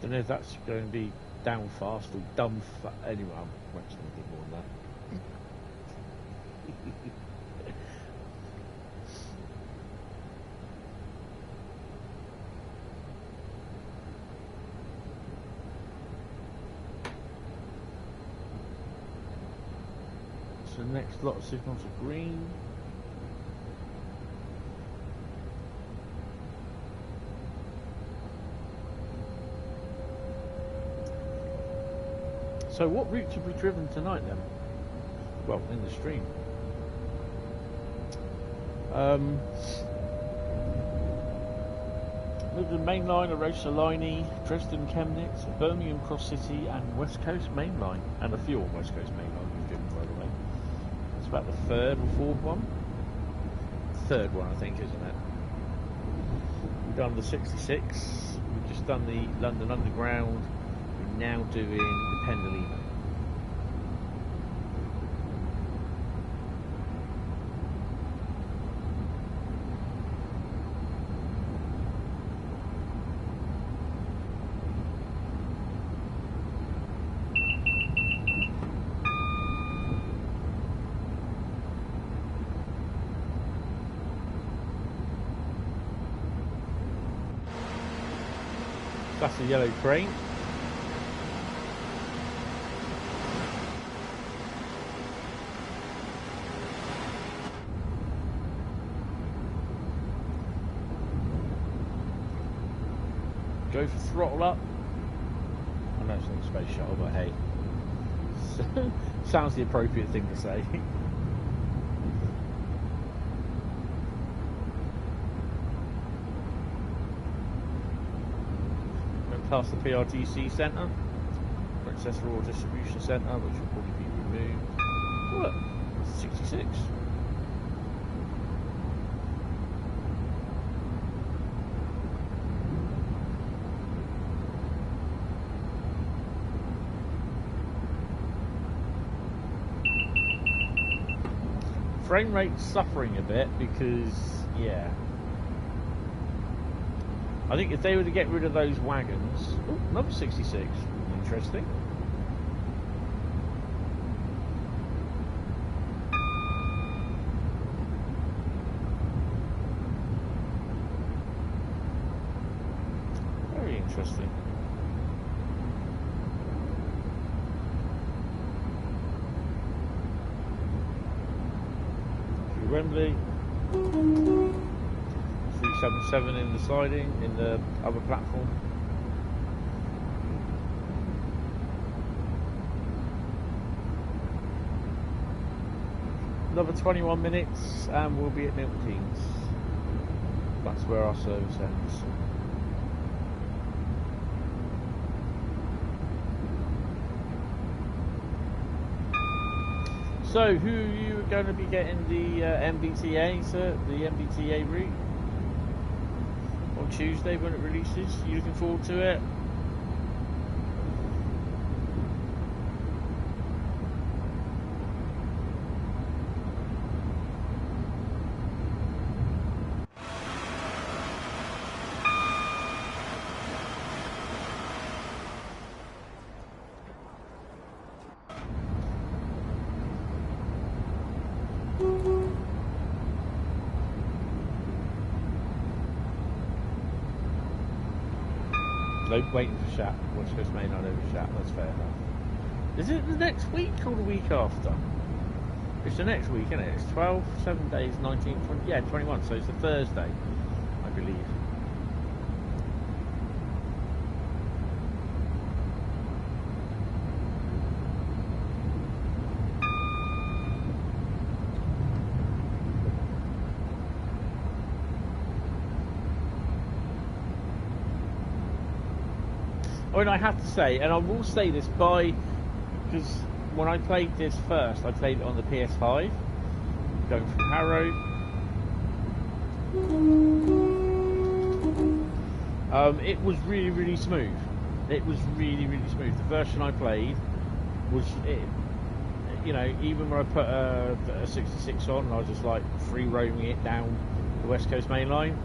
[SPEAKER 1] Don't know if that's going to be down fast or dumb fast. Anyway, I'm actually going to get more than that. So next lot of signals are green. So what route have we driven tonight then? Well, in the stream. Midland Mainline, Arosa Linie, Dresden Chemnitz, Birmingham Cross City and West Coast Mainline. And a few on West Coast Mainline we've driven, by the way. It's about the third or fourth one. Third one, I think, isn't it? We've done the 66. We've just done the London Underground. We're now doing the Pendolino. That's a yellow train. Go for throttle up. I know it's not a space shuttle, but hey. Sounds the appropriate thing to say. Went past the PRTC centre, Princess Royal Distribution Centre, which will probably be removed. Oh, look, 66. Frame rate's suffering a bit because, yeah. I think if they were to get rid of those wagons... Oh, number 66. Interesting. Very interesting. Wembley, 377 in the siding, in the other platform. Another 21 minutes and we'll be at Milton Keynes. That's where our service ends. So, who are you going to be getting the MBTA, sir? The MBTA route on Tuesday when it releases? You looking forward to it? Waiting for Shat. West Coast Mainline over Shat. That's fair enough. Is it the next week or the week after? It's the next week, isn't it? It's 12, 7 days, 19, 20, yeah, 21. So it's the Thursday, I believe. I mean, I have to say, and I will say this because when I played this first, I played it on the PS5, going through Harrow. It was really, really smooth. It was really, really smooth. The version I played was, you know, even when I put a 66 on, and I was just like free roaming it down the West Coast Mainline,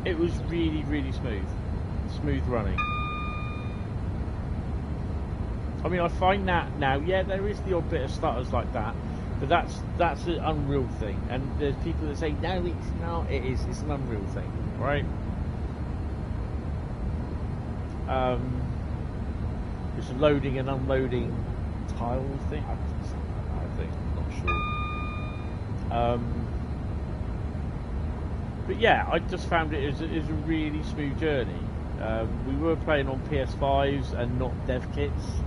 [SPEAKER 1] it was really, really smooth running. I mean, I find that now, yeah, there is the odd bit of stutters like that, but that's an Unreal thing. And there's people that say, no, it's not. It is. It's an Unreal thing, right? It's a loading and unloading tile thing. I think, not sure. But yeah, I just found it is a really smooth journey. We were playing on PS5s and not dev kits.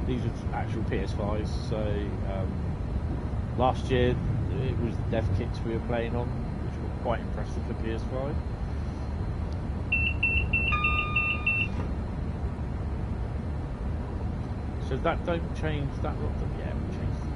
[SPEAKER 1] These are actual PS5s, so last year it was the dev kits we were playing on, which were quite impressive for PS5. So that don't change that lot of, yeah, we changed the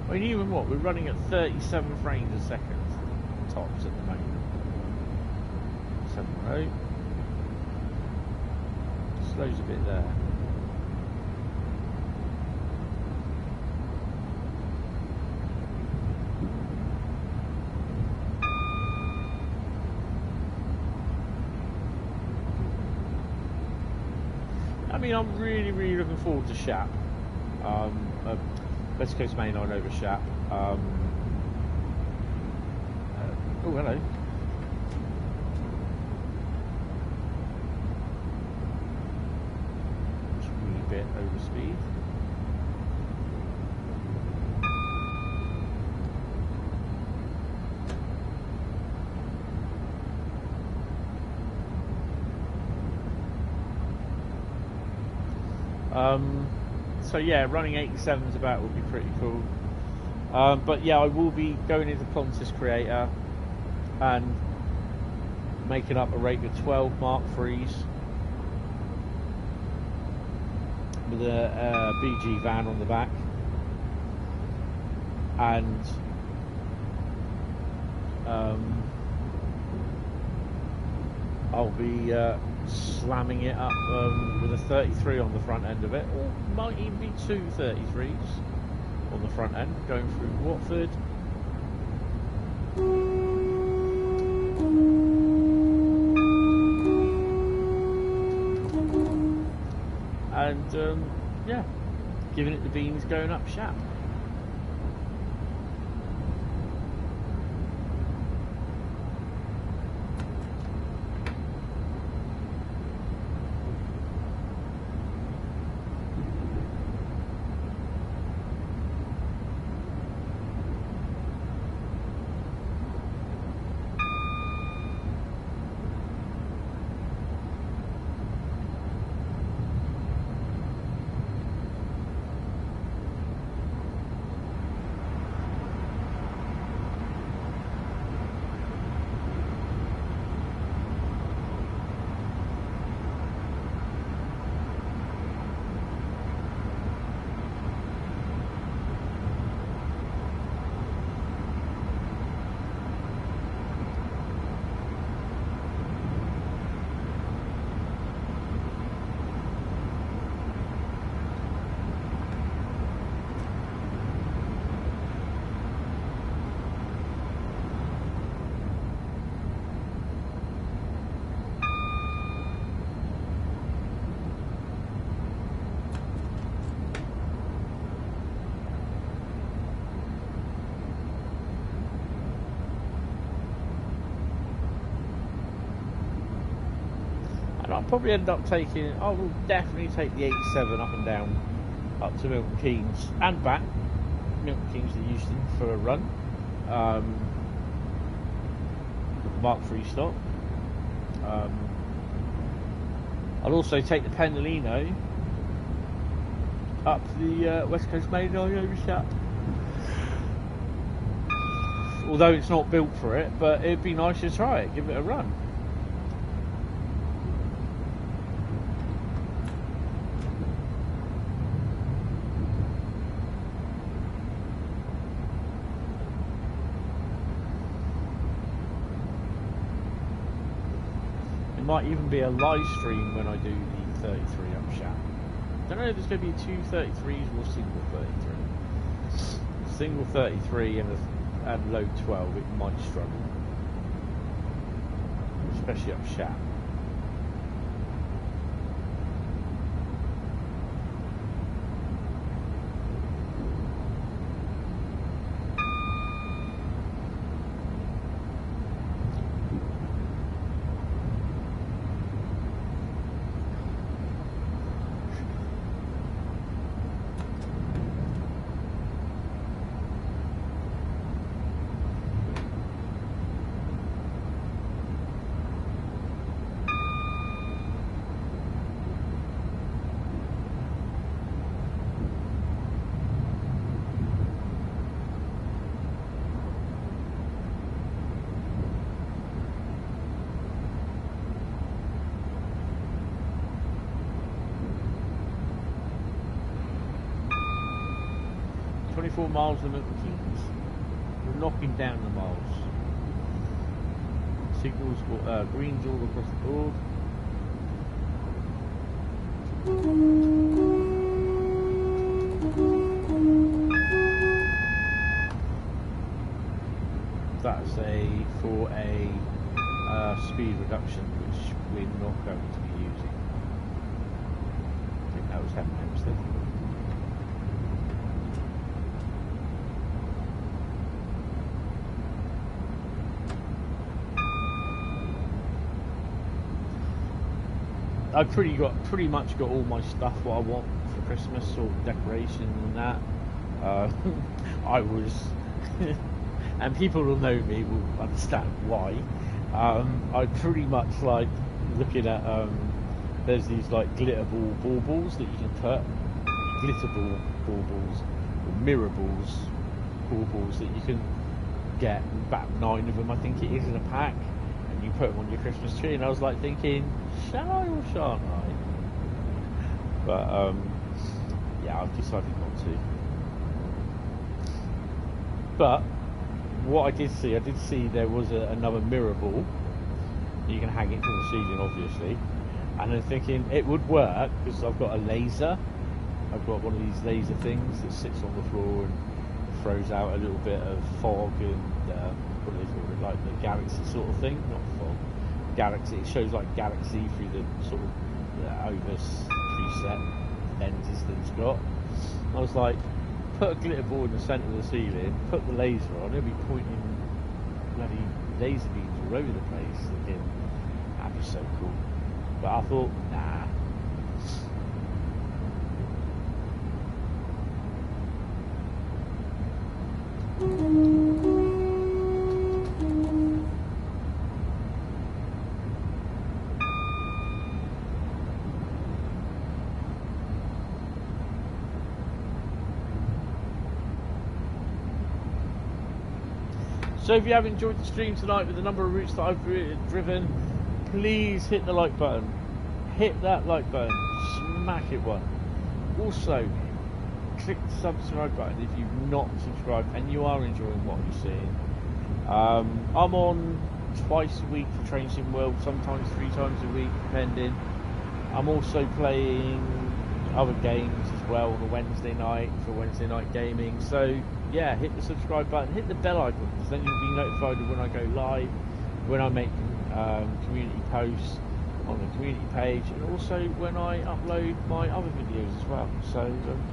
[SPEAKER 1] I mean, even what, we're running at 37 frames a second tops at the moment. 7.0. Slows a bit there. mean, I'm really looking forward to Shap. West Coast Mainline over Shap. Oh, hello. Just a wee bit over speed. So yeah, running 87s about would be pretty cool. But yeah, I will be going into Pontus Creator and making up a rate of 12 Mark IIIs with a BG van on the back, and I'll be slamming it up with a 33 on the front end of it, or might even be two 33s on the front end going through Watford. And yeah, giving it the beans going up Shap. I'll probably end up taking, I will definitely take the 87 up and down up to Milton Keynes and back, Milton Keynes to Euston for a run, Mark III stop. I'll also take the Pendolino up the West Coast Mainline over Shap. Although it's not built for it, but it'd be nice to try it, give it a run. Might even be a live stream when I do the 33 up Shap. Don't know if there's going to be two 33s or single 33. Single 33 and low 12, it might struggle, especially up Shap. Miles of Milton Keynes. We're knocking down the miles. Signals, greens all across the board. That's for a speed reduction, which we're not going to be using. know it was Hempstead. I've pretty much got all my stuff what I want for Christmas, sort of decorations and that. I was, and people who know me will understand why. I pretty much like looking at. There's these like glitter baubles that you can put, glitter baubles, or mirror baubles that you can get. About 9 of them, I think it is, in a pack. You put them on your Christmas tree, and I was like thinking, shall I or shan't I? But yeah, I've decided not to. But what I did see there was another mirror ball. You can hang it from the ceiling, obviously. And I'm thinking it would work because I've got a laser. I've got one of these laser things that sits on the floor and throws out a little bit of fog and what do they call it, like the galaxy sort of thing, not fog, galaxy. It shows like galaxy through the sort of over preset lenses that it's got. I was like, put a glitter ball in the centre of the ceiling, put the laser on, it'll be pointing bloody laser beams all over the place. Thinking that'd be so cool. But I thought, nah. So if you have enjoyed the stream tonight with the number of routes that I've driven, please hit the like button. Hit that like button. Smack it one. Also, click the subscribe button if you've not subscribed and you are enjoying what you're seeing. I'm on twice a week for Train Sim World, sometimes 3 times a week, depending. I'm also playing other games as well on a Wednesday night for Wednesday night gaming. So yeah, hit the subscribe button, hit the bell icon, because then you'll be notified of when I go live, when I make community posts on the community page, and also when I upload my other videos as well. So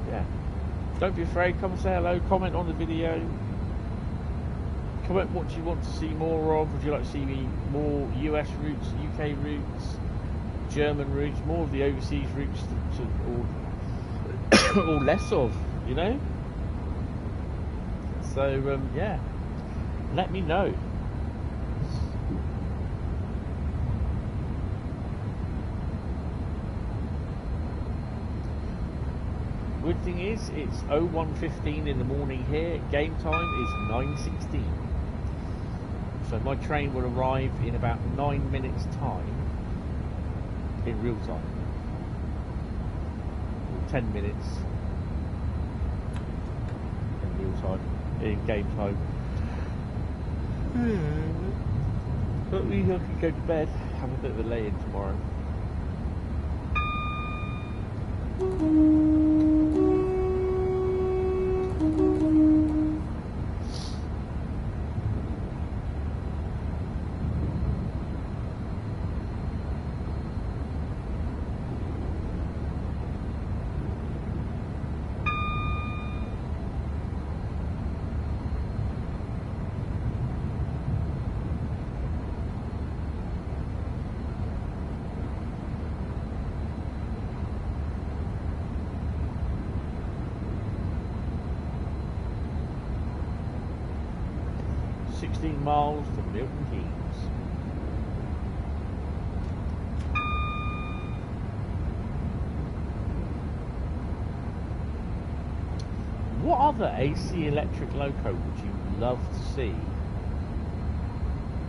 [SPEAKER 1] yeah, don't be afraid, come and say hello, comment on the video, comment what you want to see more of. Would you like to see me more US routes, UK routes, German routes, more of the overseas routes or less of, you know? So yeah, let me know. Good thing is it's 01:15 in the morning here. Game time is 9:16. So my train will arrive in about 9 minutes time in real time. 10 minutes in real time, in game time. But we can go to bed, have a bit of a lay-in tomorrow. Miles to Milton Keynes. What other AC electric loco would you love to see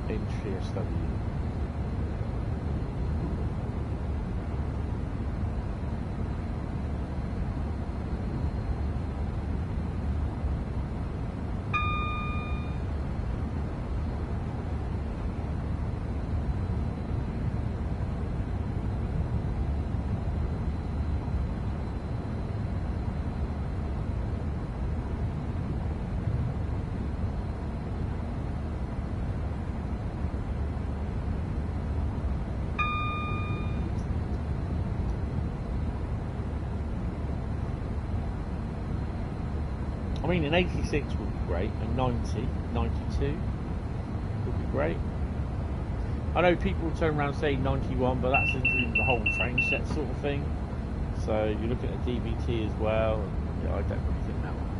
[SPEAKER 1] in TSW? mean, an 86 would be great, a 90, 92 would be great. I know people will turn around and say 91, but that's including the whole train set sort of thing. So you're looking at a DVT as well. And, yeah, I don't really think that one.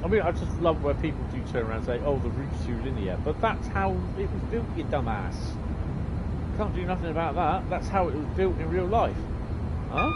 [SPEAKER 1] I mean, I just love where people do turn around and say, oh, the route's too linear. But that's how it was built, you dumbass. Can't do nothing about that. That's how it was built in real life. Huh?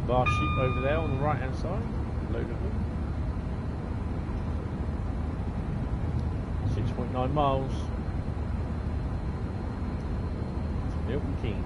[SPEAKER 1] Bar sheep over there on the right hand side, load of them. 6.9 miles. Milton Keynes.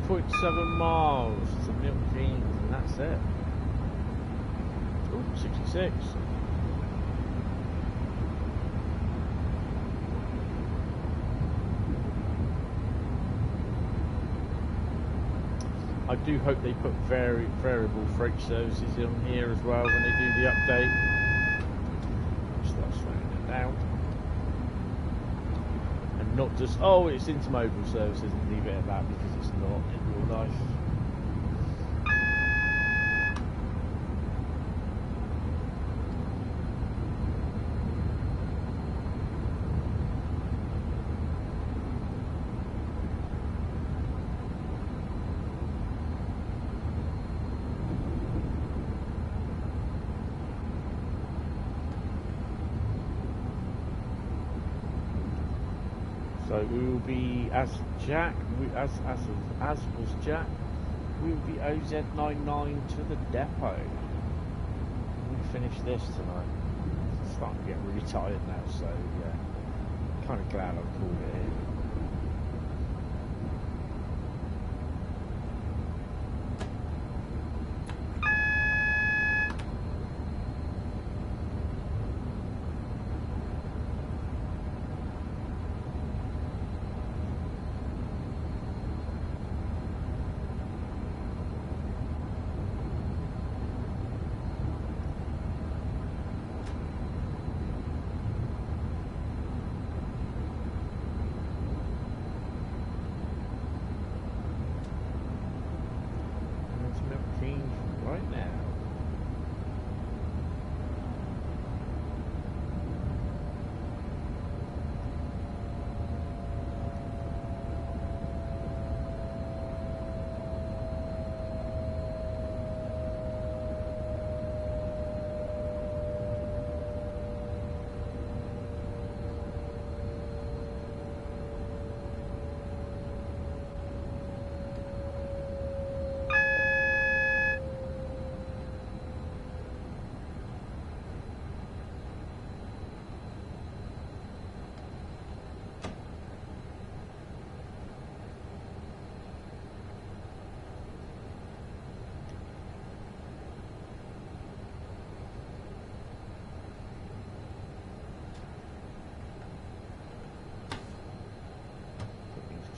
[SPEAKER 1] 3.7 miles to Milton Keynes, and that's it. Oh, 66. I do hope they put variable freight services on here as well when they do the update. Start slowing it down. And not just, oh, it's intermodal services and leave it at that, because it's not in real life. So we will be, as was Jack, we will be OZ99 to the depot. We finish this tonight. It's starting to get really tired now, so yeah, kind of glad I've called it here.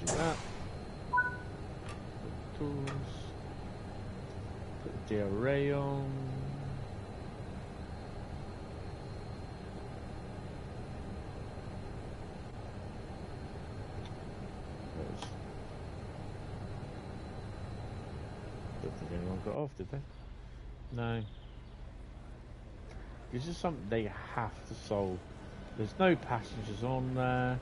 [SPEAKER 1] That. Put tools. Put the array on. Don't think anyone got off, did they? No. This is something they have to solve. There's no passengers on there.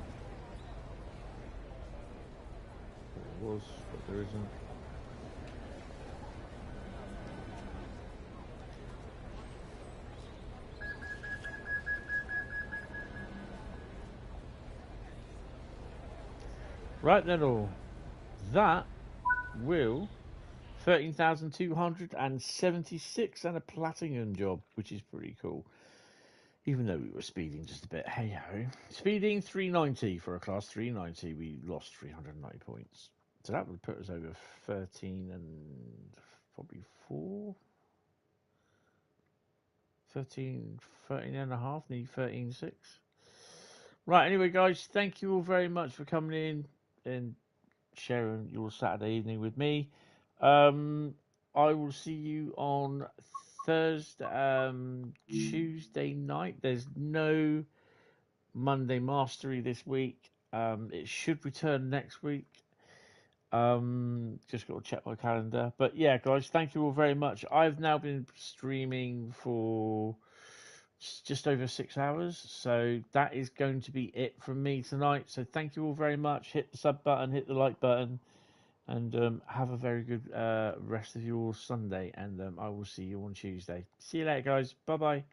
[SPEAKER 1] Was, but there isn't. Right then, all that will 13,276 and a platinum job, which is pretty cool. Even though we were speeding just a bit, hey ho. Speeding 390 for a class 390, we lost 390 points. So that would put us over 13 and probably 13 and a half, nearly 13.6. Right, anyway, guys, thank you all very much for coming in and sharing your Saturday evening with me. I will see you on Tuesday night. There's no Monday Mastery this week. It should return next week. Just got to check my calendar. But yeah, guys, thank you all very much. I've now been streaming for just over 6 hours, so that is going to be it from me tonight. So thank you all very much. Hit the sub button, hit the like button, and have a very good rest of your Sunday, and I will see you on Tuesday. See you later, guys. Bye bye.